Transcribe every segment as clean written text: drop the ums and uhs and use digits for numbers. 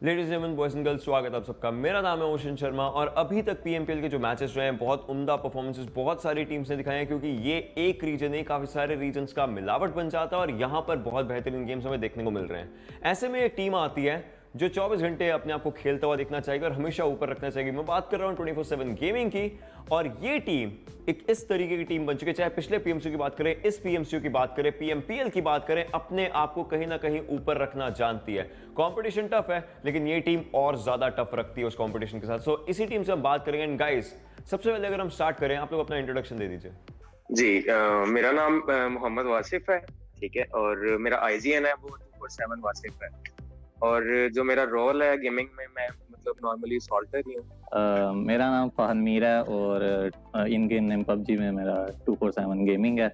Ladies and boys and girls, स्वागत है आप सबका। मेरा नाम है ओशन शर्मा और अभी तक पीएमपीएल के जो मैचेस रहे हैं बहुत उम्दा परफॉर्मेंसेस बहुत सारी टीम्स ने दिखाए हैं, क्योंकि ये एक रीजन नहीं काफी सारे रीजन्स का मिलावट बन जाता है और यहाँ पर बहुत बेहतरीन गेम्स हमें देखने को मिल रहे हैं। ऐसे में एक टीम आती है जो 24 घंटे अपने आप को खेलता हुआ दिखना चाहिए और हमेशा ऊपर रखना चाहिए। मैं बात कर रहा हूँ 24/7 गेमिंग की, और ये टीम एक इस तरीके की टीम बन चुकी है। चाहे पिछले पीएमसीयू की बात करें, इस पीएमसीयू की बात करें, पीएमपीएल की बात करें, अपने आप को कहीं ना कहीं ऊपर रखना जानती है। कंपटीशन टफ है, लेकिन ये टीम और ज्यादा टफ रखती है उस कंपटीशन के साथ। सो इसी टीम से हम बात करेंगे। एंड गाइस, सबसे पहले अगर हम स्टार्ट करें, आप लोग अपना इंट्रोडक्शन दे दीजिए। जी, मेरा नाम मोहम्मद वासिफ है, ठीक है, और मेरा आईजीएन है वो 247 वासिफ है, और जो मेरा रोल है गेमिंग में, मैं मतलब नॉर्मली सॉल्टर ही हूँ। मेरा नाम फहद मीर है और इन गेम नेम पबजी में मेरा 247 गेमिंग है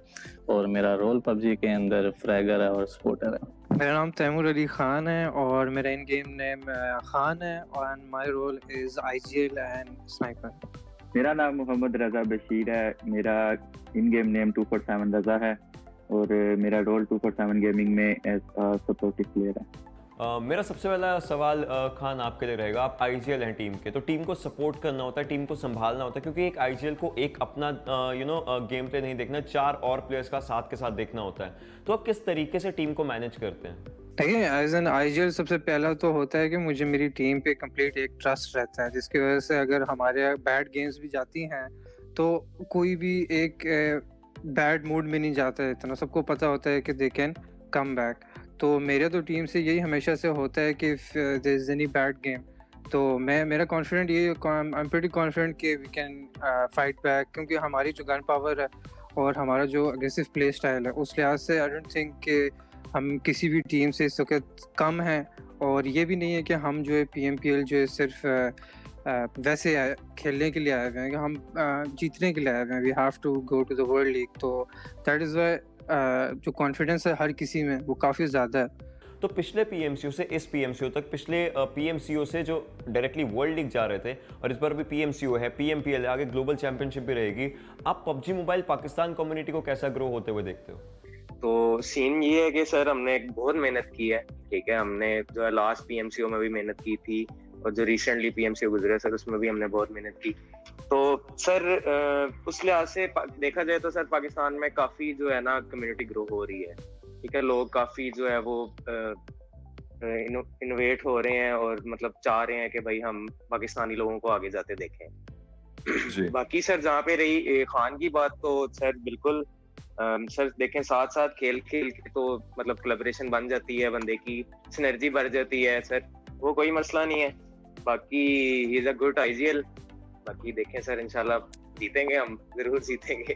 और मेरा रोल पबजी के अंदर फ्रैगर है और स्पोर्टर है। मेरा नाम तैमूर अली खान है और मेरा इन गेम नेम खान है और my role is IGL and sniper. मेरा नाम मोहम्मद रजा बशीर है, मेरा इन गेम नेम 247 रजा है और मेरा रोल 247 गेमिंग में एज सपोर्टिव प्लेयर है। मेरा सबसे पहला सवाल खान आपके लिए रहेगा। आप आईजीएल हैं टीम के, तो टीम को सपोर्ट करना होता है, टीम को संभालना होता है, क्योंकि एक आईजीएल को एक अपना गेम प्ले नहीं देखना, 4 और प्लेयर्स का साथ के साथ देखना होता है। तो आप किस तरीके से टीम को मैनेज करते हैं? देखिए, एज एन आईजीएल सबसे पहला तो होता है कि मुझे मेरी टीम पे कंप्लीट एक ट्रस्ट रहता है, जिसकी वजह से अगर हमारे बैड गेम्स भी जाती हैं तो कोई भी एक बैड मूड में नहीं जाता है। इतना सबको पता होता है कि दे कैन कम बैक। तो मेरे तो टीम से यही हमेशा से होता है कि there is any bad game तो मेरा कॉन्फिडेंट ये, आई एम प्रीटी कॉन्फिडेंट कि वी कैन फाइट बैक, क्योंकि हमारी जो गन पावर है और हमारा जो अग्रेसिव प्ले स्टाइल है उस लिहाज से आई डोंट थिंक कि हम किसी भी टीम से इस वक्त कम हैं। और ये भी नहीं है कि हम जो है पीएमपीएल जो है सिर्फ वैसे खेलने के लिए आए हुए हैं, कि हम जीतने के लिए आए हुए हैं। We have to go to the world league, तो दैट इज़ वाई जो कॉन्फिडेंस है हर किसी में वो काफ़ी ज़्यादा है। तो पिछले पीएमसीयू से इस पीएमसीयू तक, पिछले पीएमसीयू से जो डायरेक्टली वर्ल्ड लीग जा रहे थे और इस बार भी पीएमसीयू है, पीएमपीएल है, आगे ग्लोबल चैंपियनशिप भी रहेगी, आप पबजी मोबाइल पाकिस्तान कम्युनिटी को कैसा ग्रो होते हुए देखते हो? तो सीन ये है कि सर हमने बहुत मेहनत की है, ठीक है। हमने जो है लास्ट पीएमसीयू में भी मेहनत की थी और जो रिसेंटली पीएमसीयू गुजरे सर उसमें भी हमने बहुत मेहनत की। तो सर उस लिहाज से देखा जाए तो सर पाकिस्तान में काफी जो है ना कम्युनिटी ग्रो हो रही है, ठीक है। लोग काफी जो है वो इनोवेट हो रहे हैं और मतलब चाह रहे हैं कि भाई हम पाकिस्तानी लोगों को आगे जाते देखें। बाकी सर जहाँ पे रही खान की बात, तो सर बिल्कुल सर देखें, साथ साथ खेल के तो मतलब कोलैबोरेशन बन जाती है, बंदे की सिनर्जी बढ़ जाती है सर, वो कोई मसला नहीं है। बाकी he is a good IGL. बाकी देखें सर, इंशाल्लाह जीतेंगे, हम जरूर जीतेंगे।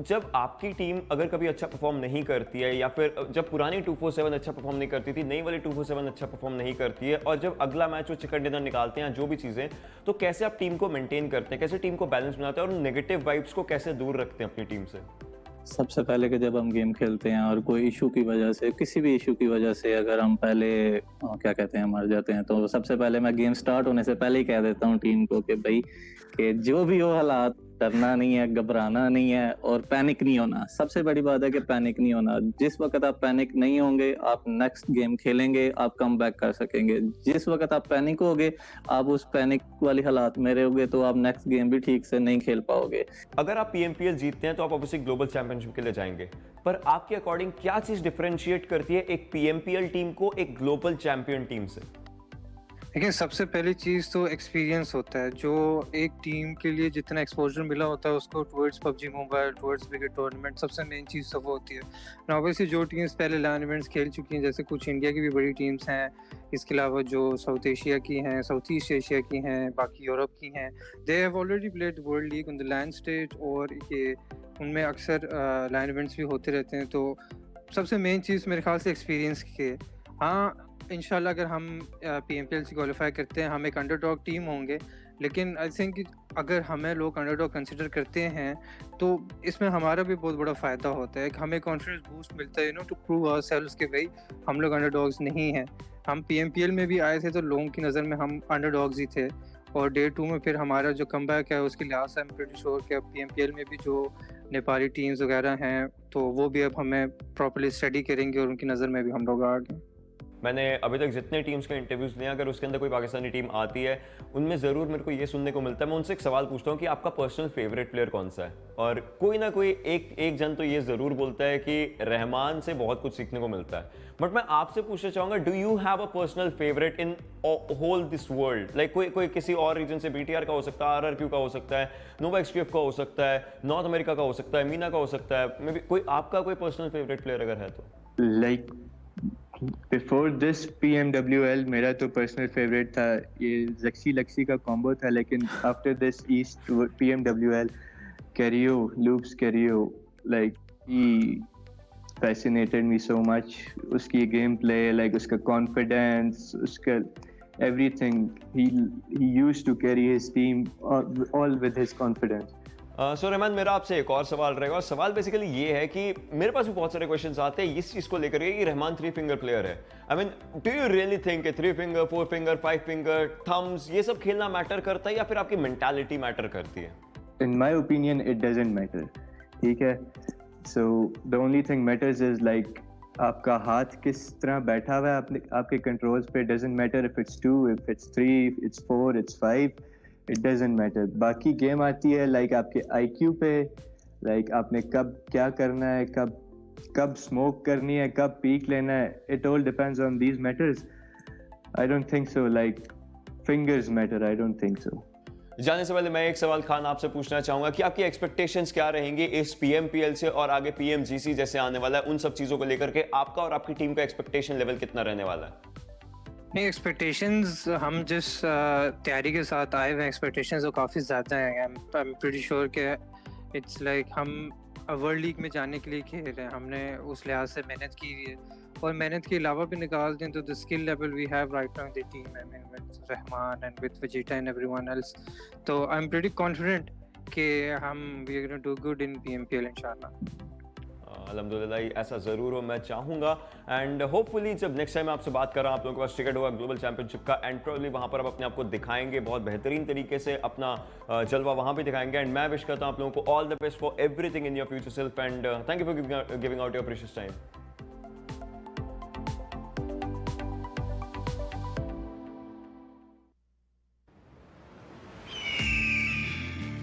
जब आपकी टीम अगर कभी अच्छा परफॉर्म नहीं करती है, या फिर जब पुरानी 247 अच्छा परफॉर्म नहीं करती थी, नई वाली 247 अच्छा परफॉर्म नहीं करती है, और जब अगला मैच वो चिकन डिनर निकालते हैं जो भी चीज़ें, तो कैसे आप टीम को मेंटेन करते हैं, कैसे टीम को बैलेंस बनाते हैं और नेगेटिव वाइब्स को कैसे दूर रखते हैं अपनी टीम से? सबसे पहले कि जब हम गेम खेलते हैं और कोई इशू की वजह से, किसी भी इशू की वजह से अगर हम पहले क्या कहते हैं मर जाते हैं, तो सबसे पहले मैं गेम स्टार्ट होने से पहले ही कह देता हूँ टीम को कि भाई कि जो भी हो हालात, डरना नहीं है, घबराना नहीं है और पैनिक नहीं होना। सबसे बड़ी बात है कि पैनिक नहीं होना। जिस वक्त आप पैनिक नहीं होंगे, आप नेक्स्ट गेम खेलेंगे, आप कम बैक कर सकेंगे। जिस वक्त आप पैनिक होगे, आप उस पैनिक वाली हालात में रहोगे तो आप नेक्स्ट गेम भी ठीक से नहीं खेल पाओगे। अगर आप PMPL जीतते हैं तो आप ऑब्वियसली ग्लोबल चैंपियनशिप के लिए जाएंगे, पर आपके अकॉर्डिंग क्या चीज डिफरेंशिएट करती है एक PMPL टीम को एक ग्लोबल चैंपियन टीम से? देखिए, सबसे पहली चीज़ तो एक्सपीरियंस होता है। जो एक टीम के लिए जितना एक्सपोजर मिला होता है उसको टुवर्ड्स PUBG मोबाइल, टुवर्ड्स बिगर टूर्नामेंट, सबसे मेन चीज़ तो वो होती है। ना ऑब्वियसली जो टीम्स पहले LAN इवेंट्स खेल चुकी हैं, जैसे कुछ इंडिया की भी बड़ी टीम्स हैं, इसके अलावा जो साउथ एशिया की हैं, साउथ ईस्ट एशिया की हैं, बाकी यूरोप की हैं, they have already played world league on the land stage, और ये उनमें अक्सर LAN इवेंट्स भी होते रहते हैं। तो सबसे मेन चीज़ मेरे ख्याल से एक्सपीरियंस की है। हाँ, इंशाल्लाह अगर हम PMPL से क्वालिफाई करते हैं, हम एक अंडरडॉग टीम होंगे, लेकिन आई थिंक अगर हमें लोग अंडरडॉग कंसिडर करते हैं तो इसमें हमारा भी बहुत बड़ा फ़ायदा होता है। हमें कॉन्फिडेंस बूस्ट मिलता है, टू प्रूव आवरसेल्व्स कि भाई हम लोग अंडरडॉग्स नहीं हैं। हम PMPL में भी आए थे तो लोगों की नज़र में हम अंडरडॉग्स ही थे, और डे 2 में फिर हमारा जो कमबैक है उसके लिहाज से आई एम प्रीटी श्योर कि अब PMPL में भी जो नेपाली टीम्स वगैरह हैं तो वो भी अब हमें प्रॉपर्ली स्टडी करेंगे और उनकी नज़र में भी हम लोग आ गए। मैंने अभी तक जितने टीम्स के इंटरव्यूज़ लिए, अगर उसके अंदर कोई पाकिस्तानी टीम आती है उनमें ज़रूर मेरे को ये सुनने को मिलता है। मैं उनसे एक सवाल पूछता हूँ कि आपका पर्सनल फेवरेट प्लेयर कौन सा है, और कोई ना कोई एक जन तो ये ज़रूर बोलता है कि रहमान से बहुत कुछ सीखने को मिलता है। बट मैं आपसे पूछना चाहूँगा, do you have a personal favourite in whole this world? Like कोई किसी और रीजन से, BTR का हो सकता है, RRQ का हो सकता है, NovaXQF का हो सकता है, नॉर्थ अमेरिका का हो सकता है, मीना का हो सकता है, मे बी कोई आपका कोई पर्सनल फेवरेट प्लेयर अगर है तो? लाइक बिफोर दिस PMWL मेरा तो पर्सनल फेवरेट था ये जक्सी लक्सी का कॉम्बो था, लेकिन आफ्टर दिस ईस्ट PMWL कैरियो लूप्स कैरियो, like he fascinated me so much. उसकी गेम प्ले, लाइक उसका कॉन्फिडेंस, उसका everything, he used to carry his team all with his confidence. So Rahman, मेरा आपसे एक और सवाल रहेगा, और सवाल बेसिकली ये है कि मेरे पास भी बहुत सारे क्वेश्चंस आते हैं इस चीज़ को लेकर कि रहमान 3 फिंगर प्लेयर है। I mean, do you really think 3 finger, 4 finger, 5 finger, thumbs, ये सब खेलना मैटर करता है या फिर आपकी मेंटालिटी मैटर करती है? In my opinion it doesn't matter, ठीक है। So the only thing matters is like आपका हाथ किस तरह बैठा हुआ है आपके कंट्रोल्स पे। Doesn't matter if it's 2, if it's 3, if it's 4, it's 5, it doesn't matter. बाकी गेम आती है लाइक आपके IQ पे, लाइक आपने कब क्या करना है, कब स्मोक करनी है, कब पीक लेना है। It all depends on these matters. I don't think so like fingers matter, I don't think so. जाने से पहले मैं एक सवाल खान आपसे पूछना चाहूंगा कि आपकी एक्सपेक्टेशंस क्या रहेंगी इस PMPL से, और आगे PMGC जैसे आने वाला है उन सब चीजों को लेकर के आपका और आपकी टीम का एक्सपेक्टेशन लेवल कितना रहने वाला है? नहीं, एक्सपेक्टेशंस हम जिस तैयारी के साथ आए हुए हैं, एक्सपेक्टेशंस तो काफ़ी ज़्यादा हैं। आई एम प्रीटी श्योर कि इट्स लाइक हम वर्ल्ड लीग में जाने के लिए खेल रहे हैं। हमने उस लिहाज से मेहनत की हुई है, और मेहनत के अलावा भी निकाल दें तो the skill level we have right now in the team, I mean with Rahman and with विजिटा एंड एवरीवन एल्स, तो आई एम प्रीटी कॉन्फिडेंट कि हम we are going to do good in PMPL इंशाल्लाह। अल्हम्दुलिल्लाह ऐसा ज़रूर हो, मैं चाहूँगा। एंड होपफुली जब नेक्स्ट टाइम आपसे बात कर रहा हूँ, आप लोगों के पास टिकट होगा ग्लोबल चैंपियनशिप का, एंड प्रोबब्ली वहाँ पर आप अपने आप को दिखाएंगे बहुत बेहतरीन तरीके से, अपना जलवा वहाँ भी दिखाएंगे। एंड मैं विश करता हूँ आप लोगों को all the best for everything in your future self, and thank you for giving out your precious time.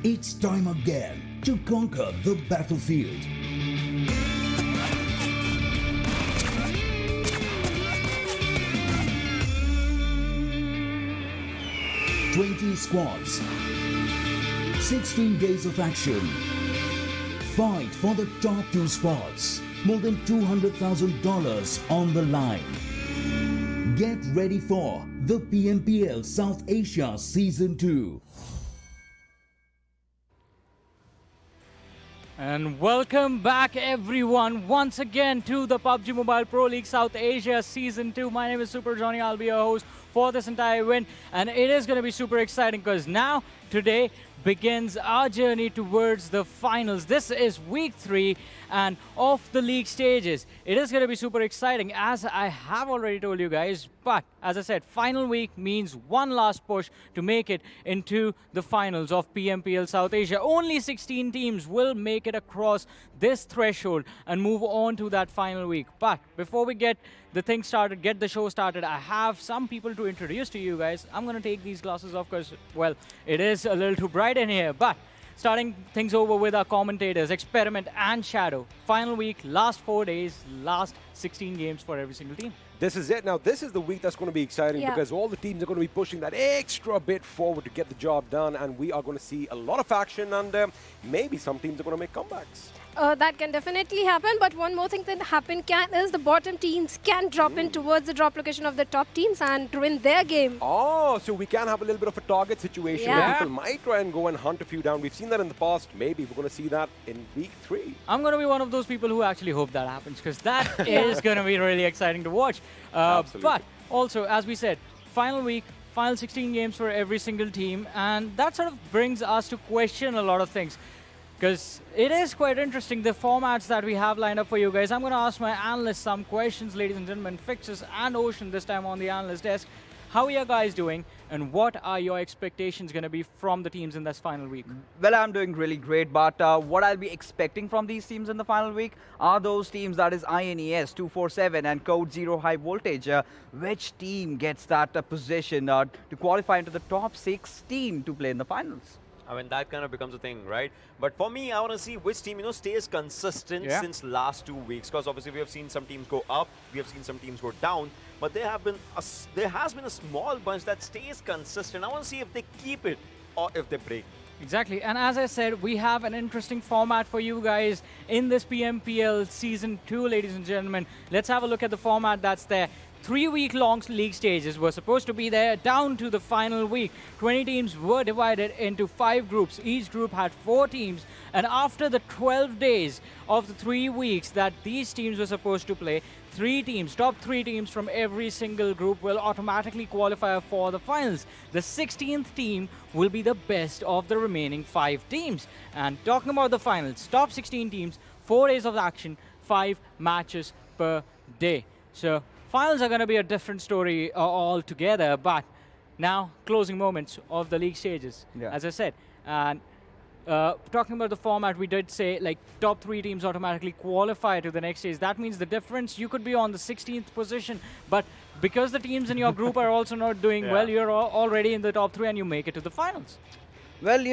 It's time again to conquer the battlefield. "20 squads, 16 days of action. Fight for the top 2 spots. More than $200,000 on the line. Get ready for the PMPL South Asia Season 2. And welcome back everyone once again to the PUBG Mobile Pro League South Asia Season 2. My name is Super Johnny. I'll be your host for this entire event, and it is going to be super exciting because now today begins our journey towards the finals. This is week 3 and of the league stages. It is going to be super exciting, as I have already told you guys. But as I said, final week means one last push to make it into the finals of PMPL South Asia. Only 16 teams will make it across this threshold and move on to that final week. But before we get the thing started, get the show started, I have some people to introduce to you guys. I'm going to take these glasses off because, well, it is a little too bright in here. But starting things over with our commentators, Experiment and Shadow. Final week, last 4 days, last 16 games for every single team. This is it. Now, this is the week that's going to be exciting because all the teams are going to be pushing that extra bit forward to get the job done, and we are going to see a lot of action, and maybe some teams are going to make comebacks. That can definitely happen, but one more thing that happen is the bottom teams can drop in towards the drop location of the top teams and win their game. Oh, so we can have a little bit of a target situation where people might try and go and hunt a few down. We've seen that in the past. Maybe we're going to see that in week 3. I'm going to be one of those people who actually hope that happens, because that is going to be really exciting to watch. But also, as we said, final week, final 16 games for every single team, and that sort of brings us to question a lot of things. Because it is quite interesting, the formats that we have lined up for you guys. I'm going to ask my analysts some questions, ladies and gentlemen. Fixes and Ocean this time on the analyst desk. How are you guys doing, and what are your expectations going to be from the teams in this final week? Well, I'm doing really great, but what I'll be expecting from these teams in the final week are those teams, that is INES, 247 and Code Zero High Voltage. Which team gets that position to qualify into the top 16 to play in the finals? I mean, that kind of becomes a thing, right? But for me, I want to see which team, stays consistent since last 2 weeks. Because obviously we have seen some teams go up, we have seen some teams go down. But there has been a small bunch that stays consistent. I want to see if they keep it or if they break. Exactly, and as I said, we have an interesting format for you guys in this PMPL Season 2, ladies and gentlemen. Let's have a look at the format that's there. 3-week-long league stages were supposed to be there down to the final week. 20 teams were divided into 5 groups. Each group had 4 teams. And after the 12 days of the 3 weeks that these teams were supposed to play, 3 teams, top 3 teams from every single group will automatically qualify for the finals. The 16th team will be the best of the remaining 5 teams. And talking about the finals, top 16 teams, 4 days of action, 5 matches per day. So finals are going to be a different story altogether, but now closing moments of the league stages, as I said. And talking about the format, we did say like top 3 teams automatically qualify to the next stage. That means the difference, you could be on the 16th position, but because the teams in your group are also not doing well, you're already in the top 3 and you make it to the finals. Well,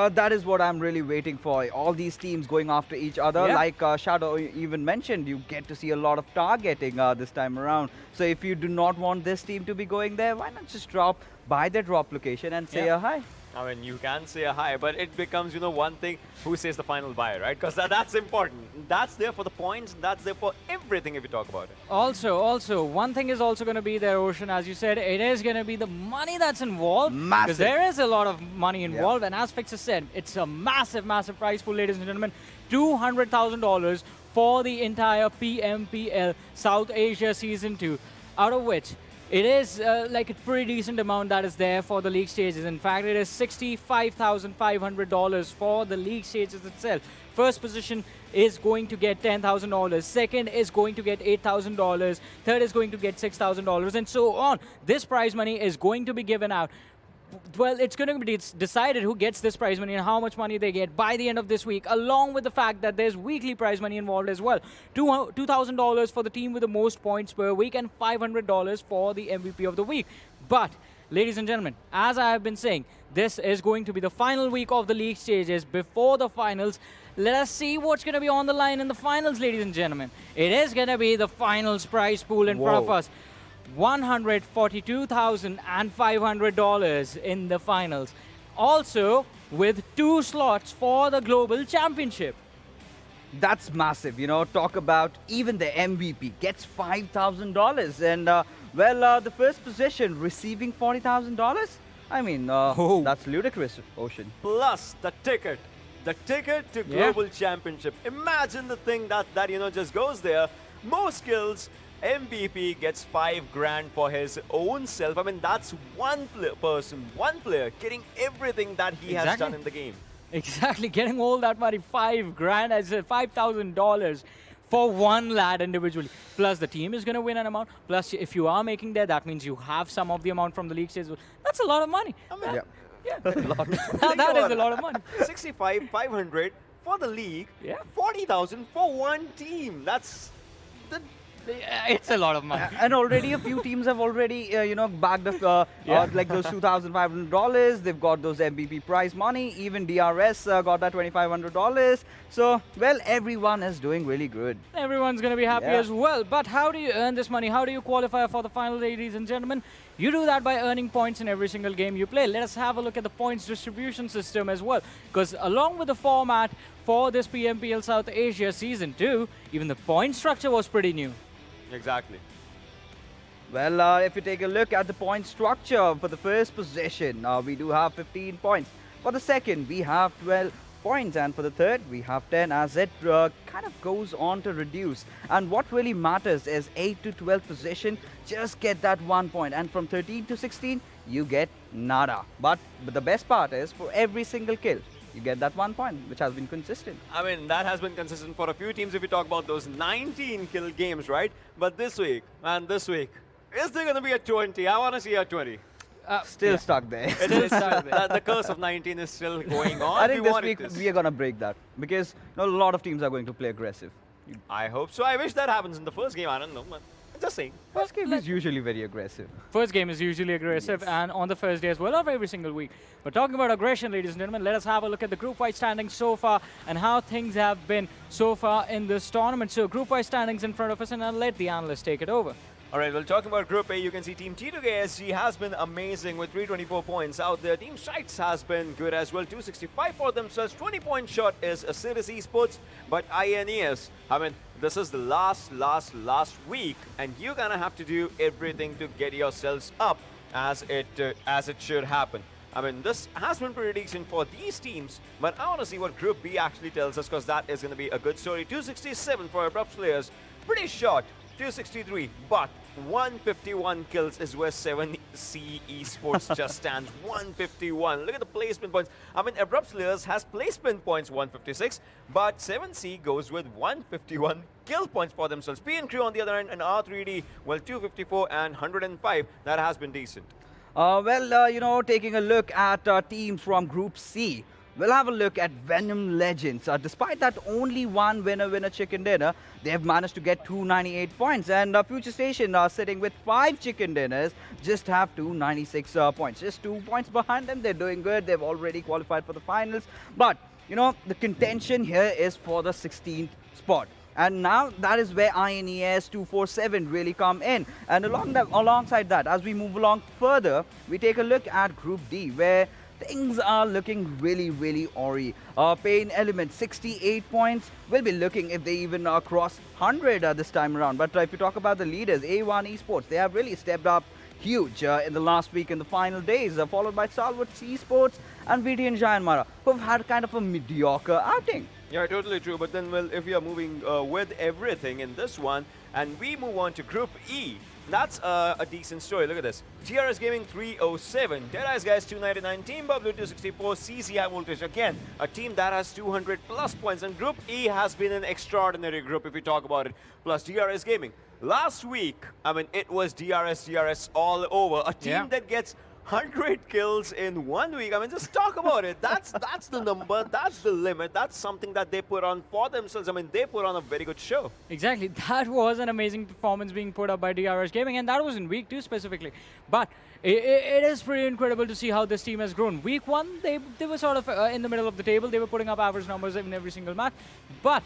that is what I'm really waiting for. All these teams going after each other. Like Shadow even mentioned, you get to see a lot of targeting this time around. So if you do not want this team to be going there, why not just drop by the drop location and say a hi? I mean, you can say a hi, but it becomes, one thing, who says the final bye, right? Because that's important. That's there for the points, that's there for everything if you talk about it. Also, one thing is also going to be there, Ocean, as you said, it is going to be the money that's involved. Massive. Because there is a lot of money involved, and as Fixer said, it's a massive, massive prize pool, ladies and gentlemen. $200,000 for the entire PMPL South Asia Season 2, out of which it is like a pretty decent amount that is there for the league stages. In fact, it is $65,500 for the league stages itself. First position is going to get $10,000. Second is going to get $8,000. Third is going to get $6,000, and so on. This prize money is going to be given out. Well, it's going to be decided who gets this prize money and how much money they get by the end of this week, along with the fact that there's weekly prize money involved as well. $2,000 for the team with the most points per week and $500 for the MVP of the week. But, ladies and gentlemen, as I have been saying, this is going to be the final week of the league stages before the finals. Let us see what's going to be on the line in the finals, ladies and gentlemen. It is going to be the finals prize pool in front of us. $142,500 in the finals. Also, with 2 slots for the Global Championship. That's massive, talk about even the MVP gets $5,000. And, the first position receiving $40,000? I mean, that's ludicrous, Ocean. Plus the ticket to Global Championship. Imagine the thing that just goes there. More skills, MVP gets 5 grand for his own self. I mean, that's one one player getting everything that he has done in the game. Exactly, getting all that money, 5 grand, as $5,000 for one lad individually. Plus, the team is going to win an amount. Plus, if you are making there, that means you have some of the amount from the league stage. That's a lot of money. I mean, that's a lot. That is a lot of money. 65,500 for the league. 40,000 for one team. That's the. It's a lot of money. And already a few teams have already, bagged up like those $2,500. They've got those MVP prize money. Even DRS got that $2,500. So, well, everyone is doing really good. Everyone's going to be happy as well. But how do you earn this money? How do you qualify for the final, ladies and gentlemen? You do that by earning points in every single game you play. Let us have a look at the points distribution system as well. Because along with the format for this PMPL South Asia Season 2, even the point structure was pretty new. Exactly. Well, if you take a look at the point structure for the first position, we do have 15 points. For the second, we have 12 points. And for the third, we have 10 as it kind of goes on to reduce. And what really matters is 8 to 12 position, just get that 1 point. And from 13 to 16, you get nada. But the best part is for every single kill, you get that 1 point, which has been consistent. I mean, that has been consistent for a few teams if you talk about those 19 kill games, right? But this week, is there going to be a 20? I want to see a 20. Still stuck there. The curse of 19 is still going on. I think this week we are going to break that because a lot of teams are going to play aggressive. I hope so. I wish that happens in the first game. I don't know, but just saying. First game is usually very aggressive. First game is usually aggressive, and on the first day as well of every single week. But talking about aggression, ladies and gentlemen, let us have a look at the group-wise standings so far and how things have been so far in this tournament. So group-wise standings in front of us, and I'll let the analysts take it over. All right, well, talking about Group A, you can see Team T2KSG has been amazing with 324 points out there. Team SCYTES has been good as well, 265 for themselves. 20 points short is Assiduous Esports, but INES, I mean, this is the last week, and you're gonna have to do everything to get yourselves up as it should happen. I mean, this has been pretty decent for these teams, but I want to see what Group B actually tells us, because that is going to be a good story. 267 for Abrupt Slayers, pretty short. 263, but 151 kills is where 7C Esports just stands. 151. Look at the placement points. I mean, Abrupt Slayers has placement points 156, but 7C goes with 151 kill points for themselves. P and Crew on the other end, and R3D, well, 254 and 105. That has been decent. Taking a look at teams from Group C, we'll have a look at Venom Legends. Despite that only one winner chicken dinner, they have managed to get 298 points. And FutureStation sitting with 5 chicken dinners just have 296 points. Just 2 points behind them. They're doing good. They've already qualified for the finals. But, the contention here is for the 16th spot. And now that is where INES 247 really come in. And alongside that, as we move along further, we take a look at Group D, where things are looking really, really awry. PAINxELMT 68 points. We'll be looking if they even cross 100 this time around. But if you talk about the leaders, A1 Esports, they have really stepped up huge in the last week in the final days, followed by Stalwart Esports and VTNxJyanMaara, who've had kind of a mediocre outing. Yeah, totally true. But then, well, if we are moving with everything in this one, and we move on to Group E, that's a decent story. Look at this. DRS Gaming 307. DEADEYES guys 299. Team Bablu 264. CZxHIGHVOLTAGE. Again, a team that has 200 plus points. And Group E has been an extraordinary group if we talk about it. Plus DRS Gaming. Last week, I mean, it was DRS all over. A team that gets 100 kills in 1 week. I mean, just talk about it. That's the number. That's the limit. That's something that they put on for themselves. I mean, they put on a very good show. Exactly. That was an amazing performance being put up by DRS Gaming, and that was in week 2 specifically. But it is pretty incredible to see how this team has grown. Week 1, they were sort of in the middle of the table. They were putting up average numbers in every single match. But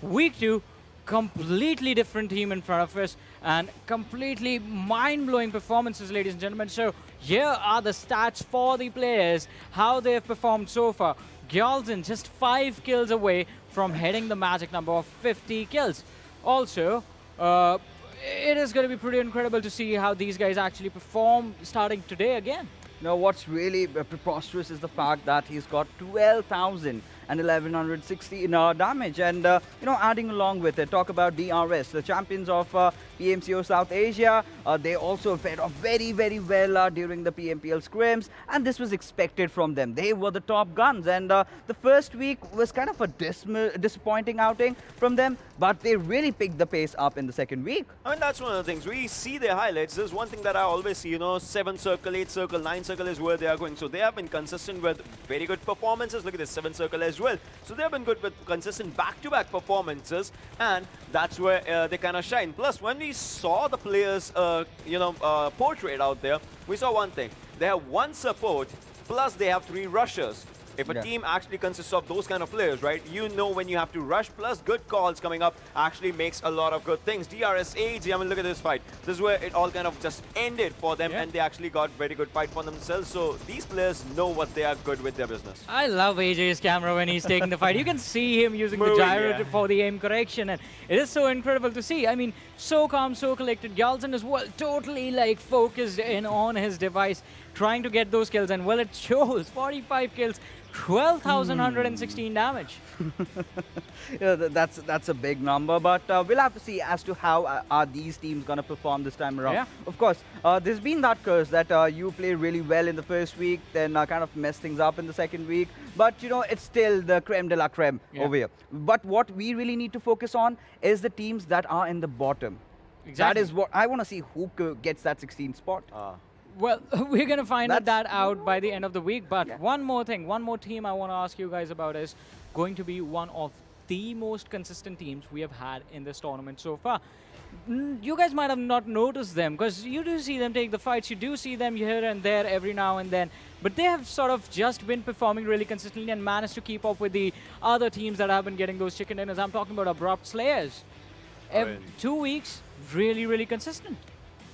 week 2, completely different team in front of us and completely mind-blowing performances, ladies and gentlemen. So here are the stats for the players, how they have performed so far. Gyalzin just 5 kills away from hitting the magic number of 50 kills. Also, it is going to be pretty incredible to see how these guys actually perform starting today again. Now, what's really preposterous is the fact that he's got 12,000 and 1160 in damage. And, adding along with it, talk about DRS, the champions of PMCO South Asia, they also fared off very, very well during the PMPL Scrims, and this was expected from them. They were the top guns, and the first week was kind of a disappointing outing from them, but they really picked the pace up in the second week. I mean, that's one of the things. We see their highlights. There's one thing that I always see, 7 circle, 8 circle, 9 circle is where they are going. So they have been consistent with very good performances. Look at this 7 circle as well. So they have been good with consistent back-to-back performances, and that's where they kind of shine. Plus, when we saw the players, portrayed out there, we saw one thing. They have 1 support, plus they have 3 rushers. If a team actually consists of those kind of players, right, when you have to rush, plus good calls coming up actually makes a lot of good things. DRS AG, I mean, look at this fight. This is where it all kind of just ended for them, and they actually got very good fight for themselves. So these players know what they are good with their business. I love AJ's camera when he's taking the fight. You can see him using the gyro for the aim correction, and it is so incredible to see. I mean, so calm, so collected. Galton as well, totally like focused in on his device, trying to get those kills, and well, it shows. 45 kills. 12,116 damage. That's a big number, but we'll have to see as to how are these teams going to perform this time around. Of course, there's been that curse that you play really well in the first week, then kind of mess things up in the second week, but it's still the creme de la creme over here. But what we really need to focus on is the teams that are in the bottom. That is what I want to see, who gets that 16th spot. Well, we're going to find that out by the end of the week. But one more thing, one more team I want to ask you guys about is going to be one of the most consistent teams we have had in this tournament so far. You guys might have not noticed them because you do see them take the fights. You do see them here and there every now and then. But they have sort of just been performing really consistently and managed to keep up with the other teams that have been getting those chicken dinners. I'm talking about Abrupt Slayers. 2 weeks, really, really consistent.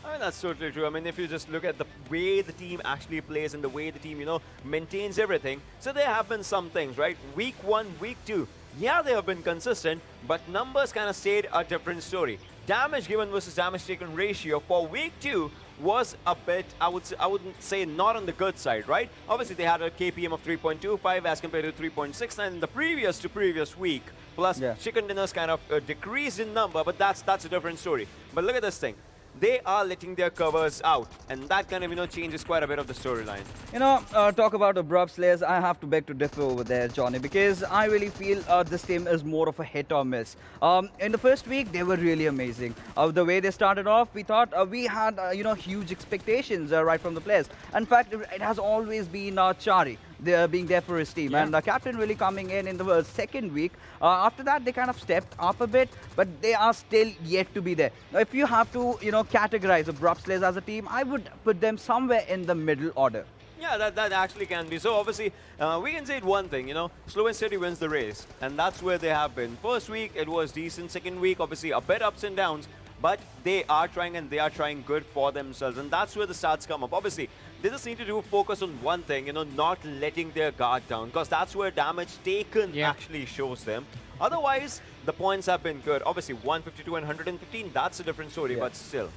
I mean, that's totally true. I mean, if you just look at the way the team actually plays and the way the team, maintains everything. So there have been some things, right? Week 1, week 2. Yeah, they have been consistent, but numbers kind of stayed a different story. Damage given versus damage taken ratio for week 2 was a bit, I wouldn't say not on the good side, right? Obviously, they had a KPM of 3.25 as compared to 3.69 in the previous week. Plus, chicken dinners kind of decreased in number, but that's a different story. But look at this thing. They are letting their covers out, and that kind of, changes quite a bit of the storyline. Talk about Abrupt Slayers, I have to beg to differ over there, Johnny, because I really feel this team is more of a hit or miss. In the first week, they were really amazing. The way they started off, we thought we had, huge expectations right from the players. In fact, it has always been Chari. Being there for his team, and the captain really coming in the second week. After that, they kind of stepped up a bit, but they are still yet to be there. Now, if you have to, categorize Abrupt Slayers as a team, I would put them somewhere in the middle order. Yeah, that actually can be. So obviously, we can say one thing, slow and steady wins the race, and that's where they have been. First week, it was decent. Second week, obviously, a bit ups and downs, but they are trying, and they are trying good for themselves, and that's where the stats come up. Obviously, they just need to focus on one thing, not letting their guard down, because that's where damage taken actually shows them. Otherwise, the points have been good. Obviously, 152 and 115, that's a different story, but still.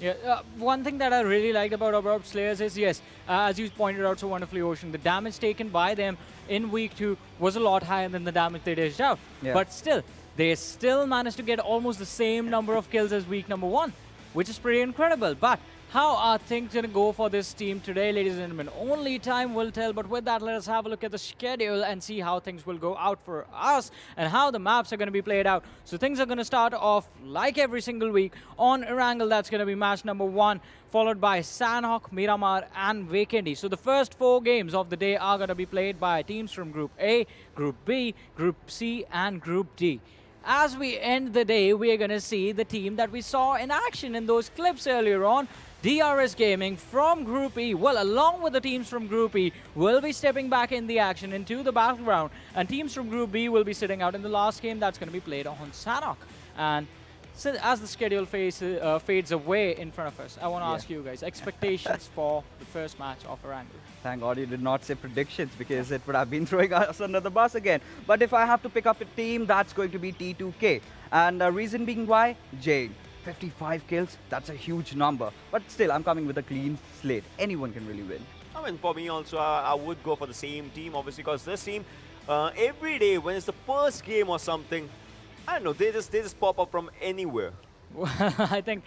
Yeah, one thing that I really liked about Abrupt Slayers is, yes, as you pointed out so wonderfully, Ocean, the damage taken by them in week 2 was a lot higher than the damage they dished out. But still, they still managed to get almost the same number of kills as week number 1, which is pretty incredible. But how are things going to go for this team today, ladies and gentlemen? Only time will tell, but with that, let us have a look at the schedule and see how things will go out for us and how the maps are going to be played out. So things are going to start off like every single week on Erangel. That's going to be match number 1, followed by Sanhok, Miramar, and Vikendi. So the first 4 games of the day are going to be played by teams from Group A, Group B, Group C, and Group D. As we end the day, we are going to see the team that we saw in action in those clips earlier on, DRS Gaming from Group E, well, along with the teams from Group E, will be stepping back in the action into the battleground, and teams from Group B will be sitting out in the last game that's going to be played on Sanhok. And so as the schedule fades away in front of us, I want to ask you guys, expectations for the first match of Erangel. Thank God you did not say predictions, because it would have been throwing us under the bus again. But if I have to pick up a team, that's going to be T2K. And the reason being why? Jane. 55 kills, that's a huge number. But still, I'm coming with a clean slate. Anyone can really win. I mean, for me also, I would go for the same team, obviously, because this team, every day when it's the first game or something, I don't know, they just pop up from anywhere. I think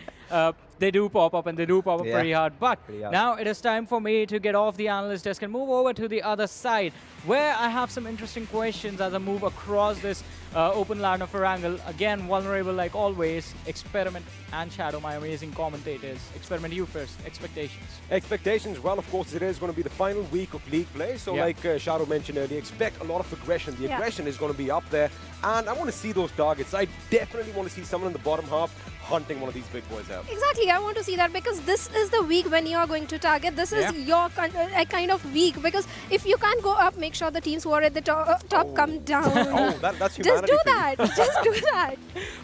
they do pop up, and they do pop up pretty hard. But now it is time for me to get off the analyst desk and move over to the other side, where I have some interesting questions as I move across this open land of Erangel. Again, vulnerable like always. Experiment and Shadow, my amazing commentators. Experiment, you first. Expectations. Expectations, well, of course, it is going to be the final week of league play. So like Shadow mentioned earlier, expect a lot of aggression. The aggression is going to be up there. And I want to see those targets. I definitely want to see someone in the bottom half hunting one of these big boys out. Exactly, I want to see that, because this is the week when you are going to target. This is your kind of week, because if you can't go up, make sure the teams who are at the top come down. That's humanity. Just do that. Just do that.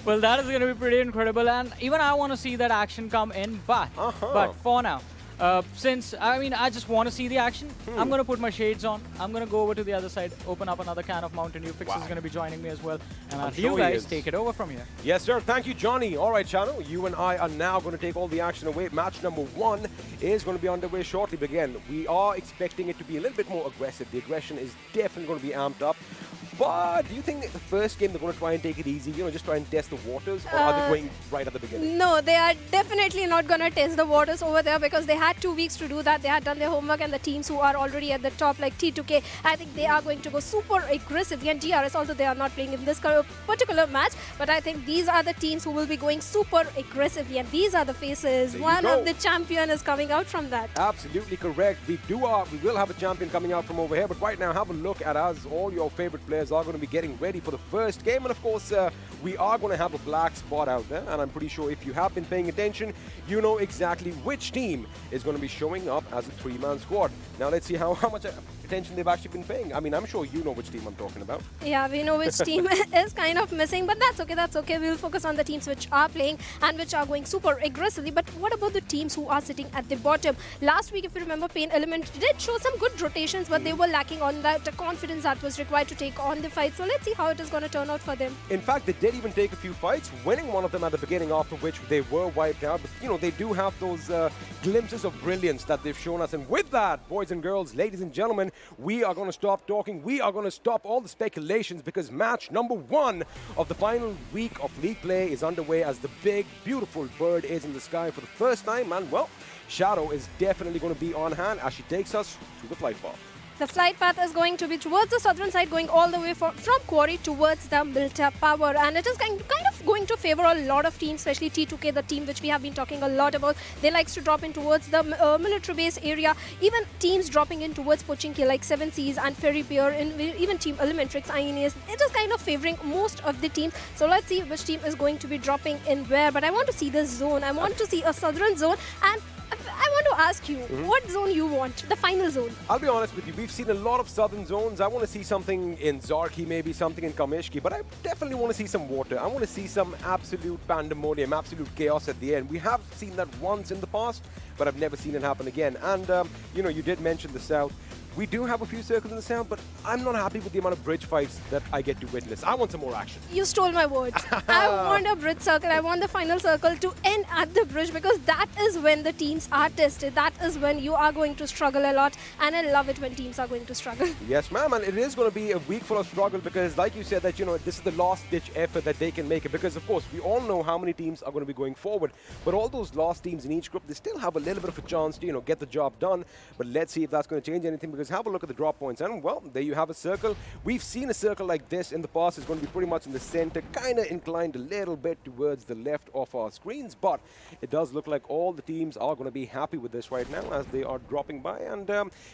Well, that is going to be pretty incredible, and even I want to see that action come in. But for now, since I just want to see the action, I'm going to put my shades on. I'm going to go over to the other side, open up another can of Mountain Dew. Fix is going to be joining me as well, and I'll you guys take it over from here. Yes, sir. Thank you, Johnny. All right, Shadow, you and I are now going to take all the action away. Match number 1 is going to be underway shortly. But again, we are expecting it to be a little bit more aggressive. The aggression is definitely going to be amped up. But do you think the first game they're going to try and take it easy, just try and test the waters, or are they going right at the beginning? No, they are definitely not going to test the waters over there, because they had 2 weeks to do that. They had done their homework, and the teams who are already at the top, like T2K, I think they are going to go super aggressively. And DRS, although they are not playing in this particular match, but I think these are the teams who will be going super aggressively, and these are the faces. One of the champion is coming out from that. Absolutely correct. We will have a champion coming out from over here, but right now, have a look at us. All your favorite players are going to be getting ready for the first game, and of course we are going to have a black spot out there, and I'm pretty sure if you have been paying attention, you know exactly which team is going to be showing up as a 3-man squad. Now let's see how much attention they've actually been paying. I'm sure you know which team I'm talking about. Yeah, we know which team is kind of missing, but that's okay. We'll focus on the teams which are playing and which are going super aggressively. But what about the teams who are sitting at the bottom? Last week, if you remember, PAINxELMT did show some good rotations, but they were lacking on that confidence that was required to take on the fight. So let's see how it is going to turn out for them. In fact, they did even take a few fights, winning one of them at the beginning, after which they were wiped out. But, they do have those glimpses of brilliance that they've shown us. And with that, boys and girls, ladies and gentlemen, we are going to stop talking. We are going to stop all the speculations, because match number 1 of the final week of league play is underway, as the big, beautiful bird is in the sky for the first time. And, well, Shadow is definitely going to be on hand as she takes us to the flight path. The flight path is going to be towards the southern side, going all the way from Quarry towards the built-up power, and it is kind of going to favor a lot of teams, especially T2K, the team which we have been talking a lot about. They likes to drop in towards the military base area, even teams dropping in towards Pochinki like 7 Seas and Ferry Pier, and even team ElementriX, INES. It is kind of favoring most of the teams. So let's see which team is going to be dropping in where. But I want to see this zone. I want to see a southern zone, and I want to ask you, what zone you want, the final zone? I'll be honest with you, we've seen a lot of southern zones. I want to see something in Zarki, maybe something in Kamishki, but I definitely want to see some water. I want to see some absolute pandemonium, absolute chaos at the end. We have seen that once in the past, but I've never seen it happen again. And, you did mention the south. We do have a few circles in the south, but I'm not happy with the amount of bridge fights that I get to witness. I want some more action. You stole my words. I want a bridge circle. I want the final circle to end at the bridge, because that is when the teams are tested. That is when you are going to struggle a lot, and I love it when teams are going to struggle. Yes, ma'am, and it is going to be a week full of struggle, because like you said, that this is the last-ditch effort that they can make it, because of course we all know how many teams are going to be going forward, but all those lost teams in each group, they still have a little bit of a chance to get the job done. But let's see if that's going to change anything, because have a look at the drop points, and well, there you have a circle. We've seen a circle like this in the past. It's going to be pretty much in the center, kind of inclined a little bit towards the left of our screens, but it does look like all the teams are going to be happy with this right now as they are dropping by. And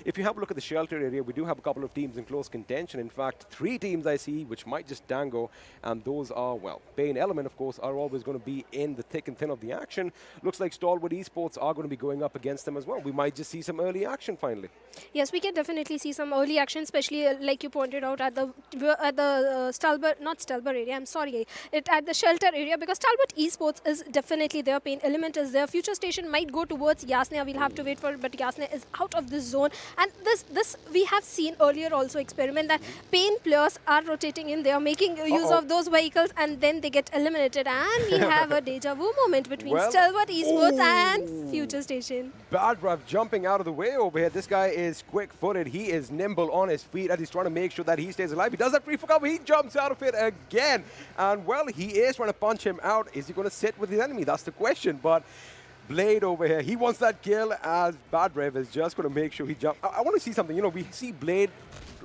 if you have a look at the shelter area, we do have a couple of teams in close contention. In fact, 3 teams I see which might just dango, and those are, well, PAINxELMT, of course, are always going to be in the thick and thin of the action. Looks like Stalwart Esports are going to be going up against them as well. We might just see some early action finally. Yes, we can definitely see some early action, especially like you pointed out at the Stalwart, not Stalwart area, I'm sorry, at the shelter area, because Stalwart Esports is definitely there, PAINxELMT is there, FutureStation might go towards Yasna, we'll have to wait for it, but Yasna is out of this zone. And this we have seen earlier also experiment that Pain players are rotating in there, making use of those vehicles, and then they get eliminated, and we have a deja vu moment between Stalwart Esports and FutureStation. Bad Bruv jumping out of the way over here. This guy is quick-footed. put it. He is nimble on his feet as he's trying to make sure that he stays alive. He does that pre-for cover. He jumps out of it again. And, well, he is trying to punch him out. Is he going to sit with his enemy? That's the question. But Blade over here, he wants that kill as Bad Rev is just going to make sure he jumps. I want to see something. You know, we see Blade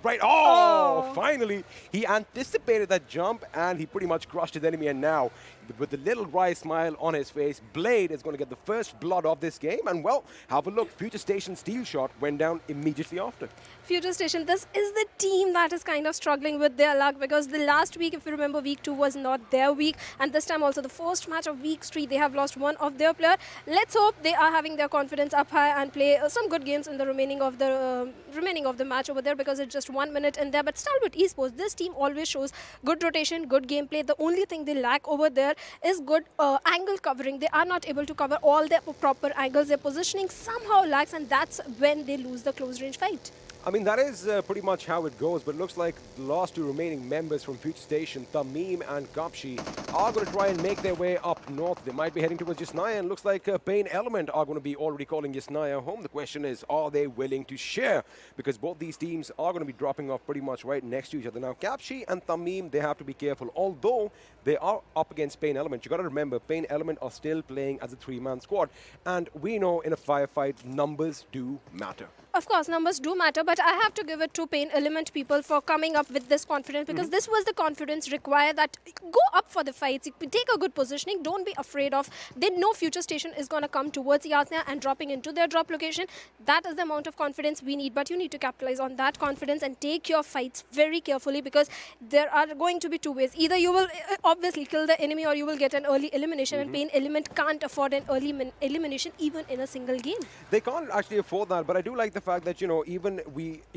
right. Oh, finally. He anticipated that jump and he pretty much crushed his enemy. And now, with the little wry smile on his face, Blade is going to get the first blood of this game. And, well, have a look. FutureStation Steel Shot went down immediately after. FutureStation, this is the team that is kind of struggling with their luck, because the last week, if you remember, week 2 was not their week, and this time also the first match of week 3, they have lost one of their player. Let's hope they are having their confidence up high and play some good games in the remaining of the match over there, because it's just 1 minute in there. But Stalwart Esports, this team always shows good rotation, good gameplay. The only thing they lack over there is good angle covering. They are not able to cover all their proper angles. Their positioning somehow lacks, and that's when they lose the close range fight. I mean, that is pretty much how it goes, but it looks like the last 2 remaining members from FutureStation, Tamim and Kapshi, are going to try and make their way up north. They might be heading towards Yasnaya, and looks like PAINxELMT are going to be already calling Yasnaya home. The question is, are they willing to share? Because both these teams are going to be dropping off pretty much right next to each other. Now, Kapshi and Tamim, they have to be careful, although they are up against PAINxELMT. You got to remember, PAINxELMT are still playing as a 3-man squad, and we know in a firefight, numbers do matter. Of course, numbers do matter, but I have to give it to PAINxELMT people for coming up with this confidence, because this was the confidence required, that go up for the fights, take a good positioning, don't be afraid of. They know FutureStation is going to come towards Yasna and dropping into their drop location. That is the amount of confidence we need, but you need to capitalize on that confidence and take your fights very carefully, because there are going to be 2 ways. Either you will obviously kill the enemy, or you will get an early elimination, and PAINxELMT can't afford an early elimination even in a single game. They can't actually afford that, but I do like the fact that, you know, even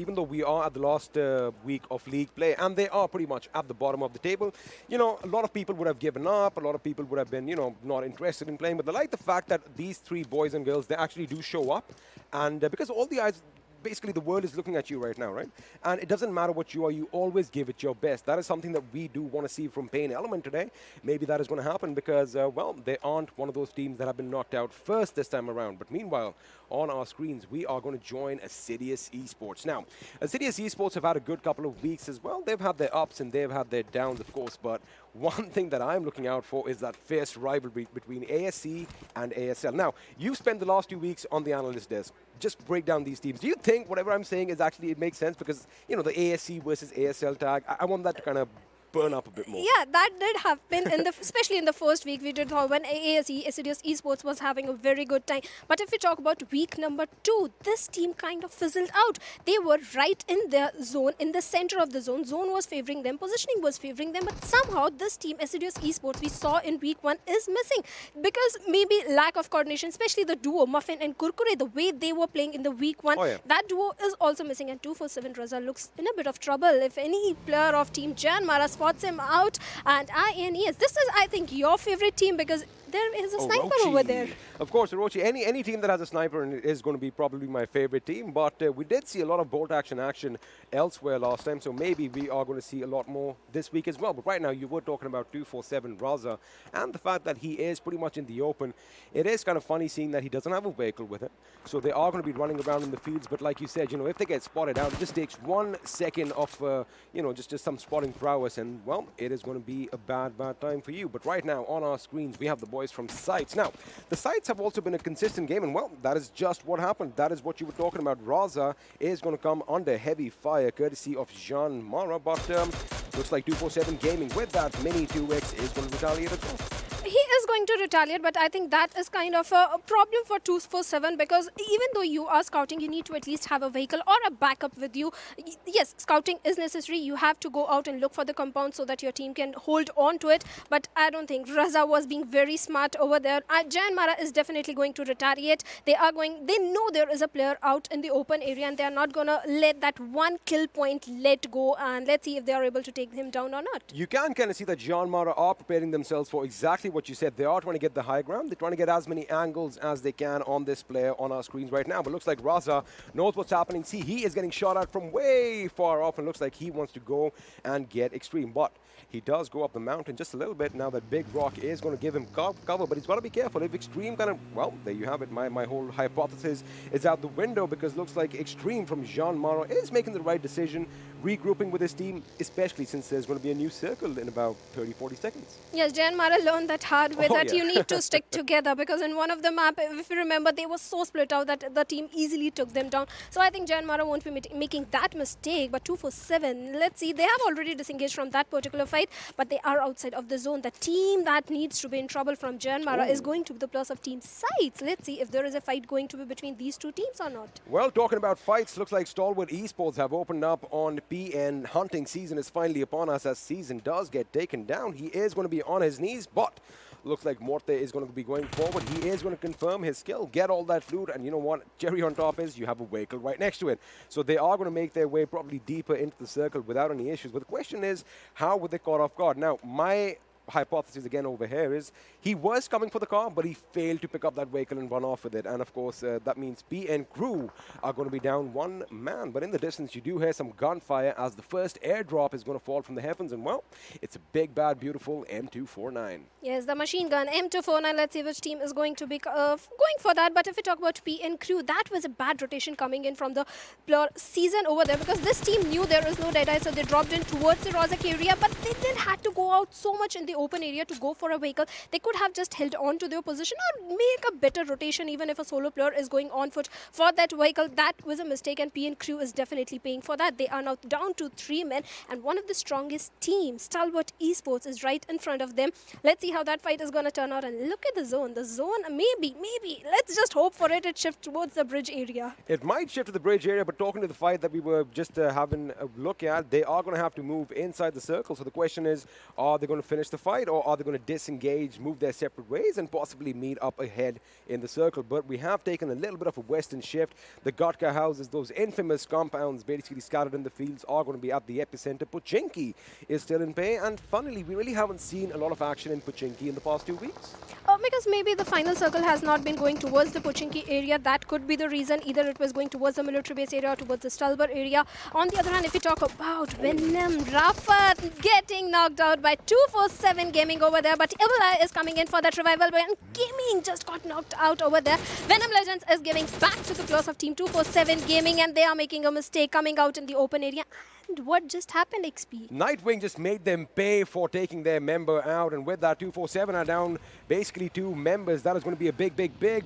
though we are at the last week of league play, and they are pretty much at the bottom of the table, you know, a lot of people would have given up, a lot of people would have been, you know, not interested in playing, but I like the fact that these 3 boys and girls, they actually do show up, and because all the eyes, basically the world is looking at you right now, right? And it doesn't matter what you are, you always give it your best. That is something that we do want to see from PAINxELMT today. Maybe that is going to happen because, well, they aren't one of those teams that have been knocked out first this time around. But meanwhile, on our screens, we are going to join Assiduous Esports. Now, Assiduous Esports have had a good couple of weeks as well. They've had their ups and they've had their downs, of course, but one thing that I'm looking out for is that fierce rivalry between ASC and ASL. Now, you've spent the last 2 weeks on the analyst desk. Just break down these teams. Do you think whatever I'm saying is actually, it makes sense? Because, you know, the ASC versus ASL tag, I want that to kind of burn up a bit more. Yeah, that did happen, especially in the first week. We did when ASE, Assiduous Esports, was having a very good time. But if we talk about week number 2, this team kind of fizzled out. They were right in their zone, in the center of the zone. Zone was favoring them, positioning was favoring them, but somehow this team, Assiduous Esports, we saw in week 1 is missing. Because maybe lack of coordination, especially the duo, Muffin and Kurkure, the way they were playing in the week 1, that duo is also missing. And 247 Raza looks in a bit of trouble. If any player of Team JyanMaara spots him out, and INES, this is, I think, your favorite team, because there is a sniper over there. Of course, Orochi, any team that has a sniper is going to be probably my favorite team, but we did see a lot of bolt action elsewhere last time, so maybe we are going to see a lot more this week as well. But right now, you were talking about 247 Raza, and the fact that he is pretty much in the open. It is kind of funny seeing that he doesn't have a vehicle with him, so they are going to be running around in the fields, but like you said, you know, if they get spotted out, it just takes 1 second of, you know, just some spotting prowess, and, well, it is going to be a bad time for you. But right now, on our screens, we have the boys from SCYTES. Now, the SCYTES have also been a consistent game, and, well, that is just what happened. That is what you were talking about. Raza is going to come under heavy fire, courtesy of JyanMaara, but looks like 247 Gaming with that mini 2X is going to retaliate as well. He is going to retaliate, but I think that is kind of a problem for 247, because even though you are scouting, you need to at least have a vehicle or a backup with you. Yes, scouting is necessary. You have to go out and look for the compound so that your team can hold on to it, but I don't think Raza was being very smart over there. JyanMaara is definitely going to retaliate. They know there is a player out in the open area, and they are not going to let that 1 kill point let go, and let's see if they are able to take him down or not. You can kind of see that JyanMaara are preparing themselves for exactly what what you said. They are trying to get the high ground. They're trying to get as many angles as they can on this player on our screens right now. But looks like Raza knows what's happening. See, he is getting shot at from way far off, and looks like he wants to go and get Extreme. But he does go up the mountain just a little bit. Now that big rock is going to give him cover, but he's got to be careful. If Extreme kind of, well, there you have it. My whole hypothesis is out the window, because looks like Extreme from JyanMaara is making the right decision, regrouping with his team, especially since there's going to be a new circle in about 30-40 seconds. Yes, JyanMaara learned that hard way, that you need to stick together, because in one of the map, if you remember, they were so split out that the team easily took them down. So I think JyanMaara won't be making that mistake. But 247, let's see, they have already disengaged from that particular fight, but they are outside of the zone. The team that needs to be in trouble from JyanMaara is going to be the plus of Team SCYTES. Let's see if there is a fight going to be between these two teams or not. Well, talking about fights, looks like Stalwart Esports have opened up on PN. Hunting season is finally upon us, as Season does get taken down. He is going to be on his knees, but looks like Morte is going to be going forward. He is going to confirm his skill, get all that loot, and you know what? Cherry on top is you have a vehicle right next to it. So they are going to make their way probably deeper into the circle without any issues. But the question is, how would they caught off guard? Now, my hypothesis again over here is he was coming for the car, but he failed to pick up that vehicle and run off with it. And of course, that means PN crew are going to be down one man. But in the distance, you do hear some gunfire as the first airdrop is going to fall from the heavens. And well, it's a big, bad, beautiful M249. Yes, the machine gun M249. Let's see which team is going to be going for that. But if we talk about PN crew, that was a bad rotation coming in from the Season over there, because this team knew there is no Deadeye, so they dropped in towards the Rozak area, but they didn't have to go out so much in the open area to go for a vehicle. They could have just held on to their position or make a better rotation, even if a solo player is going on foot for that vehicle. That was a mistake, and PN crew is definitely paying for that. They are now down to 3 men, and one of the strongest teams, Stalwart Esports, is right in front of them. Let's see how that fight is going to turn out. And look at the zone. The zone, maybe, let's just hope for it. It shifts towards the bridge area. It might shift to the bridge area, but talking to the fight that we were just having a look at, they are going to have to move inside the circle. So the question is, are they going to finish the fight, or are they going to disengage, move their separate ways, and possibly meet up ahead in the circle? But we have taken a little bit of a western shift. The Gotka houses, those infamous compounds basically scattered in the fields, are going to be at the epicenter. Pubg is still in pay, and funnily, we really haven't seen a lot of action in Pubg in the past 2 weeks. Because maybe the final circle has not been going towards the Pubg area. That could be the reason. Either it was going towards the military base area or towards the Stalwart area. On the other hand, if we talk about Venom, Rafat getting knocked out by 247 Gaming over there, but ElementriX is coming in for that revival, and Gaming just got knocked out over there. Venom Legends is giving back to the claws of Team 247 Gaming, and they are making a mistake coming out in the open area. And what just happened, XP? Nightwing just made them pay for taking their member out, and with that, 247 are down basically 2 members. That is going to be a big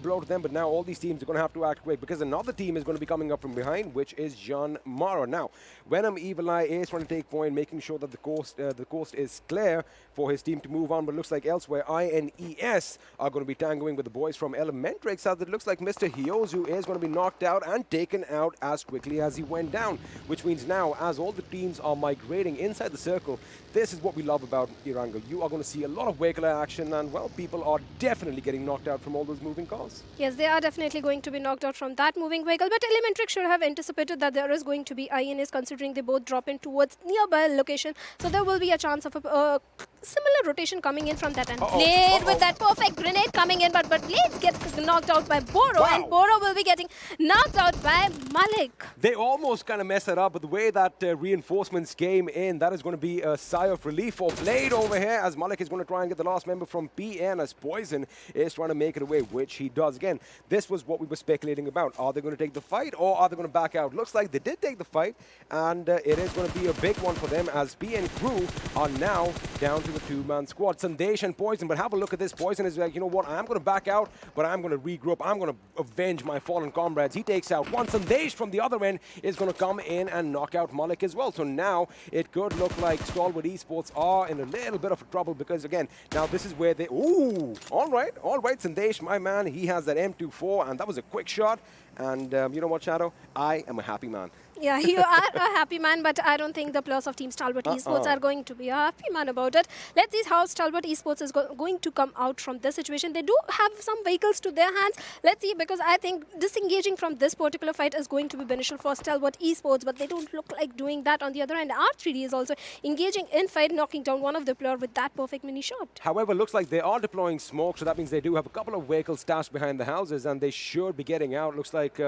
blow to them, but now all these teams are going to have to act quick, because another team is going to be coming up from behind, which is JyanMaara. Now, Venom Evil Eye is trying to take point, making sure that the coast is clear for his team to move on, but looks like elsewhere, INES are going to be tangoing with the boys from ElementriX, as it looks like Mr. Hyozu is going to be knocked out and taken out as quickly as he went down, which means now, as all the teams are migrating inside the circle, this is what we love about Erangel. You are going to see a lot of vehicular action, and, well, people are definitely getting knocked out from all those moving cars. Yes, they are definitely going to be knocked out from that moving vehicle, but ElementriX should have anticipated that there is going to be INES, considering they both drop in towards nearby location, so there will be a chance of a similar rotation coming in from that end. Blade with that perfect grenade coming in, but Blade gets knocked out by Boro, and Boro will be getting knocked out by Malik. They almost kind of messed it up, but the way that reinforcements came in, that is going to be a sigh of relief for Blade over here, as Malik is going to try and get the last member from PN, as Poison is trying to make it away, which he does. Again, this was what we were speculating about. Are they going to take the fight, or are they going to back out? Looks like they did take the fight, and it is going to be a big one for them, as PN crew are now down to the 2-man squad. Sandesh and Poison, but have a look at this. Poison is like, you know what, I'm going to back out, but I'm going to regroup. I'm going to avenge my fallen comrades. He takes out one. Sandesh from the other end is going to come in and knock out Malik as well. So now it could look like Stalwart Esports are in a little bit of trouble, because again, now this is where they, all right, Sandesh, my man, he has that M24, and that was a quick shot. And you know what, Shadow? I am a happy man. Yeah, you are a happy man, but I don't think the players of Team Stalwart Esports are going to be a happy man about it. Let's see how Stalwart Esports is going to come out from this situation. They do have some vehicles to their hands. Let's see, because I think disengaging from this particular fight is going to be beneficial for Stalwart Esports, but they don't look like doing that. On the other hand, R3D is also engaging in fight, knocking down one of the players with that perfect mini shot. However, looks like they are deploying smoke, so that means they do have a couple of vehicles stashed behind the houses, and they should be getting out. Looks like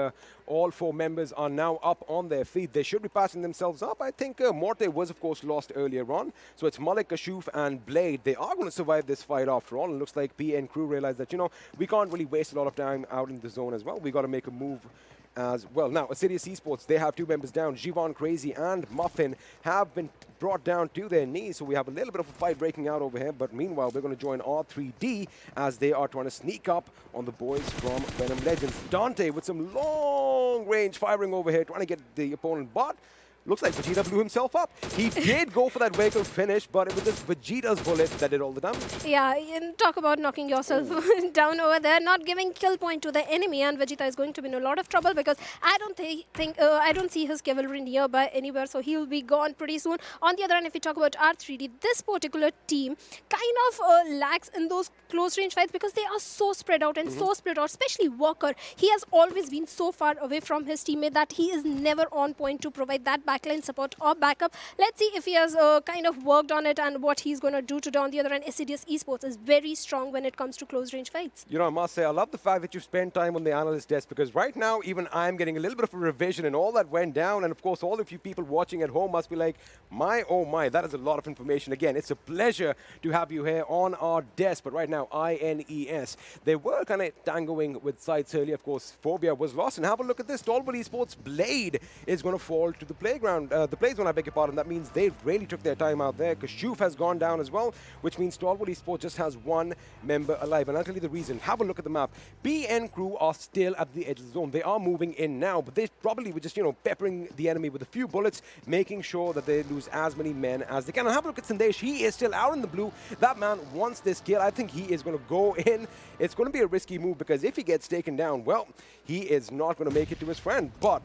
all 4 members are now up on their feet. They should be passing themselves up. I think Morte was, of course, lost earlier on. So it's Malik, Kashuf, and Blade. They are going to survive this fight after all. And it looks like PN crew realized that, you know, we can't really waste a lot of time out in the zone as well. We got to make a move as well. Now, Assiduous Esports, they have 2 members down. Jivon Crazy and Muffin have been brought down to their knees, so we have a little bit of a fight breaking out over here. But meanwhile, we're going to join R3D as they are trying to sneak up on the boys from Venom Legends. Dante with some long-range firing over here, trying to get the opponent, but looks like Vegeta blew himself up. He did go for that vehicle finish, but it was just Vegeta's bullet that did all the damage. Yeah, and talk about knocking yourself down over there, not giving kill point to the enemy, and Vegeta is going to be in a lot of trouble because I don't see his cavalry nearby anywhere, so he'll be gone pretty soon. On the other hand, if we talk about R3D, this particular team kind of lacks in those close range fights because they are so spread out and so split out, especially Walker. He has always been so far away from his teammate that he is never on point to provide that backline support or backup. Let's see if he has kind of worked on it and what he's going to do today. On the other hand, Assiduous Esports is very strong when it comes to close range fights. You know, I must say, I love the fact that you spend time on the analyst desk, because right now, even I'm getting a little bit of a revision and all that went down. And of course, all of you people watching at home must be like, my, oh my, that is a lot of information. Again, it's a pleasure to have you here on our desk. But right now, INES, they were kind of tangoing with sides earlier. Of course, Phobia was lost. And have a look at this. Stalwart Esports Blade is going to fall to the playground. The play zone, I beg your pardon. That means they really took their time out there. Kashuf has gone down as well, which means Stalwart Esports just has 1 member alive. And I'll tell you the reason. Have a look at the map. PN crew are still at the edge of the zone. They are moving in now, but they probably were just, you know, peppering the enemy with a few bullets, making sure that they lose as many men as they can. And have a look at Sandesh. He is still out in the blue. That man wants this kill. I think he is going to go in. It's going to be a risky move, because if he gets taken down, well, he is not going to make it to his friend. But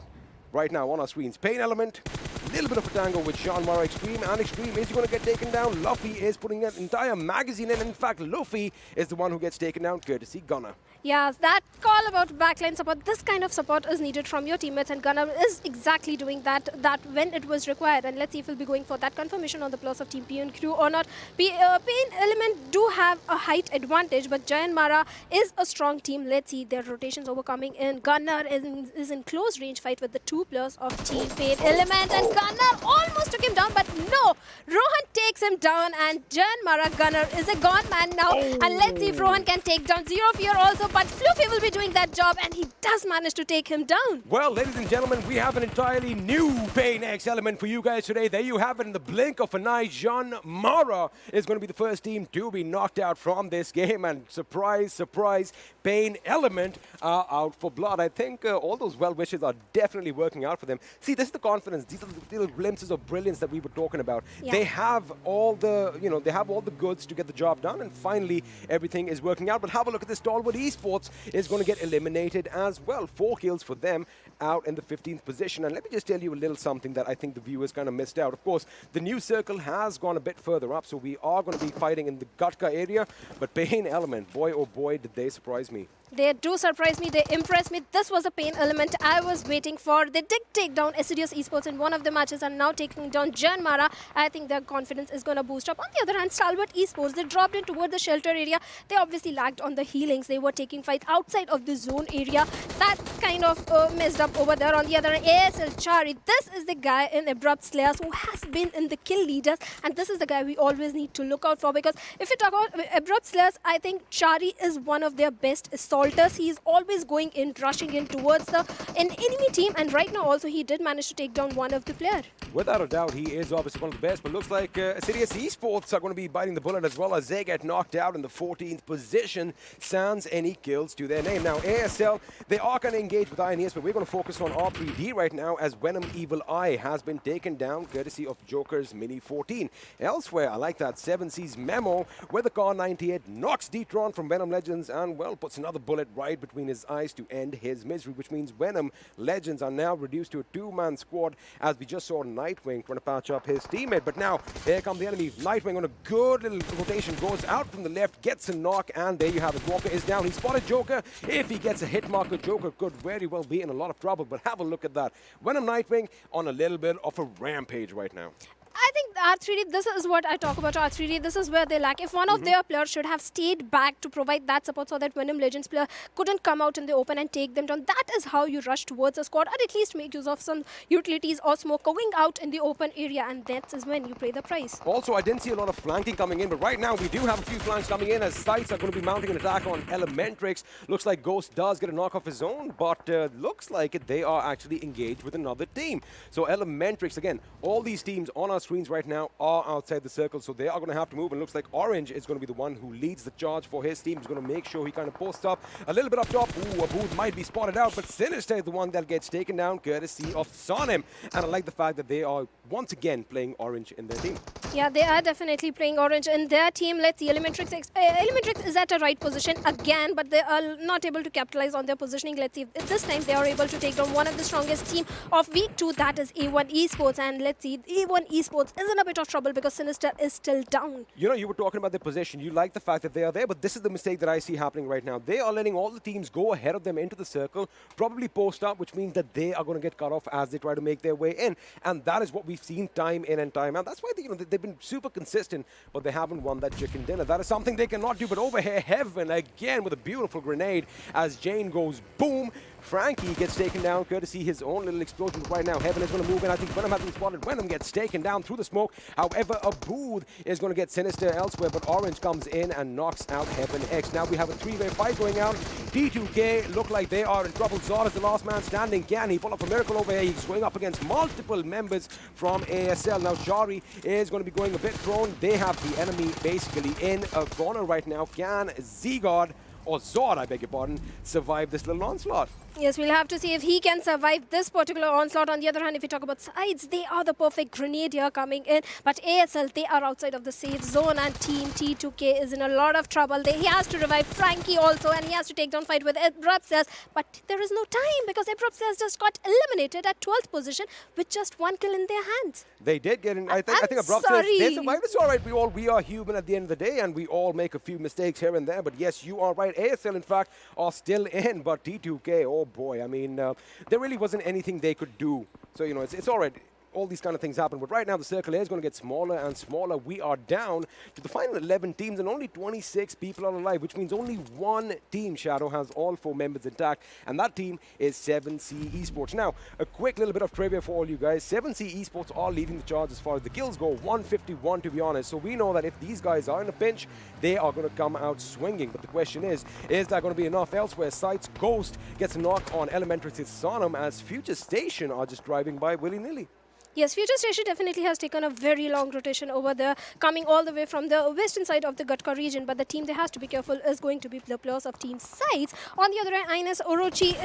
right now on our screens, PAINxELMT, a little bit of a tango with JyanMaara. Extreme, and Extreme, is he going to get taken down? Luffy is putting an entire magazine in. In fact, Luffy is the one who gets taken down, courtesy Gunner. Yeah, that call about backline support, this kind of support is needed from your teammates, and Gunnar is exactly doing that when it was required. And let's see if he'll be going for that confirmation on the plus of Team PN crew or not. PAINxELMT do have a height advantage, but JyanMaara is a strong team. Let's see their rotations overcoming in. Gunnar is in close range fight with the 2 players of Team PAINxELMT, and Gunnar almost took him down, but no, Rohan takes him down, and JyanMaara Gunnar is a gone man now. And let's see if Rohan can take down Zero Fear also, but Fluffy will be doing that job, and he does manage to take him down. Well, ladies and gentlemen, we have an entirely new PAINxELMT for you guys today. There you have it, in the blink of an eye. JyanMaara is going to be the first team to be knocked out from this game, and surprise, surprise, PAINxELMT are out for blood. I think all those well wishes are definitely working out for them. See, this is the confidence. These are the little glimpses of brilliance that we were talking about. Yeah. They have all the, you know, they have all the goods to get the job done, and finally everything is working out. But have a look at this. Stalwart Esports is going to get eliminated as well. 4 kills for them, out in the 15th position. And let me just tell you a little something that I think the viewers kind of missed out. Of course, the new circle has gone a bit further up, so we are going to be fighting in the Gatka area. But PAINxELMT, boy oh boy, did they surprise me. They do surprise me. They impress me. This was a PAINxELMT I was waiting for. They did take down Assiduous Esports in one of the matches, and now taking down JyanMaara. I think their confidence is going to boost up. On the other hand, Stalwart Esports, they dropped in toward the shelter area. They obviously lagged on the healings. They were taking fight outside of the zone area. That kind of messed up over there. On the other hand, ASL Chari, this is the guy in Abrupt Slayers who has been in the kill leaders, and this is the guy we always need to look out for, because if you talk about Abrupt Slayers, I think Chari is one of their best assaulters. He is always going in, rushing in towards an enemy team, and right now also he did manage to take down one of the players. player. Without a doubt, he is obviously one of the best, but looks like Assiduous Esports are going to be biting the bullet as well as they get knocked out in the 14th position. Sans any kills to their name. Now, ASL, they are going to engage with INES, but we're going to focus on R3D right now as Venom Evil Eye has been taken down courtesy of Joker's Mini 14. Elsewhere, I like that 7C's Memo, where the Car 98 knocks D-Tron from Venom Legends and, well, puts another bullet right between his eyes to end his misery, which means Venom Legends are now reduced to a two-man squad, as we just saw Nightwing trying to patch up his teammate. But now, here come the enemy. Nightwing on a good little rotation, goes out from the left, gets a knock, and there you have it. Walker is down. He spotted Joker. If he gets a hit marker, Joker could very well be in a lot of trouble, but have a look at that. Venom Nightwing on a little bit of a rampage right now. I think R3D, this is what I talk about R3D. This is where they lack. If one of their players should have stayed back to provide that support so that Venom Legends player couldn't come out in the open and take them down, that is how you rush towards a squad, or at least make use of some utilities or smoke going out in the open area, and that is when you pay the price. Also, I didn't see a lot of flanking coming in, but right now we do have a few flanks coming in as SCYTES are going to be mounting an attack on ElementriX. Looks like Ghost does get a knock off his own, but looks like they are actually engaged with another team. So ElementriX, again, all these teams on our screens right now are outside the circle, so they are going to have to move, and looks like Orange is going to be the one who leads the charge for his team. He's going to make sure he kind of posts up a little bit up top. Ooh, Abrupt might be spotted out, but Sinister is the one that gets taken down courtesy of Sonim, and I like the fact that they are once again playing Orange in their team. Yeah, they are definitely playing Orange in their team. Let's see, ElementriX is at a right position again, but they are not able to capitalize on their positioning. Let's see if this time they are able to take down one of the strongest team of week 2, that is A1 Esports, and let's see, A1 Esports is in a bit of trouble because Sinister is still down. You know, you were talking about their position. You like the fact that they are there, but this is the mistake that I see happening right now. They are letting all the teams go ahead of them into the circle, probably post up, which means that they are going to get cut off as they try to make their way in. And that is what we've seen time in and time out. That's why they've been super consistent, but they haven't won that chicken dinner. That is something they cannot do. But over here, Heaven again with a beautiful grenade as Jane goes boom. Frankie gets taken down courtesy his own little explosion. Right now, Heaven is going to move in. I think Venom has been spotted. Venom gets taken down through the smoke. However, Abud is going to get Sinister elsewhere, but Orange comes in and knocks out Heaven X. Now we have a three-way fight going out. T2K look like they are in trouble. Zod is the last man standing. Can he pull off a miracle over here? He's going up against multiple members from ASL. Now Shari is going to be going a bit prone. They have the enemy basically in a corner right now. Can Zigard, or Zod, I beg your pardon, survive this little onslaught? Yes, we'll have to see if he can survive this particular onslaught. On the other hand, if you talk about sides, they are the perfect grenade here coming in. But ASL, they are outside of the safe zone, and Team T2K is in a lot of trouble. He has to revive Frankie also, and he has to take down fight with Abrupt Slayers. But there is no time because Abrupt Slayers just got eliminated at 12th position with just one kill in their hands. They did get in. I think Abrupt Slayers, they survived. It's all right. We are human at the end of the day, and we all make a few mistakes here and there. But yes, you are right. ASL, in fact, are still in, but T2K, oh boy, I mean, there really wasn't anything they could do. So, you know, it's all right. All these kind of things happen. But right now, the circle is going to get smaller and smaller. We are down to the final 11 teams, and only 26 people are alive, which means only one team, Shadow, has all 4 members intact, and that team is 7C Esports. Now, a quick little bit of trivia for all you guys. 7C Esports are leading the charge as far as the kills go, 151 to be honest. So we know that if these guys are in a pinch, they are going to come out swinging. But the question is that going to be enough elsewhere? SCYTES Ghost gets a knock on ElementriX's Sonam as FutureStation are just driving by willy-nilly. Yes, FutureStation definitely has taken a very long rotation over there, coming all the way from the western side of the Gatka region. But the team they has to be careful is going to be the players of Team SCYTES. On the other hand, INES Orochi,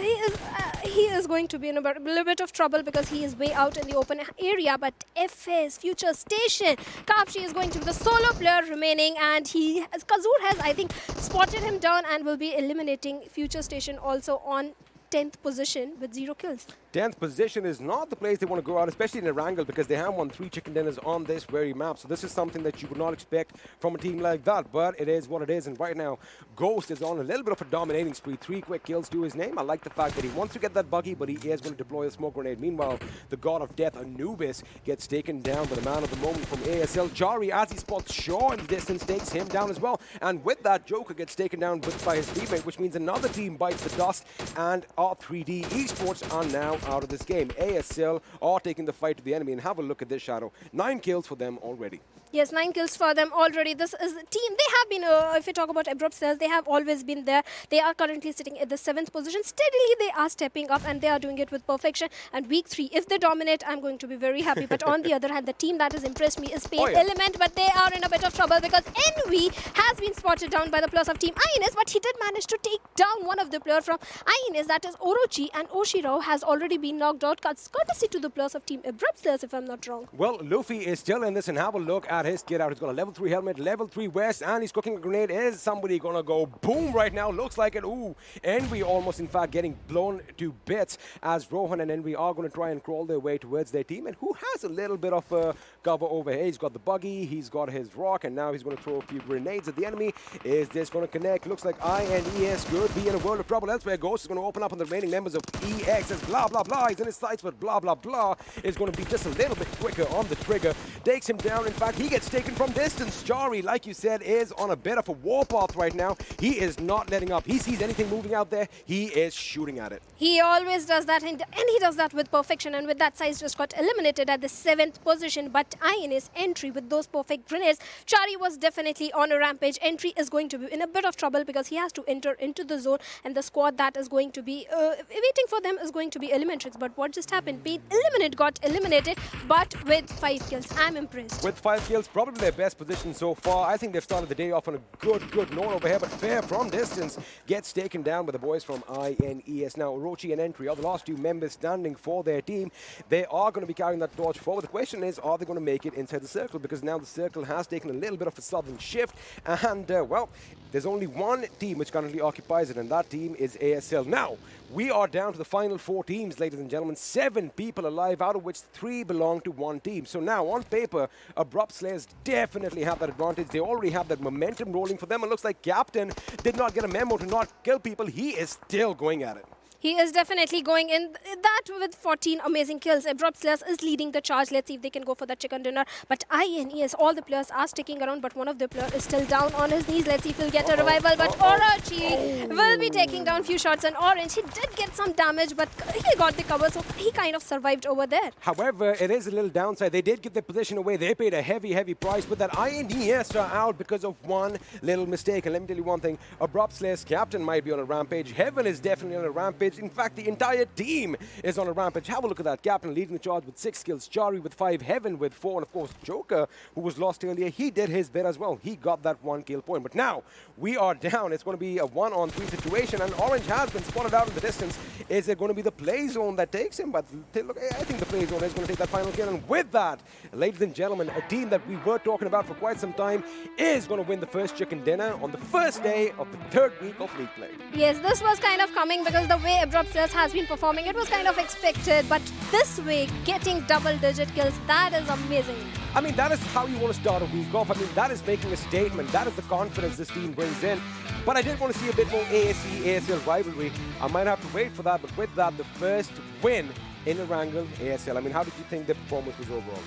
he is going to be in a little bit of trouble because he is way out in the open area. But FS, FutureStation, Kapshi is going to be the solo player remaining, and Kazur has, I think, spotted him down and will be eliminating FutureStation also on 10th position with 0 kills. 10th position is not the place they want to go out, especially in Erangel, because they have won 3 chicken dinners on this very map. So this is something that you would not expect from a team like that, but it is what it is. And right now, Ghost is on a little bit of a dominating spree. 3 quick kills to his name. I like the fact that he wants to get that buggy, but he is going to deploy a smoke grenade. Meanwhile, the god of death, Anubis, gets taken down by the man of the moment from ASL. Jari, as he spots Shaw in the distance, takes him down as well. And with that, Joker gets taken down by his teammate, which means another team bites the dust, and R3D Esports are now out of this game. ASL are taking the fight to the enemy, and have a look at this, Shadow. 9 kills for them already. Yes, 9 kills for them already. This is the team. They have been, if you talk about Abrupt Slayers, they have always been there. They are currently sitting at the 7th position. Steadily, they are stepping up and they are doing it with perfection. And week 3, if they dominate, I'm going to be very happy. But on the other hand, the team that has impressed me is PAINxELMT, but they are in a bit of trouble because Envy has been spotted down by the players of Team INES, but he did manage to take down one of the players from INES, that is Orochi, and Oshiro has already been knocked out, courtesy to the players of Team Abrupt Slayers, if I'm not wrong. Well, Luffy is still in this, and have a look at his get out. He's got a level 3 helmet, level 3 vest, and he's cooking a grenade. Is somebody gonna go boom right now? Looks like it. Ooh, Envy almost in fact getting blown to bits as Rohan and Envy are gonna try and crawl their way towards their team. And who has a little bit of cover over here? He's got the buggy, he's got his rock, and now he's gonna throw a few grenades at the enemy. Is this gonna connect? Looks like INES could be in a world of trouble. Elsewhere, Ghost is gonna open up on the remaining members of EX as blah blah blah. He's in his sights, but blah blah blah is gonna be just a little bit quicker on the trigger. Takes him down. In fact, he gets taken from distance. Jari, like you said, is on a bit of a warpath right now. He is not letting up. He sees anything moving out there, he is shooting at it. He always does that, and he does that with perfection. And with that, Size just got eliminated at the 7th position. But INES Entry with those perfect grenades, Chari was definitely on a rampage. Entry is going to be in a bit of trouble because he has to enter into the zone, and the squad that is going to be waiting for them is going to be ElementriX. But what just happened? PMPL got eliminated, but with 5 kills. I'm impressed. With 5 kills, probably their best position so far. I think they've started the day off on a good note over here, but Fair from distance gets taken down by the boys from INES. Now, Orochi and Entry are the last 2 members standing for their team. They are going to be carrying that torch forward. The question is, are they going to make it inside the circle? Because now the circle has taken a little bit of a sudden shift, and, well, there's only one team which currently occupies it, and that team is ASL. Now, we are down to the final 4 teams, ladies and gentlemen. 7 people alive, out of which 3 belong to one team. So now, on paper, Abrupt Slayers definitely have that advantage. They already have that momentum rolling for them. It looks like Captain did not get a memo to not kill people. He is still going at it. He is definitely going in that with 14 amazing kills. Abrupt Slayers is leading the charge. Let's see if they can go for that chicken dinner. But INES, all the players are sticking around, but one of the players is still down on his knees. Let's see if he'll get a revival. But Orochi will be taking down few shots, and Orange, he did get some damage, but he got the cover, so he kind of survived over there. However, it is a little downside. They did get their position away. They paid a heavy price, but that INES are out because of one little mistake. And let me tell you one thing, Abrupt Slayers Captain might be on a rampage. Heaven is definitely on a rampage. In fact, the entire team is on a rampage. Have a look at that. Captain leading the charge with 6 kills. Chari with 5. Heaven with 4. And of course, Joker, who was lost earlier, he did his bit as well. He got that 1 kill point. But now, we are down. It's going to be a 1-on-3 situation. And Orange has been spotted out in the distance. Is it going to be the play zone that takes him? But look, I think the play zone is going to take that final kill. And with that, ladies and gentlemen, a team that we were talking about for quite some time is going to win the first chicken dinner on the first day of the 3rd week of league play. Yes, this was kind of coming because the way Abrupt Slayers has been performing, it was kind of expected. But this way, getting double-digit kills, that is amazing. I mean, that is how you want to start a week off. I mean, that is making a statement. That is the confidence this team brings in. But I did want to see a bit more ASL rivalry. I might have to wait for that. But with that, the first win in Erangel ASL. I mean, how did you think the performance was overall?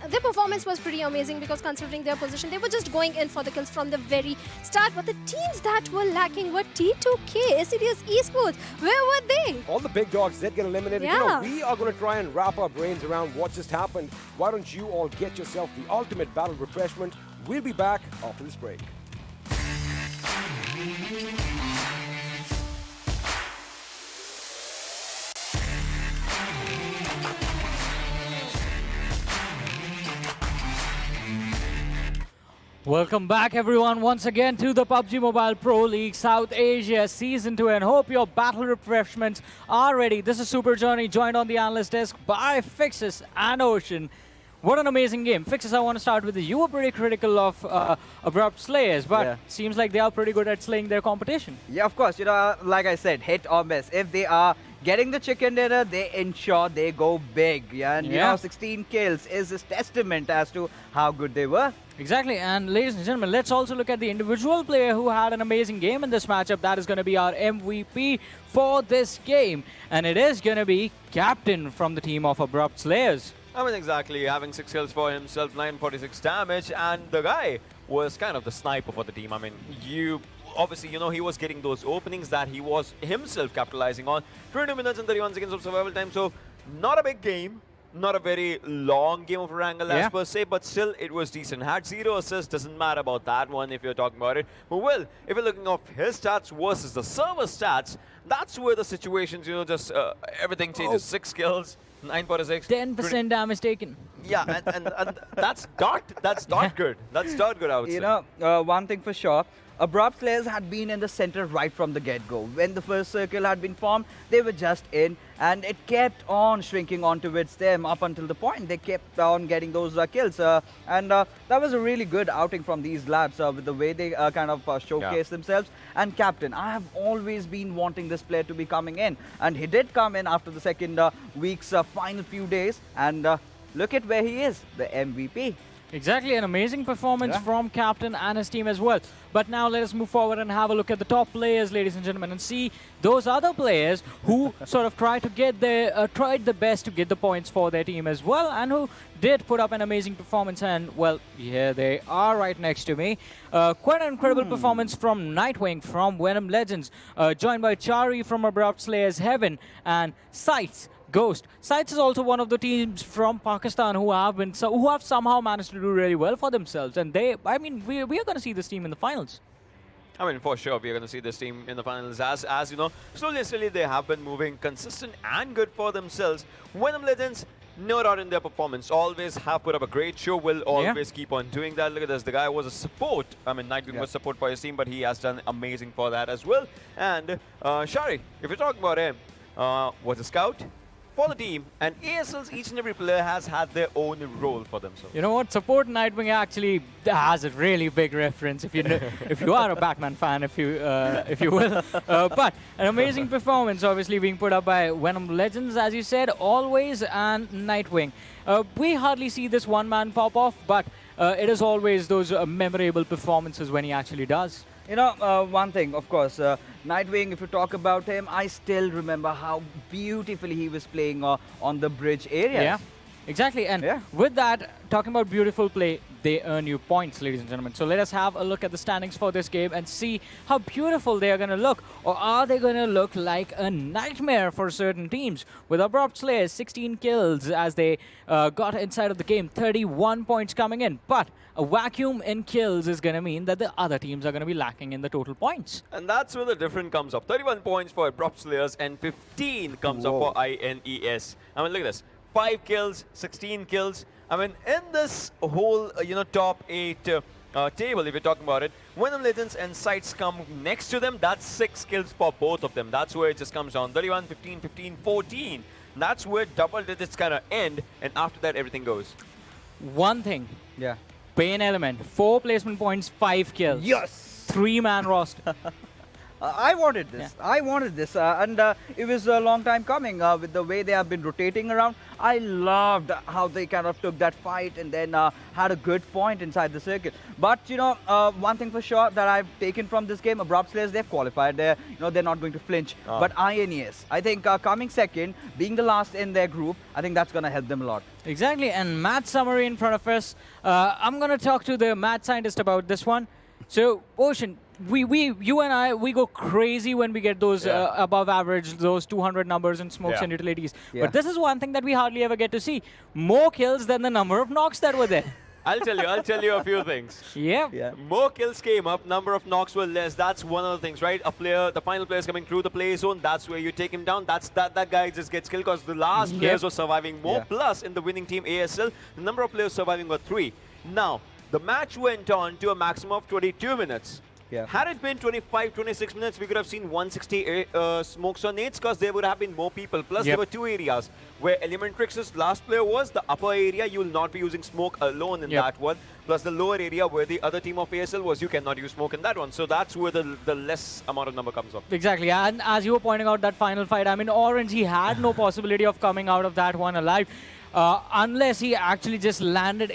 Their performance was pretty amazing because considering their position, they were just going in for the kills from the very start. But the teams that were lacking were T2K, Assiduous Esports. Where were they? All the big dogs did get eliminated. Yeah. You know, we are going to try and wrap our brains around what just happened. Why don't you all get yourself the ultimate battle refreshment? We'll be back after this break. Welcome back, everyone, once again to the PUBG Mobile Pro League South Asia Season 2, and hope your battle refreshments are ready. This is Super Journey, joined on the analyst desk by Fixes and Ocean. What an amazing game. Fixes, I want to start with you. You were pretty critical of Abrupt Slayers, but seems like they are pretty good at slaying their competition. Yeah, of course. You know, like I said, hit or miss. If they are getting the chicken dinner, they ensure they go big. Yeah, and you know, 16 kills is a testament as to how good they were. Exactly, and ladies and gentlemen, let's also look at the individual player who had an amazing game in this matchup. That is going to be our MVP for this game, and it is going to be Captain from the team of Abrupt Slayers. I mean, exactly, having 6 kills for himself, 946 damage, and the guy was kind of the sniper for the team. I mean, obviously, you know, he was getting those openings that he was himself capitalizing on. 20 minutes and 31 seconds of survival time, so not a big game, Not a very long game of Erangel as per se, but still it was decent. Had 0 assists, doesn't matter about that one if you're talking about it. But well, if you're looking off his stats versus the server stats, that's where the situations, you know, just everything changes. 6 kills, 9.6. 10% damage taken. Yeah, and that's not good. That's not good, I would say. You know, one thing for sure, Abrupt Slayers had been in the center right from the get-go. When the first circle had been formed, they were just in, and it kept on shrinking on towards them up until the point they kept on getting those kills. And that was a really good outing from these lads with the way they kind of showcased themselves. And Captain, I have always been wanting this player to be coming in, and he did come in after the second week's final few days, and look at where he is, the MVP. Exactly, an amazing performance from Captain and his team as well. But now let us move forward and have a look at the top players, ladies and gentlemen, and see those other players who sort of tried the best to get the points for their team as well, and who did put up an amazing performance. And well, here they are right next to me. Quite an incredible performance from Nightwing from Venom Legends, joined by Chari from Abrupt Slayers Heaven and SCYTES Ghost. SCYTES is also one of the teams from Pakistan who have somehow managed to do really well for themselves, and we are going to see this team in the finals. I mean, for sure, we are going to see this team in the finals. As you know, slowly and steadily, they have been moving consistent and good for themselves. Venom Legends, no doubt in their performance, always have put up a great show, will always keep on doing that. Look at this, the guy was a support. I mean, Nightwing was support for his team, but he has done amazing for that as well. And Shari, if you're talking about him, was a scout for the team, and ASL's each and every player has had their own role for themselves. You know what? Support Nightwing actually has a really big reference if you know, if you are a Batman fan, if you will. But an amazing performance, obviously being put up by Venom Legends, as you said, always, and Nightwing. We hardly see this one man pop off, but it is always those memorable performances when he actually does. You know, one thing, of course, Nightwing, if you talk about him, I still remember how beautifully he was playing on the bridge area. Yeah, exactly. And with that, talking about beautiful play, they earn you points, ladies and gentlemen. So let us have a look at the standings for this game and see how beautiful they are going to look. Or are they going to look like a nightmare for certain teams? With Abrupt Slayers, 16 kills as they got inside of the game, 31 points coming in. But a vacuum in kills is going to mean that the other teams are going to be lacking in the total points. And that's where the difference comes up. 31 points for Abrupt Slayers and 15 comes up for INES. I mean, look at this. 5 kills, 16 kills. I mean, in this whole, top 8 table, if you're talking about it, Venom Legends and SCYTES come next to them. That's 6 kills for both of them. That's where it just comes down. 31, 15, 15, 14. That's where double digits kind of end, and after that, everything goes. One thing. Yeah. PAINxELMT, 4 placement points, 5 kills. Yes! 3-man roster. I wanted this. I wanted this. And it was a long time coming with the way they have been rotating around. I loved how they kind of took that fight and then had a good point inside the circuit. But, one thing for sure that I've taken from this game, Abrupt Slayers, they've qualified. They're not going to flinch. But INES, I think coming second, being the last in their group, I think that's going to help them a lot. Exactly. And match summary in front of us. I'm going to talk to the match scientist about this one. So, Ocean, you and I, we go crazy when we get those above average, those 200 numbers in smokes and utilities. But this is one thing that we hardly ever get to see. More kills than the number of knocks that were there. I'll tell you a few things. Yeah. More kills came up, number of knocks were less. That's one of the things, right? The final player is coming through the play zone. That's where you take him down. That guy just gets killed because the last players were surviving more. Plus, in the winning team ASL, the number of players surviving were 3. Now, the match went on to a maximum of 22 minutes. Had it been 25, 26 minutes, we could have seen 160 smokes or nades because there would have been more people. Plus, there were 2 areas where ElementriX's last player was. The upper area, you will not be using smoke alone in that one. Plus, the lower area where the other team of ASL was, you cannot use smoke in that one. So that's where the less amount of number comes up. Exactly. And as you were pointing out, that final fight, I mean, Orange, he had no possibility of coming out of that one alive. Unless he actually just landed.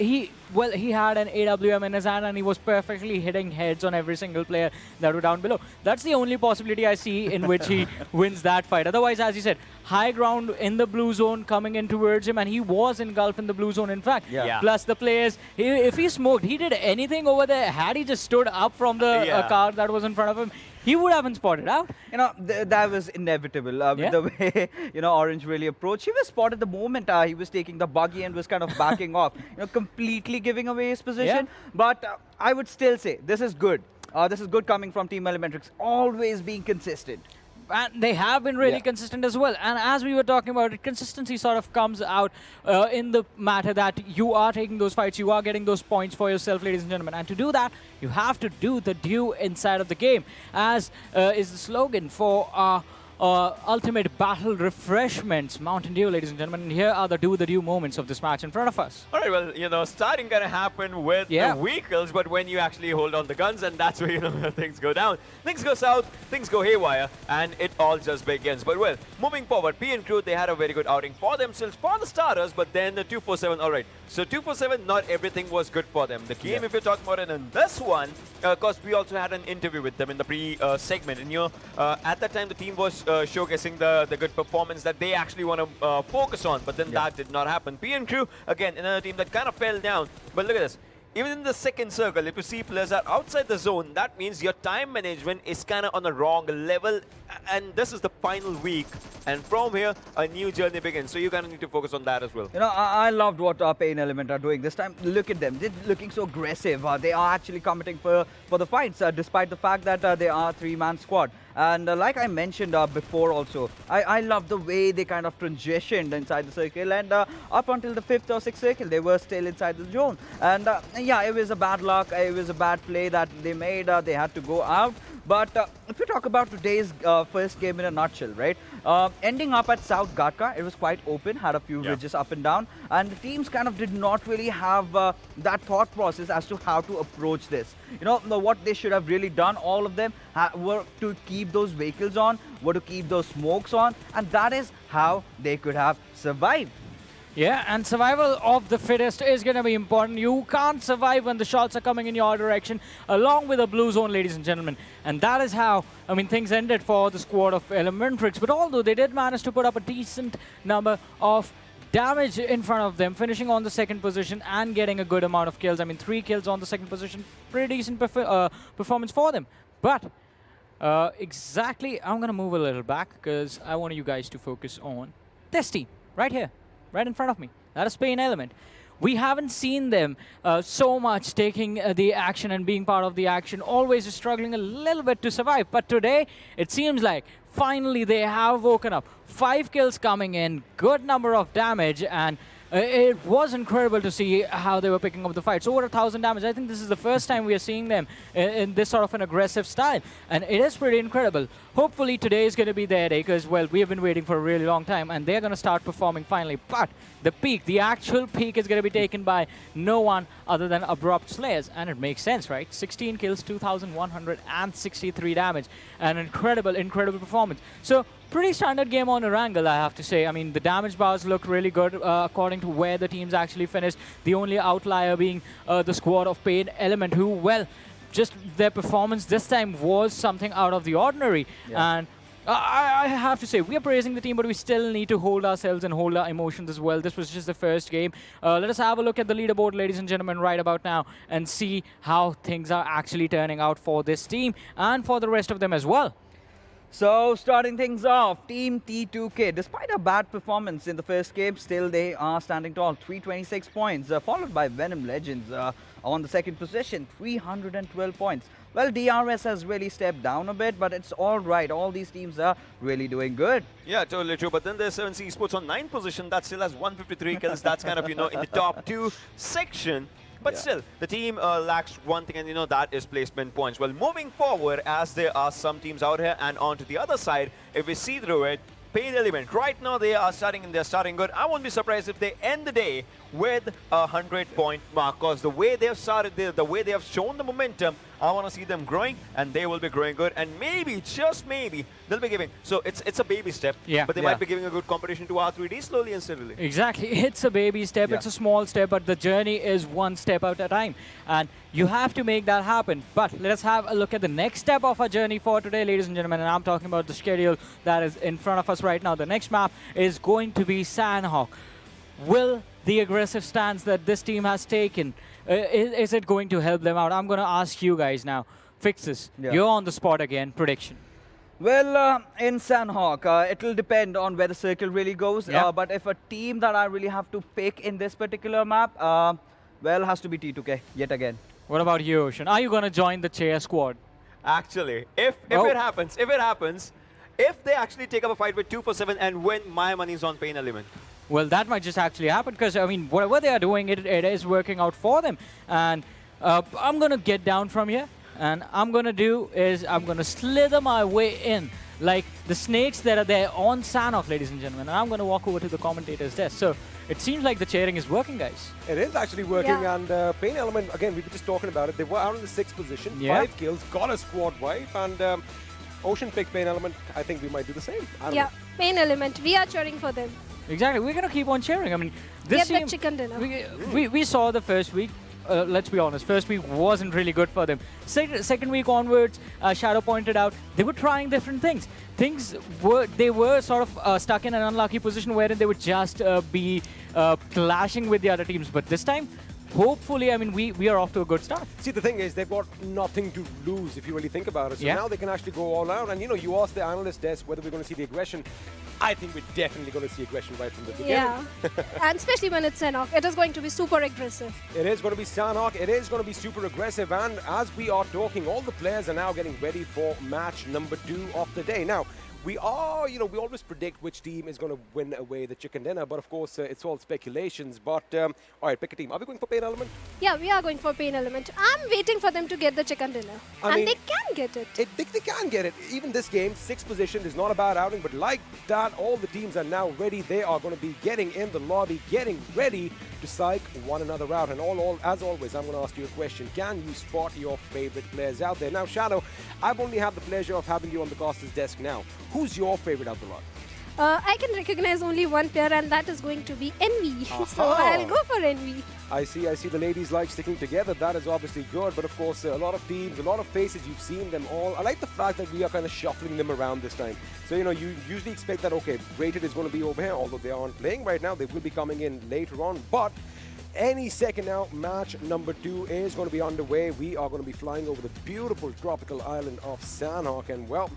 well, he had an AWM in his hand and he was perfectly hitting heads on every single player that were down below. That's the only possibility I see in which he wins that fight. Otherwise, as you said, high ground in the blue zone coming in towards him, and he was engulfed in the blue zone, in fact. Yeah. Plus the players, if he smoked, he did anything over there. Had he just stood up from the car that was in front of him, he would have been spotted out. You know, that was inevitable with the way, you know, Orange really approached. He was spotted the moment he was taking the buggy and was kind of backing off, you know, completely giving away his position. But I would still say this is good. This is good coming from Team ElementriX, always being consistent. And they have been really consistent as well. And as we were talking about it, consistency sort of comes out in the matter that you are taking those fights, you are getting those points for yourself, ladies and gentlemen. And to do that, you have to do the due inside of the game, as is the slogan for our ultimate battle refreshments, Mountain Dew, ladies and gentlemen. And here are the do moments of this match in front of us. All right, well, you know, starting going to happen with the vehicles, but when you actually hold on the guns, and that's where, you know, things go down. Things go south, things go haywire, and it all just begins. But, well, moving forward, P and Crew, they had a very good outing for themselves, for the starters, but then the 247, all right. So 247, not everything was good for them. The game, if you're talking about it in this one, of course, we also had an interview with them in the pre-segment. And, you know, at that time, the team was showcasing the good performance that they actually want to focus on. But then that did not happen. P and Crew, again, another team that kind of fell down. But look at this. Even in the second circle, if you see players are outside the zone, that means your time management is kind of on the wrong level. And this is the final week. And from here, a new journey begins. So you kind of need to focus on that as well. You know, I loved what PAINxELMT are doing this time. Look at them. They're looking so aggressive. They are actually committing for the fights, despite the fact that they are a three-man squad. And like I mentioned before also, I love the way they kind of transitioned inside the circle. And up until the 5th or 6th circle, they were still inside the zone. And yeah, it was a bad luck. It was a bad play that they made. They had to go out. But if we talk about today's first game in a nutshell, right? Ending up at South Gatka, it was quite open, had a few ridges up and down. And the teams kind of did not really have that thought process as to how to approach this. You know, what they should have really done, all of them, were to keep those vehicles on, were to keep those smokes on. And that is how they could have survived. Yeah, and survival of the fittest is going to be important. You can't survive when the shots are coming in your direction, along with a blue zone, ladies and gentlemen. And that is how, I mean, things ended for the squad of ElementriX. But although they did manage to put up a decent number of damage in front of them, finishing on the second position and getting a good amount of kills. I mean, 3 kills on the second position, pretty decent performance for them. But exactly, I'm going to move a little back because I want you guys to focus on this team right here. Right in front of me. That is PAINxELMT. We haven't seen them so much taking the action and being part of the action, always struggling a little bit to survive. But today, it seems like finally they have woken up. 5 kills coming in, good number of damage, and it was incredible to see how they were picking up the fights. Over 1,000 damage. I think this is the first time we are seeing them in this sort of an aggressive style. And it is pretty incredible. Hopefully today is going to be their day because, well, we have been waiting for a really long time and they're going to start performing finally. But the peak, the actual peak is going to be taken by no one other than Abrupt Slayers. And it makes sense, right? 16 kills, 2,163 damage. An incredible, incredible performance. So, pretty standard game on Erangel, I have to say. I mean, the damage bars look really good according to where the teams actually finished. The only outlier being the squad of PAINxELMT, who, well, just their performance this time was something out of the ordinary. And I have to say, we are praising the team, but we still need to hold ourselves and hold our emotions as well. This was just the first game. Let us have a look at the leaderboard, ladies and gentlemen, right about now and see how things are actually turning out for this team and for the rest of them as well. So, starting things off, Team T2K, despite a bad performance in the first game, still they are standing tall, 326 points, followed by Venom Legends on the second position, 312 points. Well, DRS has really stepped down a bit, but it's all right. All these teams are really doing good. Yeah, totally true. But then there's 7C Esports on 9th position. That still has 153 kills. That's kind of, you know, in the top 2 section. But still, the team lacks one thing, and you know, that is placement points. Well, moving forward, as there are some teams out here, and on to the other side, if we see through it, PAINxELMT, right now they are starting and they're starting good. I won't be surprised if they end the day with a 100-point mark. Because the way they've started, the way they have shown the momentum, I want to see them growing, and they will be growing good. And maybe, just maybe, they'll be giving. So it's a baby step, but they might be giving a good competition to R3D slowly and steadily. Exactly. It's a baby step. It's a small step, but the journey is one step at a time. And you have to make that happen. But let us have a look at the next step of our journey for today, ladies and gentlemen. And I'm talking about the schedule that is in front of us right now. The next map is going to be Sanhok. Will the aggressive stance that this team has taken, is it going to help them out? I'm going to ask you guys now. Fixes, you're on the spot again. Prediction. Well, in Sanhok, it will depend on where the circle really goes. But if a team that I really have to pick in this particular map, well, has to be T2K yet again. What about you, Ocean? Are you going to join the chair squad? Actually, if it happens, if they actually take up a fight with 247 and win, my money's on PAINxELMT. Well, that might just actually happen because, I mean, whatever they are doing, it is working out for them. And I'm going to get down from here. And I'm going to do is I'm going to slither my way in like the snakes that are there on Sanhok, ladies and gentlemen. And I'm going to walk over to the commentator's desk. So it seems like the chairing is working, guys. It is actually working. And PAINxELMT, again, we were just talking about it. They were out in the 6th position, 5 kills, got a squad wipe. And Ocean picked PAINxELMT. I think we might do the same. I don't know. PAINxELMT. We are cheering for them. Exactly. We're going to keep on cheering. I mean, this team, the chicken dinner. We saw the first week. Let's be honest, first week wasn't really good for them. Second week onwards, Shadow pointed out, they were trying different things. They were sort of stuck in an unlucky position wherein they would just be clashing with the other teams. But this time, hopefully, I mean, we are off to a good start. See, the thing is, they've got nothing to lose if you really think about it. So now they can actually go all out. And, you know, you asked the analyst desk whether we're going to see the aggression. I think we're definitely going to see aggression right from the beginning. Yeah, and especially when it's Sanhok, it is going to be super aggressive. It is going to be Sanhok. It is going to be super aggressive. And as we are talking, all the players are now getting ready for match number 2 of the day. Now, we are, you know, we always predict which team is going to win away the chicken dinner, but of course, it's all speculations. But, all right, pick a team. Are we going for PAINxELMT? Yeah, we are going for PAINxELMT. I'm waiting for them to get the chicken dinner. I mean, they can get it. They can get it. Even this game, 6th position is not a bad outing, but like that, all the teams are now ready. They are going to be getting in the lobby, getting ready to psych one another out. And as always, I'm going to ask you a question. Can you spot your favorite players out there? Now, Shadow, I've only had the pleasure of having you on the caster's desk now. Who's your favorite out the lot? I can recognize only one player, and that is going to be Envy. So I'll go for Envy. I see the ladies like sticking together. That is obviously good. But of course, a lot of teams, a lot of faces, you've seen them all. I like the fact that we are kind of shuffling them around this time. So, you know, you usually expect that, okay, Rated is going to be over here, although they aren't playing right now. They will be coming in later on. But any second now, match number 2 is going to be underway. We are going to be flying over the beautiful tropical island of Sanhok. And, well,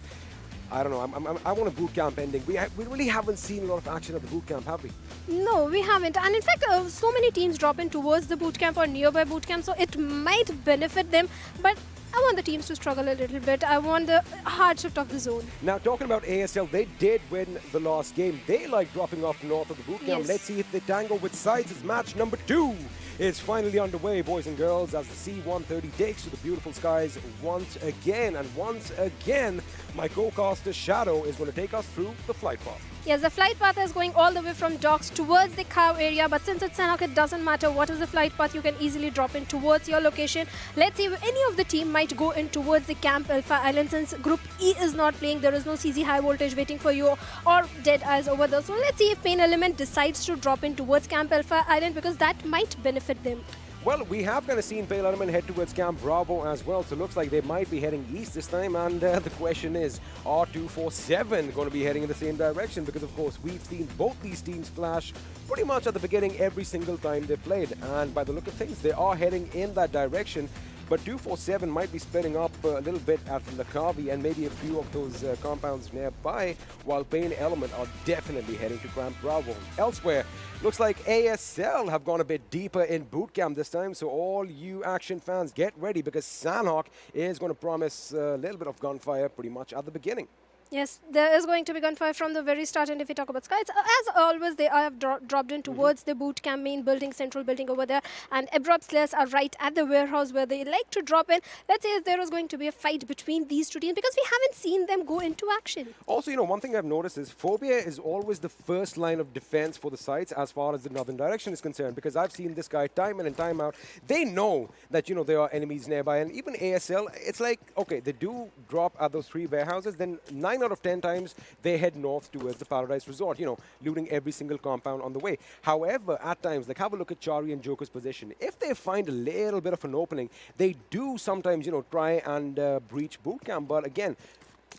I don't know. I want a boot camp ending. We really haven't seen a lot of action at the boot camp, have we? No, we haven't. And in fact, so many teams drop in towards the boot camp or nearby boot camp, so it might benefit them. But I want the teams to struggle a little bit. I want the hard shift of the zone. Now, talking about ASL, they did win the last game. They like dropping off north of the boot camp. Let's see if they tangle with SCYTES. Match number 2 is finally underway, boys and girls, as the C-130 takes to the beautiful skies once again. And once again, my co-caster Shadow is going to take us through the flight path. Yes, the flight path is going all the way from docks towards the cow area, but since it's Sanhok, it doesn't matter what is the flight path, you can easily drop in towards your location. Let's see if any of the team might go in towards the Camp Alpha Island. Since Group E is not playing, there is no CZxHIGHVOLTAGE waiting for you or DEADEYES over there. So let's see if PAINxELMT decides to drop in towards Camp Alpha Island, because that might benefit them. Well, we have kind of seen PAINxELMT head towards Camp Bravo as well, so it looks like they might be heading east this time. And the question is, are 247 going to be heading in the same direction? Because, of course, we've seen both these teams flash pretty much at the beginning every single time they played. And by the look of things, they are heading in that direction. But 247 might be splitting up a little bit at Lakavi and maybe a few of those compounds nearby, while PAINxELMT are definitely heading to Camp Bravo. Elsewhere, looks like ASL have gone a bit deeper in boot camp this time, so all you action fans, get ready, because Sanhok is going to promise a little bit of gunfire pretty much at the beginning. Yes, there is going to be gunfire from the very start, and if we talk about SCYTES, as always, they have dropped in towards the boot camp main building, central building over there, and Abrupt Slayers are right at the warehouse where they like to drop in. Let's say if there was going to be a fight between these two teams, because we haven't seen them go into action. Also, you know, one thing I've noticed is Phobia is always the first line of defense for the sites as far as the northern direction is concerned, because I've seen this guy time in and time out. They know that, you know, there are enemies nearby, and even ASL, it's like, okay, they do drop at those 3 warehouses, then 9 out of 10 times they head north towards the Paradise Resort, you know, looting every single compound on the way. However, at times, like have a look at Chari and Joker's position. If they find a little bit of an opening, they do sometimes, you know, try and breach boot camp. But again,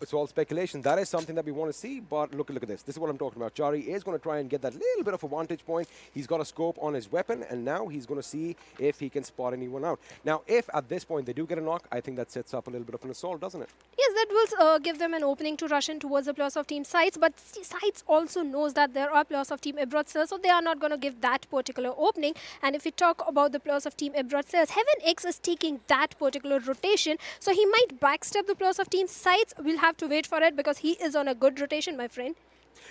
it's all speculation. That is something that we want to see, but look at this. This is what I'm talking about. Chari is going to try and get that little bit of a vantage point. He's got a scope on his weapon, and now he's going to see if he can spot anyone out. Now, if at this point they do get a knock, I think that sets up a little bit of an assault, doesn't it? Yes, that will give them an opening to rush in towards the players of Team SCYTES, but SCYTES also knows that there are players of Team Abrupt Slayers, so they are not going to give that particular opening. And if we talk about the players of Team Abrupt Slayers, HeavenX is taking that particular rotation, so he might backstep the players of Team SCYTES. We'll have to wait for it because he is on a good rotation, my friend.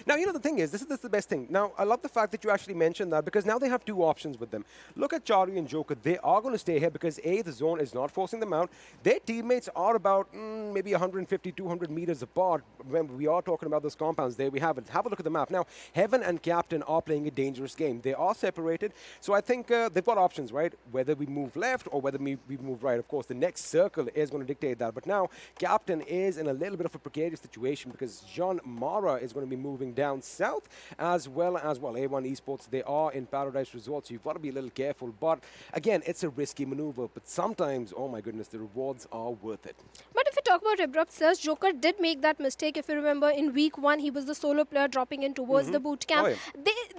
Now, you know, the thing is, this is the best thing. Now, I love the fact that you actually mentioned that, because now they have 2 options with them. Look at Chari and Joker. They are going to stay here because, A, the zone is not forcing them out. Their teammates are about maybe 150, 200 meters apart. Remember, we are talking about those compounds. There we have it. Have a look at the map. Now, Heaven and Captain are playing a dangerous game. They are separated. So I think they've got options, right? Whether we move left or whether we move right. Of course, the next circle is going to dictate that. But now, Captain is in a little bit of a precarious situation because JyanMaara is going to be moving down south, as well as, well, A1 Esports, they are in Paradise Resort, so you've got to be a little careful. But again, it's a risky maneuver, but sometimes, oh my goodness, the rewards are worth it. But if we talk about Abrupt Slayers, Joker did make that mistake. If you remember, in week 1, he was the solo player dropping in towards the boot camp. Oh, yeah.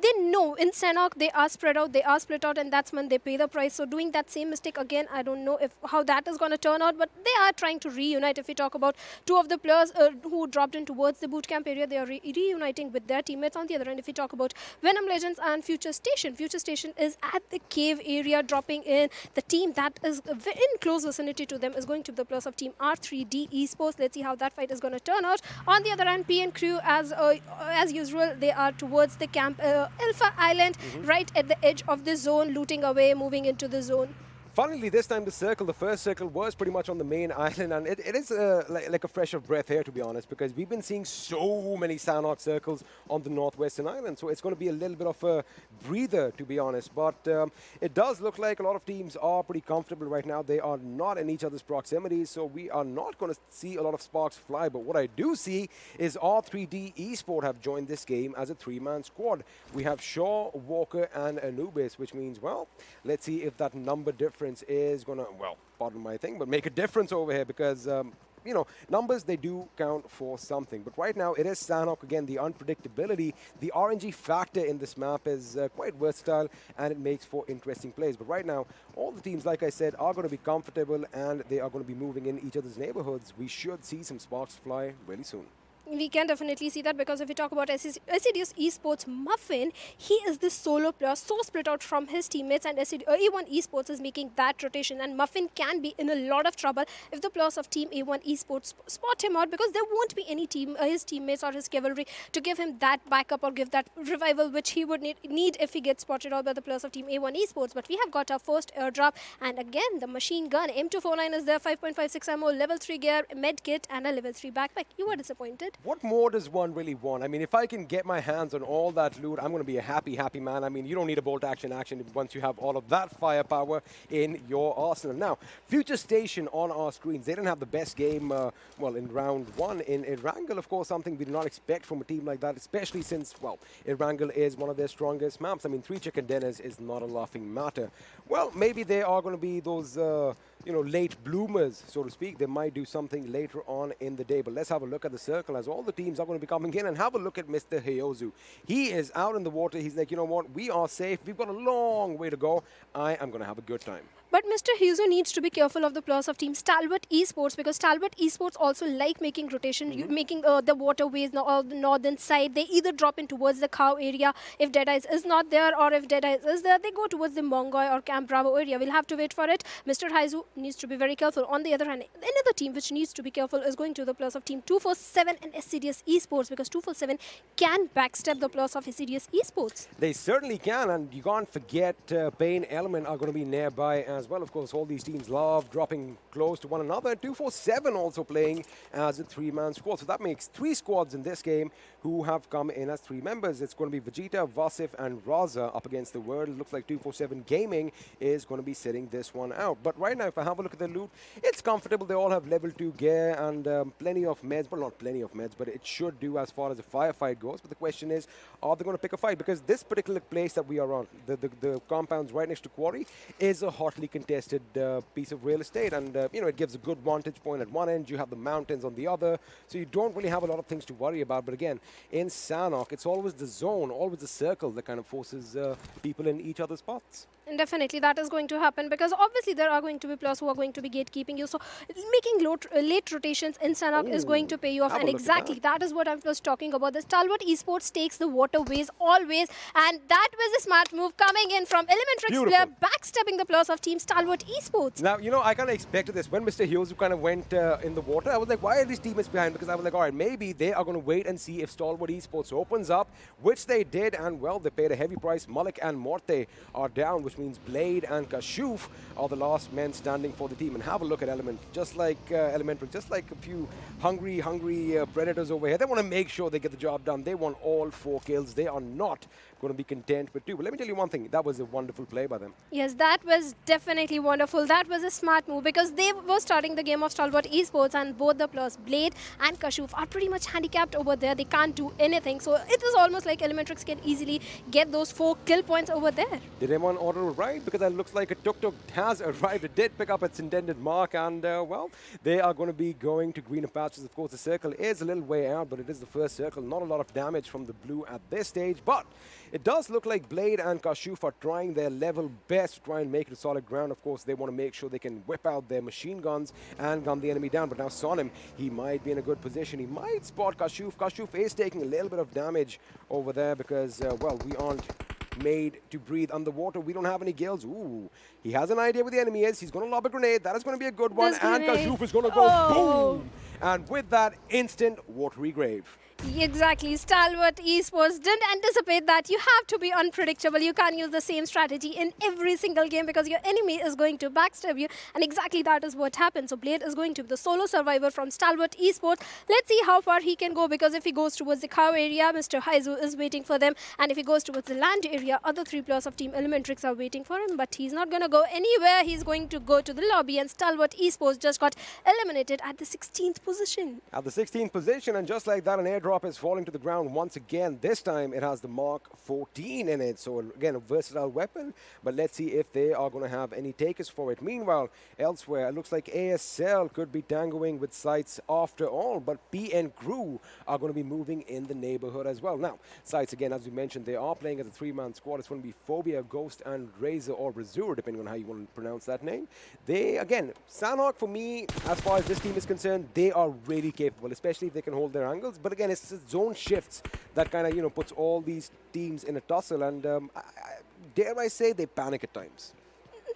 They know in Sanhok they are spread out, they are split out, and that's when they pay the price. So doing that same mistake again, I don't know how that is going to turn out, but they are trying to reunite. If we talk about 2 of the players who dropped in towards the boot camp area, they are reuniting with their teammates. On the other end, if we talk about Venom Legends and FutureStation is at the cave area dropping in. The team that is in close vicinity to them is going to be the players of Team R3D Esports. Let's see how that fight is going to turn out. On the other end, PN crew, as usual, they are towards the camp Alpha Island, right at the edge of the zone, looting away, moving into the zone. Funnily, this time the first circle was pretty much on the main island, and it is like a fresh of breath here, to be honest, because we've been seeing so many Sanhok circles on the northwestern island, so it's going to be a little bit of a breather, to be honest. But it does look like a lot of teams are pretty comfortable right now. They are not in each other's proximity, so we are not going to see a lot of sparks fly. But what I do see is R3D Esports have joined this game as a 3-man squad. We have Shaw, Walker, and Anubis, which means, well, let's see if that number difference is going to, well, pardon my thing, but make a difference over here because, you know, numbers, they do count for something. But right now, it is Sanhok. Again, the unpredictability, the RNG factor in this map is quite versatile, and it makes for interesting plays. But right now, all the teams, like I said, are going to be comfortable, and they are going to be moving in each other's neighborhoods. We should see some sparks fly really soon. We can definitely see that because if we talk about Assiduous Esports, Muffin, he is the solo player, so split out from his teammates, and A1 Esports is making that rotation, and Muffin can be in a lot of trouble if the players of Team A1 Esports spot him out, because there won't be any his teammates or his cavalry to give him that backup or give that revival which he would need if he gets spotted out by the players of Team A1 Esports. But we have got our first airdrop, and again, the machine gun, M249 is there, 5.56 ammo, level 3 gear, med kit, and a level 3 backpack. You were disappointed. What more does one really want? I mean, if I can get my hands on all that loot, I'm going to be a happy man. I mean, you don't need a bolt action once you have all of that firepower in your arsenal. Now, FutureStation on our screens, they didn't have the best game, well, in round 1 in Erangel. Of course, something we did not expect from a team like that, especially since, well, Erangel is one of their strongest maps. I mean, 3 chicken dinners is not a laughing matter. Well, maybe they are going to be those, you know, late bloomers, so to speak. They might do something later on in the day. But let's have a look at the circle as all the teams are going to be coming in, and have a look at Mr. Heyozu. He is out in the water. He's like, you know what? We are safe. We've got a long way to go. I am going to have a good time. But Mr. Huzo needs to be careful of the players of team Stalwart Esports, because Stalwart Esports also like making rotation, making the waterways or the northern side. They either drop in towards the cow area if DEADEYES is not there, or if DEADEYES is there, they go towards the Mongoy or Camp Bravo area. We'll have to wait for it. Mr. Huzo needs to be very careful. On the other hand, another team which needs to be careful is going to the players of team 247 and Assiduous Esports, because 247 can backstep the players of Assiduous Esports. They certainly can, and you can't forget PAINxELMT are going to be nearby as well. Of course, all these teams love dropping close to one another. 247 also playing as a three-man squad, so that makes 3 squads in this game who have come in as 3 members. It's going to be Vegeta, Vasif, and Raza up against the world. It looks like 247 Gaming is going to be sitting this one out. But right now, if I have a look at the loot, it's comfortable. They all have level 2 gear and plenty of meds. Well, not plenty of meds, but it should do as far as a firefight goes. But the question is, are they going to pick a fight? Because this particular place that we are on, the compounds right next to Quarry, is a hotly contested piece of real estate. And, you know, it gives a good vantage point at one end. You have the mountains on the other. So you don't really have a lot of things to worry about. But again, in Sanhok, it's always the zone, always the circle that kind of forces people in each other's spots. And definitely that is going to happen, because obviously there are going to be players who are going to be gatekeeping you. So making late rotations in Sanhok is going to pay you off. And exactly that is what I was talking about. The Stalwart Esports takes the waterways always. And that was a smart move coming in from ElementriX player, backstepping the players of team Stalwart Esports. Now, you know, I kind of expected this. When Mr. Huzo kind of went in the water, I was like, why are these teammates behind? Because I was like, all right, maybe they are going to wait and see if Stalwart Esports opens up, which they did. And, well, they paid a heavy price. Malik and Morte are down, which means Blade and Kashuf are the last men standing for the team. And have a look at Element, just like ElementriX, just like a few hungry predators over here. They want to make sure they get the job done. They want all 4 kills. They are not going to be content with 2. But let me tell you one thing, that was a wonderful play by them. Yes, that was definitely wonderful. That was a smart move, because they were starting the game of Stalwart Esports, and both the players, Blade and Kashuf, are pretty much handicapped over there. They can't do anything. So it is almost like ElementriX can easily get those 4 kill points over there. Did anyone order a ride? Because it looks like a tuk-tuk has arrived. It did pick up its intended mark, and, well, they are going to be going to greener patches. Of course, the circle is a little way out, but it is the first circle. Not a lot of damage from the blue at this stage, but it does look like Blade and Kashuf are trying their level best to try and make it a solid ground. Of course, they want to make sure they can whip out their machine guns and gun the enemy down. But now Sonim, he might be in a good position. He might spot Kashuf. Kashuf is taking a little bit of damage over there because, well, we aren't made to breathe underwater. We don't have any gills. Ooh, he has an idea where the enemy is. He's going to lob a grenade. That is going to be a good one. And Kashuf is going to go boom. And with that, instant watery grave. Exactly. Stalwart Esports didn't anticipate that. You have to be unpredictable. You can't use the same strategy in every single game, because your enemy is going to backstab you. And exactly that is what happened. So Blade is going to be the solo survivor from Stalwart Esports. Let's see how far he can go, because if he goes towards the cow area, Mr. Huzo is waiting for them. And if he goes towards the land area, other 3 players of Team ElementriX are waiting for him. But he's not going to go anywhere. He's going to go to the lobby. And Stalwart Esports just got eliminated at the 16th position. At the 16th position, and just like that, an airdrop is falling to the ground once again. This time it has the Mark 14 in it. So again, a versatile weapon, but let's see if they are going to have any takers for it. Meanwhile, elsewhere, it looks like ASL could be tangoing with SCYTES after all, but PN Crew are going to be moving in the neighborhood as well. Now, SCYTES, again, as we mentioned, they are playing as a 3-man squad. It's going to be Phobia, Ghost, and Razor, or Razur, depending on how you want to pronounce that name. They, again, Sanhok, for me, as far as this team is concerned, they are really capable, especially if they can hold their angles. But again, it's zone shifts that kind of, you know, puts all these teams in a tussle, and dare I say, they panic at times.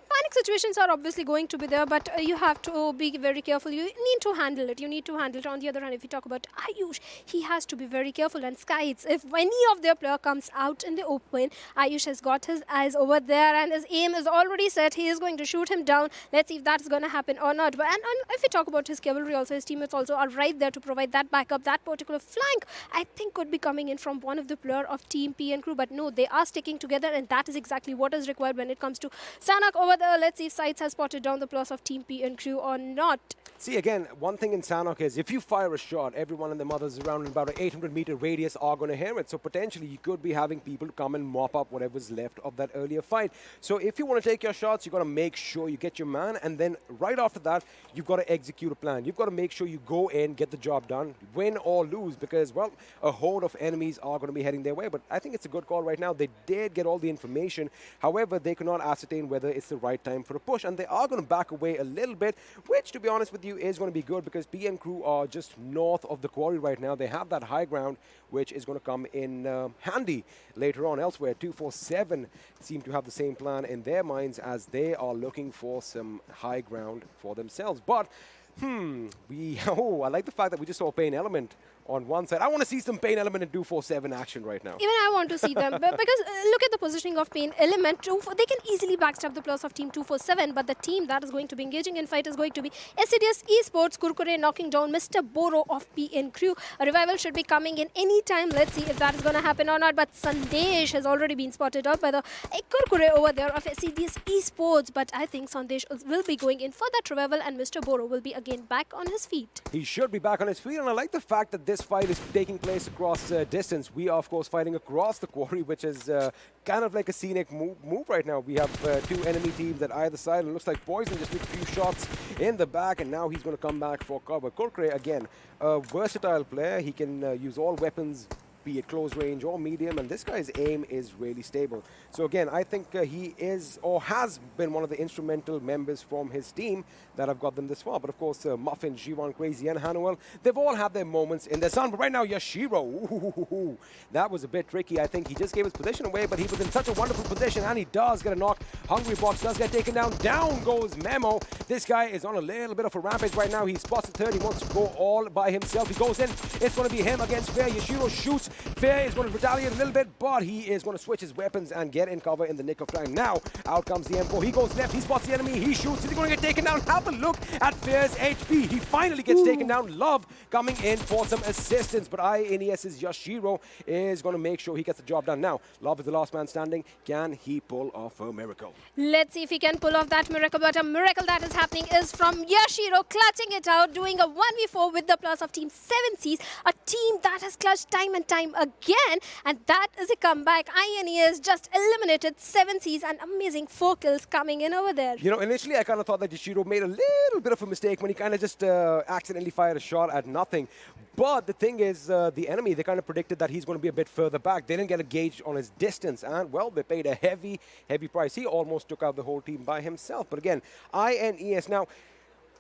Panic situations are obviously going to be there, but you have to be very careful. You need to handle it. You need to handle it. On the other hand, if you talk about Ayush, he has to be very careful. And SCYTES, if any of their player comes out in the open, Ayush has got his eyes over there, and his aim is already set. He is going to shoot him down. Let's see if that's going to happen or not. But and if we talk about his cavalry also, his teammates also are right there to provide that backup. That particular flank, I think, could be coming in from one of the player of Team PN Crew. But no, they are sticking together, and that is exactly what is required when it comes to Sanhok over there. Let's see if SCYTES has spotted down the players of Team PN Crew or not. See, again, one thing in Sanhok is if you fire a shot, everyone and their mothers around in about an 800-meter radius are going to hear it. So potentially you could be having people come and mop up whatever's left of that earlier fight. So if you want to take your shots, you've got to make sure you get your man. And then right after that, you've got to execute a plan. You've got to make sure you go in, get the job done, win or lose. Because, well, a horde of enemies are going to be heading their way. But I think it's a good call right now. They did get all the information. However, they could not ascertain whether it's the right right time for a push, and they are going to back away a little bit, which, to be honest with you, is going to be good because PM Crew are just north of the quarry right now. They have that high ground, which is going to come in handy later on elsewhere. 247 seem to have the same plan in their minds as they are looking for some high ground for themselves. But, I like the fact that we just saw PAINxELMT on one side. I want to see some PAINxELMT and 247 action right now. Even I want to see them because look at the positioning of PAINxELMT. They can easily backstab the plus of Team 247, but the team that is going to be engaging in fight is going to be Assiduous Esports. Kurkure knocking down Mr. Boro of PN Crew. A revival should be coming in any time. Let's see if that is going to happen or not. But Sandesh has already been spotted out by the Kurkure over there of Assiduous Esports. But I think Sandesh will be going in for that revival, and Mr. Boro will be again back on his feet. He should be back on his feet, and I like the fact that this fight is taking place across distance. We are, of course, fighting across the quarry, which is kind of like a scenic move right now. We have two enemy teams at either side, and it looks like Poison just took a few shots in the back, and now he's going to come back for cover. Kurkure, again, a versatile player. He can use all weapons, be it close range or medium, and this guy's aim is really stable. So again, I think he is or has been one of the instrumental members from his team that have got them this far. But of course, Muffin, Jivan, Crazy, and Hanuel, they've all had their moments in their sun. But right now, Yashiro, that was a bit tricky. I think he just gave his position away, but he was in such a wonderful position, and he does get a knock. Hungry Box does get taken down. Down goes Memo. This guy is on a little bit of a rampage right now. He spots the third. He wants to go all by himself. He goes in. It's going to be him against Fair. Yashiro shoots. Fair is going to retaliate a little bit, but he is going to switch his weapons and get in cover in the nick of time. Now, out comes the M4. He goes left. He spots the enemy. He shoots. Is he going to get taken down? Have a look at Fair's HP. He finally gets taken down. Love coming in for some assistance, but INES's Yashiro is going to make sure he gets the job done. Now, Love is the last man standing. Can he pull off a miracle? Let's see if he can pull off that miracle, but a miracle that is happening is from Yashiro, clutching it out, doing a 1v4 with the plus of Team 7Cs, a team that has clutched time and time again, and that is a comeback. INES just eliminated 7Cs, and amazing 4 kills coming in over there. You know, initially I kind of thought that Yashiro made a little bit of a mistake when he kind of just accidentally fired a shot at nothing. But the thing is, the enemy, they kind of predicted that he's going to be a bit further back. They didn't get a gauge on his distance, and, well, they paid a heavy, heavy price. He almost took out the whole team by himself. But again, INES now...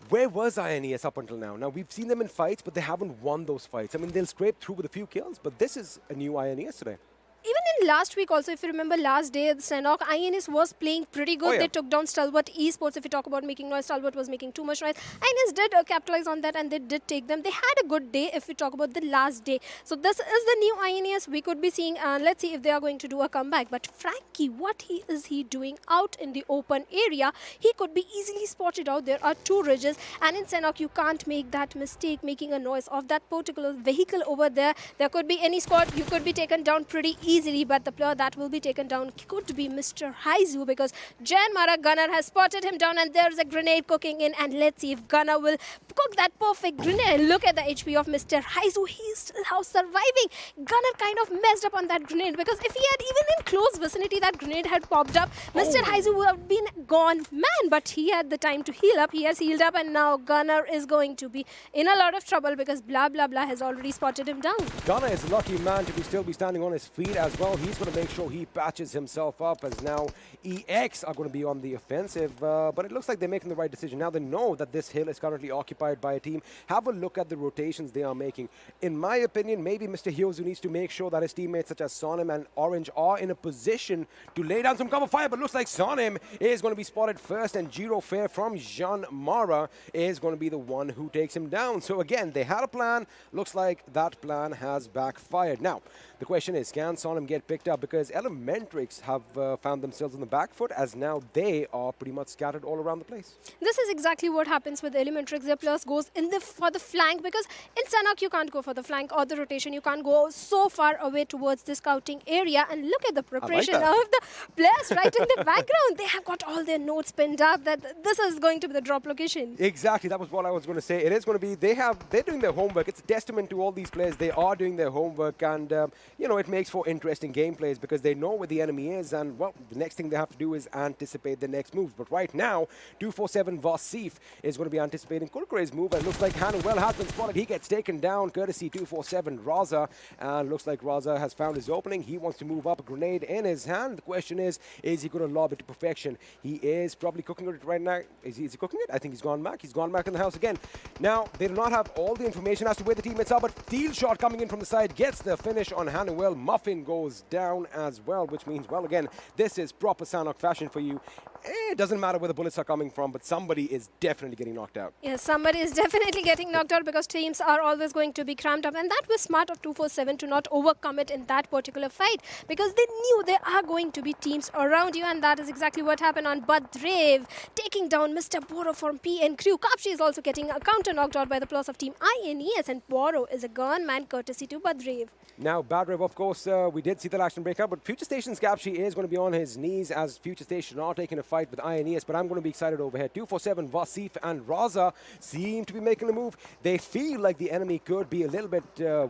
Where was INES up until now? Now, we've seen them in fights, but they haven't won those fights. I mean, they'll scrape through with a few kills, but this is a new INES today. Even in last week also, if you remember last day, Sanhok, INES was playing pretty good. They took down Stalwart Esports. If you talk about making noise, Stalwart was making too much noise. INES did capitalize on that, and they did take them. They had a good day if we talk about the last day. So this is the new INES we could be seeing, and let's see if they are going to do a comeback. But Frankie, what is he doing out in the open area? He could be easily spotted out. There are 2 ridges, and in Sanhok, you can't make that mistake, making a noise of that particular vehicle over there. There could be any squad. You could be taken down pretty easily, but the player that will be taken down could be Mr. Haizu, because JyanMaara Gunner has spotted him down, and there's a grenade cooking in, and let's see if Gunner will cook that perfect grenade. Look at the HP of Mr. Haizu. He's still surviving. Gunner kind of messed up on that grenade, because if he had even in close vicinity that grenade had popped up, Mr. Haizu would have been gone man, but he had the time to heal up. He has healed up, and now Gunner is going to be in a lot of trouble because blah blah blah has already spotted him down. Gunner is a lucky man to still be standing on his feet as well. He's going to make sure he patches himself up, as now EX are going to be on the offensive. But it looks like they're making the right decision. Now they know that this hill is currently occupied by a team. Have a look at the rotations they are making. In my opinion, maybe Mr. Hyozu needs to make sure that his teammates such as Sonim and Orange are in a position to lay down some cover fire. But looks like Sonim is going to be spotted first, and Jiro Fair from JyanMaara is going to be the one who takes him down. So again, they had a plan. Looks like that plan has backfired. Now, the question is, can Sonim get picked up? Because ElementriX have found themselves on the back foot, as now they are pretty much scattered all around the place. This is exactly what happens with ElementriX. Their plus goes in for the flank, because in Sanhok you can't go for the flank or the rotation. You can't go so far away towards the scouting area. And look at the preparation of the players right in the background. They have got all their notes pinned up that this is going to be the drop location. Exactly, that was what I was going to say. It is going to be, they're doing their homework. It's a testament to all these players. They are doing their homework, and you know, it makes for interesting gameplays because they know where the enemy is, and well, the next thing they have to do is anticipate the next moves. But right now, 247 Vasif is going to be anticipating Kulkure's move, and it looks like Hanuel has been spotted. He gets taken down courtesy 247 Raza, and looks like Raza has found his opening. He wants to move up, a grenade in his hand. The question is he going to lob it to perfection? He is probably cooking it right now. Is he cooking it? I think he's gone back. He's gone back in the house again. Now, they do not have all the information as to where the teammates are, but Steel Shot coming in from the side gets the finish on Hanuel. Muffin goes down as well, which means, well, again, this is proper Sanhok fashion for you. It doesn't matter where the bullets are coming from, but somebody is definitely getting knocked out. Yes, somebody is definitely getting knocked out because teams are always going to be cramped up, and that was smart of 247 to not overcome it in that particular fight because they knew there are going to be teams around you, and that is exactly what happened on Badrev, taking down Mr. Boro from PN Crew. Kapshi is also getting a counter knocked out by the plus of team INES, and Boro is a gunman courtesy to Badrev. Now, Badrev, of course, we did see that action break out, but FutureStation's Kapshi is going to be on his knees as FutureStation are taking a fight with INES, but I'm going to be excited over here. 247, Vasif and Raza seem to be making a move. They feel like the enemy could be a little bit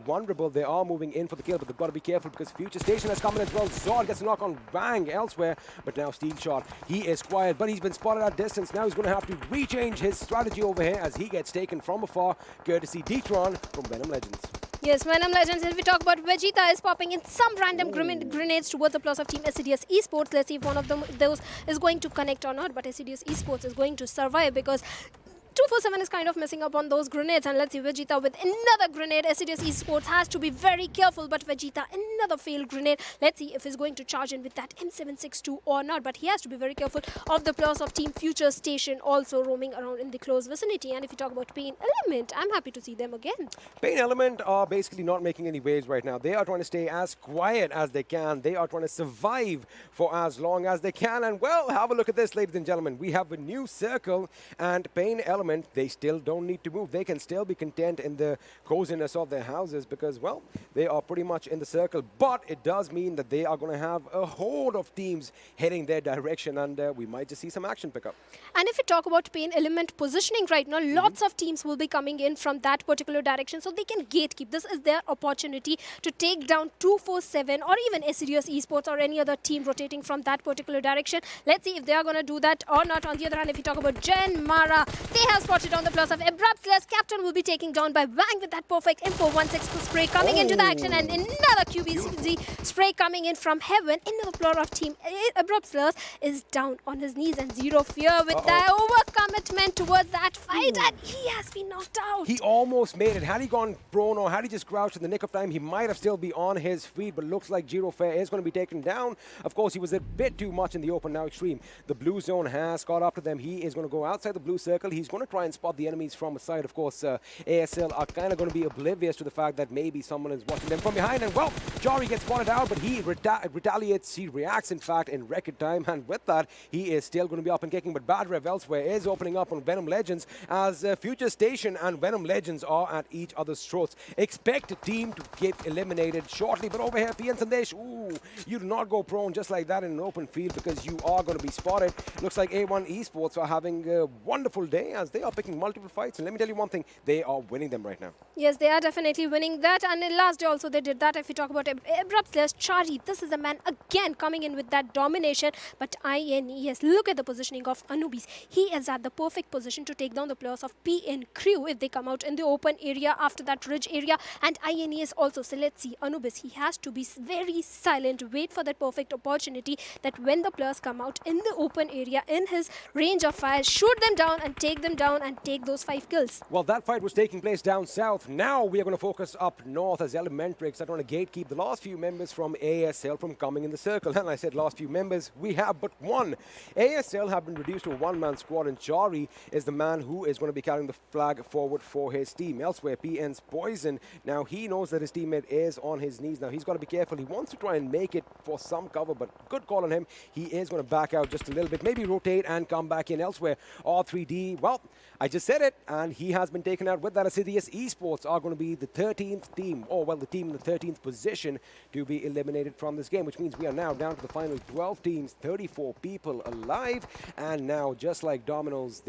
vulnerable. They are moving in for the kill, but they've got to be careful because FutureStation has come in as well. Zod gets a knock on Bang elsewhere, but now Steel Shot, he is quiet, but he's been spotted at distance. Now he's going to have to rechange his strategy over here as he gets taken from afar, courtesy Detron from Venom Legends. Yes, Venom Legends, if we talk about Vegeta is popping in some random grenades towards the plus of team Assiduous Esports. Let's see if one of those is going to connect or not, but Assiduous Esports is going to survive because 247 is kind of messing up on those grenades, and let's see Vegeta with another grenade. Assiduous Esports has to be very careful, but Vegeta another failed grenade. Let's see if he's going to charge in with that M762 or not, but he has to be very careful of the plus of team FutureStation also roaming around in the close vicinity. And if you talk about PAINxELMT, I'm happy to see them again. PAINxELMT are basically not making any waves right now. They are trying to stay as quiet as they can. They are trying to survive for as long as they can. And well, have a look at this, ladies and gentlemen. We have a new circle, and PAINxELMT, they still don't need to move. They can still be content in the coziness of their houses because, well, they are pretty much in the circle. But it does mean that they are going to have a horde of teams heading their direction, and we might just see some action pick up. And if we talk about PAINxELMT positioning right now, lots of teams will be coming in from that particular direction, so they can gatekeep. This is their opportunity to take down 247 or even Assiduous Esports or any other team rotating from that particular direction. Let's see if they are going to do that or not. On the other hand, if you talk about JyanMaara, they have spotted on the plus of Abrupt Slayers. Captain will be taken down by Wang with that perfect M416 spray coming into the action, and another QBCZ spray coming in from heaven. Another player of team Abrupt Slayers is down on his knees, and zero fear with that overcommitment towards that fight, and he has been knocked out. He almost made it. Had he gone prone or had he just crouched in the nick of time, he might have still be on his feet, but looks like Zero Fair is going to be taken down. Of course, he was a bit too much in the open now extreme. The blue zone has caught up to them. He is going to go outside the blue circle. He's going to try and spot the enemies from a side. Of course, ASL are kind of going to be oblivious to the fact that maybe someone is watching them from behind, and well, Jari gets spotted out, but he retaliates. He reacts, in fact, in record time, and with that, he is still going to be up and kicking, but Badrev elsewhere is opening up on Venom Legends as FutureStation and Venom Legends are at each other's throats. Expect a team to get eliminated shortly, but over here, PMPL, ooh, you do not go prone just like that in an open field because you are going to be spotted. Looks like A1 Esports are having a wonderful day as they are picking multiple fights, and let me tell you one thing, they are winning them right now. Yes, they are definitely winning that, and last day also they did that. If you talk about Abrupt Slayers, Chari, this is a man again coming in with that domination, but INES, look at the positioning of Anubis. He is at the perfect position to take down the players of PN Crew if they come out in the open area after that ridge area, and INES also. So let's see, Anubis, he has to be very silent, wait for that perfect opportunity that when the players come out in the open area in his range of fire, shoot them down and take them down and take those 5 kills. Well, that fight was taking place down south. Now we are going to focus up north as ElementriX are trying to gatekeep the last few members from ASL from coming in the circle. And I said last few members, we have but one. ASL have been reduced to a one-man squad, and Jari is the man who is going to be carrying the flag forward for his team. Elsewhere, PN's Poison. Now he knows that his teammate is on his knees. Now he's got to be careful. He wants to try and make it for some cover, but good call on him. He is going to back out just a little bit, maybe rotate and come back in. Elsewhere, R3D, well, I just said it, and he has been taken out with that. Assiduous Esports are going to be the 13th team, or well, the team in the 13th position to be eliminated from this game, which means we are now down to the final 12 teams, 34 people alive. And now, just like dominoes,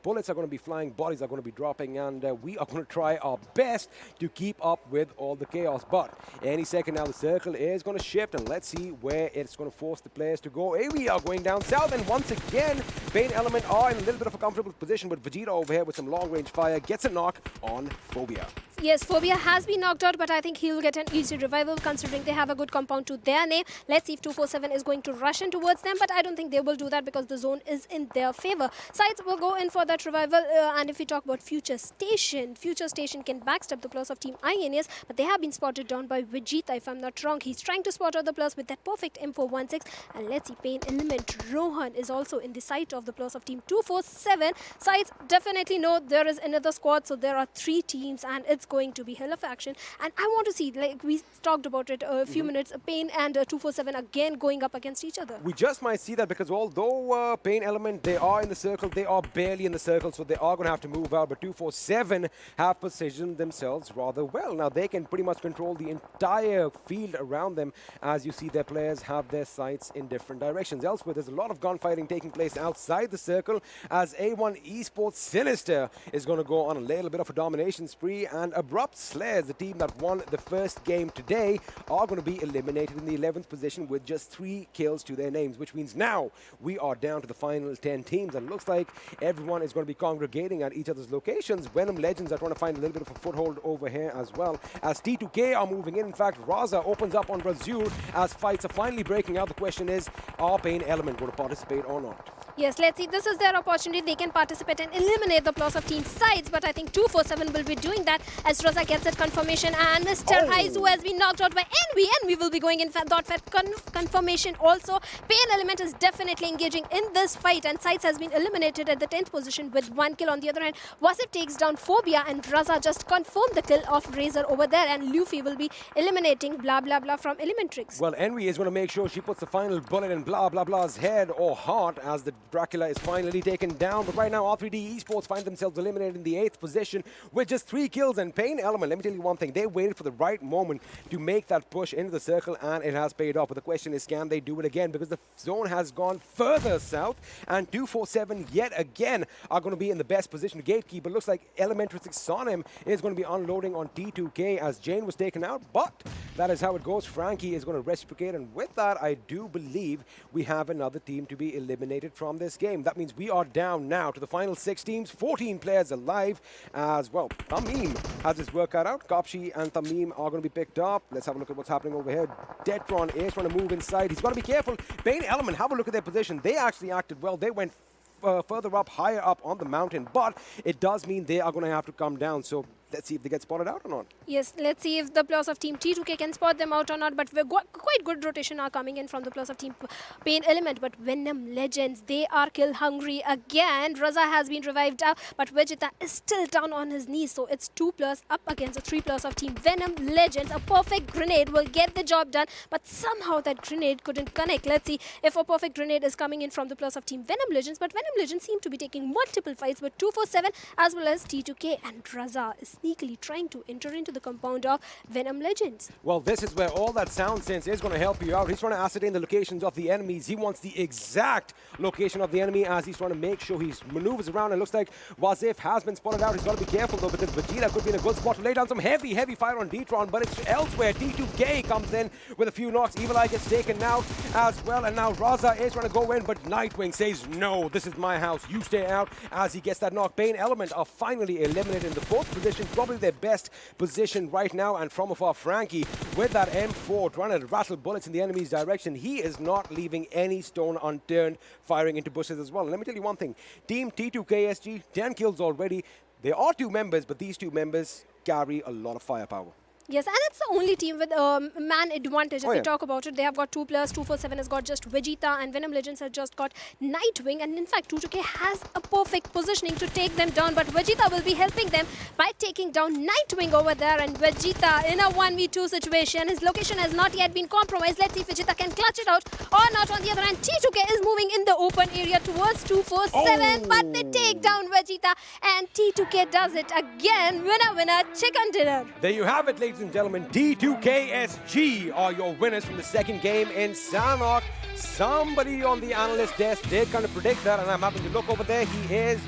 bullets are going to be flying, bodies are going to be dropping, and we are going to try our best to keep up with all the chaos. But any second now, the circle is going to shift, and let's see where it's going to force the players to go. Here we are going down south, and once again, PAINxELMT are in a little bit of a comfortable position, but Vegeta over here with some long-range fire gets a knock on Phobia. Yes, Phobia has been knocked out, but I think he'll get an easy revival considering they have a good compound to their name. Let's see if 247 is going to rush in towards them, but I don't think they will do that because the zone is in their favor. SCYTES will go in for that revival, and if we talk about FutureStation can backstab the plus of Team INES, but they have been spotted down by Vegeta, if I'm not wrong. He's trying to spot out the plus with that perfect M416, and let's see, PAINxELMT Rohan is also in the sight of the plus of Team 247. SCYTES definitely know there is another squad, so there are 3 teams, and it's going to be hell of action. And I want to see, like we talked about it a few minutes, Pain and 247 again going up against each other. We just might see that because although PAINxELMT, they are in the circle, they are barely in the circle, so they are going to have to move out, but 247 have positioned themselves rather well. Now they can pretty much control the entire field around them as you see their players have their sights in different directions. Elsewhere, there's a lot of gunfighting taking place outside the circle as A1 Esports Sinister is going to go on a little bit of a domination spree, and Abrupt Slayers, the team that won the first game today, are going to be eliminated in the 11th position with just 3 kills to their names, which means now we are down to the final 10 teams, and it looks like everyone is going to be congregating at each other's locations. Venom Legends are trying to find a little bit of a foothold over here as well, as T2K are moving in. In fact, Raza opens up on Brazil as fights are finally breaking out. The question is, are PAINxELMT going to participate or not? Yes, let's see. This is their opportunity. They can participate and eliminate the plus of Team SCYTES, but I think 247 will be doing that as Raza gets that confirmation, and Mr. Haizu has been knocked out by Envy. Envy will be going in for that confirmation also. PAINxELMT is definitely engaging in this fight, and SCYTES has been eliminated at the 10th position with 1 kill. On the other hand, Wasip takes down Phobia, and Raza just confirmed the kill of Razor over there, and Luffy will be eliminating blah blah blah from ElementriX. Well, Envy is going to make sure she puts the final bullet in blah blah blah's head or heart as the Dracula is finally taken down. But right now, R3D Esports find themselves eliminated in the 8th position with just 3 kills. And PAINxELMT, let me tell you one thing, they waited for the right moment to make that push into the circle, and it has paid off. But the question is, can they do it again? Because the zone has gone further south, and 247 yet again are going to be in the best position to gatekeep. It looks like ElementriX Sonim is going to be unloading on T2K as Jane was taken out, but that is how it goes. Frankie is going to reciprocate, and with that, I do believe we have another team to be eliminated from this game. That means we are down now to the final 6 teams, 14 players alive as well. Tamim has his workout out. Kapshi and Tamim are going to be picked up. Let's have a look at what's happening over here. Detron is trying to move inside. He's got to be careful. PAINxELMT, have a look at their position. They actually acted well. They went further up, higher up on the mountain, but it does mean they are going to have to come down. So let's see if they get spotted out or not. Yes, let's see if the plus of Team T2K can spot them out or not, but we've got quite good rotation are coming in from the plus of Team PAINxELMT, but Venom Legends, they are kill hungry again. Raza has been revived up, but Vegeta is still down on his knees, so it's 2+ up against the 3+ of Team Venom Legends. A perfect grenade will get the job done, but somehow that grenade couldn't connect. Let's see if a perfect grenade is coming in from the plus of Team Venom Legends, but Venom Legends seem to be taking multiple fights with 247 as well as T2K, and Raza is sneakily trying to enter into the compound of Venom Legends. Well, this is where all that sound sense is going to help you out. He's trying to ascertain the locations of the enemies. He wants the exact location of the enemy as he's trying to make sure he maneuvers around. It looks like Wasif has been spotted out. He's got to be careful though, because Vegeta could be in a good spot to lay down some heavy fire on Detron, but it's elsewhere. T2K comes in with a few knocks. Evil Eye gets taken out as well, and now Raza is trying to go in, but Nightwing says, no, this is my house. You stay out as he gets that knock. PAINxELMT are finally eliminated in the 4th position, probably their best position right now, and from afar, Frankie with that M4 trying to rattle bullets in the enemy's direction. He is not leaving any stone unturned, firing into bushes as well. And let me tell you one thing, Team T2KSG, 10 kills already. There are 2 members, but these 2 members carry a lot of firepower. Yes, and it's the only team with man advantage. If we talk about it, they have got 2 players. 247 has got just Vegeta, and Venom Legends has just got Nightwing. And in fact, 2 has a perfect positioning to take them down. But Vegeta will be helping them by taking down Nightwing over there. And Vegeta in a 1v2 situation. His location has not yet been compromised. Let's see if Vegeta can clutch it out or not. On the other hand, T2K is moving in the open area towards 247. But they take down Vegeta, and T2K does it again. Winner, winner, chicken dinner. There you have it, ladies and gentlemen. T2KSG are your winners from the second game in Sanhok. Somebody on the analyst desk did kind of predict that, and I'm having to look over there. He is,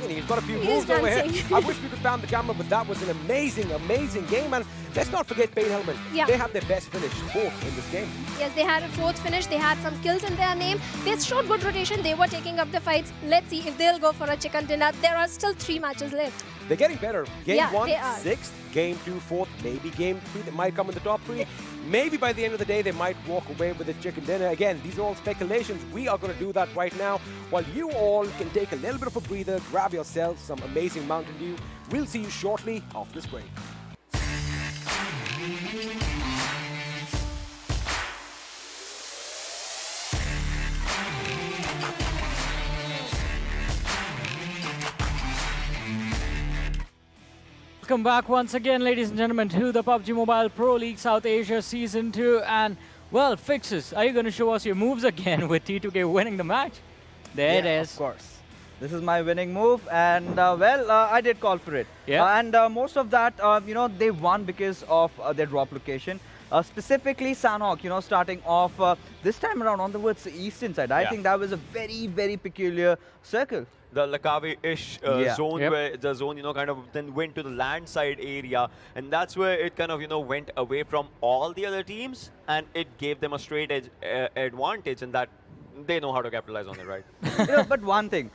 he's got a few moves over here. I wish we could pan the camera, but that was an amazing, amazing game. And let's not forget PAINxELMT. Yeah. They had their best finish, 4th in this game. Yes, they had a 4th finish. They had some kills in their name. They showed good rotation. They were taking up the fights. Let's see if they'll go for a chicken dinner. There are still 3 matches left. They're getting better. Game 1, they are. 6th. Game 2, 4th. Maybe game 3 that might come in the top 3. Maybe by the end of the day, they might walk away with a chicken dinner. Again, these are all speculations. We are going to do that right now, while you all can take a little bit of a breather, grab yourselves some amazing Mountain Dew. We'll see you shortly off this break. Welcome back once again, ladies and gentlemen, to the PUBG Mobile Pro League South Asia Season 2. And, well, Fixes, are you going to show us your moves again with T2K winning the match? There it is. Of course. This is my winning move, and, I did call for it. Yeah. And most of that, they won because of their drop location. Specifically Sanhok, starting off this time around on the eastern side. I think that was a very, very peculiar circle. The Lakavi-ish zone, where the zone, kind of then went to the land side area, and that's where it kind of, went away from all the other teams, and it gave them a straight edge advantage, and that they know how to capitalize on it, right? But one thing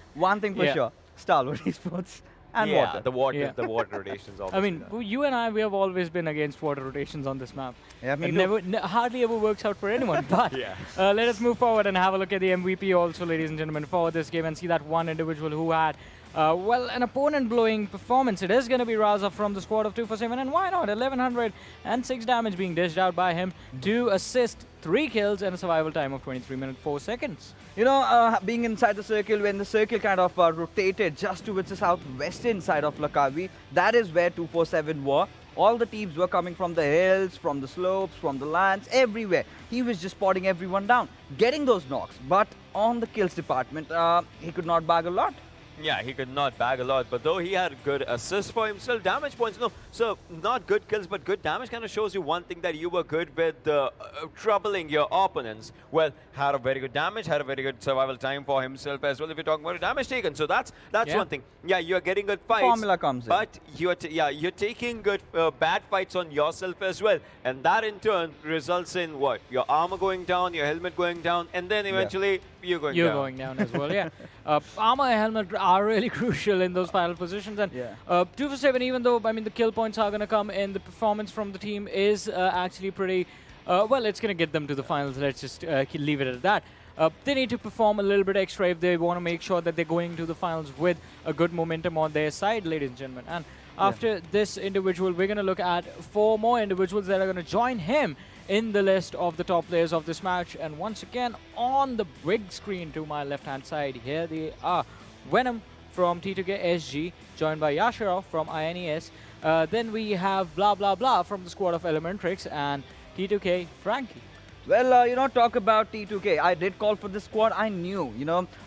for sure, Stalwart Esports and water. The water rotations. Obviously. I mean, you and I, we have always been against water rotations on this map. Yeah, it hardly ever works out for anyone. But let us move forward and have a look at the MVP also, ladies and gentlemen, for this game, and see that one individual who had, an opponent-blowing performance. It is going to be Raza from the squad of 247, and why not? 1106 damage being dished out by him, 2 assists, 3 kills, and a survival time of 23 minutes 4 seconds. Being inside the circle, when the circle kind of rotated just towards the southwestern side of Lakavi, that is where 247 were. All the teams were coming from the hills, from the slopes, from the lands, everywhere. He was just spotting everyone down, getting those knocks. But on the kills department, he could not bag a lot. Yeah, he could not bag a lot, but though he had good assists for himself, damage points, so not good kills, but good damage kind of shows you one thing, that you were good with troubling your opponents. Well, had a very good damage, had a very good survival time for himself as well, if you're talking about damage taken. So that's one thing. Yeah, you're getting good fights. Formula comes in. But you're taking good bad fights on yourself as well, and that in turn results in what? Your armor going down, your helmet going down, and then eventually you're going down as well. Yeah. Armor and helmet are really crucial in those final positions, and 247, even though the kill points are going to come in, the performance from the team is actually pretty it's going to get them to the finals. Let's just leave it at that. They need to perform a little bit extra if they want to make sure that they're going to the finals with a good momentum on their side, ladies and gentlemen. And after this individual, we're going to look at 4 more individuals that are going to join him in the list of the top players of this match. And once again, on the big screen to my left-hand side, here they are. Venom from T2KSG, joined by Yashirov from INES. Then we have Blah Blah Blah from the squad of ElementriX, and T2K Frankie. Well, talk about T2K. I did call for this squad. I knew,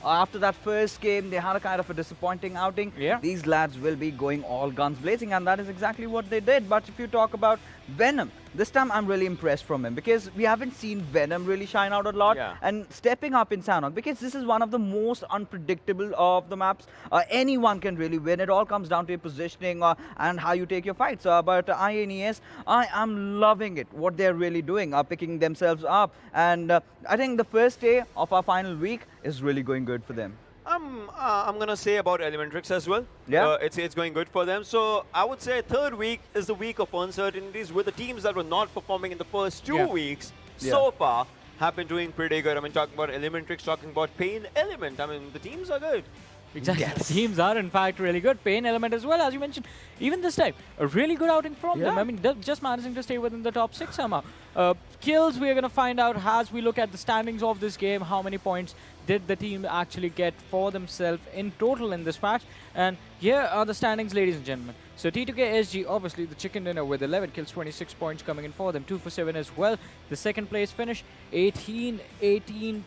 after that first game, they had a kind of a disappointing outing. Yeah. These lads will be going all guns blazing, and that is exactly what they did. But if you talk about Venom, this time I'm really impressed from him, because we haven't seen Venom really shine out a lot. And stepping up in Sanhok, because this is one of the most unpredictable of the maps. Anyone can really win. It all comes down to your positioning and how you take your fights. But INES, I am loving it, what they're really doing, picking themselves up. And I think the first day of our final week is really going good for them. I'm gonna say about ElementriX as well. Yeah, it's going good for them. So I would say third week is the week of uncertainties, with the teams that were not performing in the first 2 weeks so far have been doing pretty good. Talking about ElementriX, talking about PAINxELMT. The teams are good. Exactly. Yes. The teams are in fact really good. PAINxELMT as well, as you mentioned. Even this time, a really good outing from them. I mean, just managing to stay within the top 6 somehow. Kills, we are going to find out as we look at the standings of this game, how many points did the team actually get for themselves in total in this match. And here are the standings, ladies and gentlemen. So T2K SG, obviously the chicken dinner with 11 kills, 26 points coming in for them, 2 for 7 as well. The second place finish, 18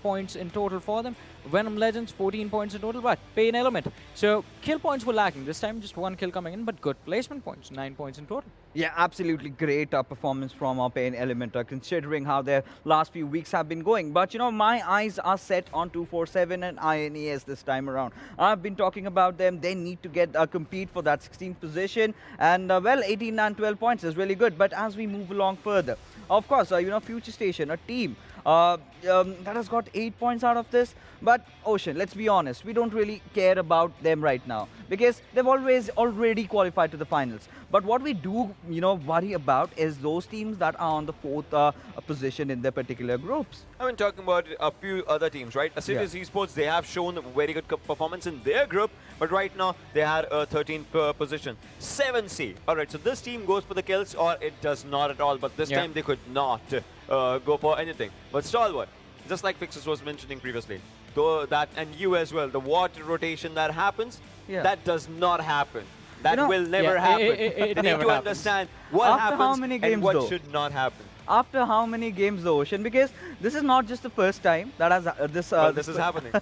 points in total for them. Venom Legends, 14 points in total, but PAINxELMT. So kill points were lacking. This time just 1 kill coming in, but good placement points, 9 points in total. Yeah, absolutely great performance from PAINxELMT, considering how their last few weeks have been going. But, you know, my eyes are set on 247 and INES this time around. I've been talking about them. They need to get compete for that 16th position. And, well, 18 and 12 points is really good. But as we move along further, of course, you know, FutureStation, a team that has got 8 points out of this. But Ocean, let's be honest, we don't really care about them right now because they've already qualified to the finals. But what we do, you know, worry about is those teams that are on the 4th position in their particular groups. I mean, talking about a few other teams, right? Assiduous Esports, they have shown very good performance in their group, but right now they had a 13th position. 7C. All right, so this team goes for the kills, or it does not at all, but this time they could not go for anything. But Stalwart, just like Fixus was mentioning previously, though that, and you as well, the water rotation that happens, that does not happen. That will never happen. They need to understand what happens and what should not happen. After how many games, though, Ocean? Because this is not just the first time that has this is happening.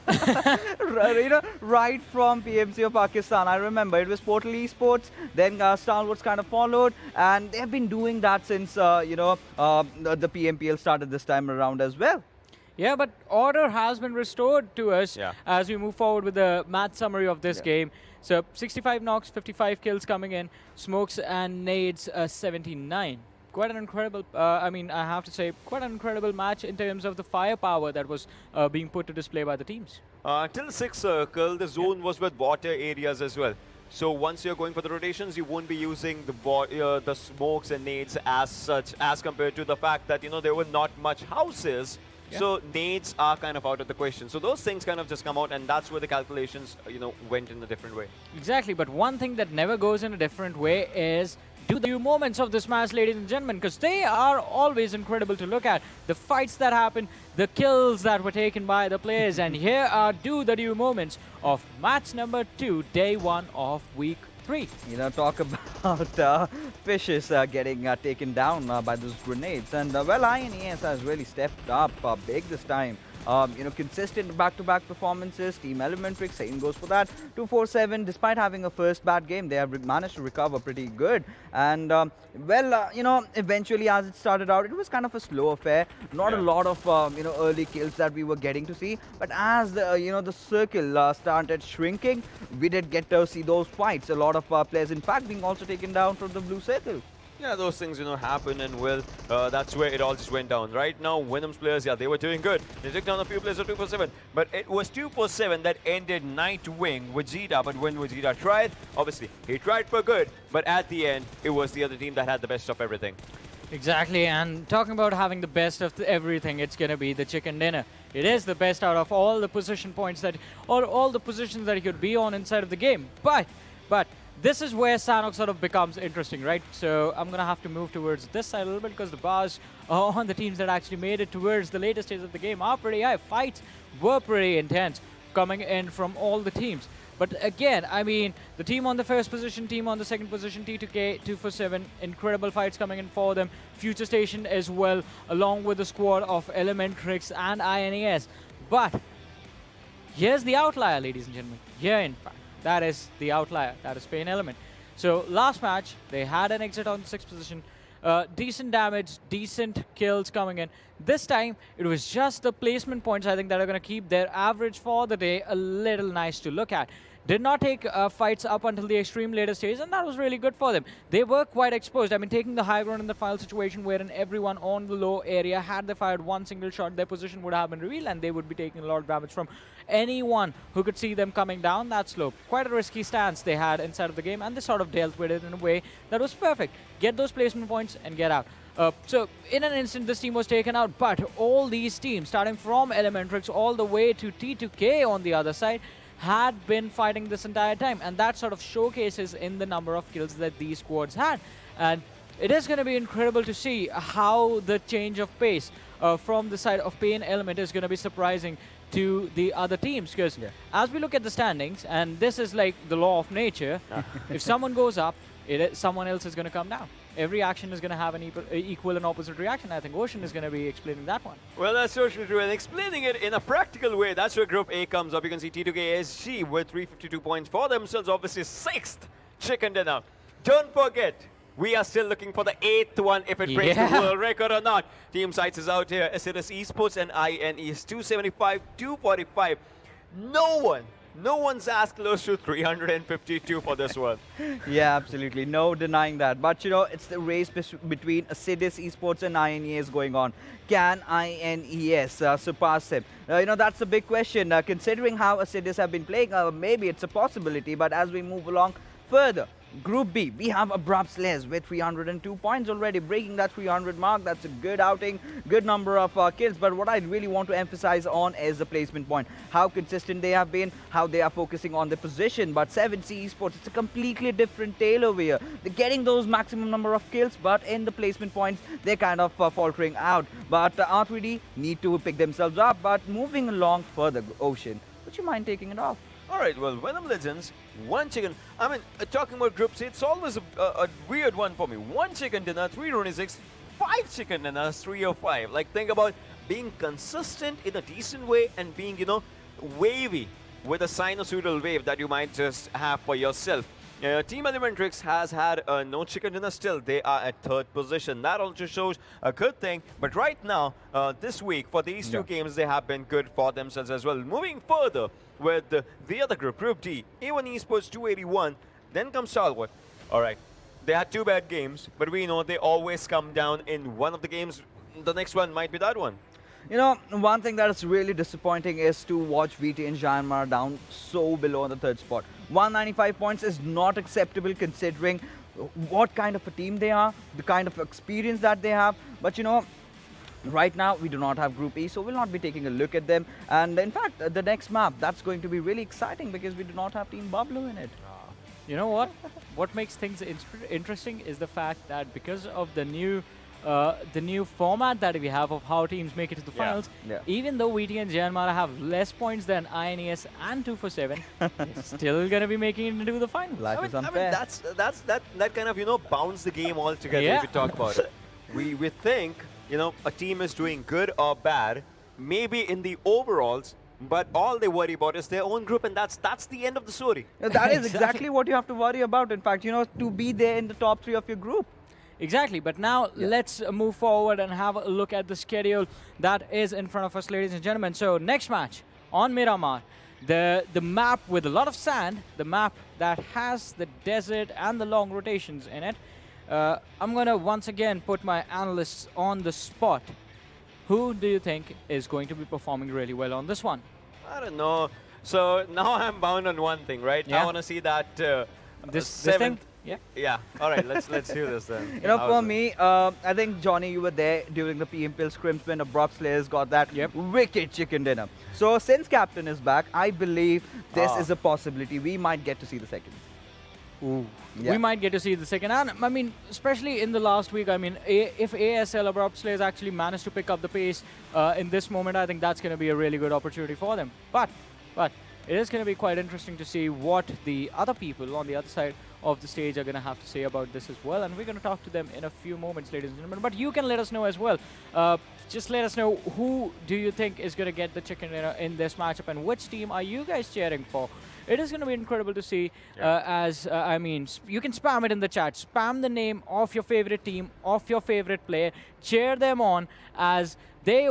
You know, right from PMC of Pakistan, I remember it was Portal Esports, then Stalwarts kind of followed, and they've been doing that since you know, the PMPL started this time around as well. Yeah, but order has been restored to us as we move forward with the match summary of this game. So 65 knocks, 55 kills coming in, smokes and nades 79. Quite an incredible, I mean, I have to say, quite an incredible match in terms of the firepower that was being put to display by the teams. Till 6th circle, the zone was with water areas as well. So once you're going for the rotations, you won't be using the smokes and nades as such, as compared to the fact that, you know, there were not much houses. So nades are kind of out of the question. So those things kind of just come out, and that's where the calculations, you know, went in a different way. Exactly, but one thing that never goes in a different way is the moments of this match, ladies and gentlemen, because they are always incredible to look at. The fights that happen, the kills that were taken by the players, and here are the moments of match number 2, day 1 of week 3. You know, talk about fishes getting taken down by those grenades. And, well, INES has really stepped up big this time. You know, consistent back-to-back performances. Team ElementriX, same goes for that. 247, despite having a first bad game, they have managed to recover pretty good. And, well, you know, eventually as it started out, it was kind of a slow affair. Not a lot of, you know, early kills that we were getting to see. But as, you know, the circle started shrinking, we did get to see those fights. A lot of players, in fact, being also taken down from the blue circle. Yeah, those things, you know, happen, and well, that's where it all just went down. Right now, Venom's players, they were doing good. They took down a few players of 2 for 7, but it was 2 for 7 that ended Nightwing Vegeta. But when Vegeta tried, obviously, he tried for good, but at the end, it was the other team that had the best of everything. Exactly, and talking about having the best of everything, it's going to be the chicken dinner. It is the best out of all the position points that, or all the positions that he could be on inside of the game. But this is where Sanhok sort of becomes interesting, right? So I'm going to have to move towards this side a little bit because the bars on the teams that actually made it towards the later stage of the game are pretty high. Fights were pretty intense coming in from all the teams. But again, I mean, the team on the first position, team on the second position, T2K, 2 for 7, incredible fights coming in for them. FutureStation as well, along with the squad of ElementriX and INES. But here's the outlier, ladies and gentlemen. Here, in fact. That is the outlier. That is PAINxELMT. So last match, they had an exit on the 6th position. Decent damage, decent kills coming in. This time, it was just the placement points, I think, that are going to keep their average for the day a little nice to look at. Did not take fights up until the extreme later stage, and that was really good for them. They were quite exposed. I mean, taking the high ground in the final situation wherein everyone on the low area, had they fired one single shot, their position would have been revealed, and they would be taking a lot of damage from anyone who could see them coming down that slope. Quite a risky stance they had inside of the game, and they sort of dealt with it in a way that was perfect. Get those placement points and get out. So in an instant, this team was taken out, but all these teams, starting from ElementriX all the way to T2K on the other side, had been fighting this entire time, and that sort of showcases in the number of kills that these squads had. And it is going to be incredible to see how the change of pace from the side of PAINxELMT is going to be surprising to the other teams, because as we look at the standings, and this is like the law of nature, if someone goes up, someone else is going to come down. Every action is going to have an equal and opposite reaction. I think Ocean is going to be explaining that one. Well, that's so true, and explaining it in a practical way. That's where Group A comes up. You can see T2KSG with 352 points for themselves, obviously 6th chicken dinner. Don't forget, we are still looking for the 8th one, if it breaks the world record or not. Team SCYTES is out here. Assiduous Esports and INES 275, 245. No one's as close to 352 for this one. Yeah, absolutely. No denying that. But, you know, it's the race between Assiduous Esports and INES going on. Can INES surpass them? You know, that's a big question. Considering how Assiduous have been playing, maybe it's a possibility. But as we move along further, Group B, we have Abrupt Slayers with 302 points already, breaking that 300 mark. That's a good outing, good number of kills. But what I really want to emphasize on is the placement point. How consistent they have been, how they are focusing on the position. But 7C Esports, it's a completely different tale over here. They're getting those maximum number of kills, but in the placement points, they're kind of faltering out. But R3D need to pick themselves up. But moving along further, Ocean, would you mind taking it off? All right, well, Venom Legends, 1 chicken. I mean, talking about Group C, it's always a weird one for me. 1 chicken dinner, 326, 5 chicken dinners, 305. Like, think about being consistent in a decent way and being, you know, wavy with a sinusoidal wave that you might just have for yourself. Team ElementriX has had no chicken dinner still. They are at 3rd position. That also shows a good thing. But right now, this week, for these two games, they have been good for themselves as well. Moving further with the other group, Group D, A1 Esports 281, then comes Stalwart. All right, they had 2 bad games, but we know they always come down in one of the games. The next one might be that one. You know, one thing that is really disappointing is to watch VTNxJyanMaara down so below on the 3rd spot. 195 points is not acceptable considering what kind of a team they are, the kind of experience that they have. But, you know, right now we do not have Group E, so we'll not be taking a look at them. And in fact, the next map, that's going to be really exciting because we do not have Team Bablu in it. You know what? What makes things interesting is the fact that because of the new format that we have of how teams make it to the finals, even though VTNxJyanMaara have less points than INES and 247, it's still going to be making it into the finals. Life is unfair. I mean, that kind of, you know, bounds the game altogether if you talk about it. We think, you know, a team is doing good or bad, maybe in the overalls, but all they worry about is their own group, and that's the end of the story. That is exactly what you have to worry about, in fact, you know, to be there in the top 3 of your group. Exactly, but now let's move forward and have a look at the schedule that is in front of us, ladies and gentlemen. So next match on Miramar, the map with a lot of sand, the map that has the desert and the long rotations in it. I'm going to once again put my analysts on the spot. Who do you think is going to be performing really well on this one? I don't know. So now I'm bound on one thing, right? I want to see that this thing? Yeah. All right, let's do this then. You know, for me, I think, Johnny, you were there during the PMPL Scrims when Abrupt Slayers got that wicked chicken dinner. So since Captain is back, I believe this is a possibility. We might get to see the second. Ooh. We might get to see the second. And I mean, especially in the last week, I mean, if ASL Abrupt Slayers actually managed to pick up the pace in this moment, I think that's going to be a really good opportunity for them. But it is going to be quite interesting to see what the other people on the other side of the stage are going to have to say about this as well. And we're going to talk to them in a few moments, ladies and gentlemen. But you can let us know as well. Just let us know who do you think is going to get the chicken dinner in this matchup and which team are you guys cheering for. It is going to be incredible to see I mean, you can spam it in the chat. Spam the name of your favorite team, of your favorite player. Cheer them on as they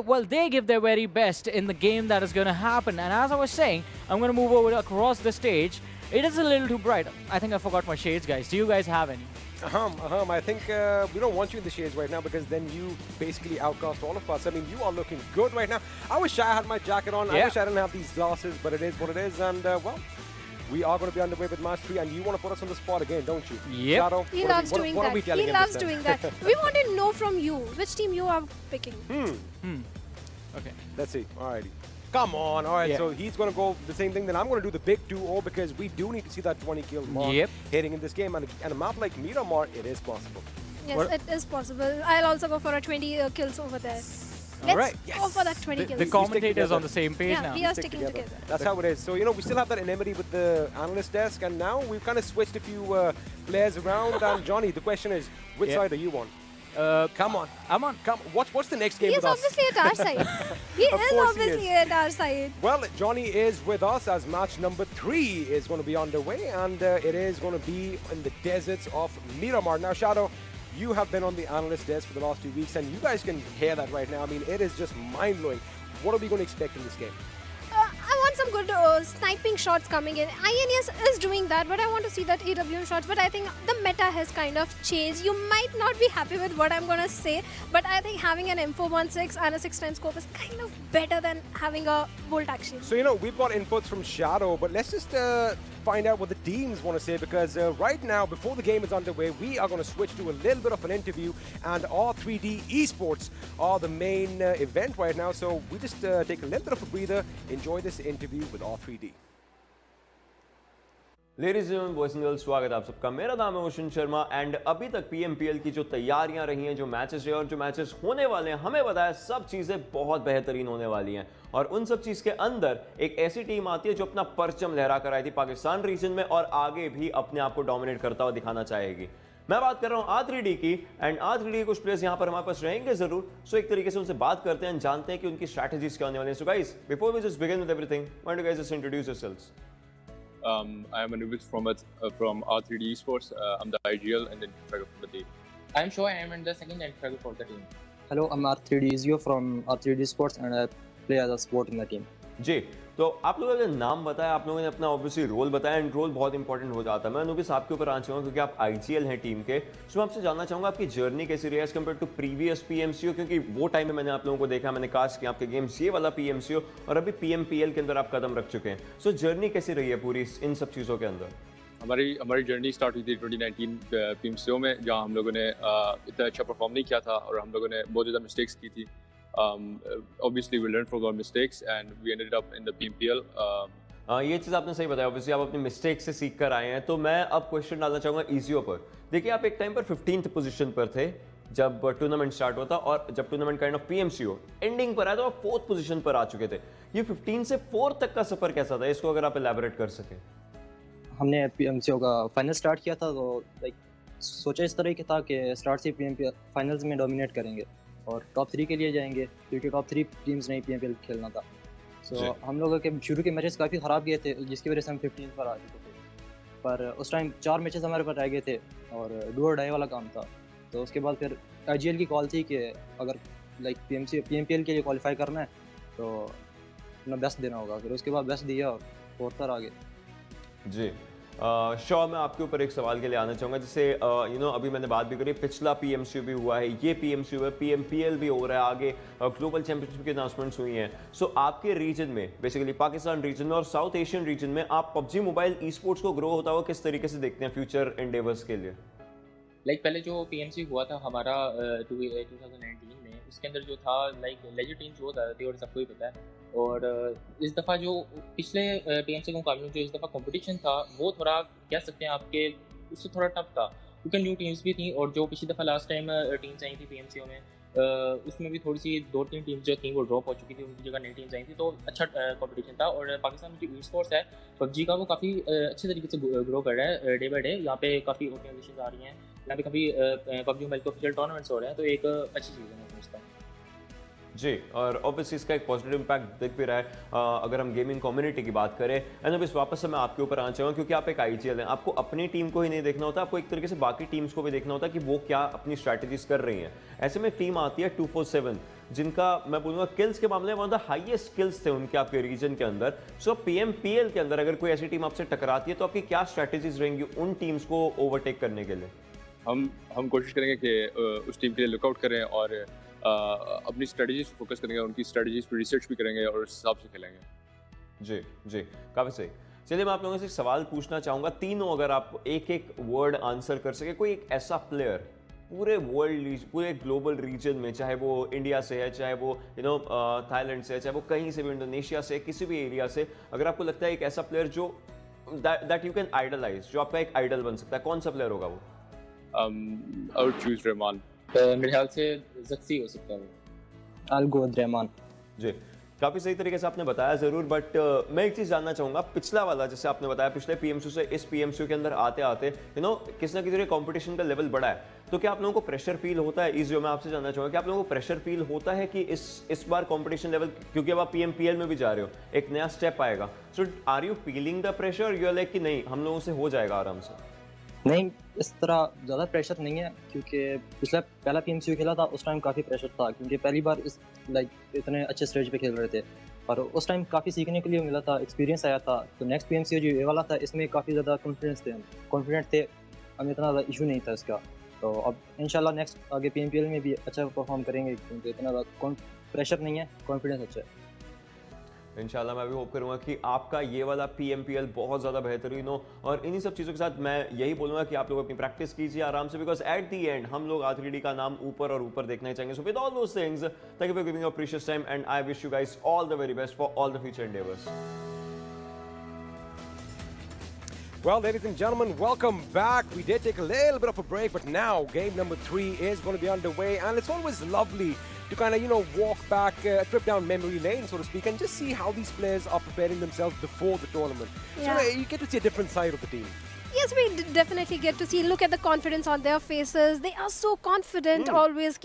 give their very best in the game that is going to happen. And as I was saying, I'm going to move over across the stage. It is a little too bright. I think I forgot my shades, guys. Do you guys have any? I think we don't want you in the shades right now because then you basically outcast all of us. I mean, you are looking good right now. I wish I had my jacket on. I wish I didn't have these glasses, but it is what it is. And, well, we are going to be underway with match 3, and you want to put us on the spot again, don't you? Yep. Shadow, he loves doing that. He loves doing that. We want to know from you which team you are picking. Okay. Let's see. Alrighty. Come on. All right, so he's going to go the same thing. Then I'm going to do the big 2-0 because we do need to see that 20 kill mark hitting in this game. And a map like Miramar, it is possible. Yes, it is possible. I'll also go for a 20 kills over there. Let's go for that 20 kills. The commentators on the same page now. We are sticking together. That's how it is. So, you know, we still have that enmity with the analyst desk, and now we've kind of switched a few players around. And Johnny, the question is, which side are you on? Come on. I'm on. Come. What's the next game with us? He is obviously at our side. He is obviously at our side. Well, Johnny is with us as match number 3 is going to be underway, and it is going to be in the deserts of Miramar. Now, Shadow, you have been on the analyst desk for the last 2 weeks, and you guys can hear that right now. I mean, it is just mind-blowing. What are we going to expect in this game? I want some good sniping shots coming in. INES is doing that, but I want to see that EWM shots. But I think the meta has kind of changed. You might not be happy with what I'm going to say, but I think having an M416 and a 6x scope is kind of better than having a bolt action. So, you know, we've got inputs from Shadow, but let's just find out what the teams want to say, because right now, before the game is underway, we are going to switch to a little bit of an interview, and R3D Esports are the main event right now. So we just take a little bit of a breather, enjoy this interview with R3D. Ladies and boys and girls, स्वागत है आप सबका। मेरा नाम है ocean Sharma and अभी तक PMPL की जो तैयारियां रही हैं, जो मैचेस रहे और जो मैचेस होने वाले हैं, हमें बताया सब चीज़ें बहुत बेहतरीन होने वाली हैं। और उन सब चीज़ के अंदर एक ऐसी टीम आती है जो अपना परचम लहरा कर आई थी पाकिस्तान रीजन में और आगे भी अपने आप को डोमिनेट करता हुआ दिखाना चाहेगी। मैं बात कर रहा हूँ R3D की, एंड R3D के कुछ प्लेयर्स यहाँ पर हमारे पास रहेंगे जरूर। सो एक तरीके से उनसे बात करते हैं, जानते हैं कि उनकी स्ट्रैटेजीज क्या होने वाली हैं। So guys, before we just begin with everything, why don't you guys just introduce yourselves? I am Anubis from R3D Esports. I'm the IGL and the infragger for the team. I'm sure I am in the second infragger for the team. Hello, I'm R3D Ezio from R3D Esports and I play as a support in the team. जी, तो आप लोगों ने नाम बताया, आप लोगों ने अपना ऑब्वियसली रोल बताया, एंड रोल बहुत इंपॉर्टेंट हो जाता है। मैं अनुबिस आपके ऊपर आना चाहूँगा क्योंकि आप आईजीएल हैं टीम के। सो मैं आपसे जानना चाहूँगा आपकी जर्नी कैसी रही है as compare to previous PMCO, क्योंकि वो टाइम में मैंने आप लोगों को देखा, मैंने कास्ट किया आपके गेम्स ये वाला पीएमसीओ और अभी पीएमपीएल के अंदर आप कदम रख चुके हैं। सो जर्नी कैसी रही है पूरी इन सब चीज़ों के अंदर? हमारी जर्नी स्टार्ट हुई थी 2019 पीएमसीओ में, जहाँ हम लोगों ने इतना अच्छा परफॉर्म नहीं किया था और हम लोगों ने बहुत ज़्यादा मिस्टेक्स की थी। Obviously we learned from our mistakes and we ended up in the PMPL. ये चीज़ आपने सही बताया, ऑब्वियसली आप अपनी मिस्टेक से सीख कर आए हैं। तो मैं अब क्वेश्चन डालना चाहूँगा ईजियो पर। देखिए, आप एक टाइम पर 15th पोजीशन पर थे जब टूर्नामेंट स्टार्ट हुआ था, और जब tournament kind of PMCO ending पर आया तो आप 4th पोजीशन पर आ चुके थे। ये 15 से 4 तक का सफर कैसा था, इसको अगर आप एलैबोरेट कर सकें। हमने पीएमसीओ का फाइनल स्टार्ट किया था, तो लाइक सोचा इस तरह के था कि स्टार्ट से पीएमपीएल फाइनल्स में डोमिनेट करेंगे और टॉप 3 के लिए जाएंगे, क्योंकि टॉप 3 टीम्स नहीं पीएमपीएल खेलना था। सो हम लोगों के शुरू के मैचेस काफ़ी ख़राब गए थे, जिसकी वजह से हम 15 पर आ चुके थे। पर उस टाइम 4 मैचेस हमारे पास रह गए थे और डू और डाई वाला काम था। तो उसके बाद फिर आईजीएल की कॉल थी कि अगर लाइक पीएमपीएल के लिए क्वालिफाई करना है तो अपना बेस्ट देना होगा। फिर उसके बाद बेस्ट दिया और 4th पर आ गए। जी, शॉ, मैं आपके ऊपर एक सवाल के लिए आना चाहूँगा। जैसे अभी मैंने बात भी करी, पिछला पीएमसीओ भी हुआ है, ये पीएमसीओ है, पीएमपीएल भी हो रहा है, आगे ग्लोबल चैंपियनशिप की अनाउंसमेंट्स हुई हैं। सो आपके रीजन में, बेसिकली पाकिस्तान रीजन में और साउथ एशियन रीजन में, आप पबजी मोबाइल ई स्पोर्ट्स को ग्रो होता हुआ किस तरीके से देखते हैं फ्यूचर एंडेवर्स के लिए? पहले जो पीएमसी हुआ था हमारा 2019 में, उसके अंदर जो था लेजेंड टीम्स बहुत ज़्यादा थी और सबको ही पता है। और इस दफ़ा जो पिछले पीएमसी के मुकाबले जो इस दफ़ा कंपटीशन था वो थोड़ा कह सकते हैं आपके उससे थोड़ा टफ था, क्योंकि न्यू टीम्स भी थी। और जो पिछली दफ़ा लास्ट टाइम टीम्स आई थी पीएमसीओ में, उसमें भी थोड़ी सी 2-3 टीम्स जो थी वो ड्रॉप हो चुकी थी, उनकी जगह नई टीम्स आई थी। तो अच्छा कंपटीशन था। और पाकिस्तान में जो ई स्पोर्ट्स है पबजी का, वो काफ़ी अच्छे तरीके से ग्रो कर रहा है डे बाई डे। यहाँ पे काफ़ी ऑर्गेनाइजेशन आ रही हैं, यहाँ पे काफ़ी पबजी मोबाइल के ऑफिशियल टूर्नामेंट्स हो रहे हैं, तो एक अच्छी चीज़ है मैं समझता हूँ। जी, और ऑब्वियसली इसका एक पॉजिटिव इम्पैक्ट दिख भी रहा है। अगर हम गेमिंग कम्युनिटी की बात करें, एंड अब इस वापस से मैं आपके ऊपर आना चाहूँगा, क्योंकि आप एक आईजीएल हैं, आपको अपनी टीम को ही नहीं देखना होता, आपको एक तरीके से बाकी टीम्स को भी देखना होता है कि वो क्या अपनी स्ट्रैटेजीज कर रही हैं। ऐसे में टीम आती है 247, जिनका मैं बोलूँगा किल्स के मामले में one of the highest kills थे उनके आपके रीजन के अंदर। सो पीएमपीएल के अंदर अगर कोई ऐसी टीम आपसे टकराती है तो आपकी क्या स्ट्रैटेजीज रहेंगी उन टीम्स को ओवरटेक करने के लिए? हम कोशिश करेंगे कि उस टीम के लिए लुकआउट करें और अपनी स्ट्रेटजीज पे फोकस करेंगे, उनकी स्ट्रेटजीज पे रिसर्च भी करेंगे और उस हिसाब से खेलेंगे। जी, काफ़ी सही। चलिए, मैं आप लोगों से एक सवाल पूछना चाहूँगा, तीनों अगर आप एक वर्ड आंसर कर सके, कोई एक ऐसा प्लेयर पूरे वर्ल्ड, पूरे ग्लोबल रीजन में, चाहे वो इंडिया से है, चाहे वो थाईलैंड से है, चाहे वो कहीं से भी, इंडोनेशिया से, किसी भी एरिया से, अगर आपको लगता है एक ऐसा प्लेयर जो दैट यू कैन आइडलाइज, जो आपका एक आइडल बन सकता है, कौन सा प्लेयर होगा वो? I would choose Rahman. मेरे ख्याल से ज़क्सी हो सकता है वो। I'll go with Rahman. जी, काफ़ी सही तरीके से आपने बताया ज़रूर, बट मैं एक चीज़ जानना चाहूँगा, पिछला वाला जैसे आपने बताया, पिछले PMCU से इस PMCU के अंदर आते आते किसी ना किसी कंपटीशन का लेवल बढ़ा है, तो क्या आप लोगों को प्रेशर फील होता है? मैं आपसे जानना चाहूँगा कि आप लोगों को प्रेशर फील होता है कि इस बार कंपटीशन लेवल, क्योंकि अब आप PMPL में भी जा रहे हो, एक नया स्टेप आएगा, so are you feeling the pressure, you are like कि नहीं हम लोगों से हो जाएगा आराम से? नहीं, इस तरह ज़्यादा प्रेशर नहीं है, क्योंकि पहला PMCU खेला था उस टाइम काफ़ी प्रेशर था, क्योंकि पहली बार इतने अच्छे स्टेज पे खेल रहे थे और उस टाइम काफ़ी सीखने के लिए मिला था, एक्सपीरियंस आया था। तो नेक्स्ट PMCU जो ये वाला था, इसमें काफ़ी ज़्यादा कॉन्फिडेंट थे, हमें इतना ज़्यादा इशू नहीं था इसका। तो अब इंशाल्लाह नेक्स्ट आगे PMPL में भी अच्छा परफॉर्म करेंगे, क्योंकि इतना ज़्यादा प्रेशर नहीं है, कॉन्फिडेंस अच्छा है। इंशाल्लाह मैं भी होप करूंगा कि आपका ये वाला PMPL बहुत ज़्यादा बेहतरीन हो, और इन्हीं सब चीज़ों के साथ मैं यही बोलूँगा कि आप लोग अपनी प्रैक्टिस कीजिए आराम से, बिकॉज एट दी एंड हम लोग R3D का नाम ऊपर और ऊपर देखना ही चाहेंगे। So with all those things, thank you for giving your precious time and I wish you guys all the very best for all the future endeavours. Well, ladies and gentlemen, welcome back. We did take a little bit of a break, but now game number 3 is going to be underway, and it's always lovely to kind of, walk back, a trip down memory lane, so to speak, and just see how these players are preparing themselves before the tournament. Yeah. So you get to see a different side of the team. Yes, we definitely get to see. Look at the confidence on their faces. They are so confident always.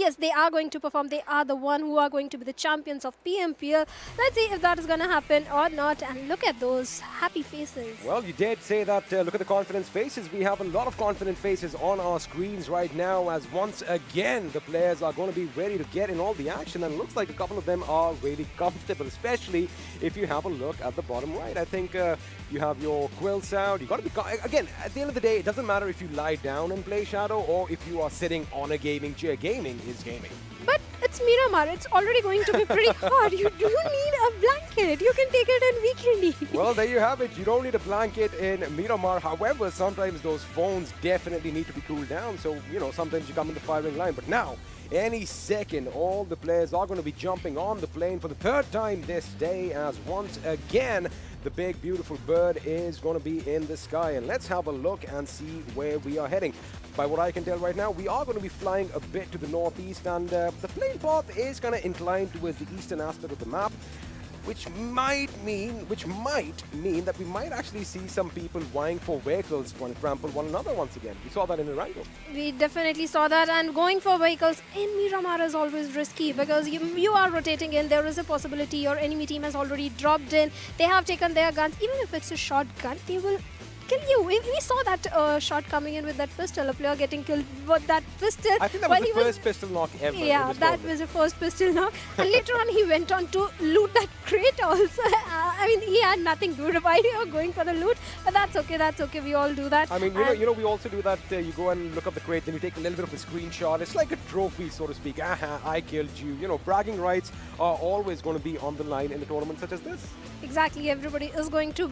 Yes, they are going to perform. They are the one who are going to be the champions of PMPL. Let's see if that is going to happen or not. And look at those happy faces. Well, you did say that. Look at the confident faces. We have a lot of confident faces on our screens right now, as once again the players are going to be ready to get in all the action. And it looks like a couple of them are really comfortable, especially if you have a look at the bottom right. I think you have your quill sound. You got to be again, at the end of the day, it doesn't matter if you lie down and play Shadow or if you are sitting on a gaming chair. Gaming is gaming. But it's Miramar. It's already going to be pretty hard. Do you need a blanket? You can take it in Vikendi. Well, there you have it. You don't need a blanket in Miramar. However, sometimes those phones definitely need to be cooled down. So, sometimes you come in the firing line. But now, any second, all the players are going to be jumping on the plane for the third time this day, as once again, the big, beautiful bird is going to be in the sky. And let's have a look and see where we are heading. By what I can tell right now, we are going to be flying a bit to the northeast, and the plane path is kind of inclined towards the eastern aspect of the map, which might mean that we might actually see some people vying for vehicles to trample one another once again. We saw that in Erangel. We definitely saw that, and going for vehicles in Miramar is always risky, because you are rotating in. There is a possibility your enemy team has already dropped in. They have taken their guns. Even if it's a shotgun, they will kill you. We saw that shot coming in with that pistol, a player getting killed with that pistol. I think that was the first pistol knock ever. Yeah, that was the first pistol knock. And later on, he went on to loot that crate also. I mean, he had nothing to do. Why you were going for the loot? But that's okay. That's okay. We all do that. I mean, we also do that. You go and look up the crate, then you take a little bit of a screenshot. It's like a trophy, so to speak. Aha, I killed you. Bragging rights are always going to be on the line in a tournament such as this. Exactly. Everybody is going to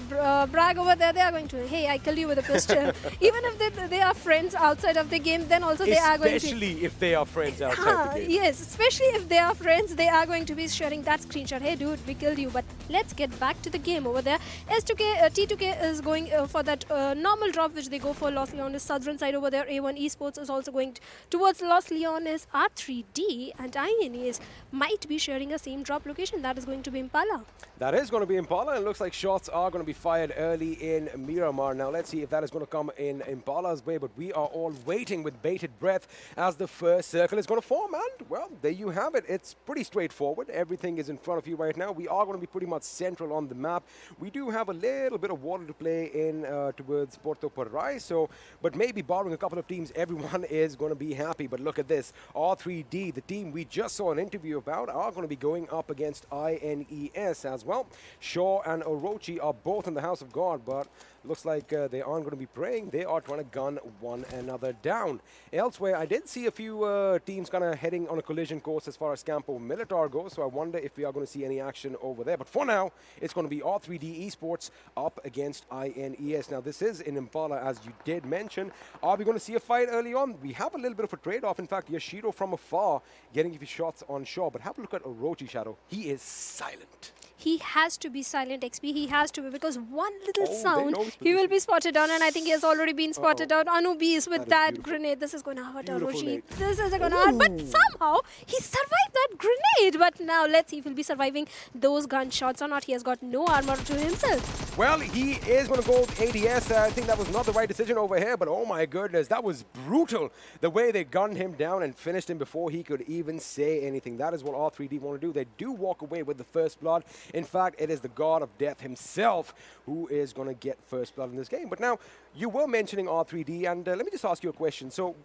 brag over there. They are going to, hey, I killed you with a pistol. Even if they are friends outside of the game, then also they are going to... Especially if they are friends outside the game. Yes, especially if they are friends, they are going to be sharing that screenshot. Hey, dude, we killed you. But let's get back to the game over there. T2K is going for that normal drop, which they go for Los Leones southern side over there. A1 Esports is also going towards Los Leones. R3D and INES might be sharing a same drop location. That is going to be Impala. That is going to be Impala. It looks like shots are going to be fired early in Miramar. Now, let's see if that is going to come in Impala's way, but we are all waiting with bated breath as the first circle is going to form. And, well, there you have it. It's pretty straightforward. Everything is in front of you right now. We are going to be pretty much central on the map. We do have a little bit of water to play in towards Porto Parai, but maybe barring a couple of teams, everyone is going to be happy. But look at this. R3D, the team we just saw an interview about, are going to be going up against INES as well. Shaw and Orochi are both in the House of God, but looks like they aren't going to be praying. They are trying to gun one another down. Elsewhere, I did see a few teams kind of heading on a collision course as far as Campo Militar goes, so I wonder if we are going to see any action over there. But for now, it's going to be R3D Esports up against INES. Now, this is in Impala, as you did mention. Are we going to see a fight early on? We have a little bit of a trade-off. In fact, Yashiro from afar getting a few shots on shore. But have a look at Orochi, Shadow. He is silent. He has to be silent, XP. He has to be, because one little sound, he will be spotted down, and I think he has already been spotted out. Anubis with that grenade. This is going to hurt Orochi. This is going to hurt, but somehow he survived that grenade. But now let's see if he'll be surviving those gunshots or not. He has got no armor to himself. Well, he is going to go with ADS. I think that was not the right decision over here, but oh my goodness, that was brutal. The way they gunned him down and finished him before he could even say anything. That is what R3D want to do. They do walk away with the first blood. In fact, it is the god of death himself who is going to get first blood in this game. But now, you were mentioning R3D, and let me just ask you a question. So,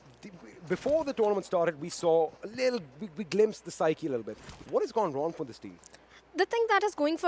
before the tournament started, we saw a little, we glimpsed the psyche a little bit. What has gone wrong for this team? The thing that is going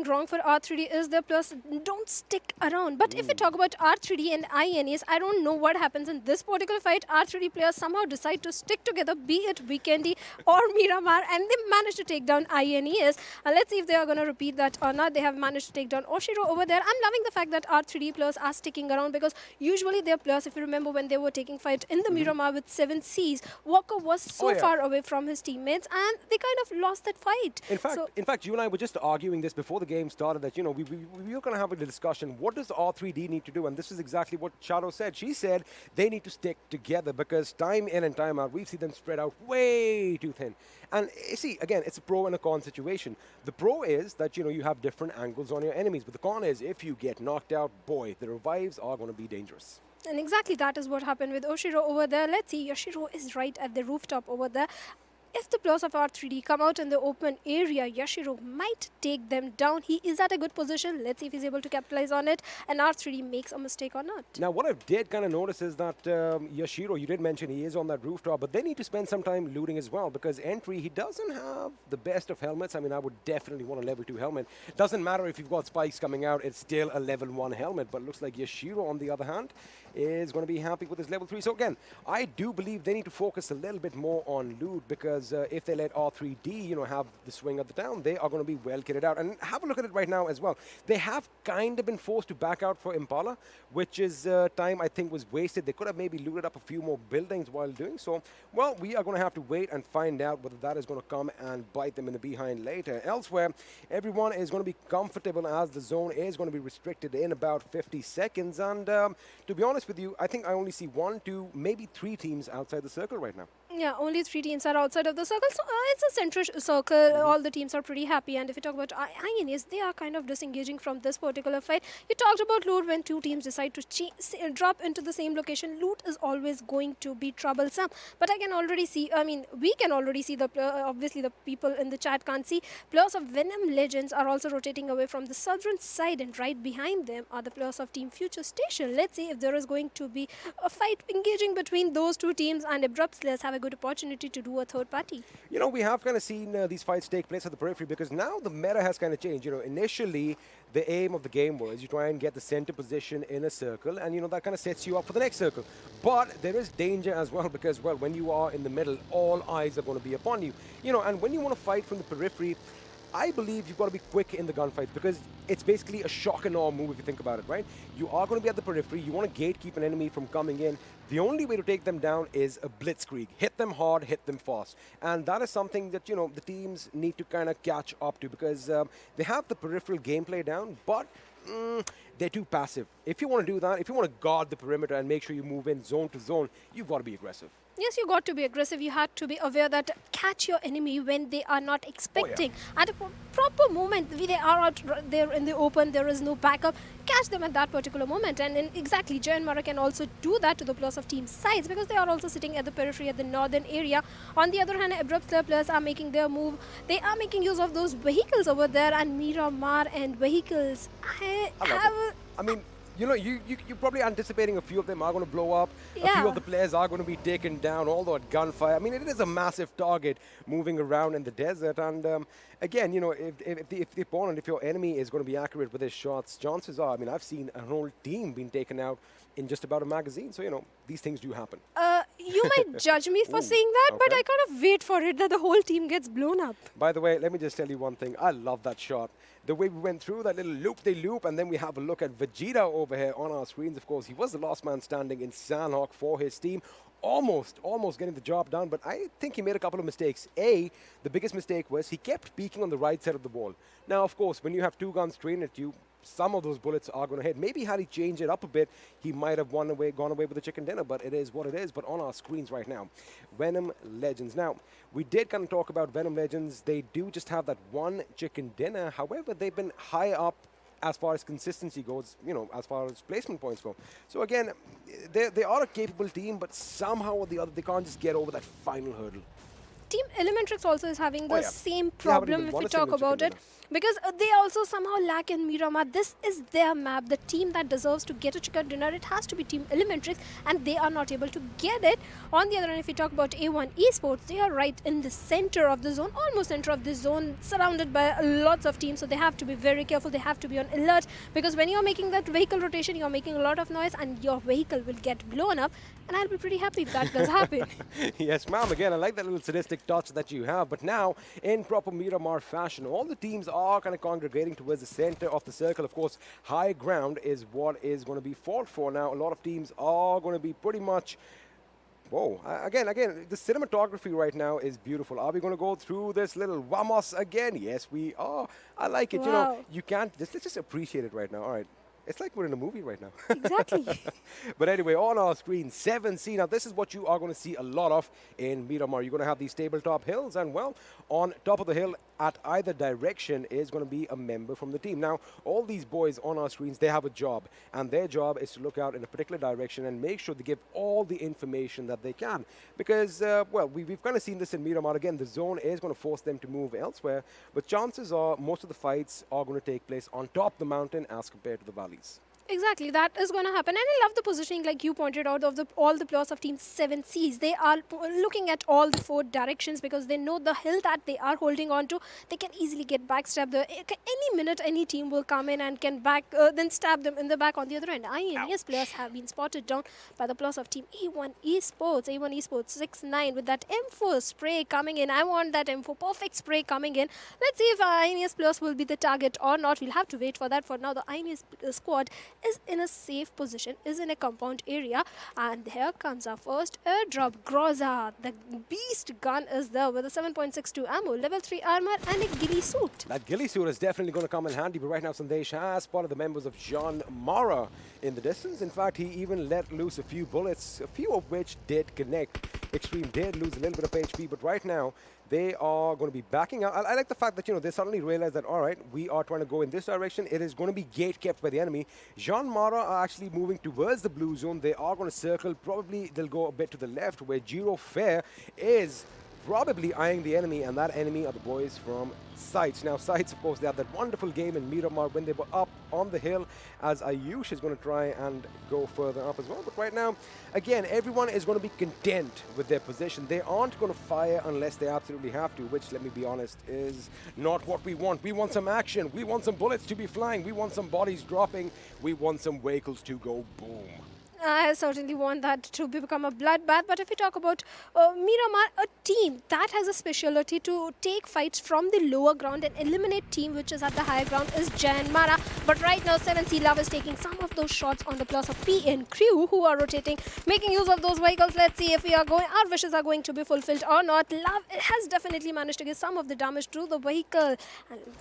wrong for R3D is their players don't stick around. But if we talk about R3D and INES, I don't know what happens in this particular fight. R3D players somehow decide to stick together, be it Vikendi or Miramar, and they manage to take down INES. Let's see if they are going to repeat that or not. They have managed to take down Oshiro over there. I'm loving the fact that R3D players are sticking around, because usually their players, if you remember when they were taking fight in the Miramar with 7 Cs, Walker was so far away from his teammates, and they kind of lost that fight. In fact, you and I were just arguing this before the game started, that, you know, we were going to have a discussion. What does R3D need to do? And this is exactly what Shadow said. She said they need to stick together, because time in and time out, we've seen them spread out way too thin. And see, again, it's a pro and a con situation. The pro is that, you know, you have different angles on your enemies. But the con is, if you get knocked out, boy, the revives are going to be dangerous. And exactly that is what happened with Oshiro over there. Let's see, Yashiro is right at the rooftop over there. If the players of R3D come out in the open area, Yashiro might take them down. He is at a good position. Let's see if he's able to capitalize on it, and R3D makes a mistake or not. Now, what I did kind of notice is that Yashiro, you did mention he is on that rooftop, but they need to spend some time looting as well, because entry, he doesn't have the best of helmets. I mean, I would definitely want a level 2 helmet. Doesn't matter if you've got spikes coming out, it's still a level 1 helmet, but looks like Yashiro, on the other hand, is going to be happy with his level 3. So again, I do believe they need to focus a little bit more on loot, because if they let R3D, you know, have the swing of the town, they are going to be well kitted out. And have a look at it right now as well. They have kind of been forced to back out for Impala, which is time I think was wasted. They could have maybe looted up a few more buildings while doing so. Well, we are going to have to wait and find out whether that is going to come and bite them in the behind later. Elsewhere, everyone is going to be comfortable, as the zone is going to be restricted in about 50 seconds. And to be honest with you, I think I only see 1, 2, maybe 3 teams outside the circle right now. Yeah, only 3 teams are outside of the circle, so it's a central circle. All the teams are pretty happy, and if you talk about INES, they are kind of disengaging from this particular fight. You talked about loot. When 2 teams decide to drop into the same location, loot is always going to be troublesome. But I can already see, I mean, we can already see, obviously the people in the chat can't see, players of Venom Legends are also rotating away from the southern side, and right behind them are the players of Team FutureStation. Let's see if there is going to be a fight engaging between those 2 teams, and Abrupt Slayers have a good opportunity to do a third party. You know, we have kind of seen these fights take place at the periphery, because now the meta has kind of changed. You know, initially the aim of the game was you try and get the center position in a circle, and you know, that kind of sets you up for the next circle. But there is danger as well, because, well, when you are in the middle, all eyes are going to be upon you. You know, and when you want to fight from the periphery, I believe you've got to be quick in the gunfights, because it's basically a shock and awe move if you think about it, right? You are going to be at the periphery. You want to gatekeep an enemy from coming in. The only way to take them down is a blitzkrieg. Hit them hard, hit them fast. And that is something that, you know, the teams need to kind of catch up to, because they have the peripheral gameplay down, but they're too passive. If you want to do that, if you want to guard the perimeter and make sure you move in zone to zone, you've got to be aggressive. Yes, you got to be aggressive. You had to be aware that catch your enemy when they are not expecting. At a proper moment, they are out there in the open, there is no backup. Catch them at that particular moment. And exactly, JyanMaara can also do that to the players of Team SCYTES, because they are also sitting at the periphery, at the northern area. On the other hand, Abrupt Slayer players are making their move. They are making use of those vehicles over there, and Miramar and vehicles. I mean, you know, you're probably anticipating a few of them are going to blow up. A few of the players are going to be taken down, although at gunfire. I mean, it is a massive target moving around in the desert. And again, you know, if the opponent, if your enemy is going to be accurate with his shots, chances are, I mean, I've seen a whole team being taken out in just about a magazine. So, you know, these things do happen. You might judge me for saying that, but I kind of wait for it that the whole team gets blown up. By the way, let me just tell you one thing. I love that shot. The way we went through that little loop-de-loop, and then we have a look at Vegeta over here on our screens. Of course, he was the last man standing in Sanhok for his team. Almost getting the job done, but I think he made a couple of mistakes. The biggest mistake was he kept peeking on the right side of the wall. Now, of course, when you have two guns trained at you, some of those bullets are going to hit. Maybe had he changed it up a bit, he might have gone away with the chicken dinner, but it is what it is. But on our screens right now, Venom Legends. Now, we did kind of talk about Venom Legends. They do just have that one chicken dinner. However, they've been high up as far as consistency goes, you know, as far as placement points go. So again, they are a capable team, but somehow or the other, they can't just get over that final hurdle. Team ElementriX also is having the same problem if we talk about it, because they also somehow lack in Miramar. This is their map. The team that deserves to get a chicken dinner, it has to be Team ElementriX, and they are not able to get it. On the other hand, if we talk about A1 Esports, they are right in the center of the zone, almost center of the zone, surrounded by lots of teams, so they have to be very careful. They have to be on alert, because when you're making that vehicle rotation, you're making a lot of noise, and your vehicle will get blown up, and I'll be pretty happy if that does happen. Yes, ma'am. Again, I like that little sadistic touch that you have, but now, in proper Miramar fashion, all the teams are kind of congregating towards the center of the circle. Of course, high ground is what is going to be fought for now. A lot of teams are going to be pretty much... Whoa, again, the cinematography right now is beautiful. Are we going to go through this little vamos again? Yes, we are. I like it. Wow. You know, you can't... Let's just appreciate it right now. All right. It's like we're in a movie right now. Exactly. But anyway, on our screen, 7C. Now, this is what you are going to see a lot of in Miramar. You're going to have these tabletop hills, and, well, on top of the hill, at either direction, is going to be a member from the team. Now, all these boys on our screens, they have a job, and their job is to look out in a particular direction and make sure they give all the information that they can. Because, well, we've kind of seen this in Miramar. Again, the zone is going to force them to move elsewhere, but chances are most of the fights are going to take place on top of the mountain as compared to the valleys. Exactly, that is going to happen. And I love the positioning, like you pointed out, of all the players of Team 7Cs. They are looking at all the four directions because they know the hill that they are holding on to. They can easily get backstabbed. Any minute, any team will come in and can then stab them in the back on the other end. INES players have been spotted down by the players of Team A1 Esports. A1 Esports 6-9 with that M4 spray coming in. I want that M4 perfect spray coming in. Let's see if INES players will be the target or not. We'll have to wait for that. For now, the INES squad is in a safe position, is in a compound area, and here comes our first airdrop. Groza, the beast gun, is there with a 7.62 ammo, level 3 armor, and a ghillie suit. That ghillie suit is definitely going to come in handy, but right now Sandesh has spotted the members of JyanMaara in the distance. In fact, he even let loose a few bullets, a few of which did connect. Extreme did lose a little bit of HP, but right now they are going to be backing out. I like the fact that, you know, they suddenly realize that, all right, we are trying to go in this direction. It is going to be gate kept by the enemy. JyanMaara are actually moving towards the blue zone. They are going to circle. Probably they'll go a bit to the left, where Giro Fair is probably eyeing the enemy, and that enemy are the boys from SCYTES. Now, SCYTES, of course, they had that wonderful game in Miramar when they were up on the hill, as Ayush is going to try and go further up as well. But right now, again, everyone is going to be content with their position. They aren't going to fire unless they absolutely have to, which, let me be honest, is not what we want. We want some action. We want some bullets to be flying. We want some bodies dropping. We want some vehicles to go boom. I certainly want that to become a bloodbath. But if we talk about Miramar, a team that has a specialty to take fights from the lower ground and eliminate team which is at the higher ground is JyanMaara. But right now, 7C Love is taking some of those shots on the plus of PN crew who are rotating, making use of those vehicles. Let's see if our wishes are going to be fulfilled or not. Love has definitely managed to get some of the damage to the vehicle.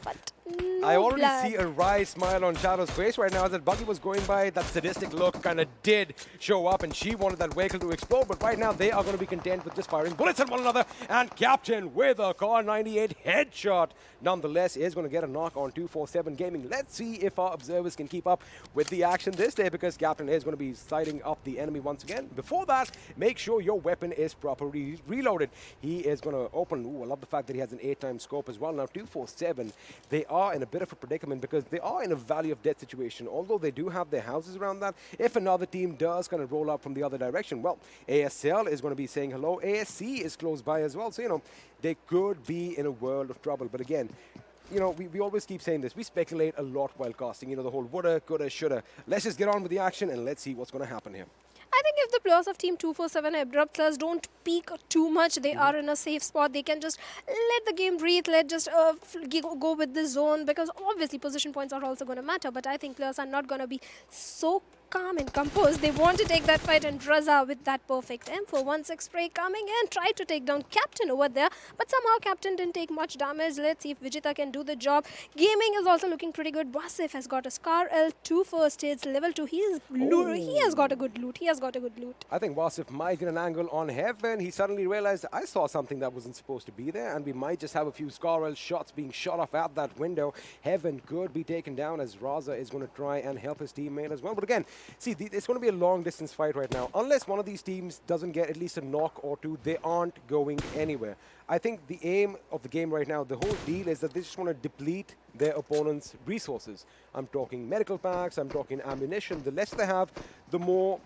But no I already blood. see a wry smile on Shadow's face right now as that buggy was going by. That sadistic look kind of did did show up, and she wanted that vehicle to explode, but right now they are going to be content with just firing bullets at one another, and Captain with a Car 98 headshot nonetheless is going to get a knock on 247 Gaming. Let's see if our observers can keep up with the action this day, because Captain is going to be sighting up the enemy once again. Before that, make sure your weapon is properly reloaded. He is going to open, I love the fact that he has an 8-time scope as well. Now 247, they are in a bit of a predicament because they are in a valley of death situation, although they do have their houses around that. If another team does kind of roll up from the other direction, well, ASL is going to be saying hello. ASC is close by as well, so, you know, they could be in a world of trouble. But again, you know, we always keep saying this. We speculate a lot while casting. You know, the whole woulda, coulda, shoulda. Let's just get on with the action and let's see what's going to happen here. I think if the players of Team 247 Abrupt Slayers don't peak too much, they are in a safe spot. They can just let the game breathe, let just go with the zone, because obviously position points are also going to matter. But I think players are not going to be so calm and composed. They want to take that fight, and Raza with that perfect M416 spray coming in, tried to take down Captain over there, but somehow Captain didn't take much damage. Let's see if Vijita can do the job. Gaming is also looking pretty good. Wasif has got a Scar L2 first aids, level 2. He has got a good loot. He has got a good loot. I think Wasif might get an angle on Heaven. He suddenly realized, I saw something that wasn't supposed to be there, and we might just have a few Scar L shots being shot off at that window. Heaven could be taken down as Raza is going to try and help his teammate as well. But again, see, it's going to be a long-distance fight right now. Unless one of these teams doesn't get at least a knock or two, they aren't going anywhere. I think the aim of the game right now, the whole deal is that they just want to deplete their opponent's resources. I'm talking medical packs, I'm talking ammunition. The less they have, the more...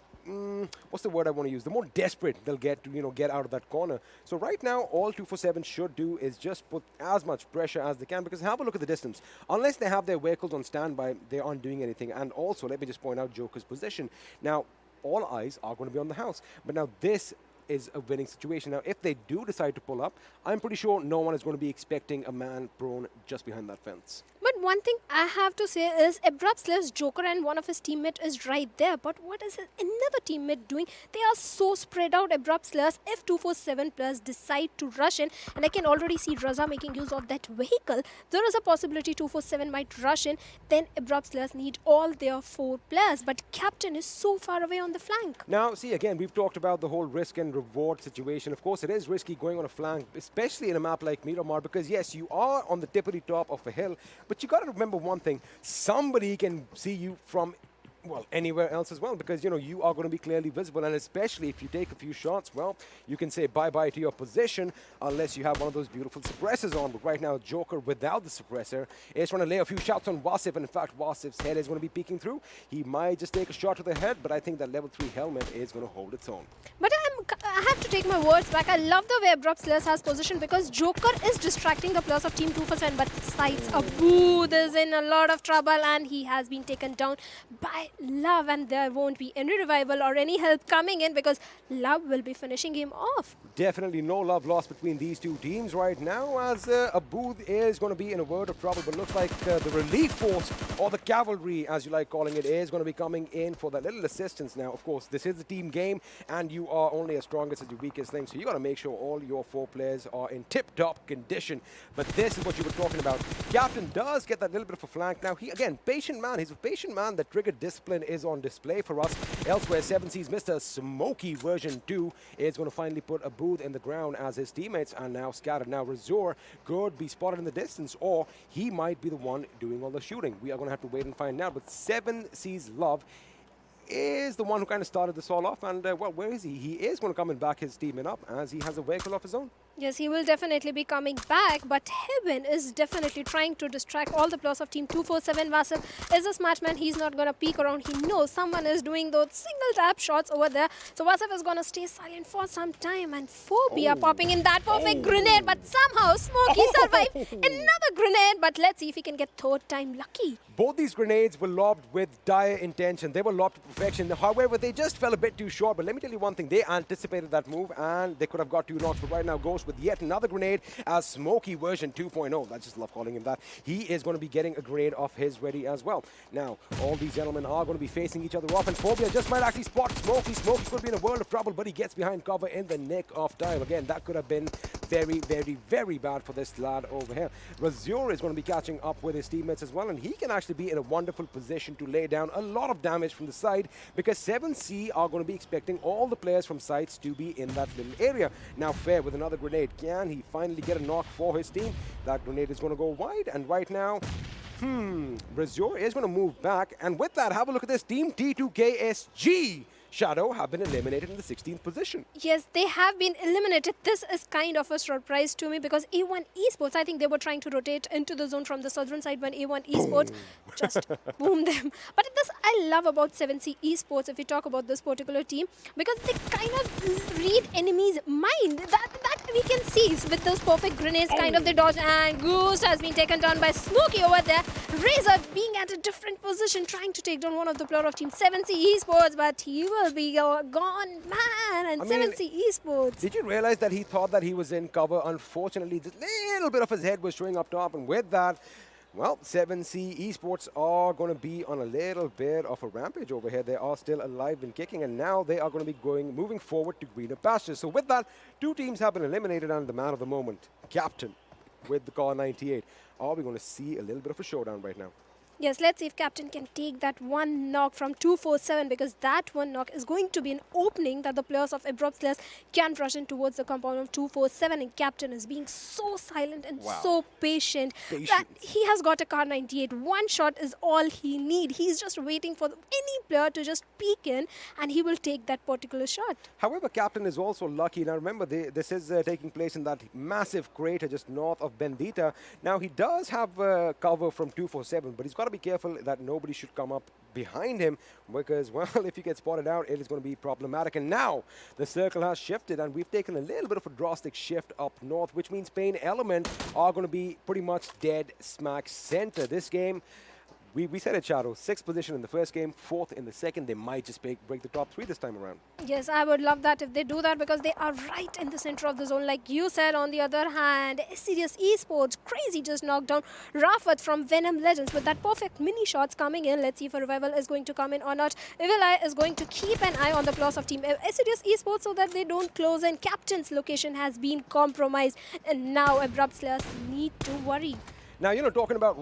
what's the word I want to use? The more desperate they'll get to, you know, get out of that corner. So right now, all 247 should do is just put as much pressure as they can, because have a look at the distance. Unless they have their vehicles on standby, they aren't doing anything. And also, let me just point out Joker's position. Now, all eyes are going to be on the house. But now this is a winning situation. Now, if they do decide to pull up, I'm pretty sure no one is going to be expecting a man prone just behind that fence. But one thing I have to say is Abrupt Slayers Joker and one of his teammates is right there. But what is another teammate doing? They are so spread out, Abrupt Slayers. If 247 players decide to rush in, and I can already see Raza making use of that vehicle, there is a possibility 247 might rush in. Then Abrupt Slayers need all their 4 players. But Captain is so far away on the flank. Now, see, again, we've talked about the whole risk and reward situation. Of course, it is risky going on a flank, especially in a map like Miramar, because yes, you are on the tippity top of a hill, but you got to remember one thing: somebody can see you from, well, anywhere else as well, because, you know, you are going to be clearly visible, and especially if you take a few shots, well, you can say bye-bye to your position unless you have one of those beautiful suppressors on. But right now, Joker without the suppressor is trying to lay a few shots on Wasif, and in fact, Wasif's head is going to be peeking through. He might just take a shot to the head, but I think that level 3 helmet is going to hold its own. But I have to take my words back. I love the way Abrupt Slayers has position, because Joker is distracting the players of Team 247, but Sights Abud is in a lot of trouble, and he has been taken down by Love, and there won't be any revival or any help coming in, because Love will be finishing him off. Definitely no love lost between these two teams right now, as Abud is going to be in a world of trouble, but looks like the relief force, or the cavalry as you like calling it, is going to be coming in for that little assistance. Now, of course, this is a team game, and you are only as strongest as your weakest link, so you got to make sure all your 4 players are in tip-top condition. But this is what you were talking about. Captain does get that little bit of a flank. Now, he, again, patient man. He's a patient man. The trigger discipline is on display for us. Elsewhere, 7 Seas Mr. Smoky version 2 is going to finally put Abud in the ground, as his teammates are now scattered. Now, Razor could be spotted in the distance, or he might be the one doing all the shooting. We are going to have to wait and find out. But 7 Seas Love is the one who kind of started this all off, and well, where is he? He is going to come and back his teammate up, as he has a vehicle of his own. Yes, he will definitely be coming back, but Heaven is definitely trying to distract all the players of Team 247. Vasif is a smart man. He's not going to peek around. He knows someone is doing those single tap shots over there. So Vasif is going to stay silent for some time, and Phobia popping in that perfect grenade, but somehow Smokey survived another grenade, but let's see if he can get 3rd time lucky. Both these grenades were lobbed with dire intention. They were lobbed to perfection. However, they just fell a bit too short. But let me tell you one thing. They anticipated that move, and they could have got 2 knocks. But right now, Ghost Esports with yet another grenade as Smokey version 2.0. I just love calling him that. He is going to be getting a grenade of his ready as well. Now, all these gentlemen are going to be facing each other off, and Phobia just might actually spot Smokey. Smokey could be in a world of trouble, but he gets behind cover in the nick of time. Again, that could have been very, very, very bad for this lad over here. Razor is going to be catching up with his teammates as well, and he can actually be in a wonderful position to lay down a lot of damage from the side, because 7C are going to be expecting all the players from sites to be in that little area. Now Fair with another grenade. Can he finally get a knock for his team? That grenade is going to go wide, and right now, Razor is going to move back, and with that, have a look at this. Team T2KSG Shadow have been eliminated in the 16th position. Yes, they have been eliminated. This is kind of a surprise to me because A1 Esports, I think they were trying to rotate into the zone from the southern side when A1 Esports just boomed them. But this I love about 7C Esports if we talk about this particular team, because they kind of read enemies' mind. That we can see with those perfect grenades, kind of they dodge, and Goose has been taken down by Smokey over there. Razor being at a different position, trying to take down one of the player of team 7C Esports, but he will be gone, man. And 7C Esports. Did you realize that he thought that he was in cover? Unfortunately, this little bit of his head was showing up top, and with that, well, 7C Esports are going to be on a little bit of a rampage over here. They are still alive and kicking, and now they are going to be moving forward to greener pastures. So with that, two teams have been eliminated, and the man of the moment, Captain, with the Car 98. Are we going to see a little bit of a showdown right now? Yes, let's see if Captain can take that one knock from 247, because that one knock is going to be an opening that the players of Abrupt Slayers can rush in towards the compound of 247, and Captain is being so silent and so patient that he has got a Car 98. One shot is all he needs. He's just waiting for any player to just peek in, and he will take that particular shot. However, Captain is also lucky. Now remember, this is taking place in that massive crater just north of Bendita. Now he does have cover from 247, but he's got to be careful that nobody should come up behind him, because, well, if you get spotted out, it is going to be problematic. And now the circle has shifted, and we've taken a little bit of a drastic shift up north, which means PAINxELMT are going to be pretty much dead smack center. This game, we said it, Shadow, 6th position in the first game, 4th in the second. They might just break the top 3 this time around. Yes, I would love that if they do that, because they are right in the center of the zone. Like you said, on the other hand, Assiduous Esports, crazy, just knocked down Rafat from Venom Legends with that perfect mini shots coming in. Let's see if a revival is going to come in or not. Evil Eye is going to keep an eye on the claws of team Assiduous Esports so that they don't close in. Captain's location has been compromised, and now Abrupt Slayers need to worry. Now, you know, talking about,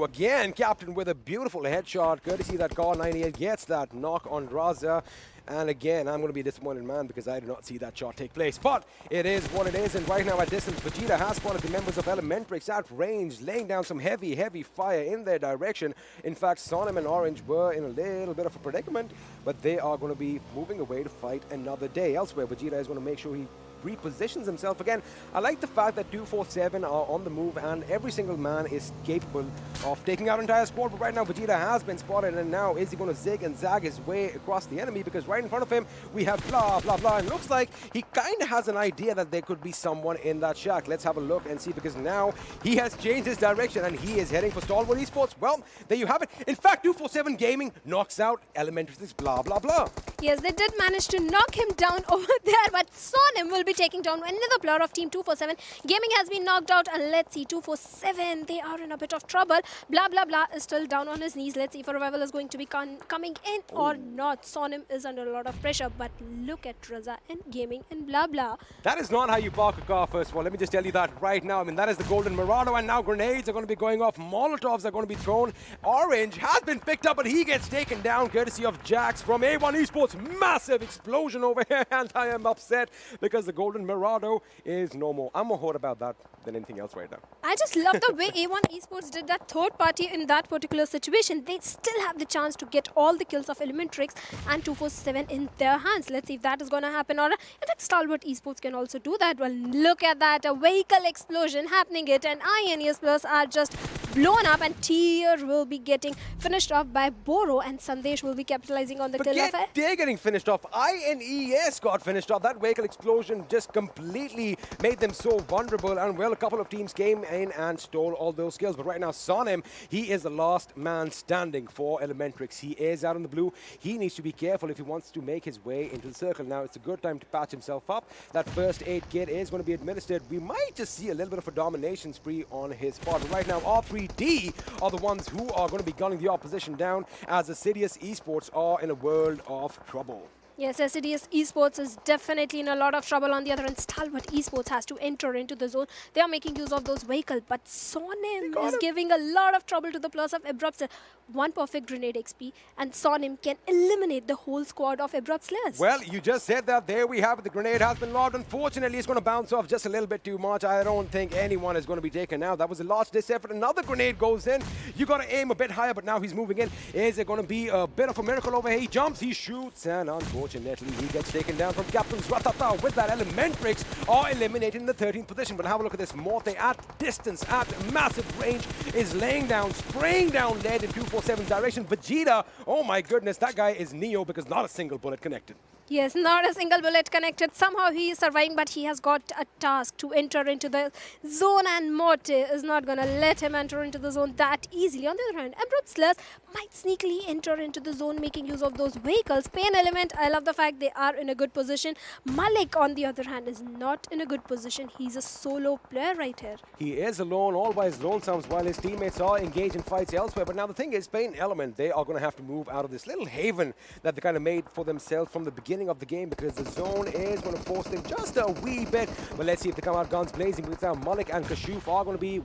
again, Captain with a beautiful headshot, courtesy that Car 98 gets that knock on Raza. And again, I'm going to be a disappointed man because I did not see that shot take place. But it is what it is, and right now at distance, Vegeta has spotted the members of ElementriX at range, laying down some heavy, heavy fire in their direction. In fact, Sonim and Orange were in a little bit of a predicament, but they are going to be moving away to fight another day. Elsewhere, Vegeta is going to make sure he repositions himself again. I like the fact that 247 are on the move, and every single man is capable of taking out entire squad. But right now, Vegeta has been spotted, and now is he going to zig and zag his way across the enemy? Because right in front of him, we have blah, blah, blah. And looks like he kind of has an idea that there could be someone in that shack. Let's have a look and see, because now he has changed his direction, and he is heading for Stalwart Esports. Well, there you have it. In fact, 247 Gaming knocks out ElementriX, blah, blah, blah. Yes, they did manage to knock him down over there, but Sonim will be taking down another player of team 247. Gaming has been knocked out, and let's see, 247, they are in a bit of trouble. Blah, blah, blah is still down on his knees. Let's see if a revival is going to be coming in or not. Sonim is under a lot of pressure, but look at Raza and Gaming and blah, blah. That is not how you park a car, first of all. Let me just tell you that right now. I mean, that is the Golden Mirado, and now grenades are going to be going off. Molotovs are going to be thrown. Orange has been picked up, but he gets taken down courtesy of Jax from A1 Esports. Massive explosion over here, and I am upset because the Golden Mirado is no more. I'm more hot about that than anything else right now. I just love the way A1 Esports did that third party in that particular situation. They still have the chance to get all the kills of ElementriX and 247 in their hands. Let's see if that is going to happen. Or in fact, Stalwart Esports can also do that. Well, look at that, a vehicle explosion happening it, and INES players are just blown up, and Tier will be getting finished off by Boro, and Sandesh will be capitalizing on the kill of it. They're getting finished off. INES got finished off. That vehicle explosion just completely made them so vulnerable, and well, a couple of teams came in and stole all those kills. But right now, Sonim, he is the last man standing for ElementriX. He is out in the blue. He needs to be careful if he wants to make his way into the circle. Now, it's a good time to patch himself up. That first aid kit is going to be administered. We might just see a little bit of a domination spree on his part. But right now, R3D are the ones who are going to be gunning the opposition down, as Assiduous Esports are in a world of trouble. Yes, Assiduous Esports is definitely in a lot of trouble. On the other hand, Stalwart Esports has to enter into the zone. They are making use of those vehicles, but Sonim is giving a lot of trouble to the players of Abrupt Slayers. One perfect grenade XP, and Sonim can eliminate the whole squad of Abrupt Slayers. Well, you just said that. There we have it. The grenade has been lobbed. Unfortunately, it's going to bounce off just a little bit too much. I don't think anyone is going to be taken out. That was a last-ditch effort. Another grenade goes in. You got to aim a bit higher, but now he's moving in. Is it going to be a bit of a miracle over here? He jumps, he shoots, and unfortunately, he gets taken down from Captain's Ratata. With that, ElementriX are eliminated in the 13th position. But have a look at this. Morte at distance, at massive range, is laying down, spraying down lead in 247's direction. Vegeta, oh my goodness, that guy is Neo because not a single bullet connected. Yes, not a single bullet connected. Somehow he is surviving, but he has got a task to enter into the zone, and Morte is not going to let him enter into the zone that easily. On the other hand, Abrupt Slayers might sneakily enter into the zone, making use of those vehicles. PAINxELMT, I love the fact they are in a good position. Malik, on the other hand, is not in a good position. He's a solo player right here. He is alone, all by his lonesome, while his teammates are engaged in fights elsewhere. But now the thing is, PAINxELMT, they are going to have to move out of this little haven that they kind of made for themselves from the beginning of the game, because the zone is going to force them just a wee bit. But let's see if they come out guns blazing, because now Malik and Kashuf are going to be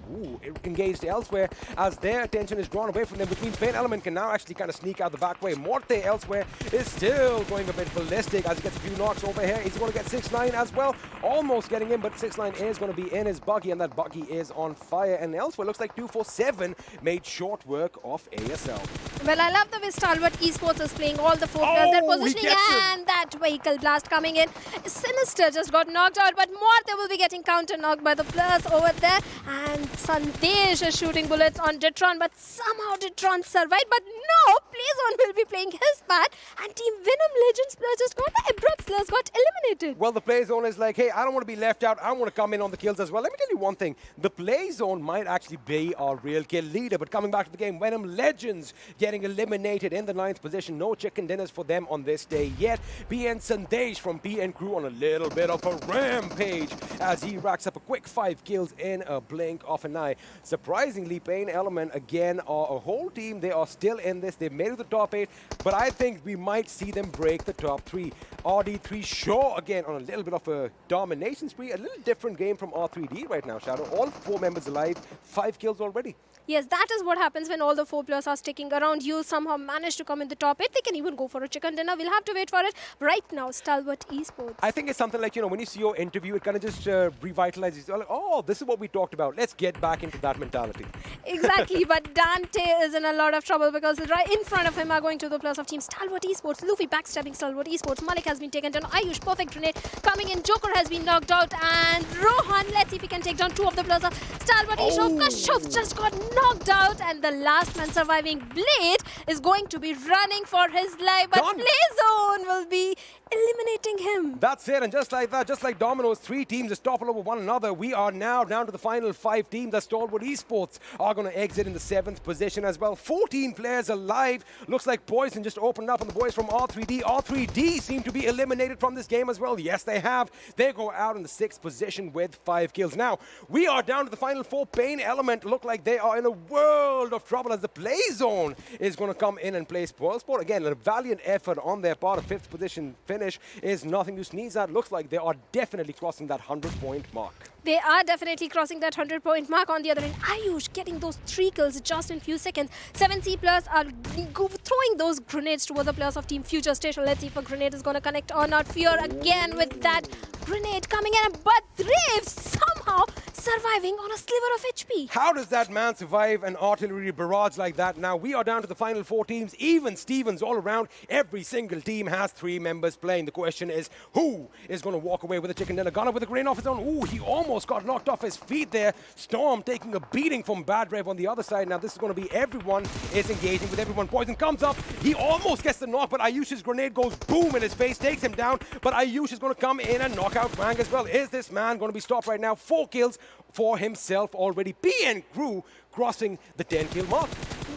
engaged elsewhere as their attention is drawn away from them, which means PAINxELMT can now actually kind of sneak out the back way. Morte elsewhere is still going a bit ballistic as he gets a few knocks over here. He's going to get 6ix9ine as well, almost getting in, but 6ix9ine is going to be in his buggy, and that buggy is on fire. And elsewhere, looks like 247 made short work of ASL. Well, I love the way Stalwart Esports is playing all the 4 players. Their positioning and that vehicle blast coming in. Sinister just got knocked out, but Morte will be getting counter-knocked by the players over there. And Sandesh is shooting bullets on Detron, but somehow Detron survived. But no, Playzone will be playing his part, and Team Venom Legends player just got the Abrupt Slayers got eliminated. Well, the Playzone is like, hey, I don't want to be left out. I want to come in on the kills as well. Let me tell you one thing. The Playzone might actually be our real kill leader, but coming back to the game, Venom Legends getting eliminated in the 9th position. No chicken dinners for them on this day yet. PN Sandesh from PN Crew on a little bit of a rampage as he racks up a quick 5 kills in a blink of an eye. Surprisingly, PAINxELMT again are a whole team. They are still in this. They've made it to the top 8, but I think we might see them break the top 3. RD3 Shaw again on a little bit of a domination spree. A little different game from R3D right now, Shadow. All 4 members alive, 5 kills already. Yes, that is what happens when all the 4 players are sticking around. You somehow manage to come in the top 8. They can even go for a chicken dinner. We'll have to wait for it. Right now, Stalwart Esports. I think it's something like, you know, when you see your interview, it kind of just revitalizes. Like, oh, this is what we talked about. Let's get back into that mentality. Exactly, but Dante is in a lot of trouble because right in front of him are going to the players of Team Stalwart Esports. Luffy backstabbing Stalwart Esports. Malik has been taken down. Ayush, perfect grenade coming in. Joker has been knocked out. And Rohan, let's see if he can take down 2 of the players of Stalwart Esports. Kashuf just got knocked out. And the last man surviving, Blade, is going to be running for his life. But Playzone will be eliminating him. That's it, and just like that, just like Domino's, 3 teams just topple over one another. We are now down to the final 5 teams. The Stalwart Esports are going to exit in the 7th position as well. 14 players alive. Looks like Poison just opened up on the boys from R3D. R3D seem to be eliminated from this game as well. Yes, they have. They go out in the 6th position with 5 kills. Now, we are down to the final 4. PAINxELMT look like they are in a world of trouble as the Playzone is going to come in and play Spoilsport. Again, a valiant effort on their part. A 5th position finish is nothing to sneeze at. Looks like they are definitely crossing that 100-point mark. They are definitely crossing that 100-point mark. On the other hand, Ayush getting those 3 kills just in few seconds. 7C players are throwing those grenades toward the players of Team FutureStation. Let's see if a grenade is going to connect or not. Fear again with that grenade coming in. But Thrive somehow surviving on a sliver of HP. How does that man survive an artillery barrage like that? Now, we are down to the final 4 teams, even Stevens all around. Every single team has 3 members playing. The question is, who is going to walk away with a chicken dinner? Gunner with a grain off his own. Ooh, he almost got knocked off his feet there. Storm taking a beating from Bad Rev on the other side. Now, this is going to be everyone is engaging with everyone. Poison comes up. He almost gets the knock, but Ayush's grenade goes boom in his face, takes him down. But Ayush is going to come in and knock out Wang as well. Is this man going to be stopped right now? 4 kills for himself already. PN Crew crossing the 10-kill mark.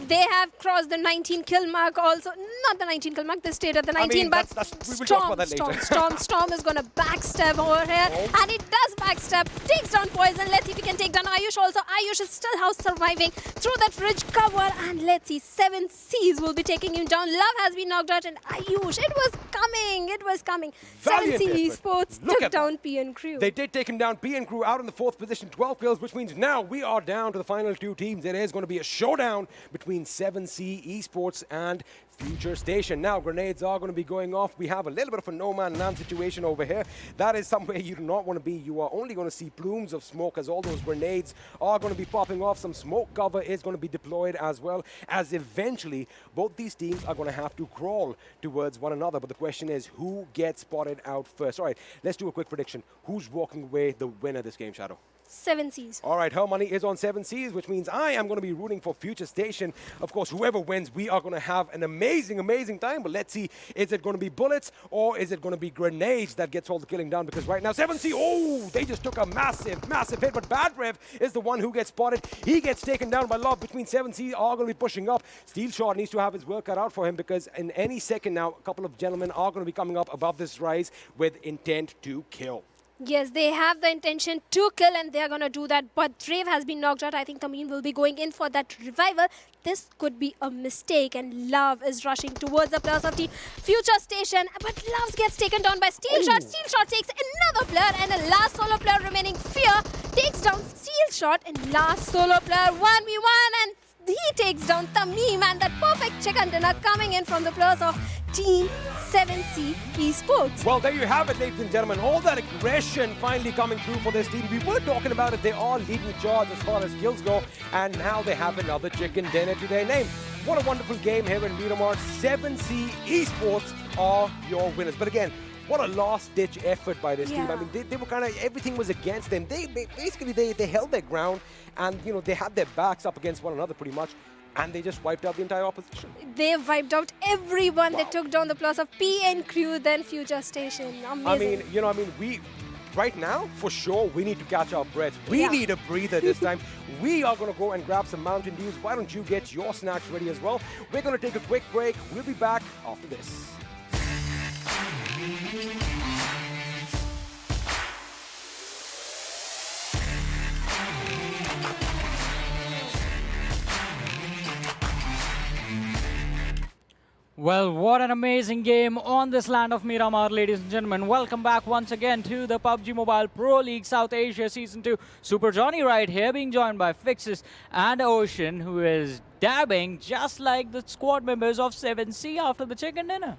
They have crossed the 19 kill mark also. Not the 19 kill mark, they stayed at the 19, but Storm is going to backstab over here. Oh. And it does backstab, takes down Poison. Let's see if he can take down Ayush also. Ayush is still surviving through that ridge cover. And let's see, 7Cs will be taking him down. Love has been knocked out and Ayush, it was coming. 7C Esports took down PN Crew. They did take him down. PN Crew out in the 4th position, 12 kills, which means now we are down to the final 2 teams. There is going to be a showdown between 7C Esports and FutureStation. Now, grenades are going to be going off. We have a little bit of a no-man-land situation over here. That is somewhere you do not want to be. You are only going to see plumes of smoke as all those grenades are going to be popping off. Some smoke cover is going to be deployed as well, as eventually both these teams are going to have to crawl towards one another. But the question is, who gets spotted out first? All right, let's do a quick prediction. Who's walking away the winner this game, Shadow? 7Cs. All right, her money is on 7Cs, which means I am going to be rooting for FutureStation. Of course, whoever wins, we are going to have an amazing, amazing time. But let's see, is it going to be bullets or is it going to be grenades that gets all the killing down? Because right now, 7C, oh, they just took a massive, massive hit. But Bad Rev is the one who gets spotted. He gets taken down by Love. Between 7C are going to be pushing up. Steel Shot needs to have his work cut out for him because in any second now, a couple of gentlemen are going to be coming up above this rise with intent to kill. Yes, they have the intention to kill and they are going to do that. But Drave has been knocked out. I think Tamim will be going in for that revival. This could be a mistake and Love is rushing towards the players of the FutureStation. But Love gets taken down by Steel Shot. Steel Shot takes another player and a last solo player remaining. Fear takes down Steel Shot and last solo player 1v1 and he takes down Tamim and that perfect chicken dinner coming in from the players of Team 7C Esports. Well, there you have it, ladies and gentlemen. All that aggression finally coming through for this team. We were talking about it. They are leading the charge as far as kills go. And now they have another chicken dinner to their name. What a wonderful game here in Miramar. 7C Esports are your winners. But again, what a last-ditch effort by this team. I mean, they were kind of, everything was against them. They held their ground and, you know, they had their backs up against one another pretty much. And they just wiped out the entire opposition. They wiped out everyone. Wow. They took down the plus of PN Crew, then FutureStation. Amazing. I mean, right now, for sure, we need to catch our breath. We need a breather this time. We are going to go and grab some Mountain Dews. Why don't you get your snacks ready as well? We're going to take a quick break. We'll be back after this. Well, what an amazing game on this land of Miramar, ladies and gentlemen. Welcome back once again to the PUBG Mobile Pro League South Asia Season 2. Super Johnny right here, being joined by Fixes and Ocean, who is dabbing just like the squad members of 7C after the chicken dinner.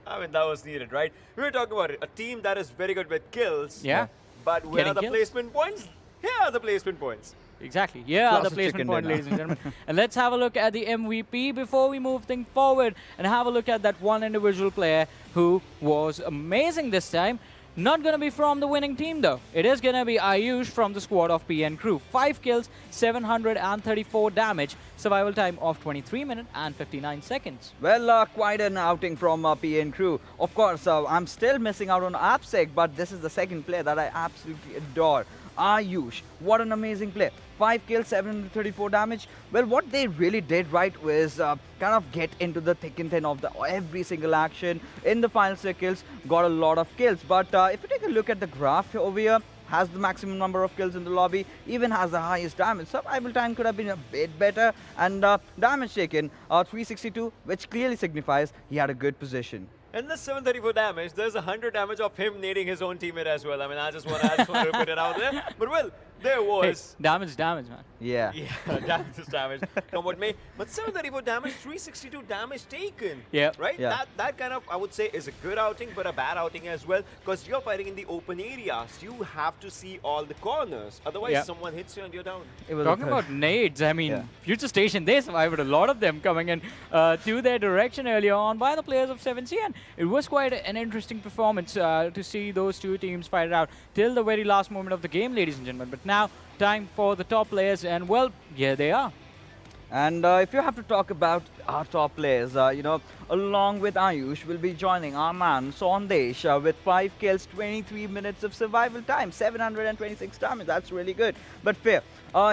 I mean, that was needed, right? We were talking about it. A team that is very good with kills. Yeah. But where are the placement points? Here are the placement points. Exactly. Yeah, the placement point, ladies and gentlemen. And let's have a look at the MVP before we move things forward and have a look at that one individual player who was amazing this time. Not going to be from the winning team, though. It is going to be Ayush from the squad of PN Crew. 5 kills, 734 damage, survival time of 23 minutes and 59 seconds. Well, quite an outing from PN Crew. Of course, I'm still missing out on AppSec, but this is the second player that I absolutely adore. Ayush, what an amazing play. 5 kills, 734 damage. Well, what they really did right was kind of get into the thick and thin of every single action in the final circles, got a lot of kills. But if you take a look at the graph over here, has the maximum number of kills in the lobby, even has the highest damage. Survival time could have been a bit better, and damage taken 362, which clearly signifies he had a good position. In the 734 damage, there's 100 damage of him nading his own teammate as well. I mean, I just want to put it out there. But well, there was... Hey, damage, man. Yeah. Yeah, damage is damage. Come what may. But 734 damage, 362 damage taken. Yeah. Right? Yeah. That kind of, I would say, is a good outing, but a bad outing as well. Because you're fighting in the open areas. You have to see all the corners. Otherwise, someone hits you and you're down. Talking about nades, I mean, FutureStation, they survived a lot of them coming in to their direction earlier on by the players of 7C. And it was quite an interesting performance to see those two teams fight it out till the very last moment of the game, ladies and gentlemen. But now, time for the top players, and well, here they are. And if you have to talk about our top players, you know, along with Ayush, will be joining our man Sandesh with 5 kills, 23 minutes of survival time, 726 damage. That's really good. But fair.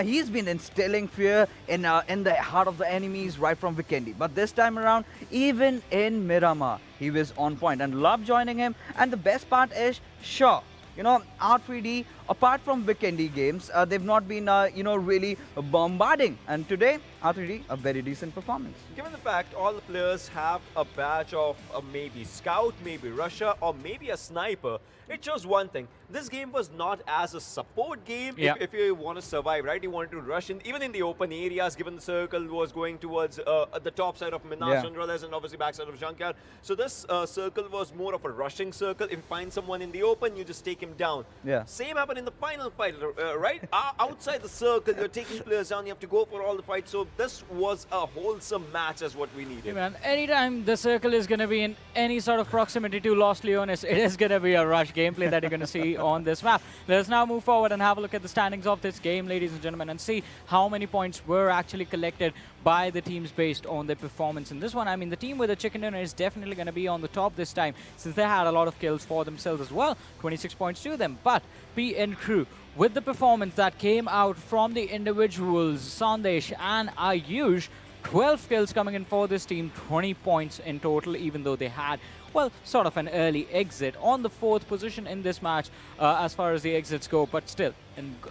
He's been instilling fear in the heart of the enemies right from Vikendi. But this time around, even in Miramar, he was on point and loved joining him. And the best part is, sure, you know, R3D, apart from Vikendi games, they've not been, you know, really bombarding. And today, R3D, a very decent performance. Given the fact all the players have a badge of maybe scout, maybe rusher, or maybe a sniper, it shows one thing. This game was not as a support game. If you want to survive, right? You wanted to rush in, even in the open areas, given the circle was going towards the top side of Minas Generales and obviously backside of Junkyard. So this circle was more of a rushing circle. If you find someone in the open, you just take him down. Same happened in the final fight, right? Outside the circle, you're taking players down. You have to go for all the fights. So this was a wholesome match as what we needed. Hey man, anytime the circle is going to be in any sort of proximity to Los Leones, it is going to be a rush gameplay that you're going to see on this map. Let's now move forward and have a look at the standings of this game, ladies and gentlemen, and see how many points were actually collected by the teams based on their performance in this one. I mean, the team with the chicken dinner is definitely going to be on the top this time, since they had a lot of kills for themselves as well. 26 points to them. But PN Crew, with the performance that came out from the individuals, Sandesh and Ayush, 12 kills coming in for this team, 20 points in total, even though they had, well, sort of an early exit on the 4th position in this match as far as the exits go, but still,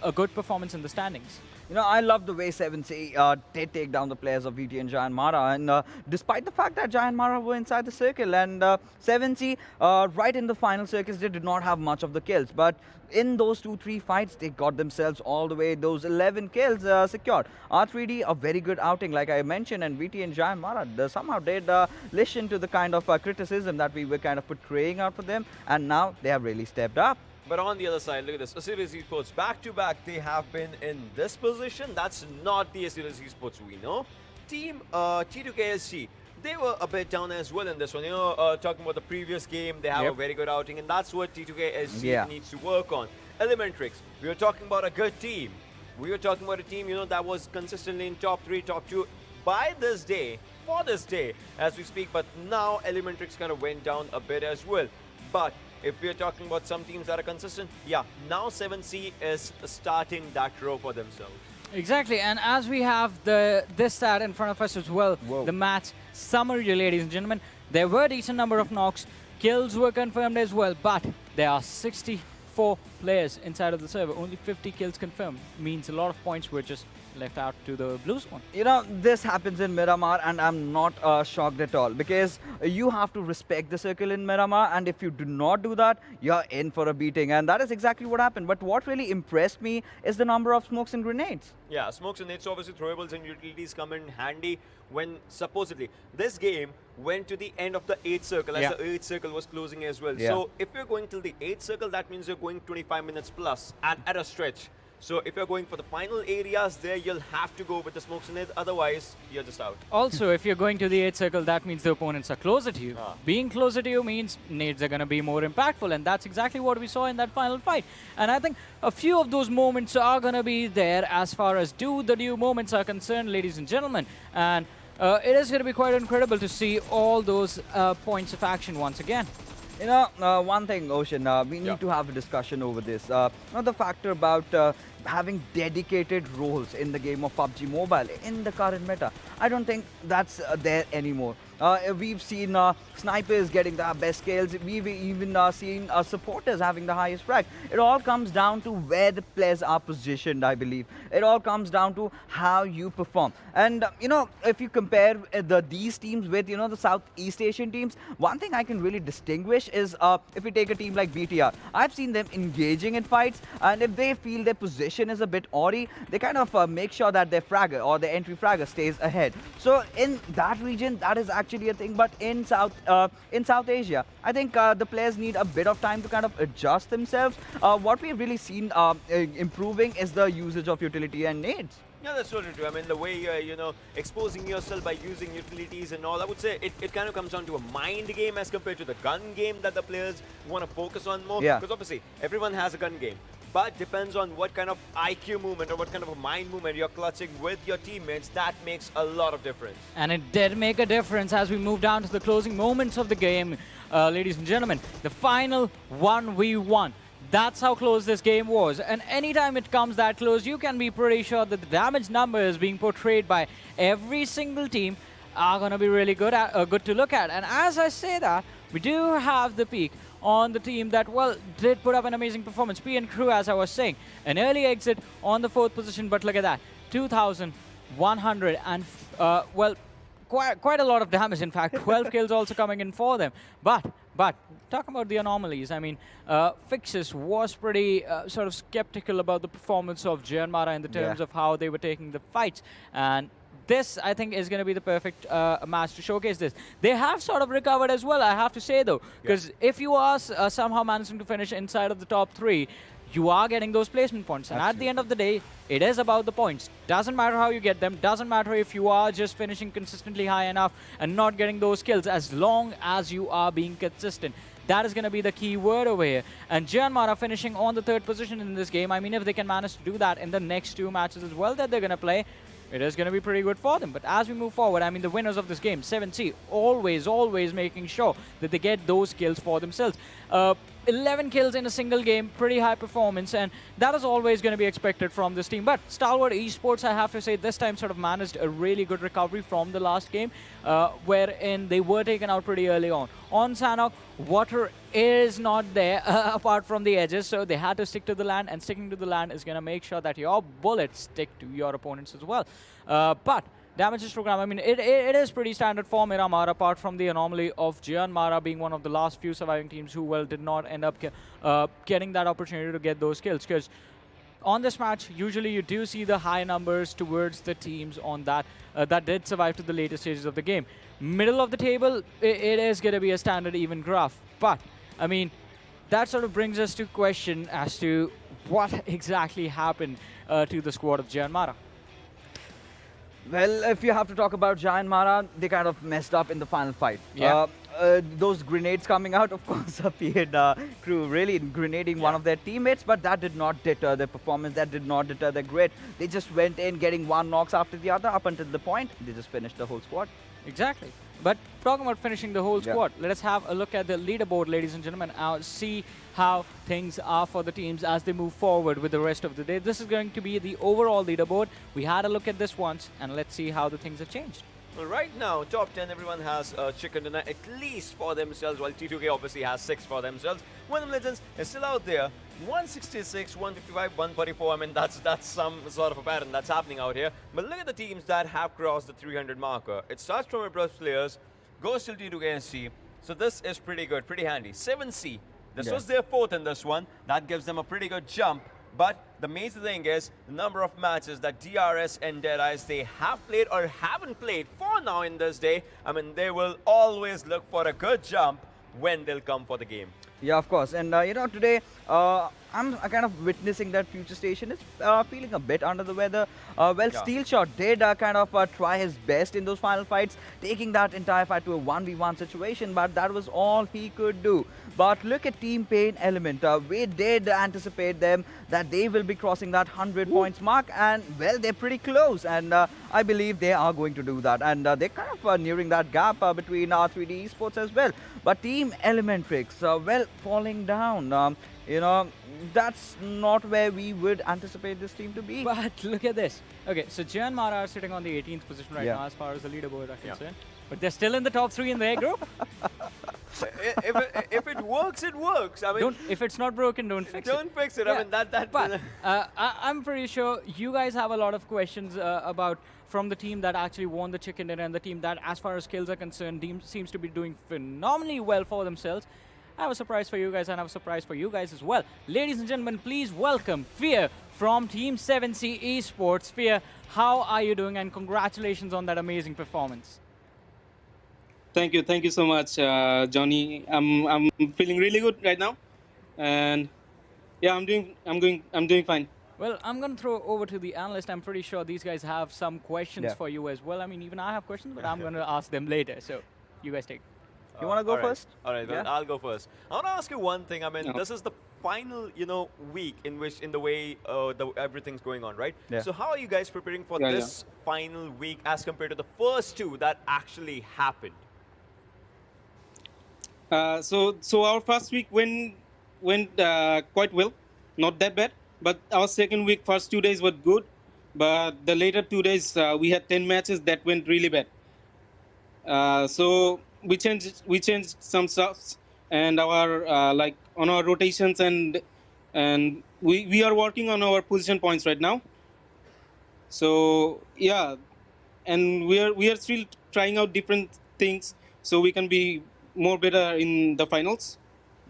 a good performance in the standings. You know, I love the way 7C did take down the players of VTNxJyanMaara, and despite the fact that JyanMaara were inside the circle, and 7C, right in the final circles, they did not have much of the kills, but in those 2-3 fights, they got themselves all the way, those 11 kills secured. R3D, a very good outing, like I mentioned, and VTNxJyanMaara somehow did listen to the kind of criticism that we were kind of portraying out for them, and now they have really stepped up. But on the other side, look at this. Assiduous Esports, back-to-back, they have been in this position. That's not the Assiduous Esports we know. Team T2KSG, they were a bit down as well in this one. You know, talking about the previous game, they have a very good outing, and that's what T2KSG needs to work on. ElementriX, we were talking about a good team. We were talking about a team, you know, that was consistently in top 3, top 2 by this day, for this day, as we speak. But now ElementriX kind of went down a bit as well. But if we're talking about some teams that are consistent, now 7C is starting that row for themselves. Exactly, and as we have this stat in front of us as well, the match summary, ladies and gentlemen, there were a decent number of knocks, kills were confirmed as well, but there are 64 players inside of the server, only 50 kills confirmed, means a lot of points were just left out to the Blues one. You know, this happens in Miramar, and I'm not shocked at all, because you have to respect the circle in Miramar, and if you do not do that, you're in for a beating, and that is exactly what happened. But what really impressed me is the number of smokes and grenades. Yeah, smokes and grenades, obviously throwables and utilities come in handy when supposedly this game went to the end of the 8th circle, as the 8th circle was closing as well. So if you're going till the 8th circle, that means you're going 25 minutes plus at a stretch. So if you're going for the final areas there, you'll have to go with the smokes and nades, otherwise you're just out. Also, if you're going to the 8th circle, that means the opponents are closer to you. Being closer to you means nades are going to be more impactful, and that's exactly what we saw in that final fight. And I think a few of those moments are going to be there as far as do-the-do moments are concerned, ladies and gentlemen. And it is going to be quite incredible to see all those points of action once again. You know, one thing, Ocean, we need to have a discussion over this. The factor about having dedicated roles in the game of PUBG Mobile in the current meta. I don't think that's there anymore. We've seen snipers getting the best kills. We've even seen supporters having the highest frag. It all comes down to where the players are positioned, I believe. It all comes down to how you perform. And, you know, if you compare these teams with, you know, the Southeast Asian teams, one thing I can really distinguish is if we take a team like BTR. I've seen them engaging in fights, and if they feel their position position is a bit awry, they kind of make sure that their fragger or the entry fragger stays ahead. So in that region, that is actually a thing. But in South Asia, I think the players need a bit of time to kind of adjust themselves. What we've really seen improving is the usage of utility and nades. Yeah, that's totally true. I mean, the way you know, exposing yourself by using utilities and all, I would say it kind of comes down to a mind game as compared to the gun game that the players want to focus on more. Yeah. Because obviously, everyone has a gun game. But depends on what kind of IQ movement or what kind of a mind movement you're clutching with your teammates. That makes a lot of difference. And it did make a difference as we move down to the closing moments of the game, ladies and gentlemen. The final 1v1. That's how close this game was. And anytime it comes that close, you can be pretty sure that the damage numbers being portrayed by every single team are going to be really good to look at. And as I say that, we do have the peak on the team that, well, did put up an amazing performance. PN Crew, as I was saying, an early exit on the 4th position, but look at that, 2,100 and, well, quite a lot of damage, in fact, 12 kills also coming in for them. But talking about the anomalies, I mean, Fixes was pretty sort of skeptical about the performance of JyanMaara in the terms of how they were taking the fights. And this, I think, is going to be the perfect match to showcase this. They have sort of recovered as well, I have to say, though, because if you are somehow managing to finish inside of the top 3, you are getting those placement points. And at the end of the day, it is about the points. Doesn't matter how you get them, doesn't matter if you are just finishing consistently high enough and not getting those kills, as long as you are being consistent. That is going to be the key word over here. And JyanMaara finishing on the 3rd position in this game. I mean, if they can manage to do that in the next 2 matches as well that they're going to play, it is going to be pretty good for them. But as we move forward, I mean, the winners of this game, 7C, always making sure that they get those kills for themselves. 11 kills in a single game, pretty high performance, and that is always going to be expected from this team. But Stalwart Esports, I have to say, this time sort of managed a really good recovery from the last game, wherein they were taken out pretty early on. On Sanhok, water is not there apart from the edges, so they had to stick to the land, and sticking to the land is going to make sure that your bullets stick to your opponents as well. But damage histogram, I mean, it is pretty standard for Miramar, apart from the anomaly of JyanMaara being one of the last few surviving teams who, well, did not end up getting that opportunity to get those kills. Because on this match, usually you do see the high numbers towards the teams on that that did survive to the later stages of the game. Middle of the table, it is going to be a standard even graph. But, I mean, that sort of brings us to question as to what exactly happened to the squad of JyanMaara. Well, if you have to talk about JyanMaara, they kind of messed up in the final fight. Yeah. Those grenades coming out, of course, appeared Crew really grenading one of their teammates, but that did not deter their performance, that did not deter their grit. They just went in getting 1 knocks after the other up until the point. They just finished the whole squad. Exactly. But talking about finishing the whole squad, let us have a look at the leaderboard, ladies and gentlemen, see how things are for the teams as they move forward with the rest of the day. This is going to be the overall leaderboard. We had a look at this once, and let's see how the things have changed. Well, right now, top 10, everyone has a chicken dinner at least for themselves, while T2K obviously has 6 for themselves. Venom Legends is still out there. 166, 155, 144. I mean, that's some sort of a pattern that's happening out here. But look at the teams that have crossed the 300 marker. It starts from Abrupt Slayers, goes till T2K and C. So this is pretty good, pretty handy. 7C. This was their 4th in this one. That gives them a pretty good jump. But the major thing is the number of matches that DRS and DEADEYES they have played or haven't played for now in this day. I mean, they will always look for a good jump when they'll come for the game. Yeah, of course. And, you know, today I'm kind of witnessing that FutureStation is feeling a bit under the weather. Steelshot did kind of try his best in those final fights, taking that entire fight to a 1v1 situation, but that was all he could do. But look at Team PAINxELMT. We did anticipate them that they will be crossing that 100 points mark, and, well, they're pretty close, and I believe they are going to do that. And they're kind of nearing that gap between R3D Esports as well. But Team ElementriX, well, falling down. You know, that's not where we would anticipate this team to be. But look at this. Okay, so JyanMaara are sitting on the 18th position right now as far as the leaderboard are concerned. But they're still in the top 3 in their group. if it works, it works. I mean, if it's not broken, don't fix it. Don't fix it. Yeah. I mean, But I'm pretty sure you guys have a lot of questions about from the team that actually won the chicken dinner and the team that, as far as skills are concerned, seems to be doing phenomenally well for themselves. I have a surprise for you guys, and I have a surprise for you guys as well. Ladies and gentlemen, please welcome Fear from Team 7C Esports. Fear, how are you doing? And congratulations on that amazing performance. Thank you so much, Johnny. I'm feeling really good right now, and yeah, I'm doing fine. Well, I'm going to throw over to the analyst. I'm pretty sure these guys have some questions for you as well. I mean, even I have questions, but I'm going to ask them later. So, you guys take. You want to go first? All right, well, I'll go first. I want to ask you one thing. I mean, this is the final, week in the way everything's going on, right? Yeah. So how are you guys preparing for this final week as compared to the first two that actually happened? So our first week went quite well, not that bad. But our second week, first 2 days were good, but the later 2 days we had 10 matches that went really bad. So we changed some stuff, and our on our rotations, and we are working on our position points right now. So yeah, and we are still trying out different things so we can be more better in the finals.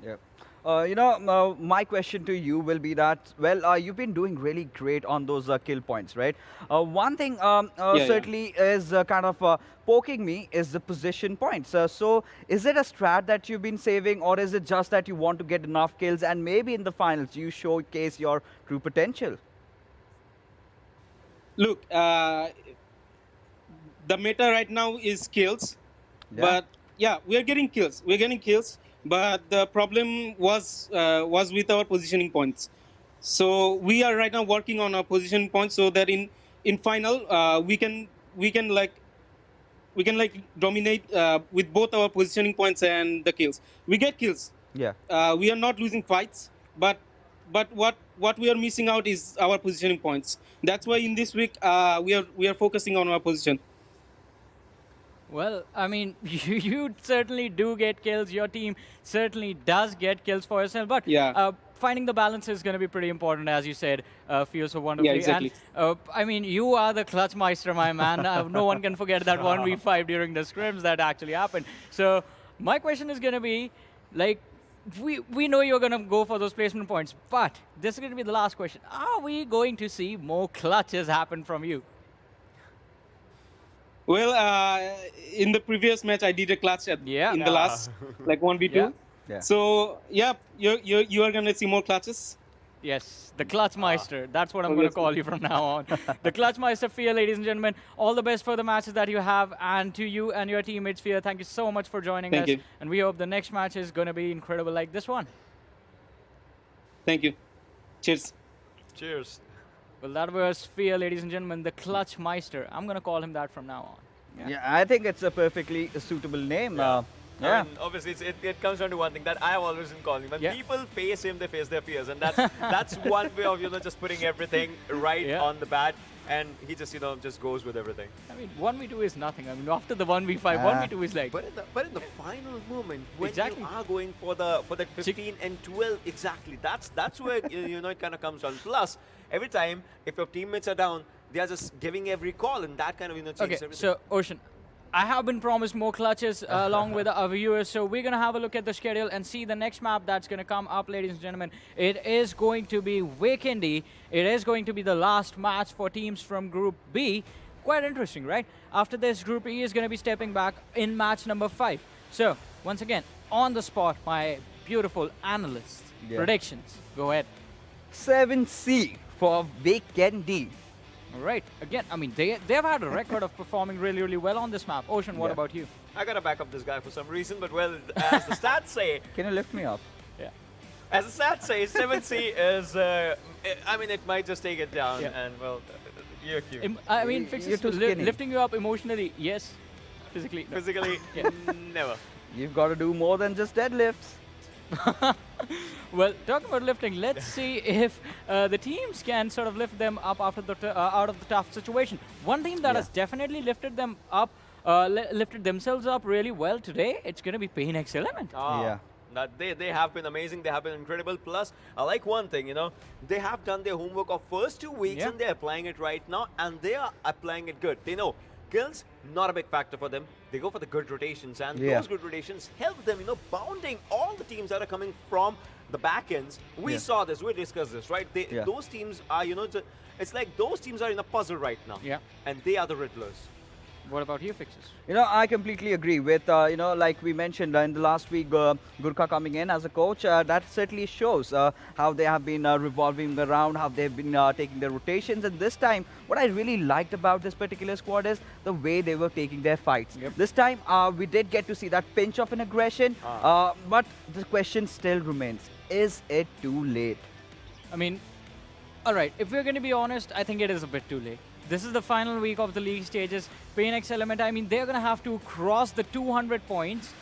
Yeah. My question to you will be that, well, you've been doing really great on those kill points, right? One thing certainly is kind of poking me is the position points. So is it a strat that you've been saving, or is it just that you want to get enough kills and maybe in the finals you showcase your true potential? Look, the meta right now is kills, but yeah, we are getting kills. We're getting kills. But the problem was with our positioning points. So we are right now working on our position points so that in final we can dominate with both our positioning points and the kills. We get kills. Yeah. We are not losing fights, but what we are missing out is our positioning points. That's why in this week we are focusing on our position. Well, I mean, you certainly do get kills. Your team certainly does get kills for yourself. But finding the balance is going to be pretty important, as you said, feels so wonderfully. Yeah, exactly. And, I mean, you are the clutch meister, my man. No one can forget that 1v5 during the scrims that actually happened. So my question is going to be, like, we know you're going to go for those placement points, but this is going to be the last question. Are we going to see more clutches happen from you? Well, in the previous match, I did a clutch in the last, like 1v2. Yeah. So, yeah, you are going to see more clutches. Yes, the Clutch Meister. That's what I'm going to call you from now on. The Clutch Meister, Fear, ladies and gentlemen. All the best for the matches that you have. And to you and your teammates, Fear, thank you so much for joining us. Thank you. And we hope the next match is going to be incredible like this one. Thank you. Cheers. Cheers. Well, that was Fear, ladies and gentlemen, the Clutch Meister. I'm going to call him that from now on. Yeah, I think it's a perfectly suitable name. I mean, obviously, it comes down to one thing that I have always been calling. When people face him, they face their fears. And that's one way of, just putting everything right on the bat. And he just, just goes with everything. I mean, 1v2 is nothing. I mean, after the 1v5, 1v2 is like... But in the final moment, when you are going for that 15 and 12, exactly, that's where, it kind of comes on. Plus, every time, if your teammates are down, they are just giving every call, and that kind of, changes everything. So, Ocean, I have been promised more clutches along with our viewers, so we're going to have a look at the schedule and see the next map that's going to come up, ladies and gentlemen. It is going to be Vikendi. It is going to be the last match for teams from Group B. Quite interesting, right? After this, Group E is going to be stepping back in match number 5. So, once again, on the spot, my beautiful analyst. Predictions. Go ahead. 7C for Vikendi. All right. Again, I mean, they've had a record of performing really, really well on this map. Ocean, what about you? I got to back up this guy for some reason, but well, as the stats say... Can you lift me up? Yeah. As the stats say, 7C is... I mean, it might just take it down, and well, you're cute. I mean, lifting you up emotionally, yes. Physically, no. Physically, never. You've got to do more than just deadlifts. Well, talking about lifting, let's see if the teams can sort of lift them up after the out of the tough situation. One team that has definitely lifted them up, lifted themselves up really well today, it's going to be PAINxELMT. They have been amazing. They have been incredible. Plus, I like one thing, they have done their homework of first 2 weeks and they're applying it right now, and they are applying it good. They know Kills, not a big factor for them. They go for the good rotations, and those good rotations help them, bounding all the teams that are coming from the back ends. We saw this, we discussed this, right? Those teams are, it's like those teams are in a puzzle right now. Yeah. And they are the riddlers. What about you, Fixes? I completely agree with, like we mentioned in the last week, Gurkha coming in as a coach. That certainly shows how they have been revolving around, how they've been taking their rotations. And this time, what I really liked about this particular squad is the way they were taking their fights. This time, we did get to see that pinch of an aggression, but the question still remains, is it too late? I mean, all right, if we're going to be honest, I think it is a bit too late. This is the final week of the league stages. PAINxELMT, I mean, they're going to have to cross the 200 points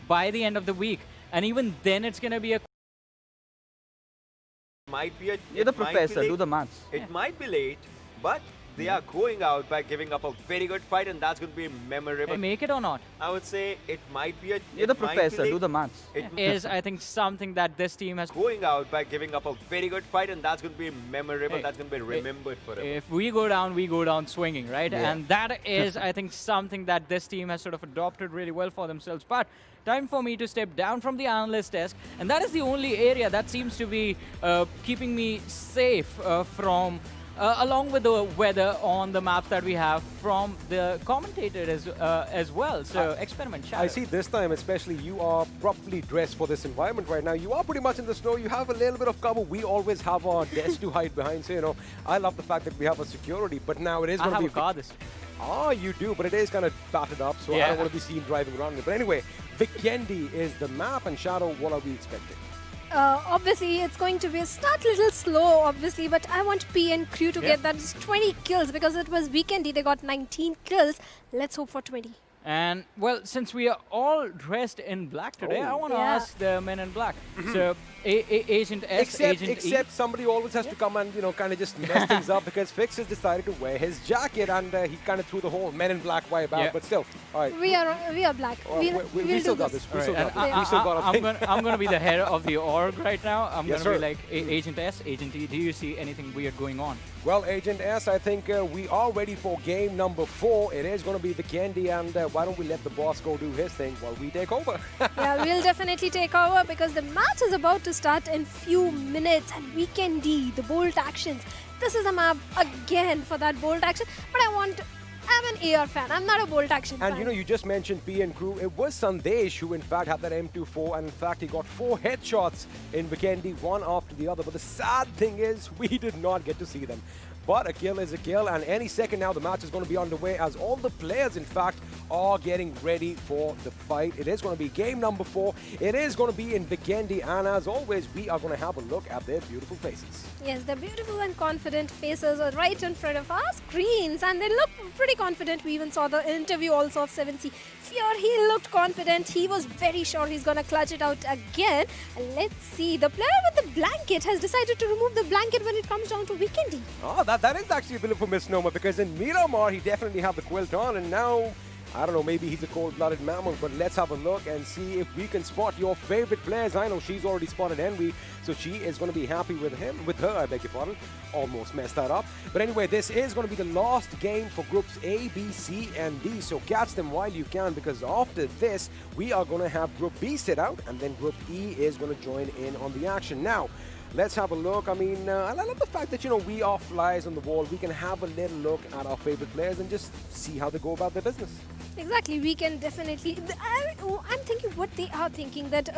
by the end of the week. And even then, it's going to be a... You're the professor, do the maths. It might be late, but they are going out by giving up a very good fight, and that's going to be memorable. Hey, make it or not? I would say it might be a... You're the professor, do the maths. It is, I think, something that this team has... Going out by giving up a very good fight, and that's going to be memorable. That's going to be remembered forever. If we go down swinging, right? Yeah. And that is, I think, something that this team has sort of adopted really well for themselves. But time for me to step down from the analyst desk, and that is the only area that seems to be keeping me safe from... along with the weather on the map that we have from the commentator as well. So, Experiment Shadow. I see this time, especially, you are properly dressed for this environment right now. You are pretty much in the snow. You have a little bit of cover. We always have our desk to hide behind. So, I love the fact that we have a security, but now it is going to be... I have a car this time. Ah, you do, but it is kind of battered up, so I don't want to be seen driving around it. But anyway, Vikendi is the map, and Shadow, what are we expecting? Obviously, it's going to be a start little slow, obviously, but I want PN Crew to get that 20 kills because it was Vikendi. They got 19 kills. Let's hope for 20. And, well, since we are all dressed in black today, I want to ask the men in black. So, Agent S, Agent E. Except somebody always has to come and, kind of just mess things up because Fix has decided to wear his jacket and he kind of threw the whole men in black vibe out, but still. All right. We are black. We still got this. We still got this. We still got our thing. I'm going to be the head of the org right now. I'm going to be like Agent S, Agent E. Do you see anything weird going on? Well, Agent S, I think we are ready for game number 4. It is going to be the Candy, and why don't we let the boss go do his thing while we take over? Yeah, we'll definitely take over because the match is about to start in few minutes. And Vikendi, the bolt actions. This is a map again for that bolt action, but I'm an AR fan. I'm not a bolt action fan. And you just mentioned PN Crew. It was Sandesh who in fact had that M24, and in fact he got 4 headshots in Vikendi, one after the other. But the sad thing is we did not get to see them. But a kill is a kill, and any second now the match is going to be underway as all the players in fact are getting ready for the fight. It is going to be game number 4. It is going to be in Vikendi, and as always we are going to have a look at their beautiful faces. Yes, the beautiful and confident faces are right in front of our screens, and they look pretty confident. We even saw the interview also of 7C. Fear, he looked confident. He was very sure he's going to clutch it out again. And let's see, the player with the blanket has decided to remove the blanket when it comes down to Vikendi. Oh, that is actually a bit of a misnomer because in Miramar he definitely had the quilt on, and now I don't know, maybe he's a cold-blooded mammal, but let's have a look and see if we can spot your favorite players. I know she's already spotted Envy, so she is going to be happy with her, I beg your pardon. Almost messed that up. But anyway, this is going to be the last game for groups A, B, C, and D, so catch them while you can because after this, we are going to have Group B sit out, and then Group E is going to join in on the action. Now, let's have a look. I mean, I love the fact that, we are flies on the wall. We can have a little look at our favorite players and just see how they go about their business. Exactly. We can definitely... I'm thinking what they are thinking, that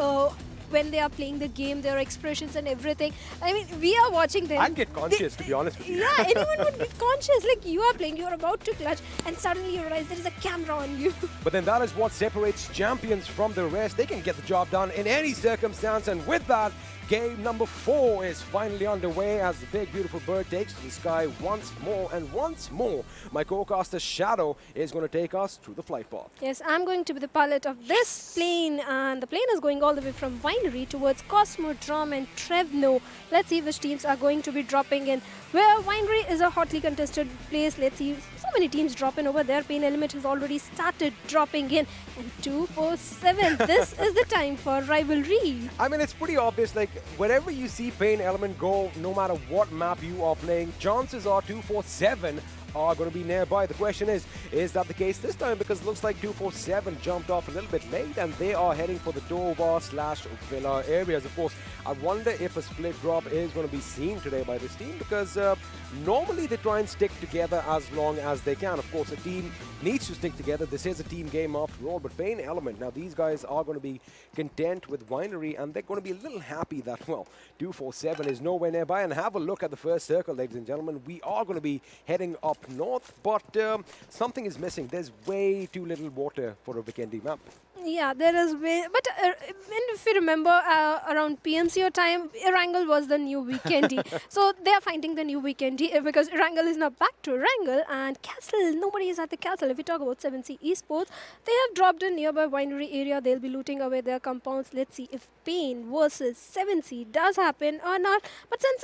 when they are playing the game, their expressions and everything. I mean, we are watching them. I'd get conscious, to be honest with you. Yeah, anyone would get conscious. Like, you are playing, you're about to clutch, and suddenly you realize there is a camera on you. But then that is what separates champions from the rest. They can get the job done in any circumstance, and with that, game number 4 is finally underway as the big beautiful bird takes to the sky once more and once more. My co-caster Shadow is going to take us through the flight path. Yes, I'm going to be the pilot of this plane, and the plane is going all the way from Winery towards Cosmodrome and Trevno. Let's see which teams are going to be dropping in. Where Winery is a hotly contested place. Let's see so many teams drop in over there. PAINxELMT has already started dropping in. And 247, this is the time for rivalry. I mean, it's pretty obvious, like, wherever you see PAINxELMT go, no matter what map you are playing, chances are 247 are going to be nearby. The question is that the case this time? Because it looks like 247 jumped off a little bit late and they are heading for the Dover/Villa areas. Of course, I wonder if a split drop is going to be seen today by this team, because normally they try and stick together as long as they can. Of course, a team needs to stick together. This is a team game after all, but PAINxELMT, now these guys are going to be content with Winery and they're going to be a little happy that, well, 247 is nowhere nearby. And have a look at the first circle, ladies and gentlemen. We are going to be heading up north, but something is missing. There's way too little water for a Vikendi map. Yeah, there is way, but if you remember around PMCO time, Erangel was the new Vikendi. So they are finding the new Vikendi because Erangel is now back to Erangel and Castle. Nobody is at the Castle. If we talk about 7C Esports, they have dropped in nearby winery area. They'll be looting away their compounds. Let's see if Pain versus 7C does happen or not. But since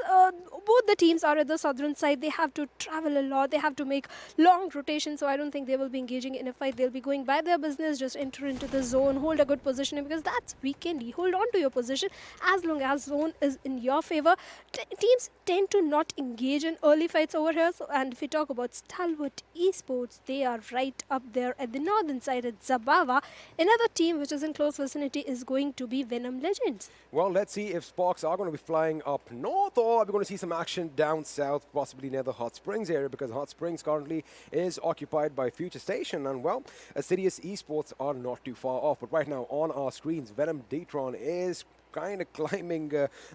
both the teams are at the southern side, they have to travel a lot. They have to make long rotations. So I don't think they will be engaging in a fight. They'll be going by their business, just enter into the zone, hold a good position, because that's Vikendi. Hold on to your position as long as zone is in your favor. Teams tend to not engage in early fights over here. So, and if we talk about Stalwart Esports, they are right up there at the northern side at Zabava. Another team which is in close vicinity is going to be Venom Legends. Well, let's see if Sparks are going to be flying up north, or are we going to see some action down south, possibly near the Hot Springs area, because Hot Springs currently is occupied by FutureStation, and well, Assiduous Esports are not too far off. But right now on our screens, Venom Detron is kind of climbing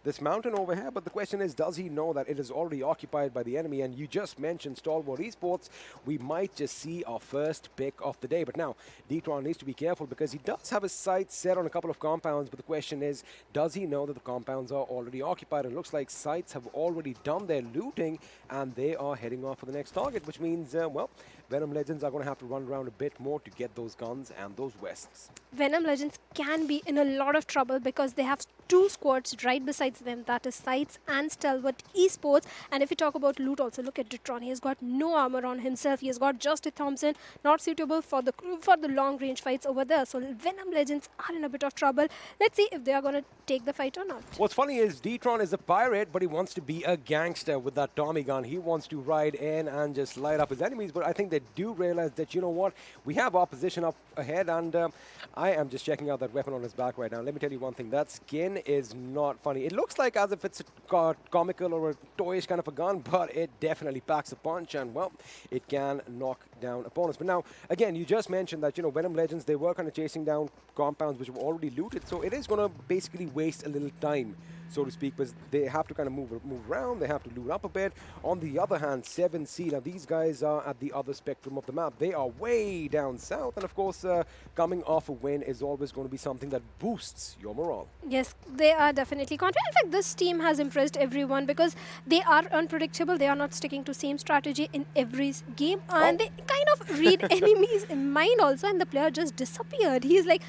this mountain over here, but the question is, does he know that it is already occupied by the enemy? And you just mentioned Stalwart Esports. We might just see our first pick of the day. But now Detron needs to be careful because he does have his sights set on a couple of compounds, but the question is, does he know that the compounds are already occupied? It looks like SCYTES have already done their looting and they are heading off for the next target, which means well, Venom Legends are going to have to run around a bit more to get those guns and those vests. Venom Legends can be in a lot of trouble because they have two squads right besides them, that is SCYTES and Stalwart Esports. And if we talk about loot also, look at Detron. He has got no armor on himself. He has got just a Thompson, not suitable for the long range fights over there. So Venom Legends are in a bit of trouble. Let's see if they are going to take the fight or not. What's funny is Detron is a pirate, but he wants to be a gangster with that Tommy gun. He wants to ride in and just light up his enemies. But I think they do realize that, you know what, we have opposition up ahead, and I am just checking out that weapon on his back right now. Let me tell you one thing, that skin is not funny. It looks like as if it's a comical or a toyish kind of a gun, but it definitely packs a punch, and well, it can knock down opponents. But now, again, you just mentioned that, you know, Venom Legends, they were kind of chasing down compounds which were already looted, so it is going to basically waste a little time, so to speak, because they have to kind of move around, they have to loot up a bit. On the other hand, 7C, now these guys are at the other spectrum of the map. They are way down south, and of course, coming off a win is always going to be something that boosts your morale. Yes, they are definitely confident. In fact, this team has impressed everyone because they are unpredictable. They are not sticking to same strategy in every game, and they kind of read enemies in mind also, and the player just disappeared. He's like,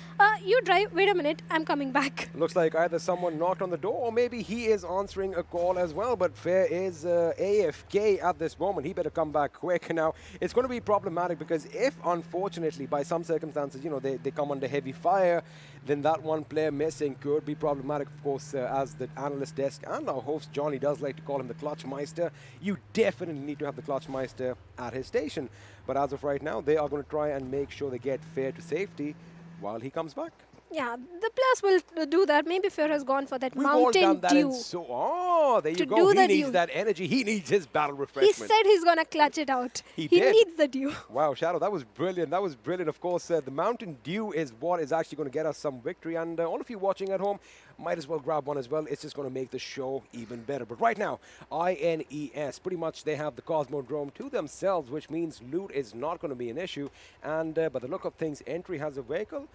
you drive, wait a minute, I'm coming back. Looks like either someone knocked on the door or maybe he is answering a call as well, but Fair is AFK at this moment. He better come back quick. Now, it's going to be problematic because if, unfortunately, by some circumstances, you know, they come under heavy fire, then that one player missing could be problematic, of course, as the analyst desk and our host, Johnny, does like to call him the Clutchmeister. You definitely need to have the Clutchmeister at his station. But as of right now, they are going to try and make sure they get Fair to safety while he comes back. Yeah, the players will do that. Maybe Fair has gone for that We've Mountain all done that Dew. there you go. He needs that energy. He needs his battle refreshment. He said he's going to clutch it out. He did. needs the dew. Wow, Shadow, that was brilliant. That was brilliant. Of course, the Mountain Dew is what is actually going to get us some victory. And all of you watching at home might as well grab one as well. It's just going to make the show even better. But right now, INES, pretty much they have the Cosmodrome to themselves, which means loot is not going to be an issue. And by the look of things, Entry has a vehicle.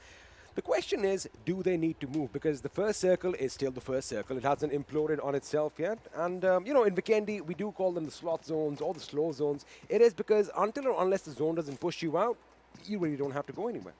The question is, do they need to move? Because the first circle is still the first circle. It hasn't imploded on itself yet. And, you know, in Vikendi, we do call them the slot zones or the slow zones. It is because until or unless the zone doesn't push you out, you really don't have to go anywhere.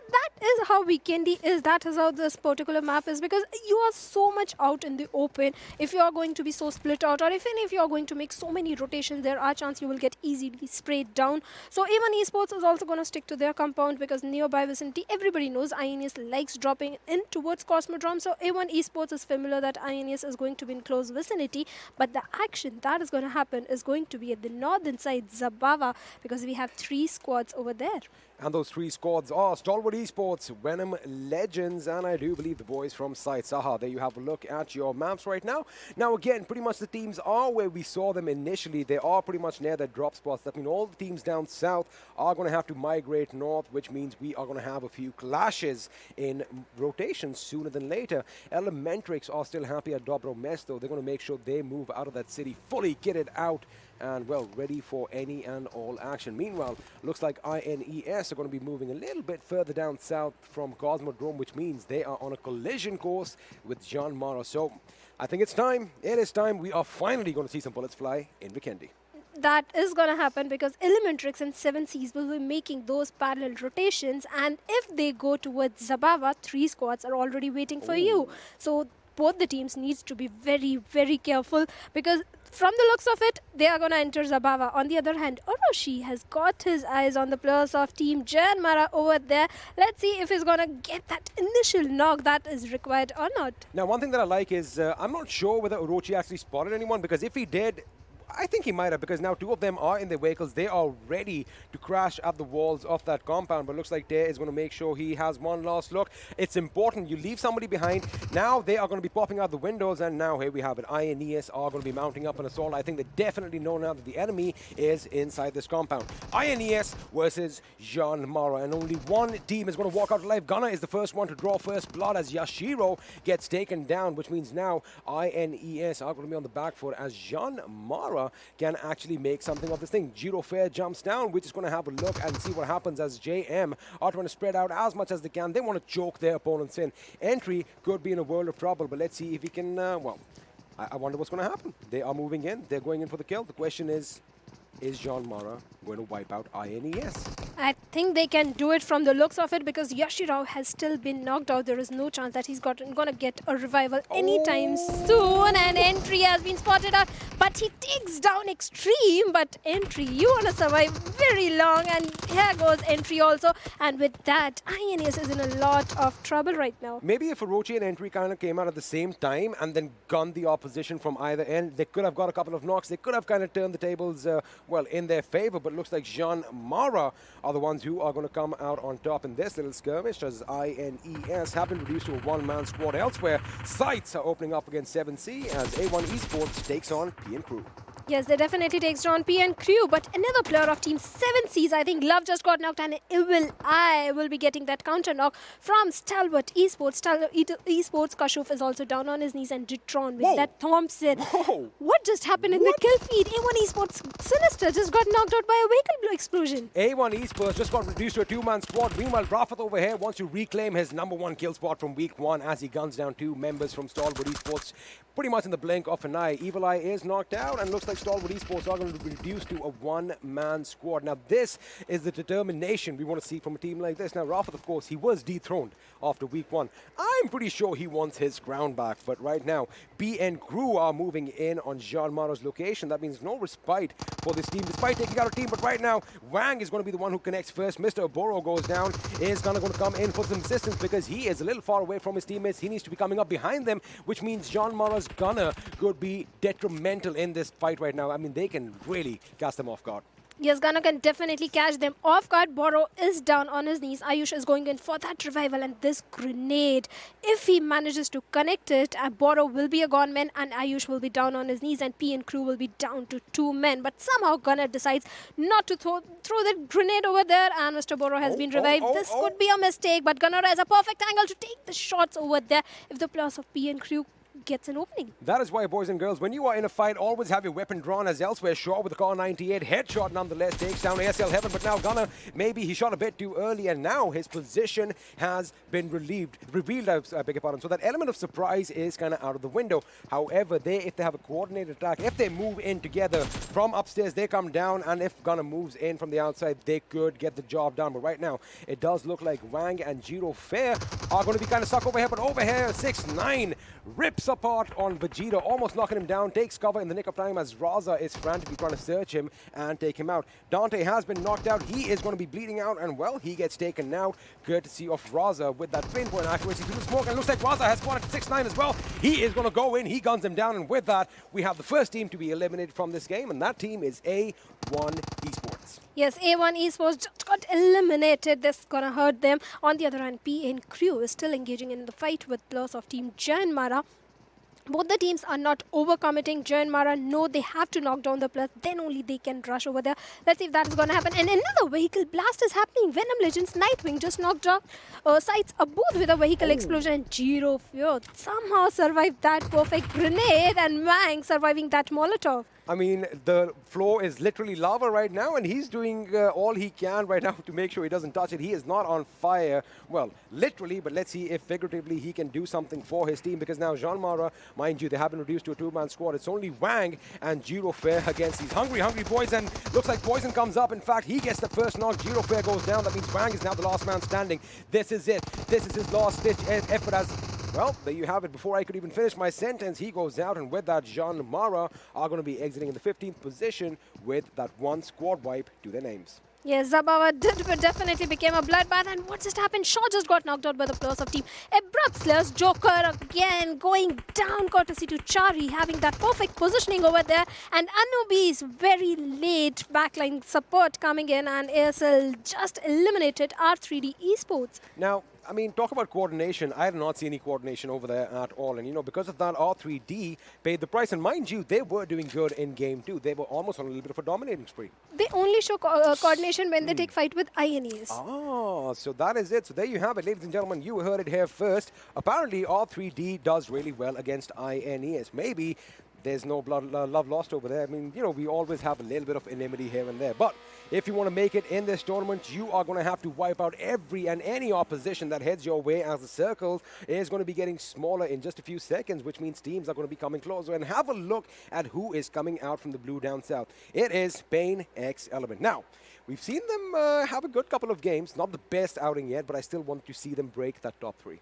That is how Vikendi is. That is how this particular map is, because you are so much out in the open. If you are going to be so split out, or even if you are going to make so many rotations, there are chances you will get easily sprayed down. So A1 Esports is also going to stick to their compound, because nearby vicinity, everybody knows INES likes dropping in towards Cosmodrome. So A1 Esports is familiar that INES is going to be in close vicinity, but the action that is going to happen is going to be at the northern side, Zabava, because we have 3 squads over there. And those 3 squads are Stalwart Esports, Venom Legends, and I do believe the boys from CZxHIGHVOLTAGE. There you have a look at your maps right now. Now again, pretty much the teams are where we saw them initially. They are pretty much near their drop spots. That means all the teams down south are going to have to migrate north, which means we are going to have a few clashes in rotations sooner than later. ElementriX are still happy at Dobro Mesto. They're going to make sure they move out of that city, fully get it out, and well, ready for any and all action. Meanwhile, looks like INES are going to be moving a little bit further down south from Cosmodrome, which means they are on a collision course with JyanMaara. So I think it's time. It is time. We are finally going to see some bullets fly in Vikendi. That is going to happen because ElementriX and 7 Seas will be making those parallel rotations, and if they go towards Zabava, 3 squads are already waiting for you. So both the teams needs to be very, very careful, because from the looks of it, they are going to enter Zabava. On the other hand, Orochi has got his eyes on the players of Team JyanMaara over there. Let's see if he's going to get that initial knock that is required or not. Now, one thing that I like is I'm not sure whether Orochi actually spotted anyone, because if he did, I think he might have, because now 2 of them are in their vehicles. They are ready to crash at the walls of that compound, but looks like Day is going to make sure he has one last look. It's important. You leave somebody behind. Now they are going to be popping out the windows, and now here we have it. INES are going to be mounting up an assault. I think they definitely know now that the enemy is inside this compound. INES versus JyanMaara, and only one team is going to walk out alive. Gunner is the first one to draw first blood as Yashiro gets taken down, which means now INES are going to be on the back foot as JyanMaara can actually make something of this thing. Jiro Fair jumps down. We're just going to have a look and see what happens as JM are trying to spread out as much as they can. They want to choke their opponents in. Entry could be in a world of trouble, but let's see if he can, well, I wonder what's going to happen. They are moving in. They're going in for the kill. The question is JyanMaara going to wipe out INES? I think they can do it from the looks of it, because Yashiro has still been knocked out. There is no chance that he's going to get a revival anytime soon. And Entry has been spotted out, but he takes down Extreme. But Entry, you want to survive very long, and here goes Entry also. And with that, INES is in a lot of trouble right now. Maybe if Orochi and Entry kind of came out at the same time and then gunned the opposition from either end, they could have got a couple of knocks. They could have kind of turned the tables, well, in their favor. But looks like JyanMaara are the ones who are going to come out on top in this little skirmish, as INES have been reduced to a one-man squad elsewhere. Sights are opening up against 7C as A1 Esports takes on PN Crew. Yes, they definitely takes down PN Crew, but another player of Team 7 Seas, I think Love just got knocked, and Evil Eye will be getting that counter knock from Stalwart Esports. Stalwart Esports, Kashuf is also down on his knees, and Detron with that Thompson. What just happened in the kill feed? A1 Esports Sinister just got knocked out by a vehicle explosion. A1 Esports just got reduced to a 2-man squad. Meanwhile, Rafat over here wants to reclaim his #1 kill spot from week 1 as he guns down 2 members from Stalwart Esports pretty much in the blink of an eye. Evil Eye is knocked out, and looks like Stalwart Esports are going to be reduced to a one-man squad. Now, this is the determination we want to see from a team like this. Now, Rafat, of course, he was dethroned after week 1. I'm pretty sure he wants his ground back, but right now, PN Crew are moving in on JyanMaara's location. That means no respite for this team, despite taking out a team. But right now, Wang is going to be the one who connects first. Mr. Boro goes down, is going to come in for some assistance because he is a little far away from his teammates. He needs to be coming up behind them, which means JyanMaara's gunner could be detrimental in this fight right now. I mean, they can really cast them off guard. Yes, Gunner can definitely catch them off guard. Boro is down on his knees. Ayush is going in for that revival, and this grenade, if he manages to connect it, Boro will be a gone man, and Ayush will be down on his knees, and PN Crew will be down to 2 men. But somehow Gunner decides not to throw that grenade over there, and Mr. Boro has been revived. This could be a mistake, but Gunner has a perfect angle to take the shots over there. If the players of PN Crew gets an opening. That is why, boys and girls, when you are in a fight, always have your weapon drawn, as elsewhere. Shaw with the Car 98 headshot nonetheless takes down ASL Heaven, but now Gunner, maybe he shot a bit too early, and now his position has been revealed, I beg your pardon. So that element of surprise is kind of out of the window. However, if they have a coordinated attack, if they move in together from upstairs, they come down, and if Gunner moves in from the outside, they could get the job done. But right now, it does look like Wang and Jiro Fair are going to be kind of stuck over here, but over here, 6ix9ine rips apart on Vegeta, almost knocking him down, takes cover in the nick of time as Raza is frantically trying to search him and take him out. Dante has been knocked out. He is going to be bleeding out, and well, he gets taken out. Courtesy of Raza with that pinpoint accuracy through the smoke, and it looks like Raza has spotted 6ix9ine as well. He is going to go in, he guns him down, and with that, we have the first team to be eliminated from this game, and that team is A1 Esports. Yes, A1 Esports just got eliminated. This is gonna hurt them. On the other hand, PNCrew is still engaging in the fight with loss of Team JyanMaara. Both the teams are not overcommitting. JyanMaara know they have to knock down the plus, then only they can rush over there. Let's see if that's going to happen. And another vehicle blast is happening. Venom Legends Nightwing just knocked out sights a booth with a vehicle explosion. And Jiro Fear somehow survived that perfect grenade, and Wang surviving that Molotov. I mean, the floor is literally lava right now, and he's doing all he can right now to make sure he doesn't touch it. He is not on fire. Well, literally, but let's see if figuratively he can do something for his team, because now JyanMaara, mind you, they have been reduced to a two-man squad. It's only Wang and Jiro Fair against these hungry boys, and looks like Poison comes up. In fact, he gets the first knock. Jiro Fair goes down. That means Wang is now the last man standing. This is it. This is his last-ditch effort as... Well, there you have it. Before I could even finish my sentence, he goes out, and with that, JyanMaara are going to be exiting in the 15th position with that one squad wipe to their names. Yes, Zabawa definitely became a bloodbath, and what just happened? Shaw just got knocked out by the players of Team Abrupt Slayers. Joker again going down, courtesy to Chari, having that perfect positioning over there, and Anubi's very late backline support coming in, and ASL just eliminated R3D Esports. Now, I mean, talk about coordination. I have not seen any coordination over there at all. And, you know, because of that, R3D paid the price. And mind you, they were doing good in game two. They were almost on a little bit of a dominating spree. They only show coordination when they take fight with INES. Ah, so that is it. So there you have it, ladies and gentlemen. You heard it here first. Apparently, R3D does really well against INES. Maybe there's no love lost over there. I mean, you know, we always have a little bit of enmity here and there. But if you want to make it in this tournament, you are going to have to wipe out every and any opposition that heads your way, as the circle is going to be getting smaller in just a few seconds, which means teams are going to be coming closer. And have a look at who is coming out from the blue down south. It is PAINxELMT. Now, we've seen them have a good couple of games. Not the best outing yet, but I still want to see them break that top three.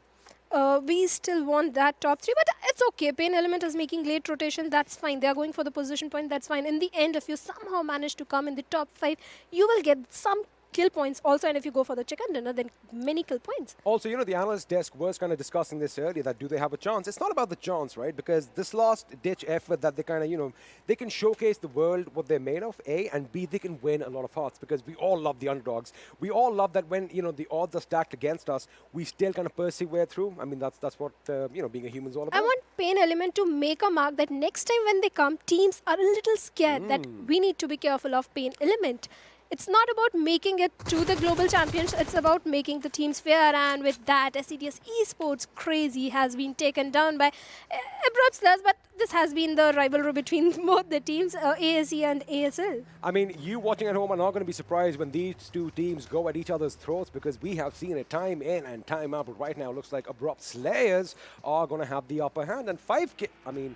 We still want that top three, but it's okay. PAINxELMT is making late rotation. That's fine. They are going for the position point. That's fine. In the end, if you somehow manage to come in the top 5, you will get some kill points also, and if you go for the chicken dinner, then many kill points. Also, you know, the analyst desk was kind of discussing this earlier, that do they have a chance? It's not about the chance, right? Because this last ditch effort that they kind of, you know, they can showcase the world what they're made of, A, and B, they can win a lot of hearts, because we all love the underdogs. We all love that when, you know, the odds are stacked against us, we still kind of persevere through. I mean, that's what, you know, being a human is all about. I want PAINxELMT to make a mark that next time when they come, teams are a little scared that we need to be careful of PAINxELMT. It's not about making it to the global champions, it's about making the teams fair, and with that, Assiduous Esports crazy has been taken down by Abrupt Slayers, but this has been the rivalry between both the teams, ASE and ASL. I mean, you watching at home are not going to be surprised when these two teams go at each other's throats, because we have seen it time in and time out, but right now it looks like Abrupt Slayers are going to have the upper hand, and 5K, I mean...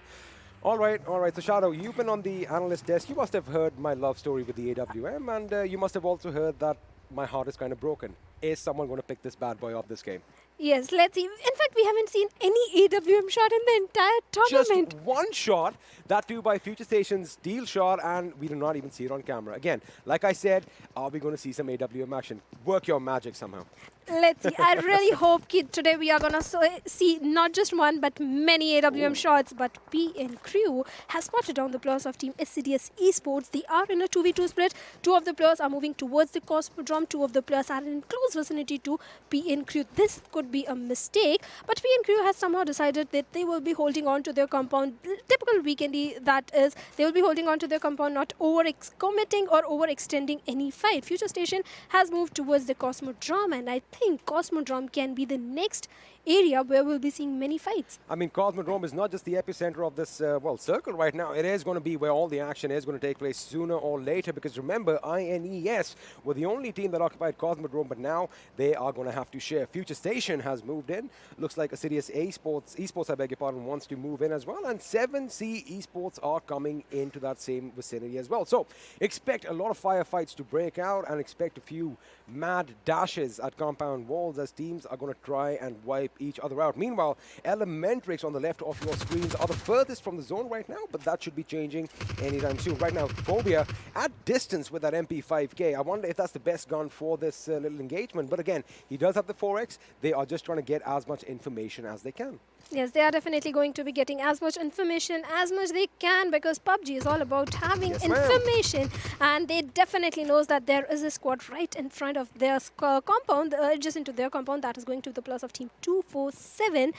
All right. So Shadow, you've been on the analyst desk. You must have heard my love story with the AWM, and you must have also heard that my heart is kind of broken. Is someone going to pick this bad boy up this game? Yes, let's see. In fact, we haven't seen any AWM shot in the entire tournament. Just one shot, that too by FutureStation's steal shot, and we do not even see it on camera. Again, like I said, are we going to see some AWM action? Work your magic somehow. Let's see. I really hope today we are going to see not just one, but many AWM shots. But PNCrew has spotted down the players of Team Assiduous Esports. They are in a 2v2 split. 2 of the players are moving towards the Cosmodrome. 2 of the players are in close vicinity to PNCrew. This could would be a mistake. But PN Crew has somehow decided that they will be holding on to their compound. Typical Vikendi, that is, they will be holding on to their compound, not committing or overextending any fight. FutureStation has moved towards the Cosmodrome, and I think Cosmodrome can be the next area where we'll be seeing many fights. I mean, Cosmodrome is not just the epicenter of this, circle right now. It is going to be where all the action is going to take place sooner or later, because remember, INES were the only team that occupied Cosmodrome, but now they are going to have to share. FutureStation has moved in. Looks like Assiduous Esports, I beg your pardon, wants to move in as well, and 7C Esports are coming into that same vicinity as well. So expect a lot of firefights to break out, and expect a few mad dashes at compound walls as teams are going to try and wipe each other out. Meanwhile, ElementriX on the left of your screens are the furthest from the zone right now, but that should be changing anytime soon. Right now, Phobia at distance with that MP5K. I wonder if that's the best gun for this little engagement. But again, he does have the 4X. They are just trying to get as much information as they can. Yes, they are definitely going to be getting as much information as much they can, because PUBG is all about having information, and they definitely knows that there is a squad right in front of their compound, adjacent to their compound, that is going to the plus of Team 247. And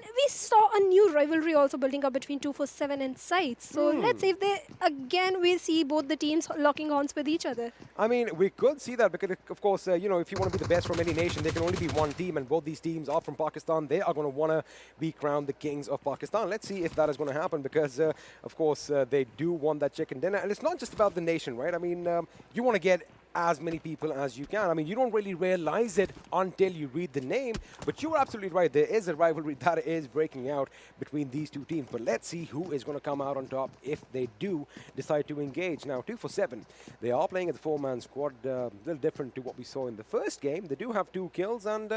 we saw a new rivalry also building up between 247 and SCYTES. So let's see if they, again, we see both the teams locking horns with each other. I mean, we could see that because, of course, you know, if you want to be the best from any nation, there can only be one team, and both these teams are from Pakistan. They are going to want to be crowned the kings of Pakistan. Let's see if that is going to happen, because, of course, they do want that chicken dinner. And it's not just about the nation, right? I mean, you want to get as many people as you can. I mean, you don't really realize it until you read the name, but you are absolutely right. There is a rivalry that is breaking out between these two teams, but let's see who is going to come out on top if they do decide to engage. Now, 247, they are playing as a 4-man squad, a little different to what we saw in the first game. They do have 2 kills, and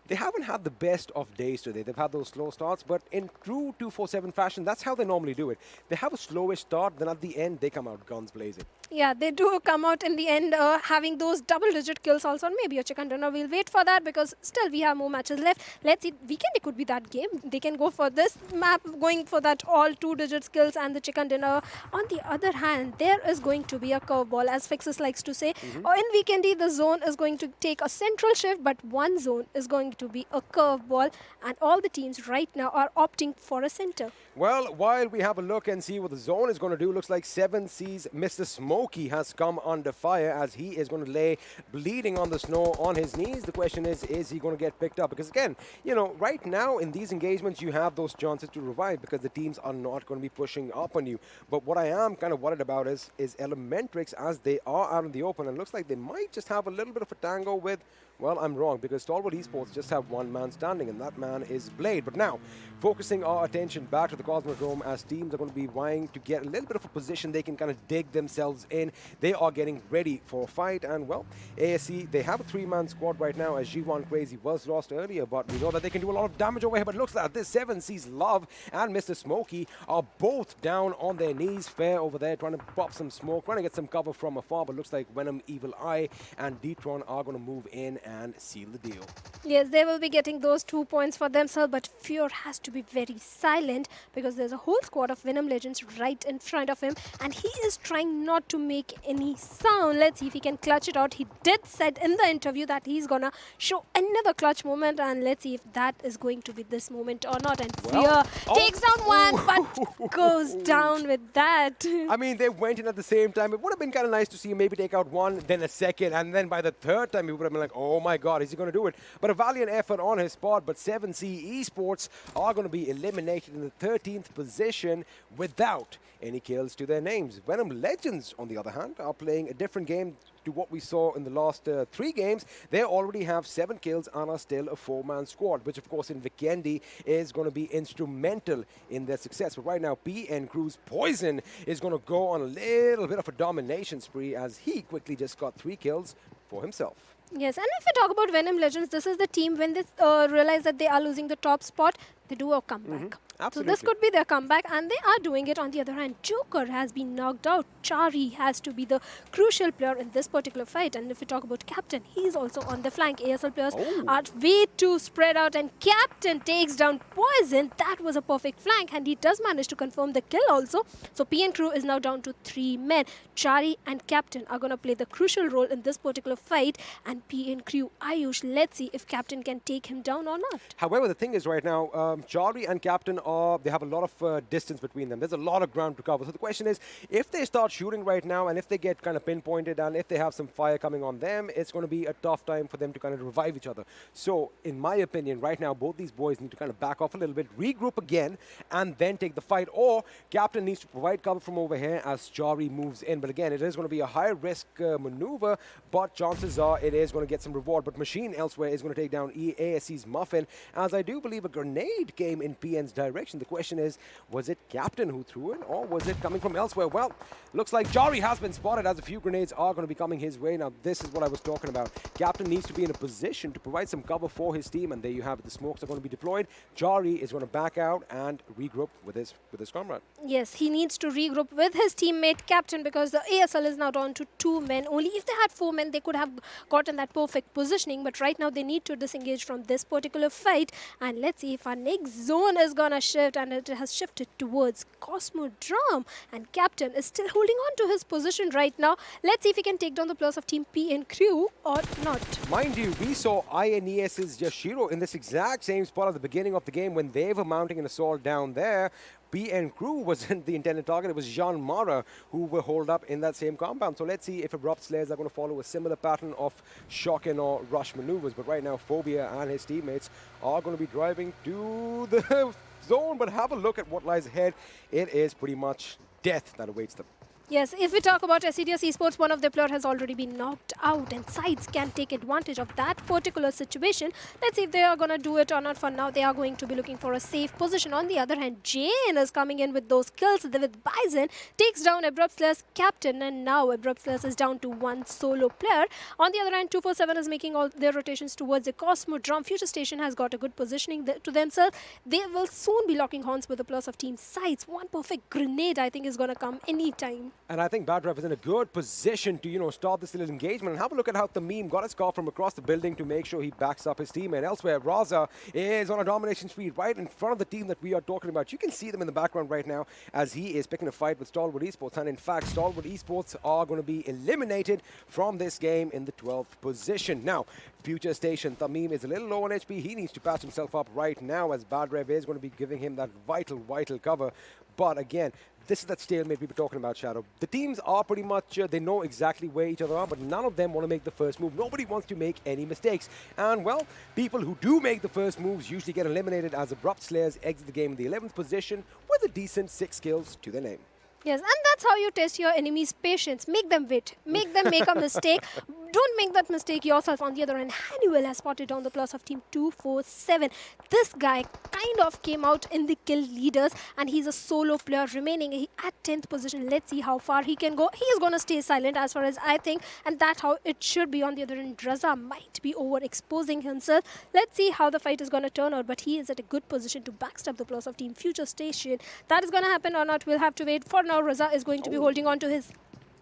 they haven't had the best of days today. They've had those slow starts, but in true 247 fashion, that's how they normally do it. They have a slowish start, then at the end, they come out guns blazing. Yeah, they do come out in the end having those double-digit kills also, and maybe a chicken dinner. We'll wait for that, because still we have more matches left. Let's see, Vikendi could be that game. They can go for this map, going for that all 2-digit kills and the chicken dinner. On the other hand, there is going to be a curveball, as Fixes likes to say. In Vikendi, the zone is going to take a central shift, but one zone is going to be a curveball, and all the teams right now are opting for a center. Well, while we have a look and see what the zone is going to do, looks like 7C's Mr. Smokey has come under fire, as he is going to lay bleeding on the snow on his knees. The question is he going to get picked up? Because again, you know, right now in these engagements, you have those chances to revive because the teams are not going to be pushing up on you. But what I am kind of worried about is ElementriX, as they are out in the open, and looks like they might just have a little bit of a tango with, well, I'm wrong, because Stalwart Esports just have one man standing, and that man is Blade. But now, focusing our attention back to the Cosmodrome, as teams are going to be vying to get a little bit of a position they can kind of dig themselves in. They are getting ready for a fight, and well, ASC, they have a 3-man squad right now, as G1 Crazy was lost earlier, but we know that they can do a lot of damage over here. But looks like this 7C's Love and Mr. Smokey are both down on their knees. Fair over there, trying to pop some smoke, trying to get some cover from afar, but looks like Venom, Evil Eye, and D-Tron are going to move in and seal the deal. Yes, they will be getting those 2 points for themselves, but Fear has to be very silent, because there's a whole squad of Venom Legends right in front of him, and he is trying not to make any sound. Let's see if he can clutch it out. He did said in the interview that he's gonna show another clutch moment, and let's see if that is going to be this moment or not. And Fear takes down one, but goes down with that. I mean, they went in at the same time. It would have been kind of nice to see him maybe take out one, then a second, and then by the third time, he would have been like, oh my God, is he going to do it? But a valiant effort on his part, but 7C Esports are going to be eliminated in the 13th position without any kills to their names. Venom Legends, on the other hand, are playing a different game to what we saw in the last 3 games. They already have 7 kills and are still a 4-man squad, which of course in Vikendi is going to be instrumental in their success. But right now, PN Crew's Poison is going to go on a little bit of a domination spree, as he quickly just got 3 kills for himself. Yes, and if we talk about Venom Legends, this is the team when they realize that they are losing the top spot, they do a comeback. So Absolutely. this could be their comeback, and they are doing it. On the other hand, Joker has been knocked out. Chari has to be the crucial player in this particular fight. And if we talk about Captain, he's also on the flank. ASL players are way too spread out, and Captain takes down Poison. That was a perfect flank, and he does manage to confirm the kill also. So PN Crew is now down to 3 men. Chari and Captain are going to play the crucial role in this particular fight. And PN Crew, Ayush, let's see if Captain can take him down or not. However, the thing is right now, Chari and Captain they have a lot of distance between them. There's a lot of ground to cover. So the question is, if they start shooting right now and if they get kind of pinpointed and if they have some fire coming on them, it's going to be a tough time for them to kind of revive each other. So in my opinion, right now, both these boys need to kind of back off a little bit, regroup again, and then take the fight. Or Captain needs to provide cover from over here as Chari moves in. But again, it is going to be a high-risk maneuver, but chances are it is going to get some reward. But Machine elsewhere is going to take down ASC's Muffin, as I do believe a grenade came in PN's direction. The question is, was it Captain who threw it, or was it coming from elsewhere? Well, looks like Chari has been spotted, as a few grenades are going to be coming his way. Now, this is what I was talking about. Captain needs to be in a position to provide some cover for his team, and there you have it. The smokes are going to be deployed. Chari is going to back out and regroup with his comrade. Yes, he needs to regroup with his teammate Captain, because the ASL is now down to 2 men only. If they had 4 men, they could have gotten that perfect positioning, but right now they need to disengage from this particular fight. And let's see if our next zone is gonna shift, and it has shifted towards Cosmodrome, and Captain is still holding on to his position right now. Let's see if he can take down the players of Team PN Crew or not. Mind you, we saw INES's Yashiro in this exact same spot at the beginning of the game when they were mounting an assault down there. PN Crew wasn't the intended target. It was JyanMaara who were holed up in that same compound. So let's see if Abrupt Slayers are going to follow a similar pattern of shock-in or rush maneuvers. But right now, Phobia and his teammates are going to be driving to the zone. But have a look at what lies ahead. It is pretty much death that awaits them. Yes, if we talk about Assiduous Esports, one of their players has already been knocked out, and SCYTES can take advantage of that particular situation. Let's see if they are going to do it or not. For now, they are going to be looking for a safe position. On the other hand, Jane is coming in with those kills with Bison, takes down Abrupt Slayers' Captain, and now Abrupt Slayers is down to 1 solo player. On the other hand, 247 is making all their rotations towards the Cosmodrome. FutureStation has got a good positioning to themselves. They will soon be locking horns with the players of Team SCYTES. One perfect grenade, I think, is going to come anytime. And I think Badrev is in a good position to, start this little engagement. And have a look at how Tamim got his car from across the building to make sure he backs up his team. And elsewhere, Raza is on a domination speed right in front of the team that we are talking about. You can see them in the background right now as he is picking a fight with Stalwart Esports. And in fact, Stalwart Esports are going to be eliminated from this game in the 12th position. Now, FutureStation, Tamim is a little low on HP. He needs to patch himself up right now, as Badrev is going to be giving him that vital cover. But again, this is that stalemate we were talking about, Shadow. The teams are pretty much, they know exactly where each other are, but none of them want to make the first move. Nobody wants to make any mistakes. And, well, people who do make the first moves usually get eliminated, as Abrupt Slayers exit the game in the 11th position with a decent 6 kills to their name. Yes, and that's how you test your enemy's patience. Make them wait. Make them make a mistake. Don't make that mistake yourself. On the other hand, Hannibal has spotted down the plus of Team 247. This guy kind of came out in the kill leaders, and he's a solo player remaining at 10th position. Let's see how far he can go. He is going to stay silent as far as I think, and that's how it should be. On the other hand, Raza might be overexposing himself. Let's see how the fight is going to turn out, but he is at a good position to backstab the plus of Team FutureStation. That is going to happen or not, we'll have to wait. For now, Raza is going to be holding on to his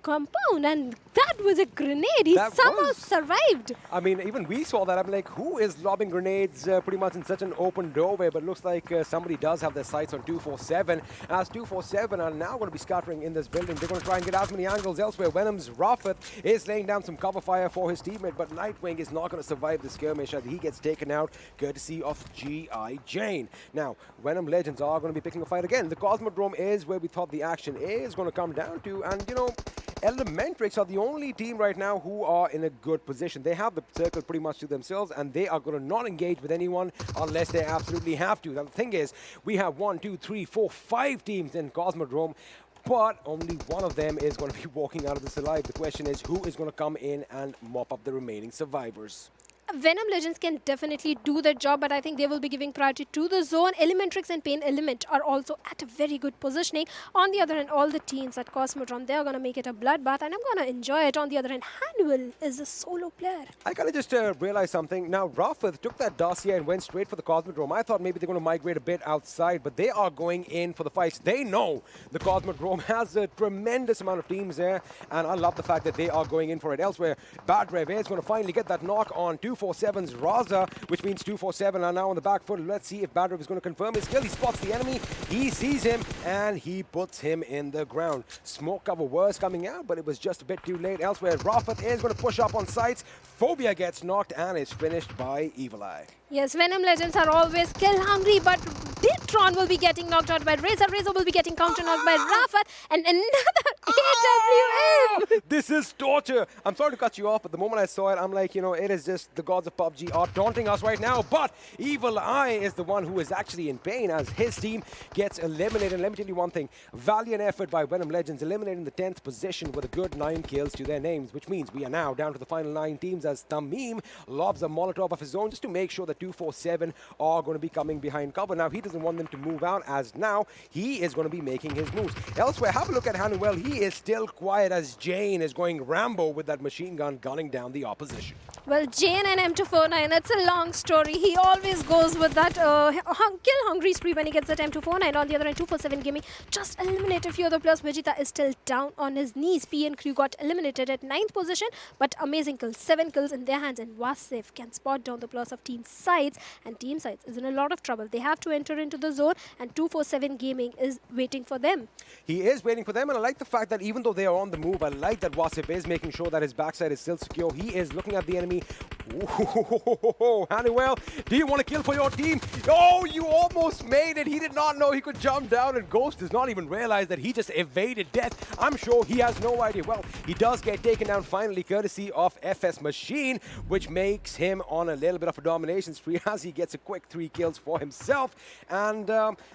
compound, and that was a grenade. He somehow survived. I mean, even we saw that. I'm like, who is lobbing grenades pretty much in such an open doorway? But it looks like somebody does have their sights on 247, as 247 are now going to be scattering in this building. They're going to try and get as many angles elsewhere. Venom's Rafat is laying down some cover fire for his teammate, but Nightwing is not going to survive the skirmish as he gets taken out, courtesy of G.I. Jane. Now, Venom Legends are going to be picking a fight again. The Cosmodrome is where we thought the action is going to come down to, and, ElementriX are the only team right now who are in a good position. They have the circle pretty much to themselves, and they are going to not engage with anyone unless they absolutely have to. Now, the thing is, we have 1, 2, 3, 4, 5 teams in Cosmodrome, but only one of them is going to be walking out of this alive. The question is, who is going to come in and mop up the remaining survivors? Venom Legends can definitely do that job, but I think they will be giving priority to the zone. ElementriX and PAINxELMT are also at a very good positioning. On the other hand, all the teams at Cosmodrome, they are going to make it a bloodbath, and I'm going to enjoy it. On the other hand, Hanuel is a solo player. I kind of just realized something. Now, Rafith took that dossier and went straight for the Cosmodrome. I thought maybe they're going to migrate a bit outside, but they are going in for the fights. They know the Cosmodrome has a tremendous amount of teams there, and I love the fact that they are going in for it. Elsewhere, Badrev is going to finally get that knock on 247's Raza, which means 247 are now on the back foot. Let's see if Badrev is going to confirm his kill. He spots the enemy, he sees him, and he puts him in the ground. Smoke cover was coming out, but it was just a bit too late. Elsewhere, Rafith is going to push up on sites. Phobia gets knocked and is finished by Evil Eye. Yes, Venom Legends are always kill hungry, but Ditron will be getting knocked out by Razor. Razor will be getting counter-knocked by Rafat, and another AWM! This is torture. I'm sorry to cut you off, but the moment I saw it, I'm like, you know, it is just the gods of PUBG are taunting us right now. But Evil Eye is the one who is actually in pain as his team gets eliminated. And let me tell you one thing. Valiant effort by Venom Legends, eliminating the 10th position with a good 9 kills to their names, which means we are now down to the final 9 teams as Tamim lobs a Molotov of his own just to make sure that 247 are going to be coming behind cover. Now, he doesn't want them to move out as now he is going to be making his moves. Elsewhere, have a look at Hanuel. He is still quiet as Jane is going Rambo with that machine gun gunning down the opposition. Well, Jane and M249, it's a long story. He always goes with that kill hungry spree when he gets that M249. On the other hand, 247 Gaming just eliminated a few other players. Vegeta is still down on his knees. PN Crew got eliminated at 9th position, but amazing kills, 7 kills in their hands, and Wasif can spot down the players of Team SCYTES, and Team SCYTES is in a lot of trouble. They have to enter into the zone, and 247 Gaming is waiting for them. He is waiting for them, and I like the fact that even though they are on the move, I like that Wasif is making sure that his backside is still secure. He is looking at the enemy. Ooh, Hanuel, do you want to kill for your team? Oh, you almost made it. He did not know he could jump down, and Ghost does not even realize that he just evaded death. I'm sure he has no idea. Well, he does get taken down finally, courtesy of FS Machine, which makes him on a little bit of a domination spree as he gets a quick 3 kills for himself. And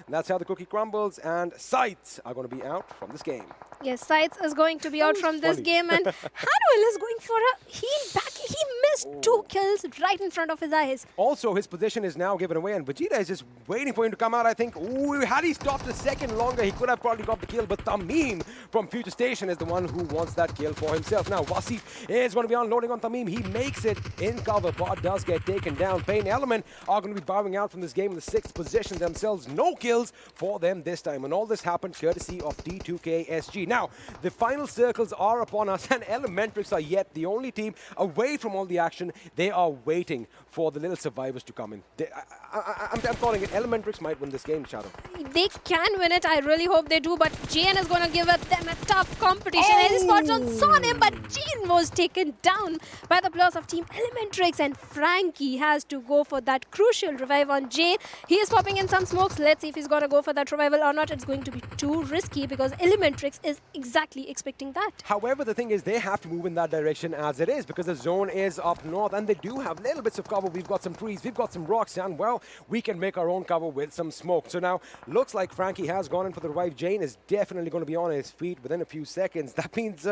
that's how the cookie crumbles, and SCYTES are going to be out from this game. Yes, SCYTES is going to be out from this game, and Hanuel is going for a heal back. He missed 2 kills right in front of his eyes. Also, his position is now given away, and Vegeta is just waiting for him to come out, I think. Ooh, had he stopped a second longer, he could have probably got the kill, but Tamim from FutureStation is the one who wants that kill for himself. Now, Wasif is going to be unloading on Tamim. He makes it in cover, but does get taken down. PAINxELMT are going to be bowing out from this game in the 6th position themselves. No kills for them this time, and all this happened courtesy of T2KSG. Now, the final circles are upon us, and ElementriX are yet the only team away from all the action. They are waiting for the little survivors to come in. I'm calling it. ElementriX might win this game, Shadow. They can win it. I really hope they do, but Jane is going to give them a tough competition. And he spots on Sonim, but Jane was taken down by the players of Team ElementriX, and Frankie has to go for that crucial revive on Jane. He is popping in some smokes. Let's see if he's going to go for that revival or not. It's going to be too risky because ElementriX is exactly expecting that. However, the thing is, they have to move in that direction as it is because the zone is up north, and they do have little bits of cover. We've got some trees, we've got some rocks, and well, we can make our own cover with some smoke. So now, looks like Frankie has gone in for the revive. Jane is definitely going to be on his feet within a few seconds. That means,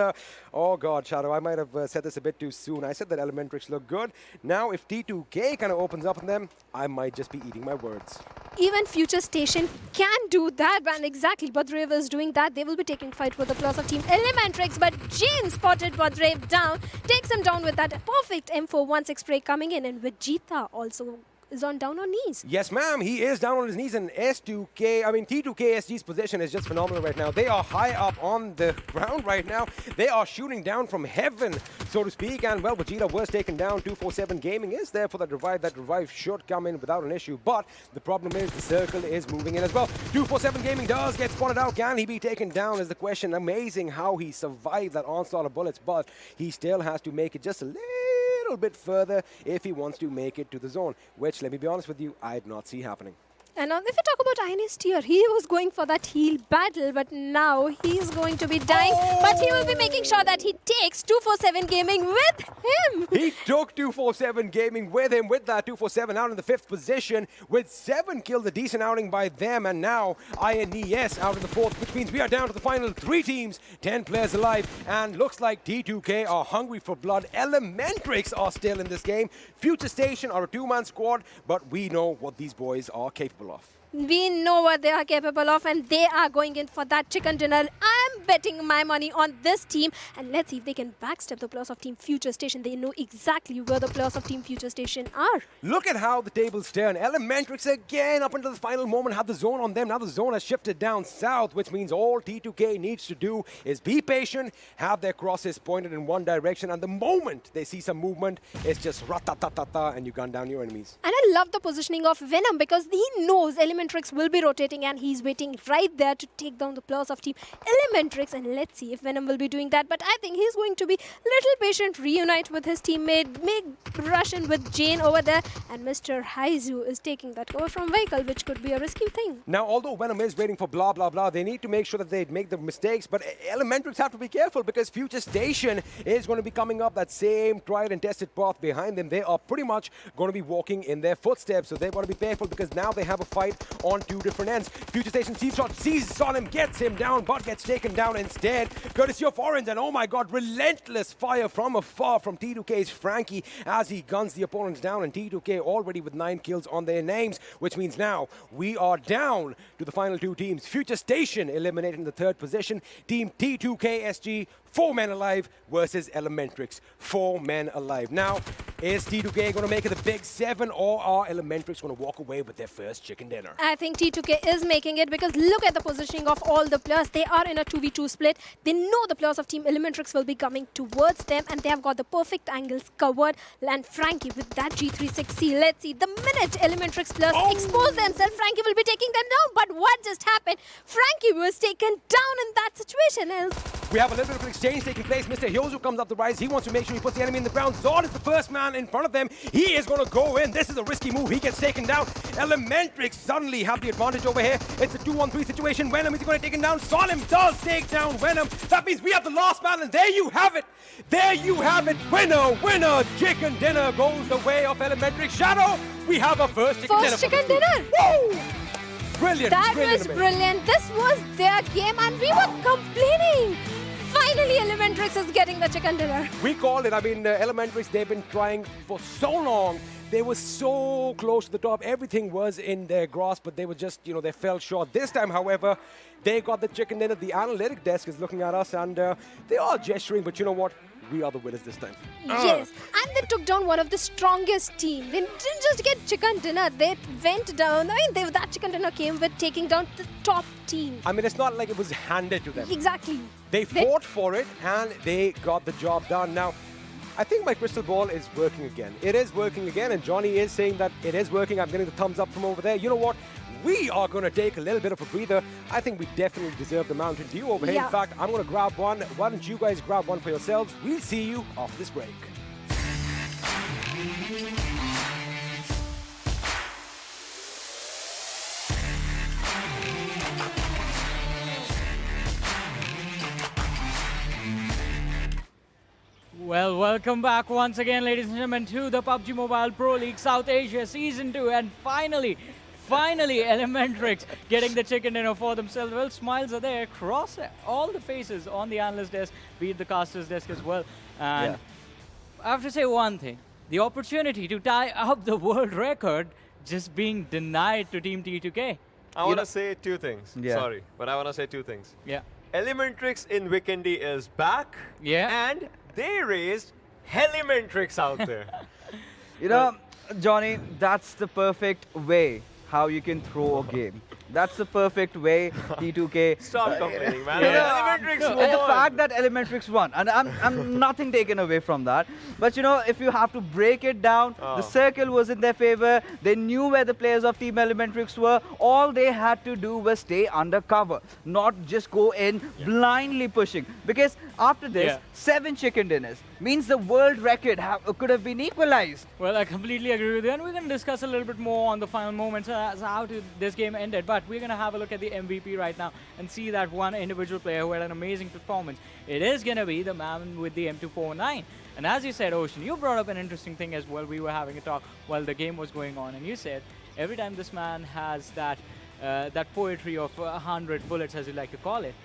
oh God, Shadow, I might have said this a bit too soon. I said that ElementriX look good. Now, if T2K kind of opens up on them, I might just be eating my words. Even FutureStation can do that, and exactly Badrev is doing that. They will be taking fight with the players of Team ElementriX, but Jane spotted Badrev down, takes him down with that perfect M416 spray coming in, and Vegeta also is down on knees. Yes, ma'am. He is down on his knees, and T2KSG's position is just phenomenal right now. They are high up on the ground right now. They are shooting down from heaven, so to speak. And, well, Vegeta was taken down. 247 Gaming is there for that revive. That revive should come in without an issue. But the problem is the circle is moving in as well. 247 Gaming does get spotted out. Can he be taken down is the question. Amazing how he survived that onslaught of bullets, but he still has to make it just a little bit further if he wants to make it to the zone, which, let me be honest with you, I did not see happening. And if we talk about INES tier, he was going for that heal battle, but now he's going to be dying. But he will be making sure that he takes 247 Gaming with him. He took 247 Gaming with him, with that 247 out in the 5th position, with 7 kills, a decent outing by them, and now INES out in the 4th, which means we are down to the final 3 teams, 10 players alive, and looks like T2K are hungry for blood. ElementriX are still in this game. FutureStation are a 2-man squad, but we know what these boys are capable of. We know what they are capable of, and they are going in for that chicken dinner. I'm betting my money on this team, and let's see if they can backstep the players of Team FutureStation. They know exactly where the players of Team FutureStation are. Look at how the tables turn. ElementriX again up until the final moment had the zone on them. Now the zone has shifted down south, which means all T2K needs to do is be patient, have their crosses pointed in one direction, and the moment they see some movement, it's just rat-ta-ta-ta-ta, and you gun down your enemies. And I love the positioning of Venom because he knows ElementriX will be rotating and he's waiting right there to take down the players of Team ElementriX, and let's see if Venom will be doing that. But I think he's going to be little patient, reunite with his teammate, make rush in with Jane over there, and Mr. Haizu is taking that cover from vehicle, which could be a risky thing. Now, although Venom is waiting for blah, blah, blah, they need to make sure that they make the mistakes, but ElementriX have to be careful because FutureStation is going to be coming up that same tried and tested path behind them. They are pretty much going to be walking in their footsteps, so they've got to be careful because now they have a fight on 2 different ends. FutureStation seizes on him, gets him down, but gets taken down instead, courtesy of Orange, and oh my god, relentless fire from afar from T2K's Frankie as he guns the opponents down, and T2K already with 9 kills on their names, which means now we are down to the final 2 teams. FutureStation eliminating the 3rd position, Team T2K SG, 4 men alive versus ElementriX, 4 men alive. Now, is T2K going to make it the big 7, or are ElementriX going to walk away with their first chicken dinner? I think T2K is making it because look at the positioning of all the players. They are in a 2v2 split. They know the players of Team ElementriX will be coming towards them, and they have got the perfect angles covered. And Frankie with that G360. Let's see, the minute ElementriX players expose themselves, Frankie will be taking them down. But what just happened? Frankie was taken down in that situation. We have a little bit of an exchange taking place. Mr. Hyozu comes up the rise. He wants to make sure he puts the enemy in the ground. Zod is the first man in front of them. He is going to go in. This is a risky move. He gets taken down. ElementriX suddenly have the advantage over here. It's a 2-on-3 situation. Venom is going to take him down. Solim does take down Venom. That means we have the last man, and there you have it. There you have it. Winner, winner. Chicken dinner goes the way of ElementriX. Shadow, we have a first chicken dinner. First chicken dinner. Woo! Brilliant. That was brilliant. This was their game, and we were complaining. Finally, ElementriX is getting the chicken dinner. We called it. I mean, ElementriX, they've been trying for so long. They were so close to the top. Everything was in their grasp, but they were just, they fell short. This time, however, they got the chicken dinner. The analytic desk is looking at us, and they are gesturing, but you know what? We are the winners this time. Yes, and they took down one of the strongest team. They didn't just get chicken dinner, they went down. I mean, that chicken dinner came with taking down the top team. I mean, it's not like it was handed to them. Exactly. They fought for it, and they got the job done. Now, I think my crystal ball is working again. It is working again, and Johnny is saying that it is working. I'm getting the thumbs up from over there. You know what? We are going to take a little bit of a breather. I think we definitely deserve the Mountain Dew over here. In fact, I'm going to grab one. Why don't you guys grab one for yourselves? We'll see you after this break. Well, welcome back once again, ladies and gentlemen, to the PUBG Mobile Pro League South Asia Season 2. And finally, ElementriX getting the chicken dinner for themselves. Well, smiles are there across all the faces on the analyst desk, be it the caster's desk as well. And I have to say one thing. The opportunity to tie up the world record just being denied to Team T2K. I want to say 2 things. Sorry, but I want to say 2 things. ElementriX in Vikendi is back. And they raised ElementriX out there. Johnny, that's the perfect way how you can throw a game. That's the perfect way T2K... Stop complaining, man. ElementriX won. And the fact that ElementriX won, and I'm nothing taken away from that. But if you have to break it down, the circle was in their favor. They knew where the players of Team ElementriX were. All they had to do was stay undercover, not just go in blindly pushing. Because after this, 7 chicken dinners means the world record could have been equalized. Well, I completely agree with you, and we're going to discuss a little bit more on the final moments as how this game ended. But we're going to have a look at the MVP right now and see that one individual player who had an amazing performance. It is going to be the man with the M249. And as you said, Ocean, you brought up an interesting thing as well. We were having a talk while the game was going on, and you said every time this man has that poetry of 100 bullets, as you like to call it,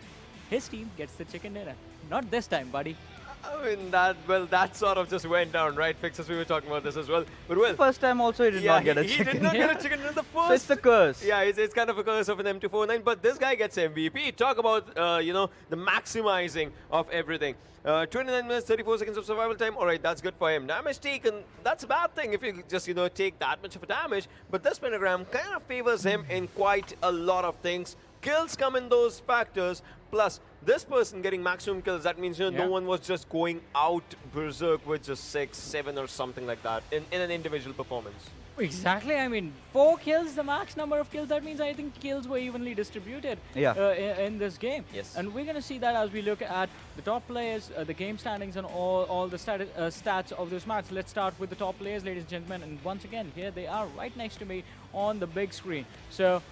his team gets the chicken dinner. Not this time, buddy. I mean, that sort of just went down, right? Fixes, we were talking about this as well. But well, first time also he did not get a chicken. He did not get a chicken in the first. So it's the curse. Yeah, it's kind of a curse of an M249, but this guy gets MVP. Talk about, the maximizing of everything. 29 minutes, 34 seconds of survival time. All right, that's good for him. Damage taken, that's a bad thing if you just, take that much of a damage. But this pentagram kind of favors him in quite a lot of things. Kills come in those factors. Plus, this person getting maximum kills, that means no one was just going out berserk with just 6, 7 or something like that in an individual performance. Exactly. I mean, 4 kills, the max number of kills. That means I think kills were evenly distributed in this game. Yes. And we're going to see that as we look at the top players, the game standings, and all the stats of this match. Let's start with the top players, ladies and gentlemen. And once again, here they are right next to me on the big screen. So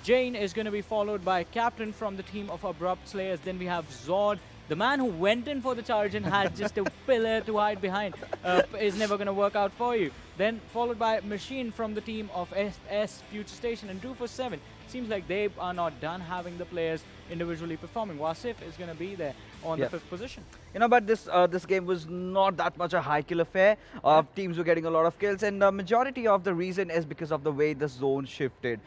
Jane is going to be followed by Captain from the team of Abrupt Slayers. Then we have Zod, the man who went in for the charge and had just a pillar to hide behind. Is never going to work out for you. Then followed by Machine from the team of FutureStation and 247. Seems like they are not done having the players individually performing. Wasif is going to be there on the 5th position. But this game was not that much a high kill affair. Teams were getting a lot of kills, and the majority of the reason is because of the way the zone shifted.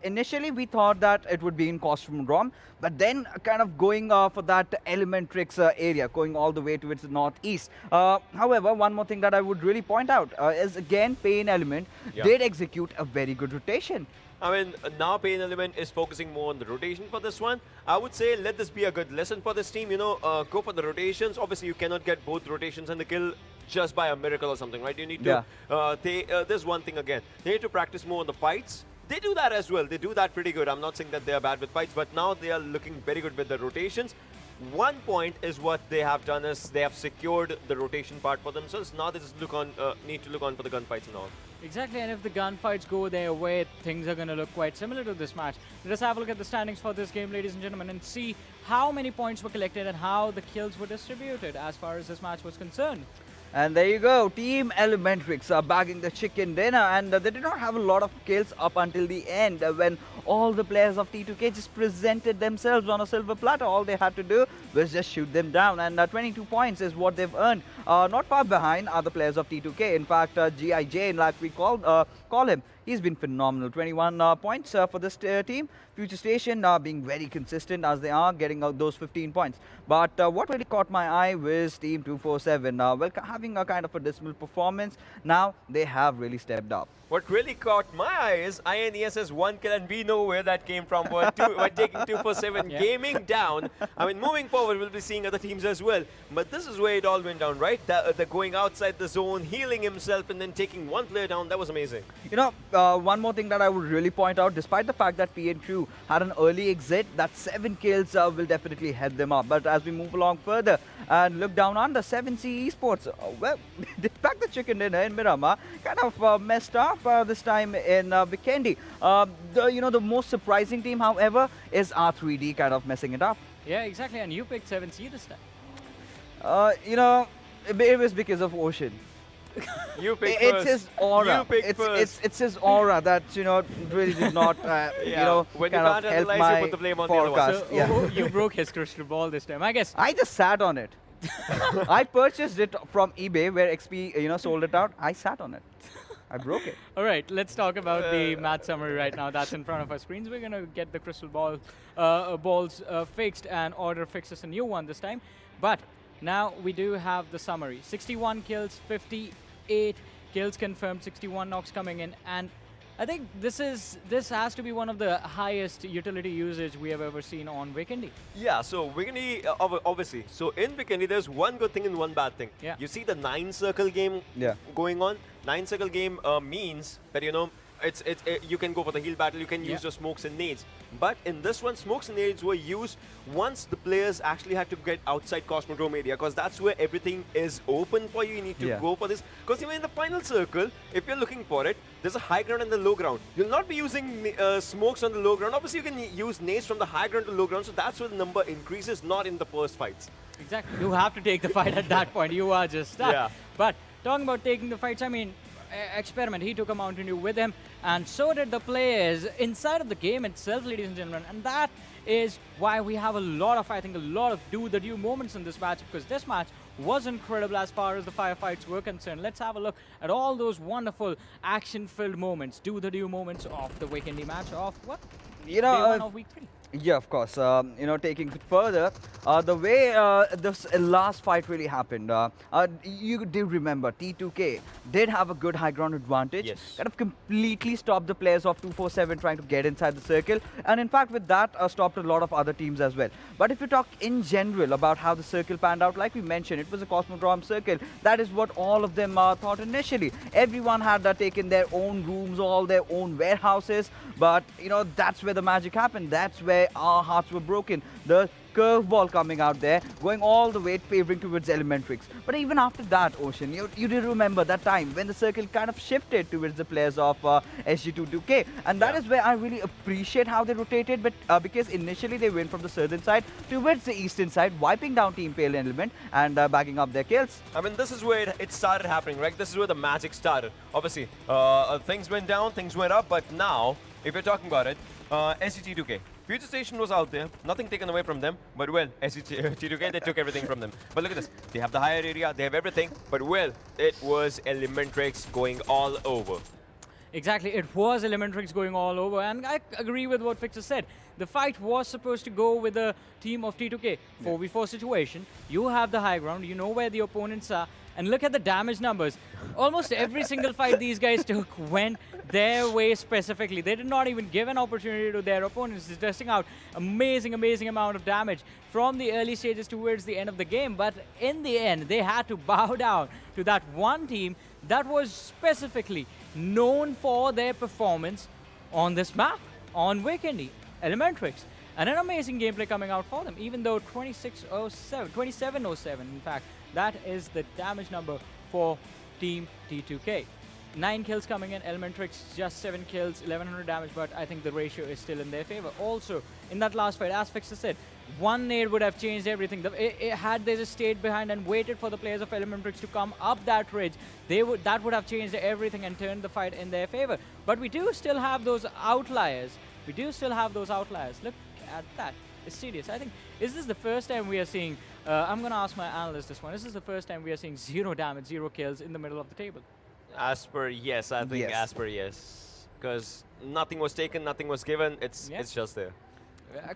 Initially, we thought that it would be in Costume ROM, but then kind of going for that ElementriX area, going all the way to its northeast. However, one more thing that I would really point out is, again, PAINxELMT did execute a very good rotation. I mean, now PAINxELMT is focusing more on the rotation for this one. I would say let this be a good lesson for this team. Go for the rotations. Obviously, you cannot get both rotations and the kill just by a miracle or something, right? You need to... there's one thing again. They need to practice more on the fights. They do that as well. They do that pretty good. I'm not saying that they are bad with fights, but now they are looking very good with the rotations. One point is what they have done is they have secured the rotation part for themselves. Now they just need to look on for the gunfights and all. Exactly, and if the gunfights go their way, things are going to look quite similar to this match. Let us have a look at the standings for this game, ladies and gentlemen, and see how many points were collected and how the kills were distributed as far as this match was concerned. And there you go, Team ElementriX are bagging the chicken dinner, and they did not have a lot of kills up until the end when all the players of T2K just presented themselves on a silver platter. All they had to do was just shoot them down, and 22 points is what they've earned. Not far behind are the players of T2K. In fact, GIJ, like we call him, he's been phenomenal. 21 points for this team. FutureStation being very consistent as they are, getting out those 15 points. But what really caught my eye was Team 247. Well, having a kind of a dismal performance, now they have really stepped up. What really caught my eye is INES has 1 kill, and we know where that came from. We're taking 247 Gaming down. I mean, moving forward, we'll be seeing other teams as well. But this is where it all went down, right? The going outside the zone, healing himself, and then taking one player down. That was amazing. One more thing that I would really point out, despite the fact that PNQ had an early exit, that 7 kills will definitely help them up. But as we move along further and look down on the 7C Esports, well, they packed the chicken dinner in Miramar, kind of messed up this time in Vikendi. The most surprising team, however, is R3D kind of messing it up. Yeah, exactly. And you picked 7C this time. It was because of Ocean. You picked it's first. his aura. You picked first. It's his aura that really did not when kind you of can't help analyze, my you put the blame on forecast. the other one. So, you broke his crystal ball this time, I guess. I just sat on it. I purchased it from eBay where XP sold it out. I sat on it. I broke it. All right, let's talk about the match summary right now. That's in front of our screens. We're going to get the crystal balls fixed and order fixes a new one this time. But now we do have the summary. 61 kills, 58 kills confirmed, 61 knocks coming in, and I think this has to be one of the highest utility usage we have ever seen on Vikendi. Yeah, so Vikendi, obviously. So in Vikendi, there's one good thing and one bad thing. Yeah. You see the 9-circle game going on. 9-circle game means that, you can go for the heal battle, you can use your smokes and nades. But in this one, smokes and nades were used once the players actually had to get outside Cosmodrome area, because that's where everything is open for you. You need to go for this, because even in the final circle, if you're looking for it, there's a high ground and the low ground. You'll not be using smokes on the low ground. Obviously, you can use nades from the high ground to low ground, so that's where the number increases, not in the first fights. Exactly. You have to take the fight at that point. You are just stuck. Yeah. But talking about taking the fights, I mean, Experiment, he took a Mountain Dew with him, and so did the players inside of the game itself, ladies and gentlemen. And that is why we have a lot of, I think, a lot of do the do moments in this match, because this match was incredible as far as the firefights were concerned. Let's have a look at all those wonderful action-filled moments, do the do moments of the Vikendi match of what? You Day know, one of week 3. Yeah, of course. You know, taking it further, the way this last fight really happened, you do remember T2K did have a good high ground advantage. Yes. Kind of completely stopped the players of 247 trying to get inside the circle, and in fact with that stopped a lot of other teams as well. But if you talk in general about how the circle panned out, like we mentioned, it was a Cosmodrome circle. That is what all of them thought initially. Everyone had taken their own rooms, all their own warehouses, but you know, that's where the magic happened. That's where our hearts were broken. The curveball coming out there, going all the way favoring towards ElementriX. But even after that, Ocean, you did remember that time when the circle kind of shifted towards the players of SG22K, and that is where I really appreciate how they rotated. But because initially they went from the southern side towards the eastern side, wiping down Team PL Element and bagging up their kills. I mean, this is where it started happening, right? This is where the magic started. Obviously, things went down, things went up, but now, if you're talking about it, SG2K. FutureStation was out there, nothing taken away from them, but well, SG2K, they took everything from them. But look at this, they have the higher area, they have everything, but well, it was ElementriX going all over. Exactly, it was ElementriX going all over, and I agree with what Fixer said. The fight was supposed to go with the team of T2K. 4v4 situation, you have the high ground, you know where the opponents are, and look at the damage numbers. Almost every single fight these guys took went their way specifically. They did not even give an opportunity to their opponents, just testing out amazing amount of damage from the early stages towards the end of the game. But in the end, they had to bow down to that one team that was specifically known for their performance on this map, on Vikendi, ElementriX. And an amazing gameplay coming out for them, even though 2707, in fact, that is the damage number for Team T2K. 9 kills coming in, ElementriX just 7 kills, 1100 damage, but I think the ratio is still in their favor. Also, in that last fight, as Fixer said, one nade would have changed everything. Had they just stayed behind and waited for the players of ElementriX to come up that ridge, that would have changed everything and turned the fight in their favor. But we do still have those outliers. Look at that. It's serious. I think, is this the first time we are seeing, I'm going to ask my analyst this one, is this the first time we are seeing 0 damage, 0 kills in the middle of the table? As per yes, I think as per yes. Because nothing was taken, nothing was given, it's just there.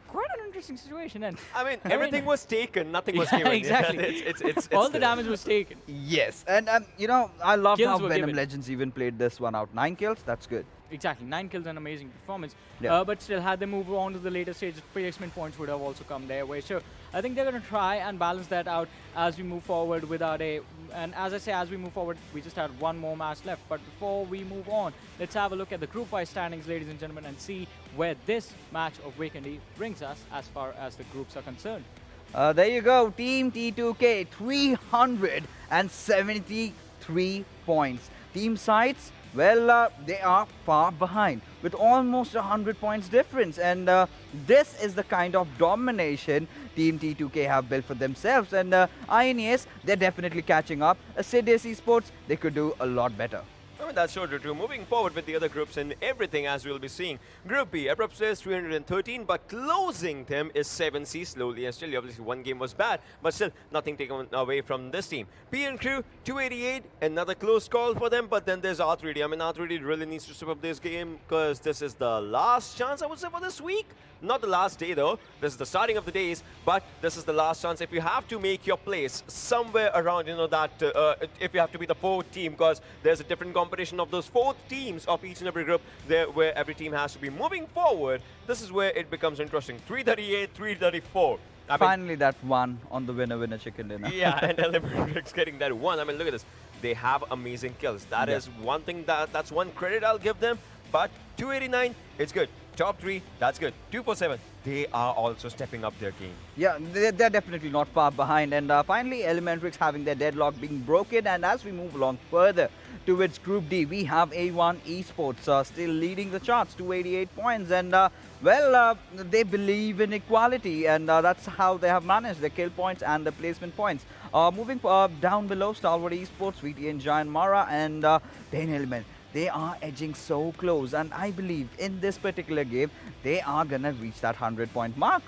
Quite an interesting situation, and I mean, everything was taken, nothing was given. Exactly. It's all the damage was taken. Yes, and you know, I love Kills how were Venom given. Legends even played this one out. 9 kills, that's good. Exactly, 9 kills and amazing performance. Yeah. But still, had they moved on to the later stages, placement points would have also come their way. So I think they're going to try and balance that out as we move forward without a... And as I say, as we move forward, we just had one more match left. But before we move on, let's have a look at the group-wise standings, ladies and gentlemen, and see where this match of Vikendi brings us as far as the groups are concerned. There you go, Team T2K, 373 points. Team SCYTES, well, they are far behind with almost 100 points difference. And this is the kind of domination Team T2K have built for themselves. And INES, they're definitely catching up. Assiduous Esports, they could do a lot better. I mean, that's sure to do. Moving forward with the other groups and everything, as we'll be seeing. Group B, Abrupt Slayers 313, but closing them is 7C slowly and still. Obviously, one game was bad, but still nothing taken away from this team. P and Crew 288, another close call for them, but then there's R3D. I mean, R3D really needs to step up this game because this is the last chance, I would say, for this week. Not the last day though, this is the starting of the days, but this is the last chance. If you have to make your place somewhere around, you know, that if you have to be the 4th team, because there's a different competition of those 4 teams of each and every group there, where every team has to be moving forward, this is where it becomes interesting. 338, 334. I mean, finally that one on the winner chicken dinner. Yeah, and ElementriX getting that one. I mean, look at this. They have amazing kills. That is one thing, that's one credit I'll give them. but 289, it's good. Top 3, that's good. 247, they are also stepping up their game. Yeah, they're definitely not far behind. And finally, ElementriX having their deadlock being broken. And as we move along further towards Group D, we have A1 Esports still leading the charts, 288 points. And they believe in equality, and that's how they have managed their kill points and the placement points. Moving down below, Stalwart Esports, VTNxJyanMaara, and PAINxELMT. They are edging so close, and I believe in this particular game, they are going to reach that 100-point mark.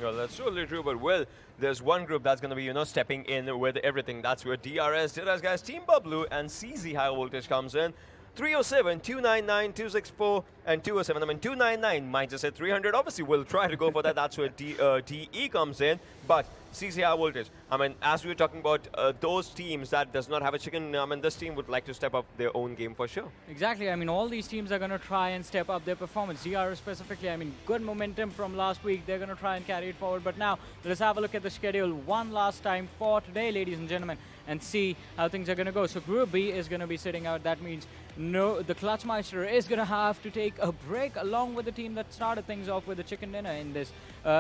Well, that's totally true, but well, there's one group that's going to be, stepping in with everything. That's where DRS guys, Team Bablu, and CZxHIGHVOLTAGE comes in. 307, 299, 264, and 207. I mean, 299 might just say 300. Obviously, we'll try to go for that. That's where DE comes in. But CZxHIGHVOLTAGE, I mean, as we were talking about those teams that does not have a chicken, I mean, this team would like to step up their own game for sure. Exactly. I mean, all these teams are going to try and step up their performance. DRS specifically, I mean, good momentum from last week. They're going to try and carry it forward. But now, let's have a look at the schedule one last time for today, ladies and gentlemen, and see how things are going to go. So Group B is going to be sitting out. That means the Clutchmeister is going to have to take a break along with the team that started things off with the chicken dinner in this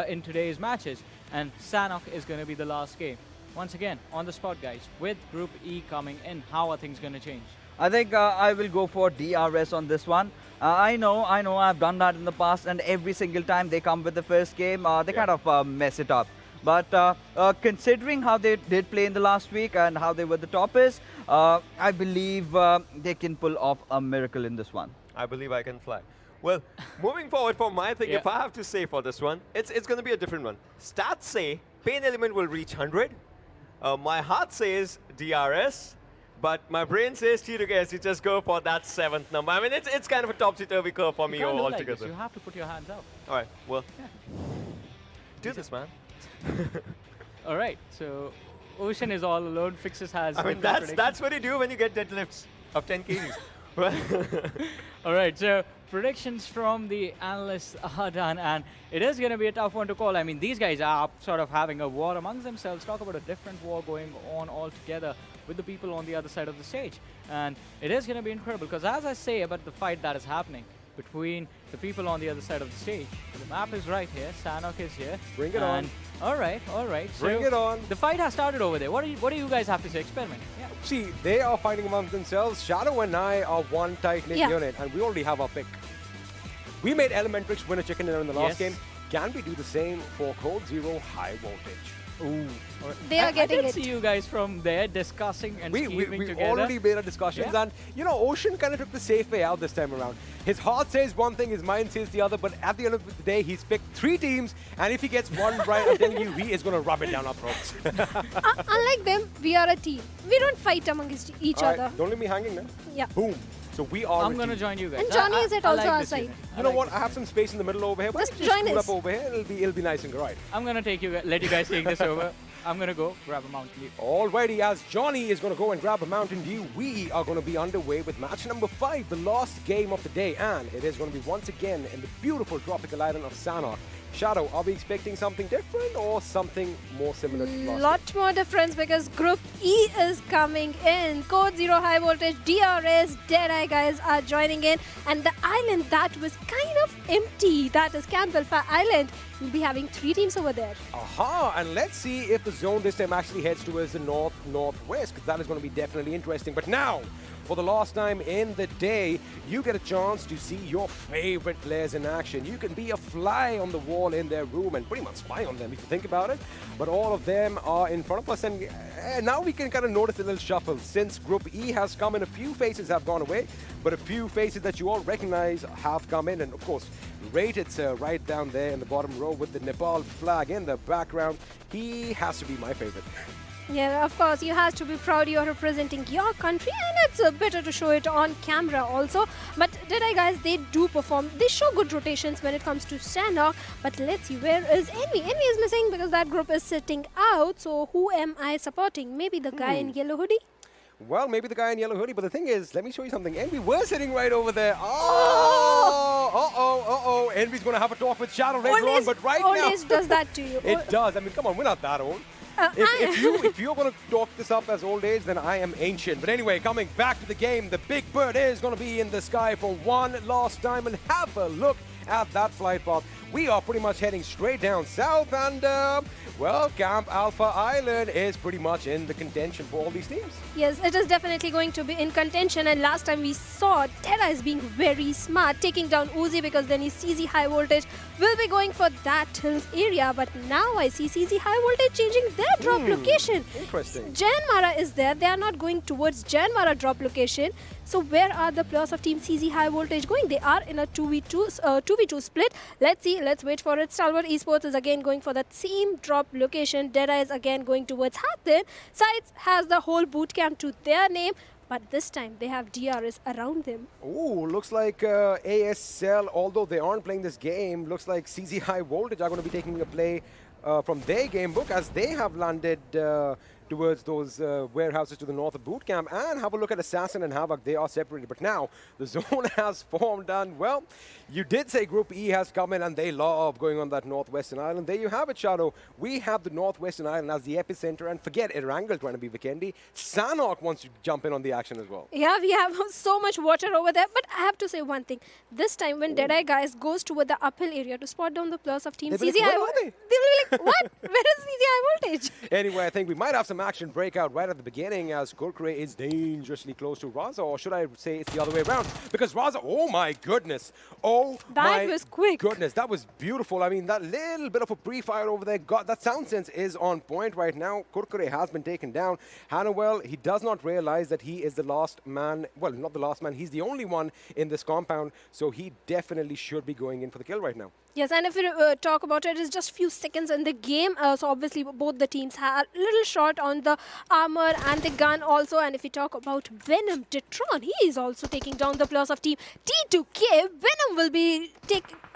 in today's matches. And Sanhok is going to be the last game. Once again, on the spot, guys, with Group E coming in, how are things going to change? I think I will go for DRS on this one. I know, I've done that in the past, and every single time they come with the first game, they kind of mess it up. But considering how they did play in the last week and how they were the toppers, I believe they can pull off a miracle in this one. I believe I can fly. Well, moving forward for my thing, if I have to say for this one, it's going to be a different one. Stats say PAINxELMT will reach 100. My heart says DRS, but my brain says T2KS, you just go for that 7th number. I mean, it's kind of a topsy-turvy curve for me altogether. Like you have to put your hands up. All right, well, do this, man. All right, so Ocean is all alone. Fixes has. I mean, that's what you do when you get deadlifts of 10 kgs. All right, so predictions from the analysts are done, and it is going to be a tough one to call. I mean, these guys are sort of having a war amongst themselves. Talk about a different war going on altogether with the people on the other side of the stage. And it is going to be incredible, because as I say about the fight that is happening between the people on the other side of the stage, the map is right here, Sanhok is here. Bring it on. All right. Bring it on. The fight has started over there. What do you guys have to say? Experiment. Yeah. See, they are fighting amongst themselves. Shadow and I are one tight-knit unit, and we already have our pick. We made ElementriX win a chicken dinner in the last game. Can we do the same for Code Zero High Voltage? Ooh. They are getting I it. See you guys from there discussing and scheming we together. already made our discussions, and Ocean kind of took the safe way out this time around. His heart says one thing, his mind says the other, but at the end of the day, he's picked 3 teams, and if he gets one right, I'm telling you, he is going to rub it down our throats. Unlike them, we are a team. We don't fight amongst each other. Don't leave me hanging now. Yeah. Boom. So we are. I'm going to join you guys. And Johnny is at also our side. You know what? I have some space in the middle over here. Just Why don't you join scoot us. up over here. It'll be nice and right. I'm going to let you guys take this over. I'm going to go grab a Mountain Dew. Alrighty, as Johnny is going to go and grab a Mountain Dew, we are going to be underway with match number 5, the last game of the day, and it is going to be once again in the beautiful tropical island of Sanhok. Shadow, are we expecting something different or something more similar to last Lot more difference, because Group E is coming in. Code Zero High Voltage, DRS, Deadeye guys are joining in, and the island that was kind of empty, that is Camp Alpha Island, will be having 3 teams over there. Aha, and let's see if the zone this time actually heads towards the northwest, because that is going to be definitely interesting. But now, for the last time in the day, you get a chance to see your favorite players in action. You can be a fly on the wall in their room and pretty much spy on them if you think about it. But all of them are in front of us, and now we can kind of notice a little shuffle. Since Group E has come in, a few faces have gone away, but a few faces that you all recognize have come in. And of course, Rated's right down there in the bottom row with the Nepal flag in the background. He has to be my favorite. Yeah, of course, you have to be proud you are representing your country, and it's better to show it on camera also. But Deadeye guys, they do perform, they show good rotations when it comes to Sanhok. But let's see, where is Envy? Envy is missing because that group is sitting out. So who am I supporting? Maybe the guy in yellow hoodie? Well, maybe the guy in yellow hoodie, but the thing is, let me show you something. Envy, we're sitting right over there. Oh, Envy's going to have a talk with Shadow later on, but right now... Old age does that to you. It does. I mean, come on, we're not that old. if you're going to talk this up as old age, then I am ancient. But anyway, coming back to the game, the big bird is going to be in the sky for one last time, and have a look at that flight path. We are pretty much heading straight down south, and well, Camp Alpha Island is pretty much in the contention for all these teams. Yes, it is definitely going to be in contention, and last time we saw DEADEYES being very smart, taking down Uzi because then his CZHIGHVOLTAGE will be going for that hills area, but now I see CZHIGHVOLTAGE changing their drop location. Interesting. JyanMaara is there, they are not going towards JyanMaara drop location. So where are the players of team CZHIGHVOLTAGE going? They are in a 2v2 split. Let's see, let's wait for it. Stalwart Esports is again going for that same drop location. DEADEYES is again going towards Hathin. SCYTES has the whole boot camp to their name, but this time they have DRS around them. Oh, looks like ASL, although they aren't playing this game, looks like CZHIGHVOLTAGE are going to be taking a play from their game book, as they have landed towards those warehouses to the north of boot camp. And have a look at Assassin and Havoc, they are separated. But now the zone has formed, and well, you did say Group E has come in and they love going on that northwestern island. There you have it, Shadow. We have the northwestern island as the epicenter, and forget Erangel trying to be Vikendi. Sanhok wants to jump in on the action as well. Yeah, we have so much water over there, but I have to say one thing. This time when DEADEYE guys goes toward the uphill area to spot down the players of team CZHIGHVOLTAGE, they will be like, what? Where is CZHIGHVOLTAGE? Anyway, I think we might have some action breakout right at the beginning, as Kurkure is dangerously close to Raza, or should I say it's the other way around? Because Raza, oh my goodness. Oh that was quick. Goodness, that was beautiful. I mean, that little bit of a pre-fire over there, that sound sense is on point right now. Kurkure has been taken down. Hanuel, he does not realize that he is the last man, well, not the last man, he's the only one in this compound, so he definitely should be going in for the kill right now. Yes, and if we talk about it, it's just few seconds in the game. So obviously both the teams had a little short on the armor and the gun also. And if we talk about Venom, Detron, he is also taking down the players of team T2K. Venom will be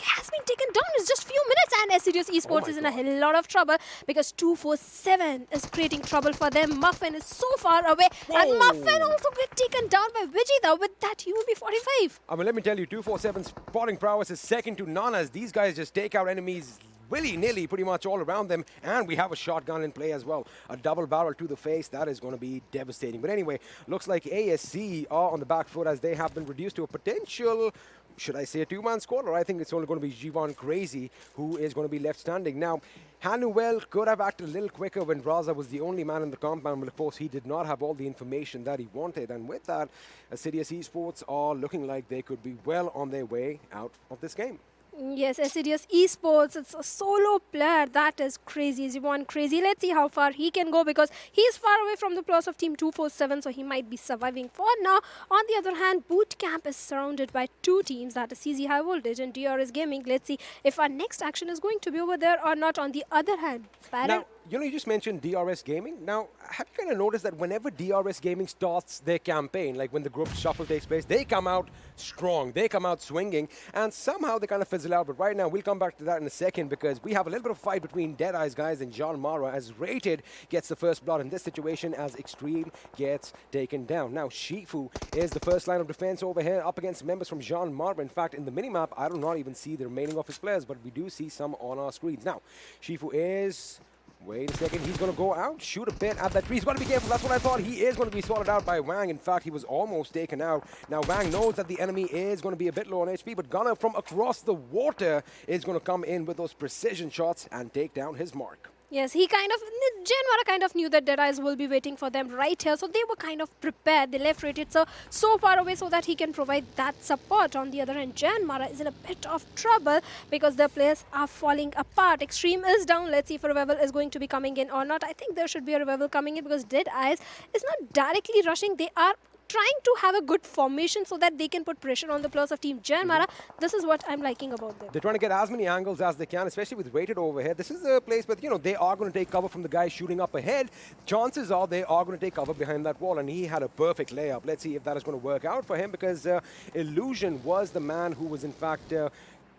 has been taken down in just few minutes, and Assiduous Esports is in a hell lot of trouble because 247 is creating trouble for them. Muffin is so far away, and Muffin also get taken down by Vegeta with that UMP45. I mean, let me tell you, 247's spotting prowess is second to none, as these guys just take out enemies willy-nilly pretty much all around them, and we have a shotgun in play as well. A double barrel to the face, that is going to be devastating. But anyway, looks like ASC are on the back foot, as they have been reduced to a potential, should I say, a two-man squad, or I think it's only going to be Jivan Crazy who is going to be left standing. Now, Hanuel could have acted a little quicker when Raza was the only man in the compound, but of course he did not have all the information that he wanted, and with that, Assiduous Esports are looking like they could be well on their way out of this game. Yes, Assiduous Esports, it's a solo player. That is crazy. Zivan Crazy. Let's see how far he can go, because he's far away from the players of team 247, so he might be surviving for now. On the other hand, Boot Camp is surrounded by two teams, that is CZHIGHVOLTAGE and DRS Gaming. Let's see if our next action is going to be over there or not. On the other hand, now, you know, you just mentioned DRS Gaming. Now, have you kind of noticed that whenever DRS Gaming starts their campaign, like when the group shuffle takes place, they come out strong, they come out swinging, and somehow they kind of fizzle out. But right now, we'll come back to that in a second, because we have a little bit of fight between DEADEYES guys and JyanMaara, as Rated gets the first blood in this situation, as Extreme gets taken down. Now, Shifu is the first line of defense over here, up against members from JyanMaara. In fact, in the minimap, I do not even see the remaining of his players, but we do see some on our screens. Now, Shifu is... Wait a second, he's going to go out, shoot a bit at that tree. He's got to be careful, that's what I thought. He is going to be swallowed out by Wang. In fact, he was almost taken out. Now, Wang knows that the enemy is going to be a bit low on HP, but Gunner from across the water is going to come in with those precision shots and take down his mark. Yes, JyanMaara kind of knew that DEADEYES will be waiting for them right here, so they were kind of prepared. They left Rated so far away so that he can provide that support. On the other hand, JyanMaara is in a bit of trouble because their players are falling apart. Extreme is down. Let's see if a revival is going to be coming in or not. I think there should be a revival coming in, because DEADEYES is not directly rushing. They are trying to have a good formation so that they can put pressure on the players of team JyanMaara. This is what I'm liking about them. They're trying to get as many angles as they can, especially with Rated over here. This is a place where, you know, they are going to take cover from the guy shooting up ahead. Chances are they are going to take cover behind that wall, and he had a perfect layup. Let's see if that is going to work out for him, because Illusion was the man who was in fact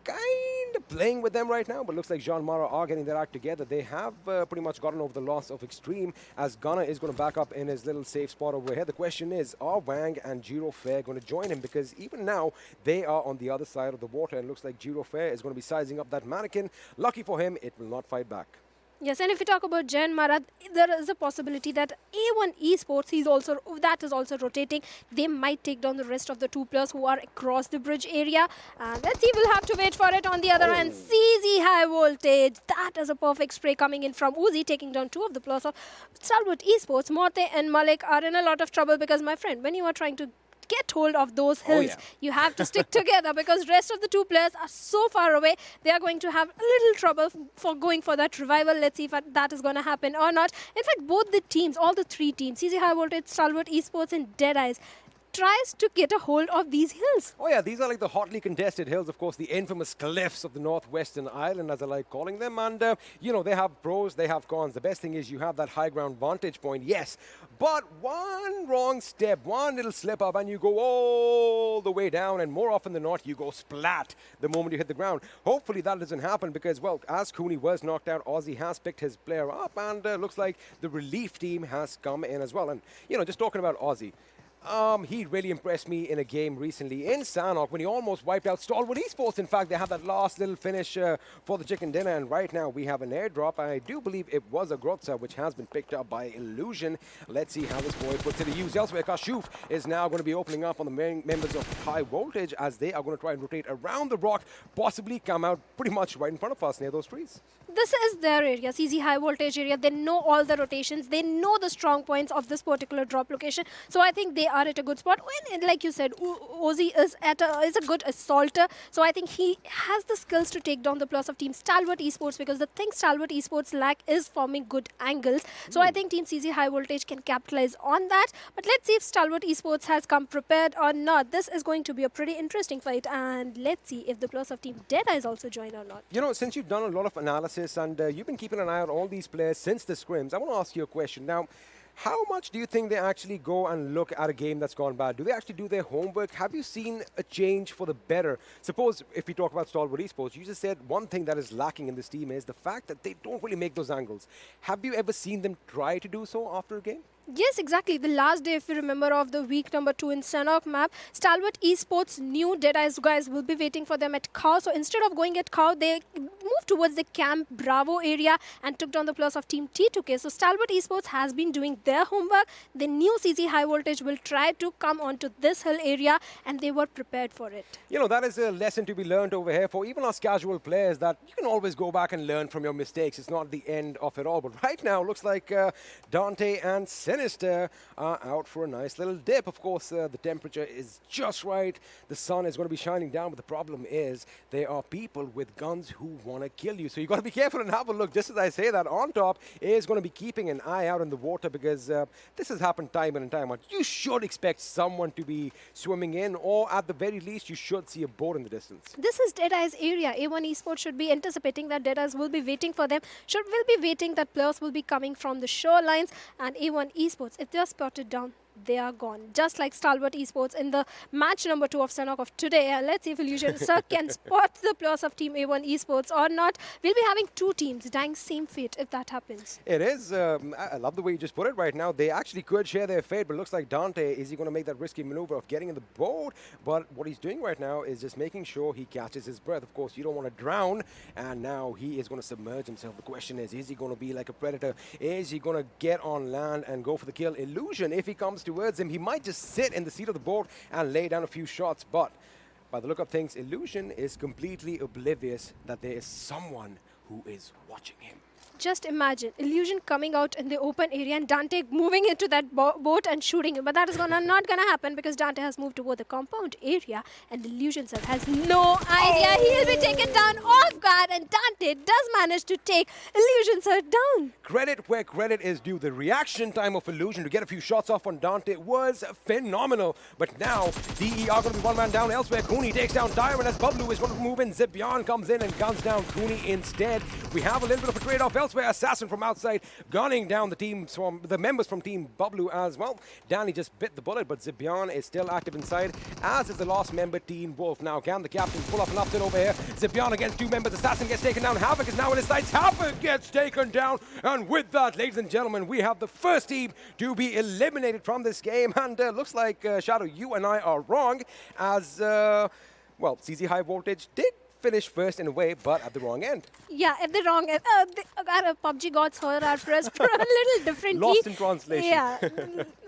kind of playing with them right now, but looks like JyanMaara are getting their act together. They have pretty much gotten over the loss of Extreme, as Gunner is going to back up in his little safe spot over here. The question is, are Wang and Jiro Fair going to join him? Because even now, they are on the other side of the water, and looks like Jiro Fair is going to be sizing up that mannequin. Lucky for him, it will not fight back. Yes, and if we talk about JyanMaara, there is a possibility that A1 Esports that is also rotating. They might take down the rest of the 2 players who are across the bridge area. Let's see, we'll have to wait for it. On the other hand, CZxHIGHVOLTAGE. That is a perfect spray coming in from Uzi, taking down 2 of the players of Stalwart Esports. Morte and Malik are in a lot of trouble because, my friend, when you are trying to get hold of those hills, you have to stick together because rest of the 2 players are so far away. They are going to have a little trouble for going for that revival. Let's see if that is going to happen or not. In fact, both the teams, all the 3 teams, CZxHIGHVOLTAGE, Stalwart Esports and DEADEYES, tries to get a hold of these hills. Oh yeah, these are like the hotly contested hills, of course, the infamous cliffs of the Northwestern Island, as I like calling them. And, you know, they have pros, they have cons. The best thing is you have that high ground vantage point, yes. But one wrong step, one little slip up, and you go all the way down. And more often than not, you go splat the moment you hit the ground. Hopefully that doesn't happen because, well, as Cooney was knocked out, Aussie has picked his player up. And looks like the relief team has come in as well. And, you know, just talking about Aussie, he really impressed me in a game recently in Sanhok when he almost wiped out Stalwart Esports. In fact, they had that last little finish for the chicken dinner, and right now we have an airdrop. I do believe it was a Grotza, which has been picked up by Illusion. Let's see how this boy puts it to use. Elsewhere, Kashuf is now going to be opening up on the main members of High Voltage as they are going to try and rotate around the rock, possibly come out pretty much right in front of us near those trees. This is their area, CZxHIGHVOLTAGE area. They know all the rotations. They know the strong points of this particular drop location. So I think they are at a good spot. When, like you said, Ozzy is a good assaulter. So I think he has the skills to take down the plus of Team Stalwart Esports, because the thing Stalwart Esports lack is forming good angles. So I think Team CZxHIGHVOLTAGE can capitalize on that. But let's see if Stalwart Esports has come prepared or not. This is going to be a pretty interesting fight. And let's see if the plus of Team DEADEYES also join or not. You know, since you've done a lot of analysis and you've been keeping an eye on all these players since the scrims, I want to ask you a question. Now, how much do you think they actually go and look at a game that's gone bad? Do they actually do their homework? Have you seen a change for the better? Suppose, if we talk about Stalwart Esports, you just said one thing that is lacking in this team is the fact that they don't really make those angles. Have you ever seen them try to do so after a game? Yes, exactly. The last day, if you remember, of the week number 2 in Sanhok map, Stalwart Esports knew DEADEYES guys will be waiting for them at Cow. So instead of going at Cow, they moved towards the Camp Bravo area and took down the plus of Team T2K. So Stalwart Esports has been doing their homework. They knew CZxHIGHVOLTAGE will try to come onto this hill area, and they were prepared for it. You know, that is a lesson to be learned over here for even us casual players, that you can always go back and learn from your mistakes. It's not the end of it all. But right now, looks like Dante and Sinister are out for a nice little dip. Of course, the temperature is just right. The sun is going to be shining down, but the problem is there are people with guns who want to kill you. So you've got to be careful and have a look. Just as I say that, on top is going to be keeping an eye out in the water, because this has happened time in and time out. You should expect someone to be swimming in, or at the very least, you should see a boat in the distance. This is DEADEYES area. A1 Esports should be anticipating that DEADEYES will be waiting for them. Will be waiting that players will be coming from the shorelines, and A1 Esports, if they are spotted down, they are gone. Just like Stalwart Esports in the match number 2 of Sanhok of today. Let's see if Illusion Sir can spot the players of Team A1 Esports or not. We'll be having 2 teams dying same fate if that happens. It is. I love the way you just put it right now. They actually could share their fate, but it looks like Dante, is he going to make that risky maneuver of getting in the boat? But what he's doing right now is just making sure he catches his breath. Of course, you don't want to drown, and now he is going to submerge himself. The question is he going to be like a predator? Is he going to get on land and go for the kill? Illusion, if he comes towards him, he might just sit in the seat of the boat and lay down a few shots, but by the look of things, Illusion is completely oblivious that there is someone who is watching him. Just imagine Illusion coming out in the open area and Dante moving into that boat and shooting him. But that is not going to happen, because Dante has moved toward the compound area and Illusion sir has no idea. He'll be taken down off guard, and Dante does manage to take Illusion sir down. Credit where credit is due. The reaction time of Illusion to get a few shots off on Dante was phenomenal. But now DE are going to be one man down elsewhere. Cooney takes down Diamond as Bablu is going to move in. Zibyan comes in and guns down Cooney instead. We have a little bit of a trade-off elsewhere. Assassin from outside gunning down the members from Team Bablu as well. Danny just bit the bullet, but Zibyan is still active inside, as is the last member, Teen Wolf. Now can the captain pull up an upset over here? Zibyan against 2 members. Assassin gets taken down. Havoc is now in his sights. Havoc gets taken down. And with that, ladies and gentlemen, we have the first team to be eliminated from this game. And looks like, Shadow, you and I are wrong, as, well, CZxHIGHVOLTAGE did finish first in a way, but at the wrong end. Yeah, at the wrong end. PUBG gods here are pressed for a little differently. Lost in translation. Yeah.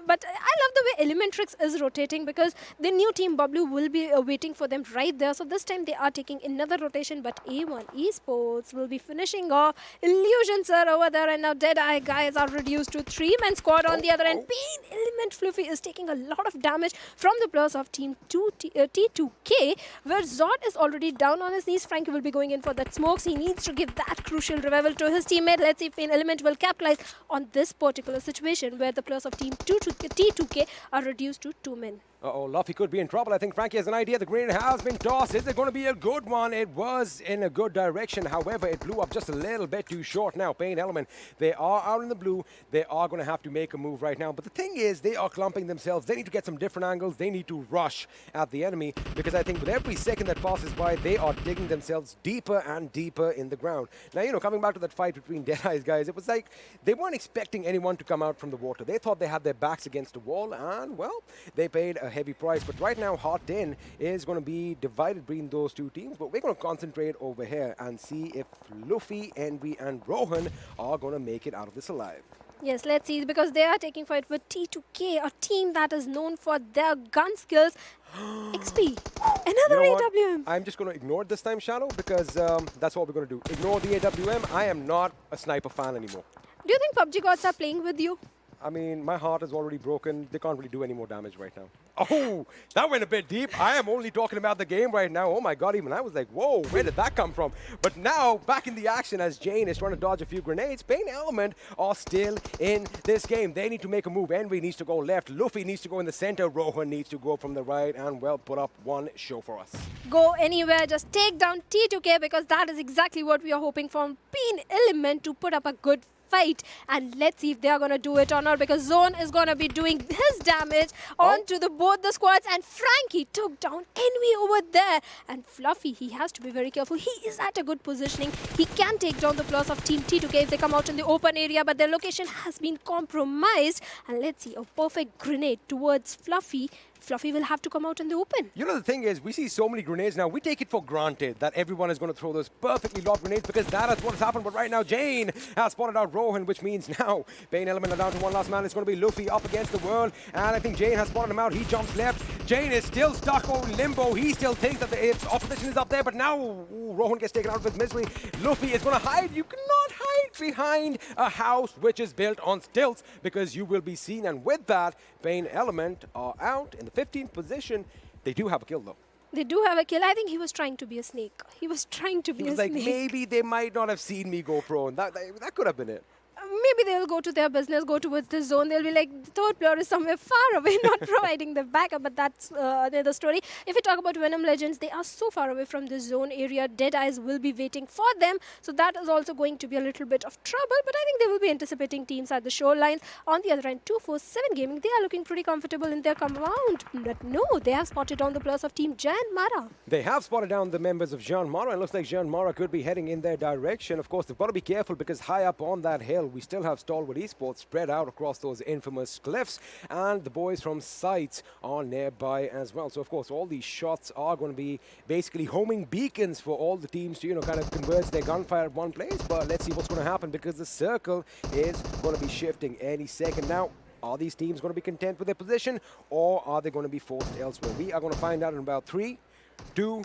But I love the way ElementriX is rotating because the new team Bablu will be waiting for them right there. So this time they are taking another rotation, but A1 Esports will be finishing off. Illusions are over there, and now Deadeye guys are reduced to 3-man squad on the other end. PAINxELMT Fluffy is taking a lot of damage from the players of team T2K, where Zod is already down on his knees. Frankie will be going in for that smokes. He needs to give that crucial revival to his teammate. Let's see if PAINxELMT will capitalize on this particular situation where the players of team T2K are reduced to 2 men. Uh-oh, Luffy could be in trouble. I think Frankie has an idea. The grenade has been tossed. Is it going to be a good one? It was in a good direction. However, it blew up just a little bit too short now. PAINxELMT, they are out in the blue. They are going to have to make a move right now. But the thing is, they are clumping themselves. They need to get some different angles. They need to rush at the enemy because I think with every second that passes by, they are digging themselves deeper and deeper in the ground. Now, you know, coming back to that fight between Deadeyes guys, it was like they weren't expecting anyone to come out from the water. They thought they had their backs against the wall and, well, they paid a heavy price. But right now, Hot 10 is going to be divided between those two teams. But we're going to concentrate over here and see if Luffy, Envy, and Rohan are going to make it out of this alive. Yes, let's see, because they are taking fight with T2K, a team that is known for their gun skills. XP, another AWM. I'm just going to ignore it this time, Shadow, because that's what we're going to do. Ignore the AWM. I am not a sniper fan anymore. Do you think PUBG gods are playing with you? I mean, my heart is already broken. They can't really do any more damage right now. Oh, that went a bit deep. I am only talking about the game right now. Oh my God, even I was like, whoa, where did that come from? But now, back in the action as Jane is trying to dodge a few grenades, PAINxELMT are still in this game. They need to make a move. Envy needs to go left. Luffy needs to go in the center. Rohan needs to go from the right and, well, put up one show for us. Go anywhere, just take down T2K because that is exactly what we are hoping from PAINxELMT to put up a good fight. And let's see if they are going to do it or not, because Zone is going to be doing his damage onto both the squads, and Frankie took down Envy over there. And Fluffy, he has to be very careful. He is at a good positioning. He can take down the players of Team T2K if they come out in the open area, but their location has been compromised. And let's see, a perfect grenade towards Fluffy. Fluffy will have to come out in the open. You know, the thing is, we see so many grenades now. We take it for granted that everyone is going to throw those perfectly lobbed grenades because that is what has happened. But right now, Jane has spotted out Rohan, which means now PAINxELMT are down to one last man. It's going to be Luffy up against the world. And I think Jane has spotted him out. He jumps left. Jane is still stuck on limbo. He still thinks that the opposition is up there. But now Rohan gets taken out with misery. Luffy is going to hide. You cannot hide behind a house which is built on stilts because you will be seen. And with that, PAINxELMT are out in the 15th position. They do have a kill, though. They do have a kill. I think he was trying to be a snake. He was trying to be a snake. He was like, maybe they might not have seen me go prone. That could have been it. Maybe they'll go to their business, go towards the zone. They'll be like, the third player is somewhere far away, not providing the backup. But that's the story. If we talk about Venom Legends, they are so far away from the zone area. Deadeyes will be waiting for them. So that is also going to be a little bit of trouble. But I think they will be anticipating teams at the shorelines. On the other end, 247 Gaming, they are looking pretty comfortable in their compound. But no, they have spotted down the players of Team JyanMaara. They have spotted down the members of JyanMaara. It looks like JyanMaara could be heading in their direction. Of course, they've got to be careful because high up on that hill, we still have Stalwart Esports spread out across those infamous cliffs, and the boys from SCYTES are nearby as well. So, of course, all these shots are going to be basically homing beacons for all the teams to, you know, kind of converge their gunfire at one place. But let's see what's going to happen because the circle is going to be shifting any second now. Are these teams going to be content with their position, or are they going to be forced elsewhere? We are going to find out in about 3, 2,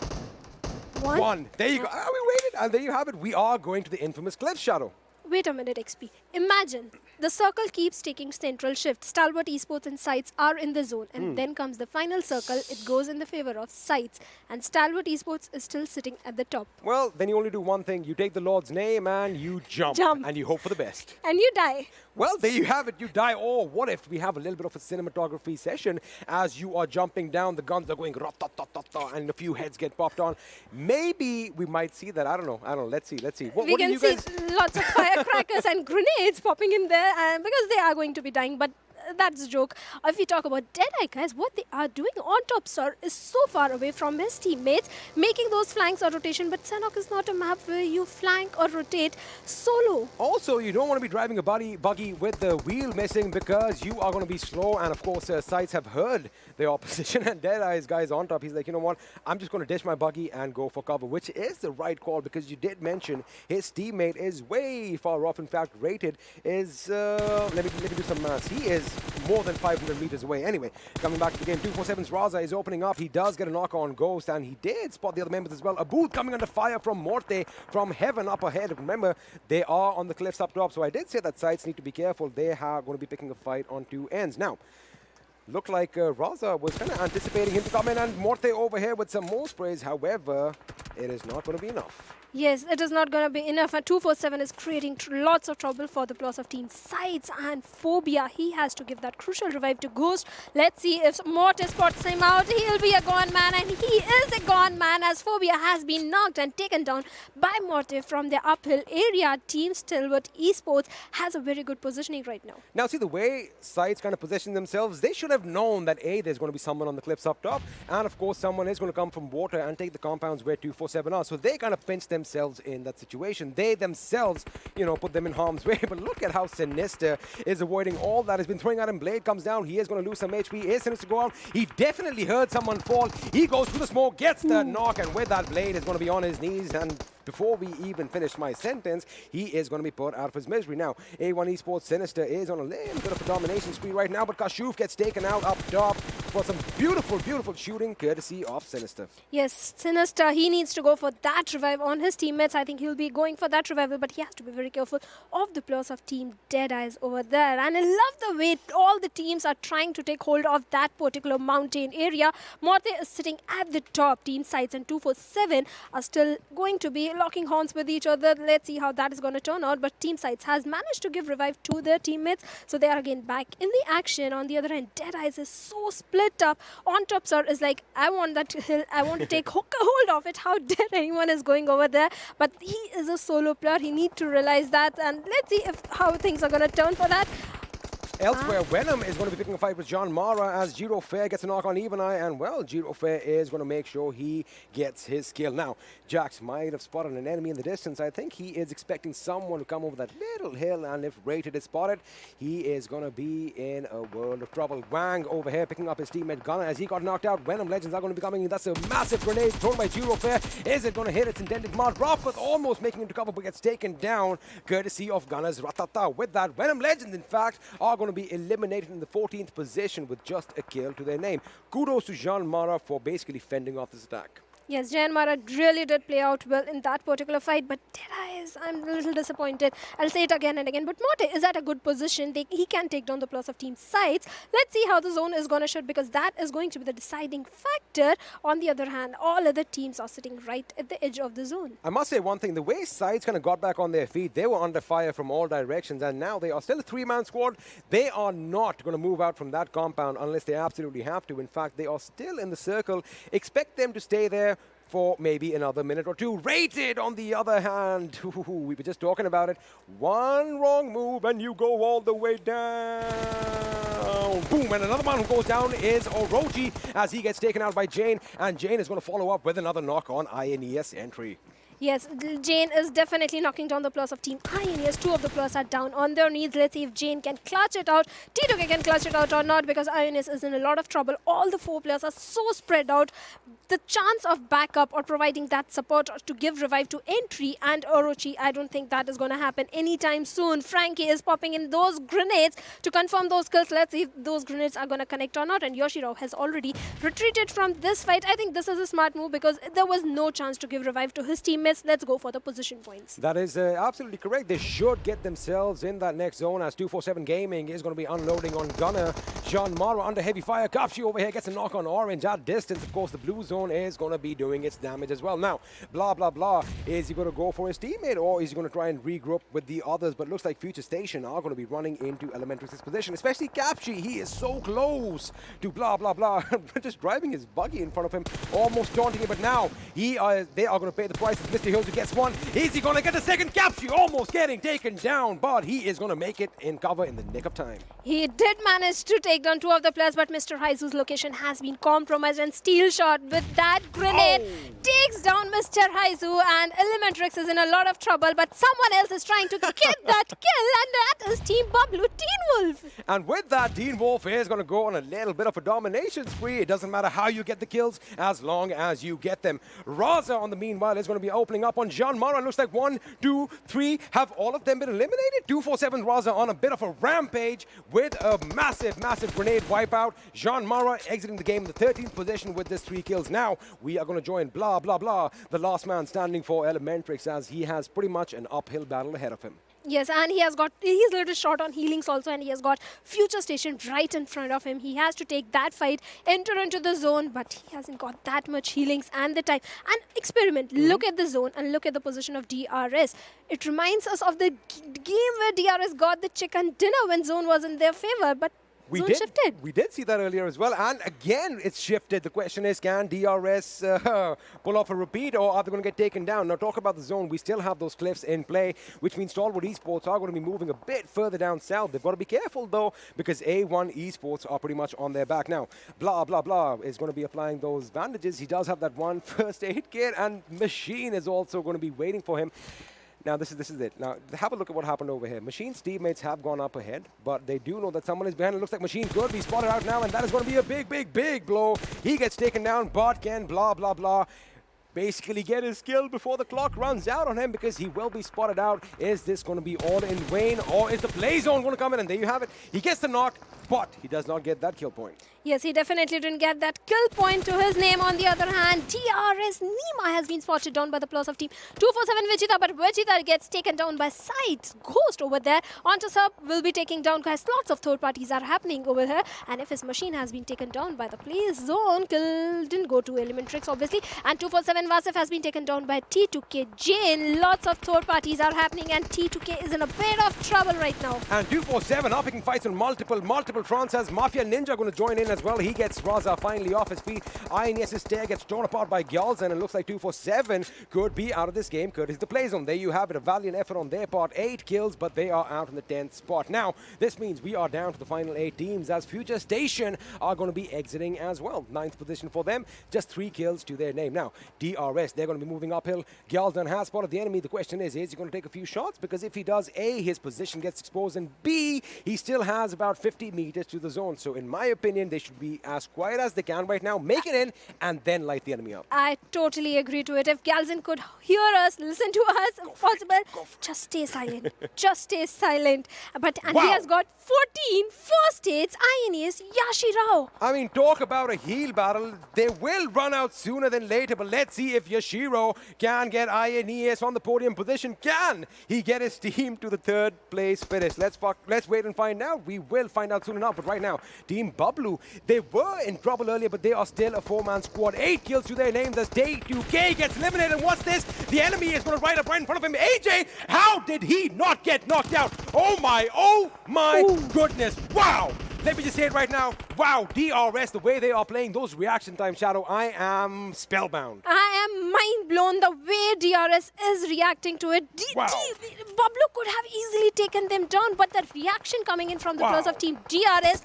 1. There you go. We waited, and there you have it. We are going to the infamous cliff, Shadow. Wait a minute, XP. Imagine the circle keeps taking central shift. Stalwart Esports and SCYTES are in the zone. And then comes the final circle. It goes in the favor of SCYTES. And Stalwart Esports is still sitting at the top. Well, then you only do one thing. You take the Lord's name and you jump. And you hope for the best. And you die. Well, there you have it. You die. Or what if we have a little bit of a cinematography session as you are jumping down, the guns are going rat-ta-ta-ta-ta, and a few heads get popped on. Maybe we might see that. I don't know. Let's see. We can see lots of firecrackers and grenades popping in there because they are going to be dying. But that's a joke. If we talk about Deadeye, guys, what they are doing on top, sir, is so far away from his teammates, making those flanks or rotation. But Sanhok is not a map where you flank or rotate solo. Also, you don't want to be driving a buggy with the wheel missing because you are going to be slow. And of course, SCYTES have heard the opposition, and Deadeye's guys on top. He's like, you know what? I'm just going to dish my buggy and go for cover, which is the right call because you did mention his teammate is way far off. In fact, rated is let me do some maths. He is more than 500 meters away. Anyway, coming back to the game, 247's Raza is opening up. He does get a knock on Ghost, and he did spot the other members as well. Abud coming under fire from Morte from heaven up ahead. Remember, they are on the cliffs up top, so I did say that SCYTES need to be careful. They are going to be picking a fight on two ends. Now, looked like Raza was kind of anticipating him to come in, and Morte over here with some more sprays. However, it is not going to be enough. Yes, it is not going to be enough. And 247 is creating lots of trouble for the players of Team SCYTES and Phobia. He has to give that crucial revive to Ghost. Let's see if Morte spots him out. He'll be a gone man, and he is a gone man as Phobia has been knocked and taken down by Morte from the uphill area. Team Stalwart Esports has a very good positioning right now. Now, see the way SCYTES kind of position themselves, they should have known that A, there's going to be someone on the cliffs up top, and of course, someone is going to come from water and take the compounds where 247 are. So they kind of pinched themselves in that situation. They themselves, you know, put them in harm's way. But look at how Sinister is avoiding all that has been throwing at him. Blade comes down. He is going to lose some HP. Is Sinister go out? He definitely heard someone fall. He goes through the smoke, gets the knock, and with that, Blade is going to be on his knees. And before we even finish my sentence, he is going to be put out of his misery. Now, A1 Esports Sinister is on a little bit of a domination spree right now, but Kashuf gets taken out up top for some beautiful, beautiful shooting courtesy of Sinister. Yes, Sinister, he needs to go for that revive on his teammates. I think he'll be going for that revival, but he has to be very careful of the players of Team Deadeyes over there. And I love the way all the teams are trying to take hold of that particular mountain area. Morte is sitting at the top. Team SCYTES and 247 are still going to be locking horns with each other. Let's see how that is going to turn out. But Team SCYTES has managed to give revive to their teammates, so they are again back in the action. On the other hand, Deadeyes is so split up. On top, sir, is like, I want that hill. I want to take hold of it. How dare anyone is going over there? But he is a solo player. He needs to realize that. And let's see how things are going to turn for that. Elsewhere, Venom is going to be picking a fight with JyanMaara as Giro Fair gets a knock on Even Eye, and well, Giro Fair is going to make sure he gets his kill. Now, Jax might have spotted an enemy in the distance. I think he is expecting someone to come over that little hill, and if Rated is spotted, he is going to be in a world of trouble. Wang over here picking up his teammate Gunner as he got knocked out. Venom Legends are going to be coming in. That's a massive grenade thrown by Giro Fair. Is it going to hit its intended mark? Rothfuss almost making it to cover, but gets taken down courtesy of Gunner's Ratata. With that, Venom Legends, in fact, are going to be eliminated in the 14th position with just a kill to their name. Kudos to JyanMaara for basically fending off this attack. Yes, JyanMaara really did play out well in that particular fight, but Deadeyes, I'm a little disappointed. I'll say it again and again, but Morte is at a good position. He can take down the players of Team SCYTES. Let's see how the zone is going to shoot, because that is going to be the deciding factor. On the other hand, all other teams are sitting right at the edge of the zone. I must say one thing, the way SCYTES kind of got back on their feet, they were under fire from all directions, and now they are still a three-man squad. They are not going to move out from that compound unless they absolutely have to. In fact, they are still in the circle. Expect them to stay there for maybe another minute or two. Rated, on the other hand, we were just talking about it. One wrong move and you go all the way down. Boom, and another one who goes down is Orochi as he gets taken out by Jane, and Jane is going to follow up with another knock on INES entry. Yes, Jane is definitely knocking down the players of Team INES. Two of the players are down on their knees. Let's see if Jane can clutch it out. T2K can clutch it out or not, because INES is in a lot of trouble. All the four players are so spread out. The chance of backup or providing that support to give revive to Entry and Orochi, I don't think that is going to happen anytime soon. Frankie is popping in those grenades to confirm those kills. Let's see if those grenades are going to connect or not. And Yoshiro has already retreated from this fight. I think this is a smart move, because there was no chance to give revive to his teammates. Let's go for the position points. That is absolutely correct. They should get themselves in that next zone, as 247 Gaming is going to be unloading on Gunner. JyanMaara under heavy fire. Kapshi over here gets a knock on Orange at distance. Of course, the blue zone is going to be doing its damage as well. Now, blah, blah, blah. Is he going to go for his teammate, or is he going to try and regroup with the others? But looks like FutureStation are going to be running into ElementriX's position, especially Kapshi. He is so close to blah, blah, blah. Just driving his buggy in front of him, almost daunting him. But now, they are going to pay the price. Mr. Hills who gets one. Is he going to get the second capture? Almost getting taken down, but he is going to make it in cover in the nick of time. He did manage to take down two of the players, but Mr. Haizu's location has been compromised, and Steel Shot with that grenade takes down Mr. Haizu, and ElementriX is in a lot of trouble, but someone else is trying to get that kill, and that is Team Bablu, Teen Wolf. And with that, Teen Wolf is going to go on a little bit of a domination spree. It doesn't matter how you get the kills, as long as you get them. Raza, on the meanwhile, is going to be opening up on JyanMaara. It looks like 1, 2, 3. Have all of them been eliminated? 247 Raza on a bit of a rampage with a massive, massive grenade wipeout. JyanMaara exiting the game in the 13th position with this 3 kills. Now, we are going to join blah, blah, blah, the last man standing for ElementriX, as he has pretty much an uphill battle ahead of him. Yes, and he's a little short on healings also, and he has got FutureStation right in front of him. He has to take that fight, enter into the zone, but he hasn't got that much healings and the time. And experiment, look at the zone and look at the position of DRS. It reminds us of the game where DRS got the chicken dinner when zone was in their favor, but zone shifted. We did see that earlier as well, and again it's shifted. The question is, can DRS pull off a repeat, or are they going to get taken down? Now, talk about the zone. We still have those cliffs in play, which means Stalwart Esports are going to be moving a bit further down south. They've got to be careful, though, because A1 Esports are pretty much on their back. Now, blah, blah, blah is going to be applying those bandages. He does have that one first aid kit, and Machine is also going to be waiting for him. Now, this is it. Now, have a look at what happened over here. Machine's teammates have gone up ahead, but they do know that someone is behind. It looks like Machine could be spotted out now, and that is going to be a big, big, big blow. He gets taken down, but can blah, blah, blah basically get his kill before the clock runs out on him, because he will be spotted out. Is this going to be all in vain, or is the play zone going to come in? And there you have it. He gets the knock, but he does not get that kill point. Yes, he definitely didn't get that kill point to his name. On the other hand, DRS Nima has been spotted down by the plus of team 247 Vegeta, but Vegeta gets taken down by SCYTES. Ghost over there. Onto Sub will be taking down, guys. Lots of third parties are happening over here, and if his machine has been taken down by the play zone, kill didn't go to ElementriX, obviously, and 247 Vasif has been taken down by T2K Jane. Lots of third parties are happening, and T2K is in a bit of trouble right now. And 247 are picking fights on multiple fronts, as Mafia Ninja going to join in as well. He gets Raza finally off his feet. INES's tear gets torn apart by Gyals, and it looks like 247 could be out of this game courtesy the play zone. There you have it, a valiant effort on their part. 8 kills, but they are out in the 10th spot. Now, this means we are down to the final 8 teams, as FutureStation are going to be exiting as well. 9th position for them, just 3 kills to their name. Now, DRS, they're going to be moving uphill. Gyalsdan has spotted the enemy. The question is he going to take a few shots? Because if he does, A, his position gets exposed, and B, he still has about 50 meters to the zone. So in my opinion, they should be as quiet as they can right now, make it in, and then light the enemy up. I totally agree to it. If Gyalsdan could hear us, listen to us, if possible, just stay silent. Just stay silent. But and he has got 14 first hits. INES Yashirao. I mean, talk about a heal battle. They will run out sooner than later, but let's see if Yashiro can get INES on the podium position. Can he get his team to the 3rd place finish? Let's wait and find out. We will find out soon enough. But right now, Team Bablu, they were in trouble earlier, but they are still a 4-man squad. 8 kills to their names as Day2K gets eliminated. And what's this? The enemy is going to ride up right in front of him. AJ, how did he not get knocked out? Oh my goodness. Wow. Let me just say it right now. Wow, DRS, the way they are playing, those reaction time, Shadow, I am spellbound. I am mind blown the way DRS is reacting to it. Bablu could have easily taken them down, but the reaction coming in from the plus of Team DRS,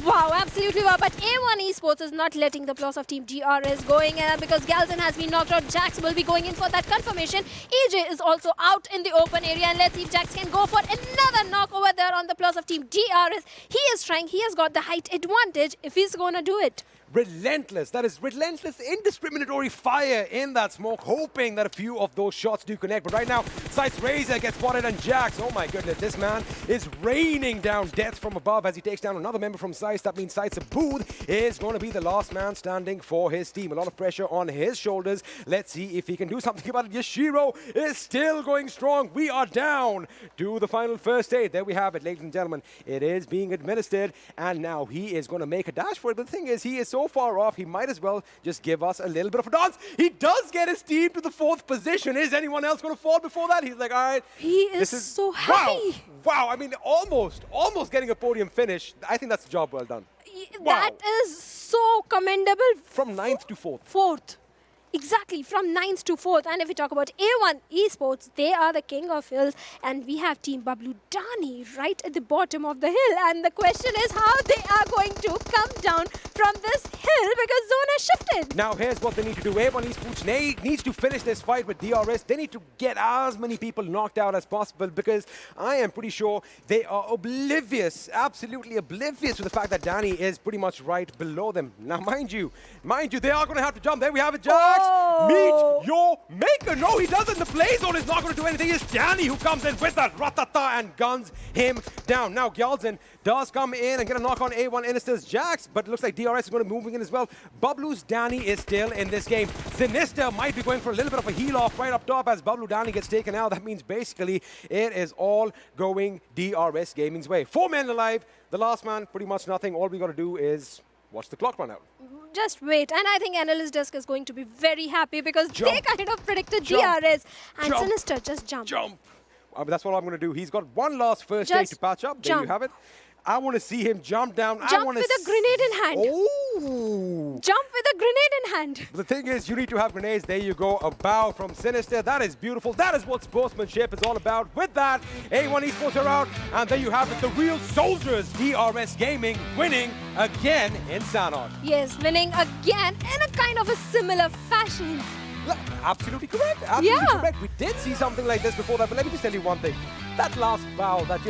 wow, absolutely wow. But A1 Esports is not letting the plus of Team DRS going because Gyalsdan has been knocked out. Jax will be going in for that confirmation. AJ is also out in the open area, and let's see if Jax can go for another knock over there on the plus of Team DRS. He is trying. He has got the height advantage if he's going to do it. Relentless. That is relentless, indiscriminatory fire in that smoke, hoping that a few of those shots do connect. But right now, SCYTES Razor gets spotted, and Jax, oh my goodness, this man is raining down death from above as he takes down another member from SCYTES. That means SCYTES Booth is going to be the last man standing for his team. A lot of pressure on his shoulders. Let's see if he can do something about it. Yashiro is still going strong. We are down to the final first aid. There we have it, ladies and gentlemen. It is being administered, and now he is going to make a dash for it. But the thing is, he is so far off, he might as well just give us a little bit of a dance. He does get his team to the 4th position. Is anyone else going to fall before that? He's like, all right. He is so happy. Wow. I mean, almost getting a podium finish. I think that's a job well done. That is so commendable. From 9th to 4th. 4th. Exactly, from 9th to 4th. And if we talk about A1 Esports, they are the king of hills. And we have Team Bablu Dani right at the bottom of the hill. And the question is how they are going to come down from this hill because zone has shifted. Now here's what they need to do. A1 Esports needs to finish this fight with DRS. They need to get as many people knocked out as possible because I am pretty sure they are oblivious, absolutely oblivious to the fact that Dani is pretty much right below them. Now mind you, they are going to have to jump. There we have it, Jax. Meet your maker. No, he doesn't. The play zone is not going to do anything. It's Dani who comes in with that ratata and guns him down. Now Gyaltsen does come in and get a knock on A1 Innister's Jax, but it looks like DRS is going to be moving in as well. Bablu's Dani is still in this game. Sinister might be going for a little bit of a heal off right up top as Bablu Dani gets taken out. That means basically it is all going DRS Gaming's way. 4 men alive. The last man, pretty much nothing. All we got to do is watch the clock run out. Just wait. And I think Analyst Desk is going to be very happy because they kind of predicted DRS. And Sinister just jumped. That's what I'm going to do. He's got one last first aid to patch up. There you have it. I want to see him jump down. Jump with a grenade in hand. Oh! Jump with a grenade in hand. The thing is, you need to have grenades. There you go. A bow from Sinister. That is beautiful. That is what sportsmanship is all about. With that, A1 Esports are out. And there you have it. The real soldiers, DRS Gaming, winning again in Sanhok. Yes, winning again in a kind of a similar fashion. Absolutely correct. Absolutely correct. We did see something like this before that, but let me just tell you one thing. That last bow, that,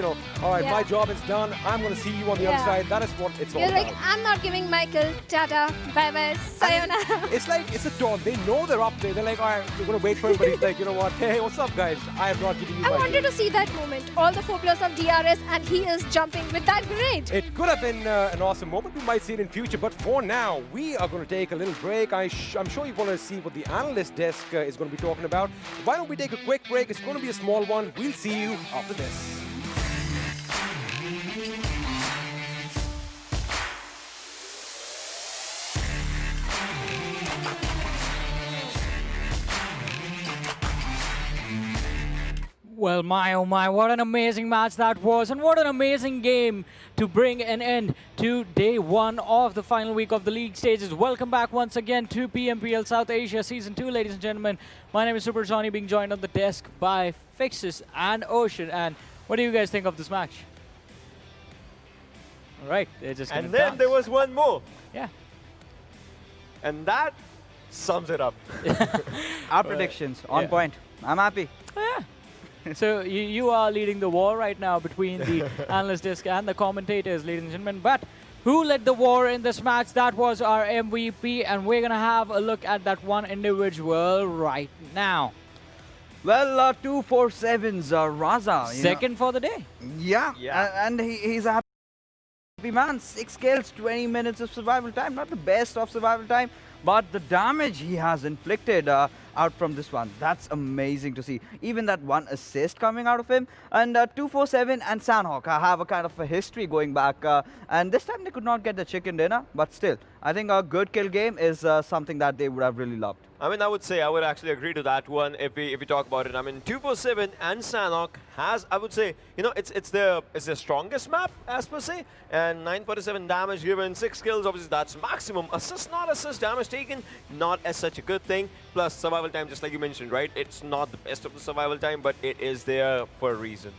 all right, my job is done. I'm going to see you on the other side. That is what it's all about. You're like, I'm not giving Michael, tata, bye-bye, sayonara. It's like, it's a dawn. They know they're up there. They're like, all right, we're going to wait for him, but he's like, you know what? Hey, what's up, guys? I am not giving you I wanted to see that moment. All the 4 players of DRS, and he is jumping with that grenade. It could have been an awesome moment. We might see it in future, but for now, we are going to take a little break. I'm sure you want to see what the analyst desk is going to be talking about. Why don't we take a quick break? It's going to be a small one. We'll see you after this. Well, my oh my, what an amazing match that was, and what an amazing game to bring an end to day 1 of the final week of the league stages. Welcome back once again to PMPL South Asia Season 2, ladies and gentlemen. My name is Super Johnny, being joined on the desk by Fixes and Ocean. And what do you guys think of this match? All right, they're just gonna And then dance. there was one more. Yeah. And that sums it up. Our predictions on point. I'm happy. Yeah. So you are leading the war right now between the analyst desk and the commentators, ladies and gentlemen. But who led the war in this match? That was our MVP, and we're going to have a look at that one individual right now. Well, 247's Raza. Second for the day. Yeah. And he's a happy man. 6 kills, 20 minutes of survival time. Not the best of survival time, but the damage he has inflicted out from this one, that's amazing to see. Even that one assist coming out of him. And 247 and Sanhok have a kind of a history going back. And this time they could not get the chicken dinner, but still, I think a good kill game is something that they would have really loved. I mean, I would actually agree to that one if we talk about it. I mean, 247 and Sanhok has, I would say, it's their strongest map as per se, and 947 damage given, 6 kills. Obviously, that's maximum. Assist, not assist, damage taken, not as such a good thing. Plus survival time, just like you mentioned, right? It's not the best of the survival time, but it is there for a reason.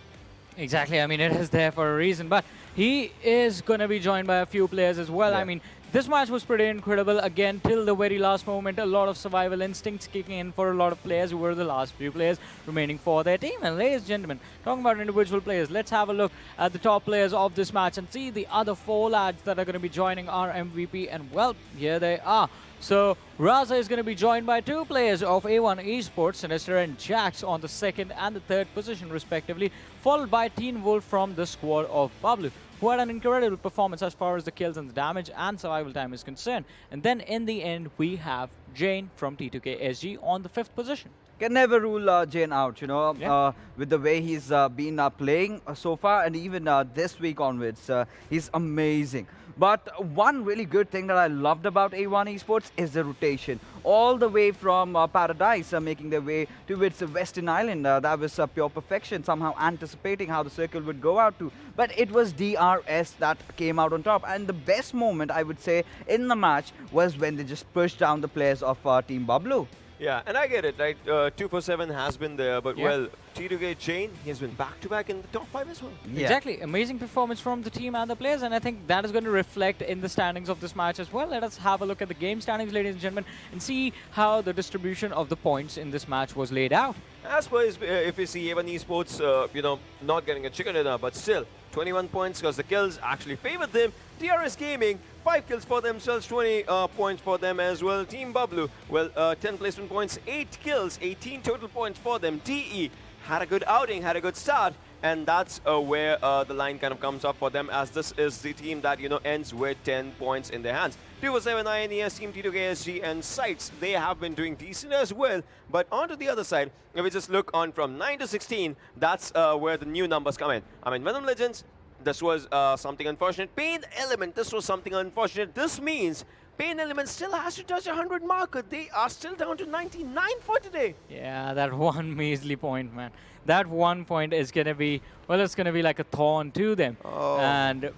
Exactly. I mean, it is there for a reason, but he is going to be joined by a few players as well. I mean, this match was pretty incredible. Again, till the very last moment, a lot of survival instincts kicking in for a lot of players who were the last few players remaining for their team. And ladies and gentlemen, talking about individual players, let's have a look at the top players of this match and see the other 4 lads that are going to be joining our MVP. And well, here they are. So Raza is going to be joined by 2 players of A1 Esports, Sinister and Jax, on the 2nd and the 3rd position respectively, followed by Teen Wolf from the squad of Bablu, who had an incredible performance as far as the kills and the damage and survival time is concerned. And then in the end, we have Jane from T2K SG on the 5th position. can never rule Jane out, you know, with the way he's been playing so far, and even this week onwards, he's amazing. But one really good thing that I loved about A1 Esports is the rotation. All the way from Paradise, making their way towards the Western Island. That was pure perfection, somehow anticipating how the circle would go out to. But it was DRS that came out on top. And the best moment, I would say, in the match was when they just pushed down the players of Team Bablu. Yeah, and I get it, right? 247 has been there, but well, T2K Jane, he's been back-to-back in the top 5 as well. Exactly. Amazing performance from the team and the players, and I think that is going to reflect in the standings of this match as well. Let us have a look at the game standings, ladies and gentlemen, and see how the distribution of the points in this match was laid out. As per if you see A1 Esports, you know, not getting a chicken dinner, but still, 21 points because the kills actually favored them. DRS Gaming, 5 kills for themselves, 20 points for them as well. Team Bablu, well, 10 placement points, 8 kills, 18 total points for them. DE had a good outing, had a good start, and that's where the line kind of comes up for them, as this is the team that, you know, ends with 10 points in their hands. 247 INES, Team T2KSG, and SCYTES, they have been doing decent as well. But onto the other side, if we just look on from 9 to 16, that's where the new numbers come in. I mean, Venom Legends, this was something unfortunate. PAINxELMT, this was something unfortunate. This means PAINxELMT still has to touch 100 marker. They are still down to 99 for today. Yeah, that one measly point, man. That 1 point is going to be, well, it's going to be like a thorn to them. Oh. And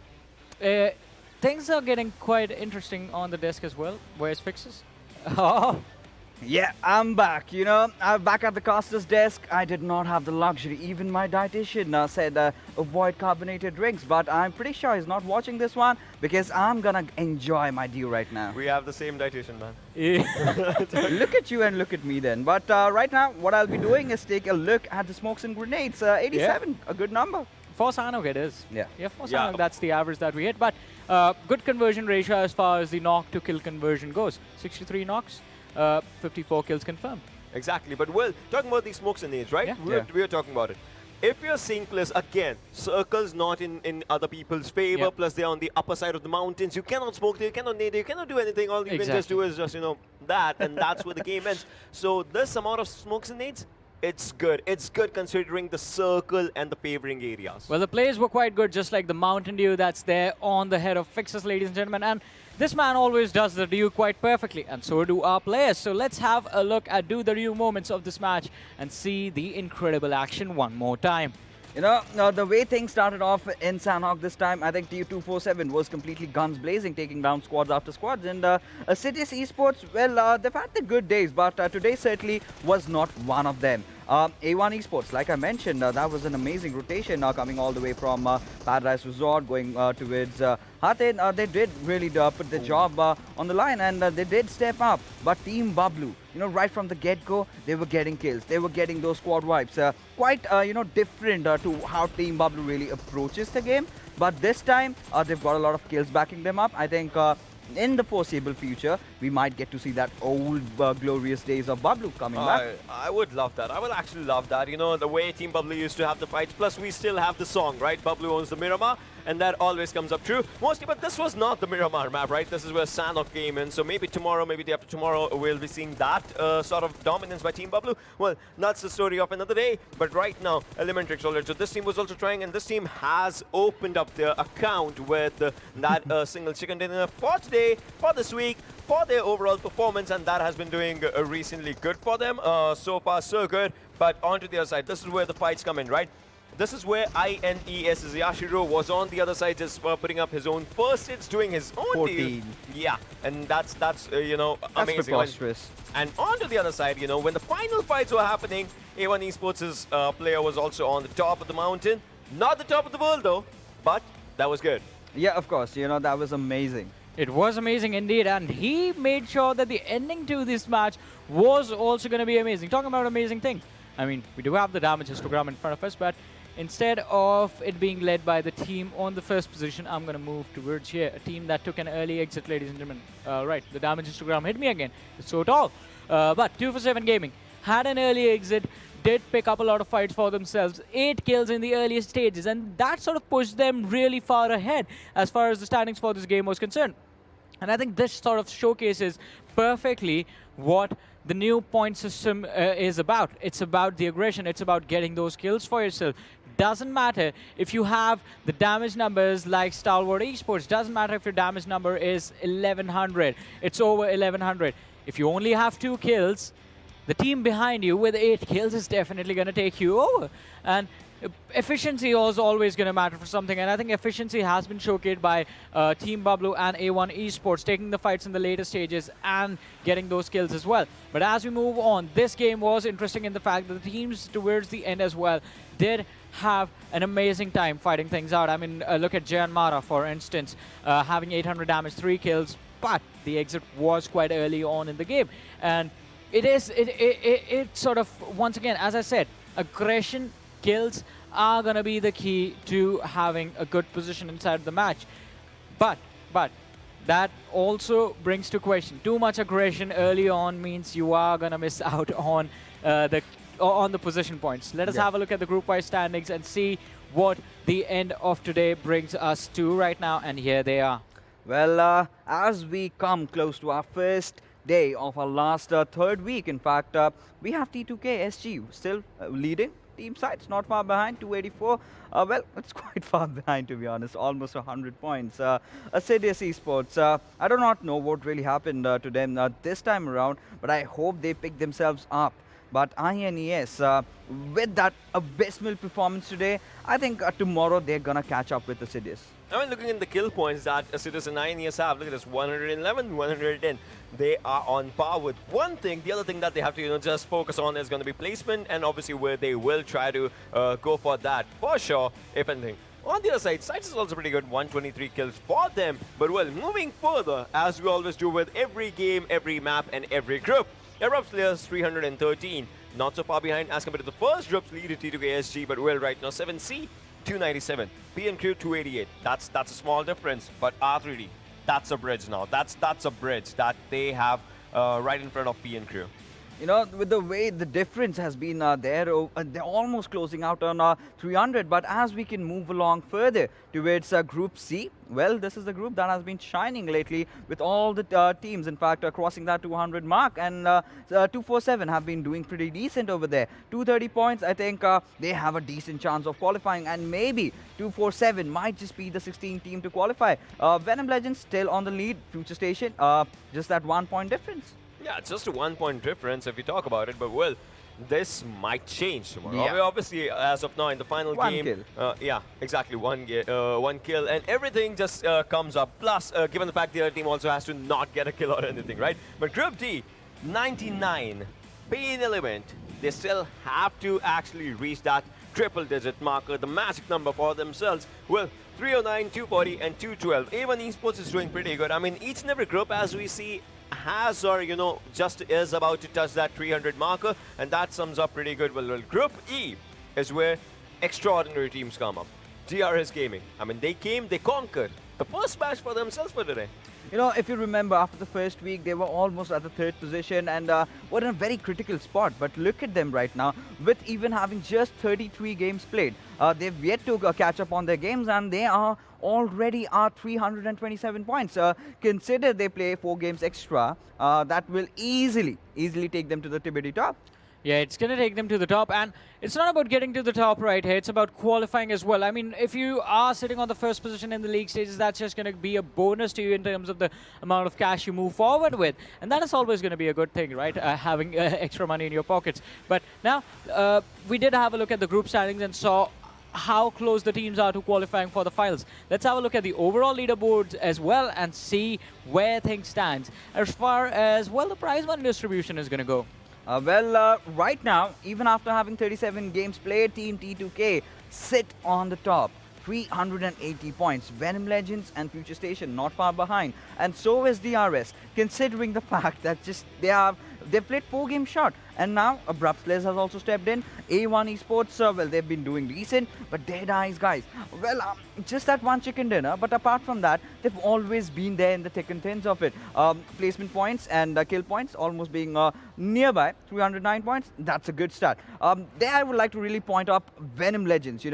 things are getting quite interesting on the desk as well. Where's Fixes? Oh. Yeah, I'm back. You know, I'm back at the caster's desk. I did not have the luxury. Even my dietitian said avoid carbonated drinks. But I'm pretty sure he's not watching this one because I'm gonna enjoy my dew right now. We have the same dietitian, man. Look at you and look at me then. But right now, what I'll be doing is take a look at the smokes and grenades. 87, a good number. For Sanhok it is. Yeah. Yeah, for Sanhok, that's the average that we hit. But good conversion ratio as far as the knock to kill conversion goes. 63 knocks. 54 kills confirmed. Exactly, but well, talking about these smokes and nades, right? Yeah. We're talking about it. If you're seeing players, again, circles not in other people's favor, plus they're on the upper side of the mountains, you cannot smoke there, you cannot nade, you cannot do anything. All you can just do is just, you know, that, and that's where the game ends. So this amount of smokes and nades, it's good. It's good considering the circle and the favoring areas. Well, the plays were quite good, just like the Mountain Dew that's there on the head of Fixes, ladies and gentlemen. And this man always does the Dew quite perfectly, and so do our players. So let's have a look at Do the Dew moments of this match and see the incredible action one more time. You know, the way things started off in Sanhok this time, I think T247 was completely guns blazing, taking down squads after squads. And Assiduous Esports, well, they've had the good days, but today certainly was not one of them. A1 Esports, like I mentioned, that was an amazing rotation coming all the way from Paradise Resort, going towards Hatin. They did really put the job on the line, and they did step up. But Team Bablu, you know, right from the get-go, they were getting kills. They were getting those squad wipes. Quite, you know, different to how Team Bablu really approaches the game. But this time, they've got a lot of kills backing them up. I think in the foreseeable future, we might get to see that old glorious days of Bablu coming back. I would love that. I would actually love that. You know, the way Team Bablu used to have the fights. Plus, we still have the song, right? Bablu owns the Miramar, and that always comes up true. Mostly, but this was not the Miramar map, right? This is where Sanhok came in. So maybe tomorrow, maybe the day after tomorrow, we'll be seeing that sort of dominance by Team Bablu. Well, that's the story of another day. But right now, ElementriX already. So this team was also trying, and this team has opened up their account with that single chicken dinner for today, for this week, for their overall performance, and that has been doing recently good for them. So far, so good. But onto the other side, this is where the fights come in, right? This is where INES Yashiro was on the other side, just putting up his own first hits, doing his own 14. deal. Yeah, and that's you know, amazing. That's preposterous. And onto the other side, you know, when the final fights were happening, A1 Esports' player was also on the top of the mountain. Not the top of the world, though, but that was good. Yeah, of course. You know, that was amazing. It was amazing indeed, and he made sure that the ending to this match was also going to be amazing. Talking about amazing things. I mean, we do have the damage histogram in front of us, but instead of it being led by the team on the first position, I'm going to move towards here. A team that took an early exit, ladies and gentlemen. Right, the damage histogram hit me again. It's so tall. But 247 Gaming had an early exit, did pick up a lot of fights for themselves. 8 kills in the earliest stages, and that sort of pushed them really far ahead as far as the standings for this game was concerned. And I think this sort of showcases perfectly what the new point system is about. It's about the aggression. It's about getting those kills for yourself. Doesn't matter if you have the damage numbers like Stalwart Esports. Doesn't matter if your damage number is 1100. It's over 1100. If you only have 2 kills, the team behind you with 8 kills is definitely going to take you over. And efficiency is always going to matter for something, and I think efficiency has been showcased by Team Bablu and A1 Esports, taking the fights in the later stages and getting those kills as well. But as we move on, this game was interesting in the fact that the teams towards the end as well did have an amazing time fighting things out. I mean, look at JyanMaara, for instance, having 800 damage, 3 kills, but the exit was quite early on in the game. And it sort of, once again, as I said, aggression, kills are going to be the key to having a good position inside the match. But that also brings to question, too much aggression early on means you are going to miss out on the position points. Let us have a look at the group-wise standings and see what the end of today brings us to right now, and here they are. Well, as we come close to our first day of our last third week, in fact, we have T2K SG still leading. Team sides not far behind, 284. Well, it's quite far behind, to be honest, almost 100 points. Assiduous Esports, I do not know what really happened to them this time around, but I hope they pick themselves up. But INES, with that abysmal performance today, I think tomorrow they're going to catch up with Assiduous. I mean, looking at the kill points that Assiduous and INES have, look at this, 111, 110. They are on par with one thing. The other thing that they have to, just focus on is going to be placement, and obviously where they will try to go for that, for sure, if anything. On the other side, SCYTES is also pretty good, 123 kills for them. But well, moving further, as we always do with every game, every map, and every group, Abrupt Slayers 313, not so far behind as compared to the first group's lead at T2K SG, but well, right now 7C 297, PNQ 288. That's a small difference, but R3D, that's a bridge now. That's a bridge that they have right in front of PNQ. You know, with the way the difference has been there, they're almost closing out on 300. But as we can move along further towards Group C, well, this is the group that has been shining lately with all the teams, in fact, crossing that 200 mark. And 247 have been doing pretty decent over there. 230 points, I think they have a decent chance of qualifying. And maybe 247 might just be the 16th team to qualify. Venom Legends still on the lead. FutureStation, just that 1 point difference. Yeah, it's just a 1 point difference if you talk about it, but well, this might change tomorrow. Yeah. Obviously, as of now in the final game, yeah, exactly, one kill, and everything just comes up. Plus, given the fact the other team also has to not get a kill or anything, right? But Group D, 99, PAINxELMT, they still have to actually reach that triple-digit marker, the magic number for themselves. Well, 309, 240, and 212. A1 Esports is doing pretty good. I mean, each and every group, as we see, has or just is about to touch that 300 marker, and that sums up pretty good. Well, Group E is where extraordinary teams come up. DRS Gaming, I mean, they conquered the first match for themselves for today. You know, if you remember, after the first week, they were almost at the 3rd position and were in a very critical spot. But look at them right now, with even having just 33 games played. They've yet to catch up on their games, and they are already at 327 points. Consider they play 4 games extra. That will easily take them to the TBD top. Yeah, it's going to take them to the top, and it's not about getting to the top right here, it's about qualifying as well. I mean, if you are sitting on the first position in the league stages, that's just going to be a bonus to you in terms of the amount of cash you move forward with, and that is always going to be a good thing, right? Having extra money in your pockets. But now, we did have a look at the group standings and saw how close the teams are to qualifying for the finals. Let's have a look at the overall leaderboards as well and see where things stand as far as, well, the prize money distribution is going to go. Right now, even after having 37 games played, Team T2K sit on the top. 380 points. Venom Legends and FutureStation not far behind. And so is DRS, considering the fact that they've played 4 games short. And now Abrupt Slayers has also stepped in. A1 Esports, well, they've been doing decent. But DEADEYES, guys, well, just that one chicken dinner. But apart from that, they've always been there in the thick and thins of it. Placement points and kill points almost being nearby. 309 points, that's a good start. There I would like to really point up Venom Legends, they've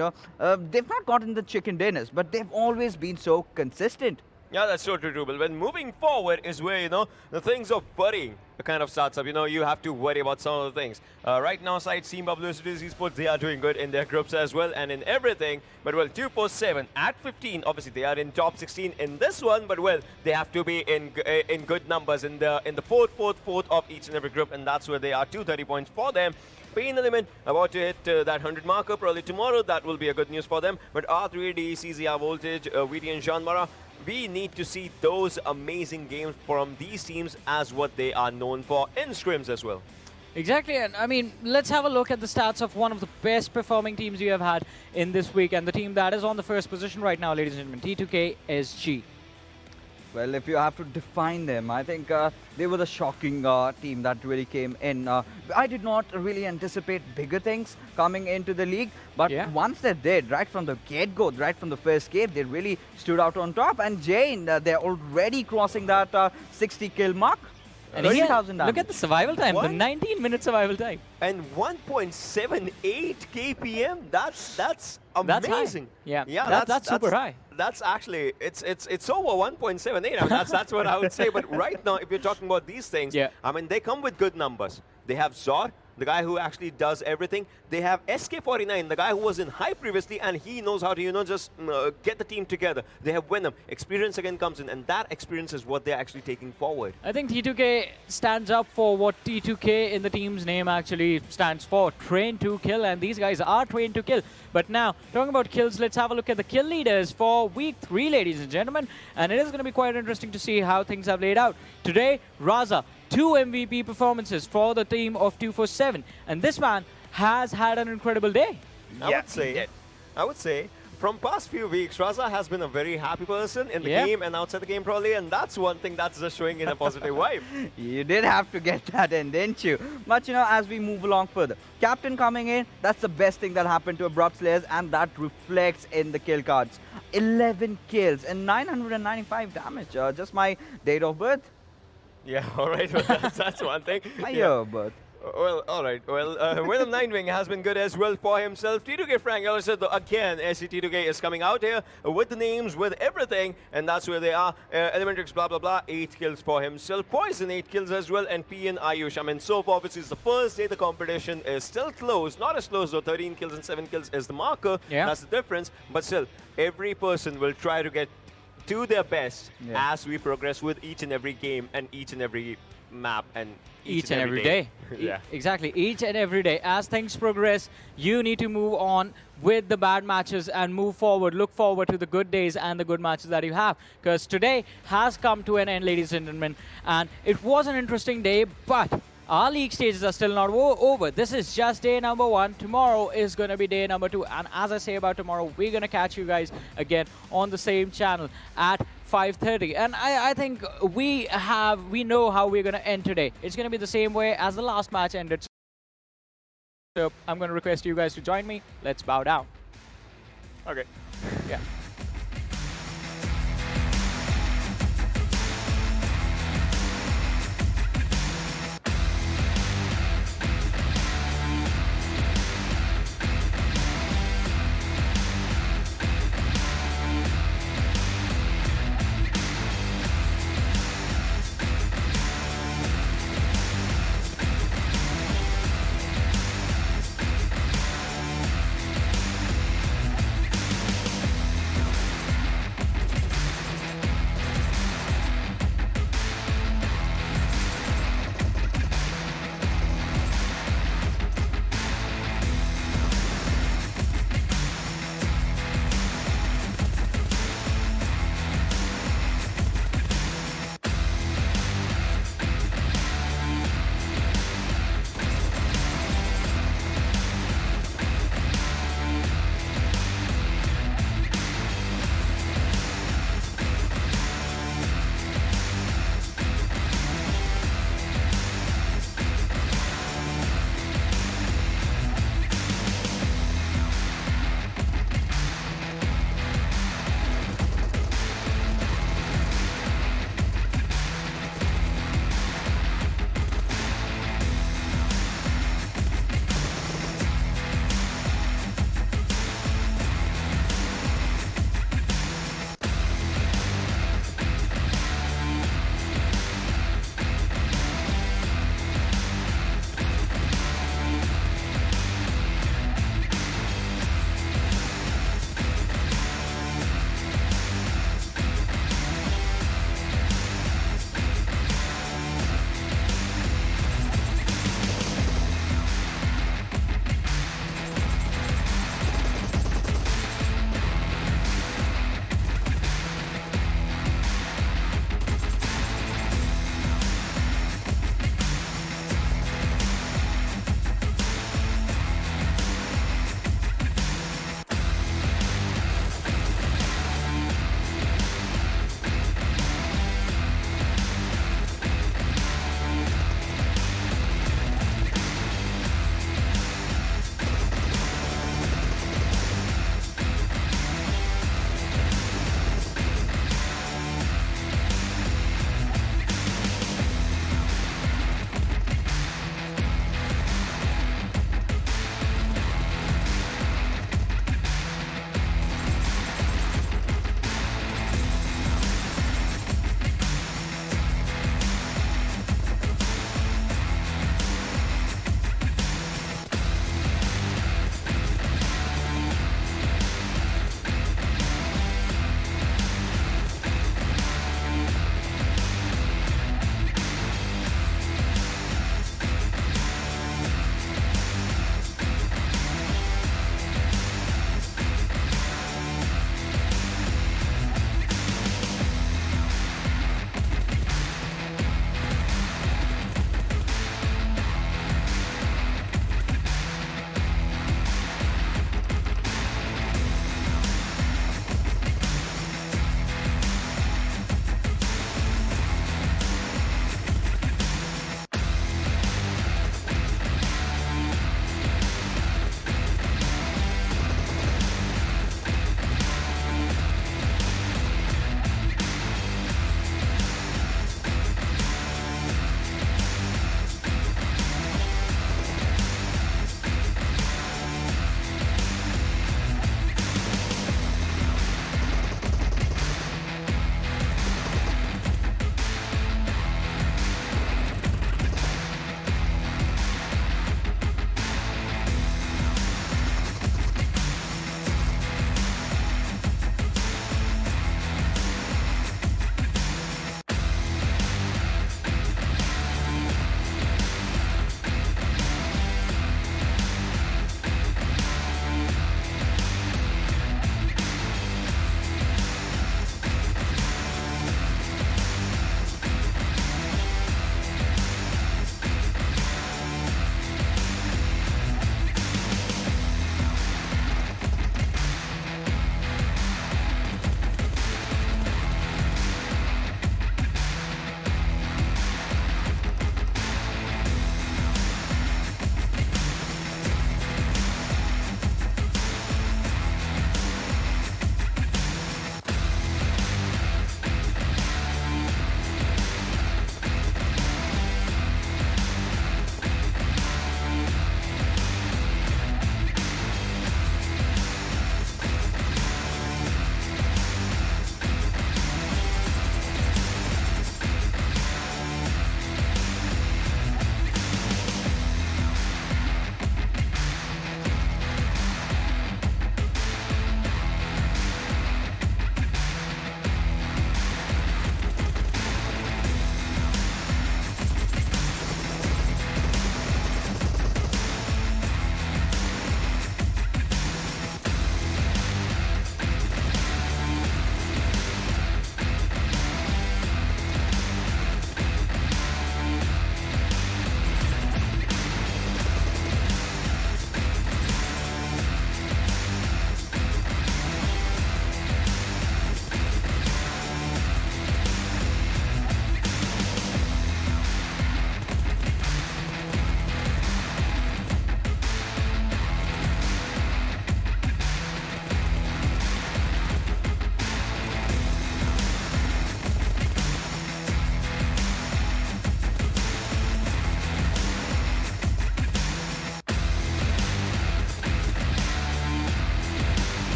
not gotten the chicken dinners, but they've always been so consistent. Yeah, that's totally true. But when moving forward is where, you know, the things of worrying kind of starts up. You know, you have to worry about some of the things. Right now, side Team Bablu Assiduous Esports, they are doing good in their groups as well and in everything. But, well, 247 at 15. Obviously, they are in top 16 in this one. But, well, they have to be in good numbers in the fourth of each and every group. And that's where they are. 230 points for them. PAINxELMT about to hit that 100 marker probably tomorrow. That will be a good news for them. But R3D, CZxHIGHVOLTAGE, VTNxJyanMaara, we need to see those amazing games from these teams as what they are known for in scrims as well. Exactly, and I mean, let's have a look at the stats of one of the best performing teams we have had in this week, and the team that is on the first position right now, ladies and gentlemen, T2K SG. Well, if you have to define them, I think they were the shocking team that really came in. I did not really anticipate bigger things coming into the league, but once they did, right from the get-go, right from the first game, they really stood out on top. And Jane, they're already crossing that 60-kill mark. And look at the survival time, the 19-minute survival time. And 1.78 kpm, that's amazing. That's super high. That's actually, it's over 1.78. I mean, that's what I would say. But right now, if you're talking about these things, I mean, they come with good numbers. They have Zor, the guy who actually does everything. They have SK49, the guy who was in high previously, and he knows how to, you know, just get the team together. They have Venom. Experience again comes in, and that experience is what they're actually taking forward. I think T2K stands up for what T2K in the team's name actually stands for, train to kill, and these guys are trained to kill. But now, talking about kills, let's have a look at the kill leaders for week 3, ladies and gentlemen, and it is going to be quite interesting to see how things have laid out. Today, Raza, 2 MVP performances for the team of 247, and this man has had an incredible day. I would say, from past few weeks, Raza has been a very happy person in the game and outside the game probably, and that's one thing that's just showing in a positive vibe. You did have to get that in, didn't you? But, you know, as we move along further, Captain coming in, that's the best thing that happened to Abrupt Slayers, and that reflects in the kill cards. 11 kills and 995 damage, just my date of birth. Yeah, all right, well, that's one thing. My year of birth. Well, all right. Well, Venom Nightwing has been good as well for himself. T2K Frank, also again, SCT2K is coming out here with the names, with everything, and that's where they are. ElementriX, blah, blah, blah, 8 kills for himself. Poison, 8 kills as well, and P and Ayush. I mean, so far, obviously, it's the first day the competition is still close. Not as close, though. 13 kills and 7 kills is the marker. That's the difference. But still, every person will try to get to their best as we progress with each and every game and each and every map and each and every day. Exactly, each and every day. As things progress, you need to move on with the bad matches and move forward. Look forward to the good days and the good matches that you have. Because today has come to an end, ladies and gentlemen. And it was an interesting day, but our league stages are still not over. This is just day number 1. Tomorrow is going to be day number 2. And as I say about tomorrow, we're going to catch you guys again on the same channel at 5:30. And I think we know how we're going to end today. It's going to be the same way as the last match ended. So I'm going to request you guys to join me. Let's bow down. Okay. Yeah.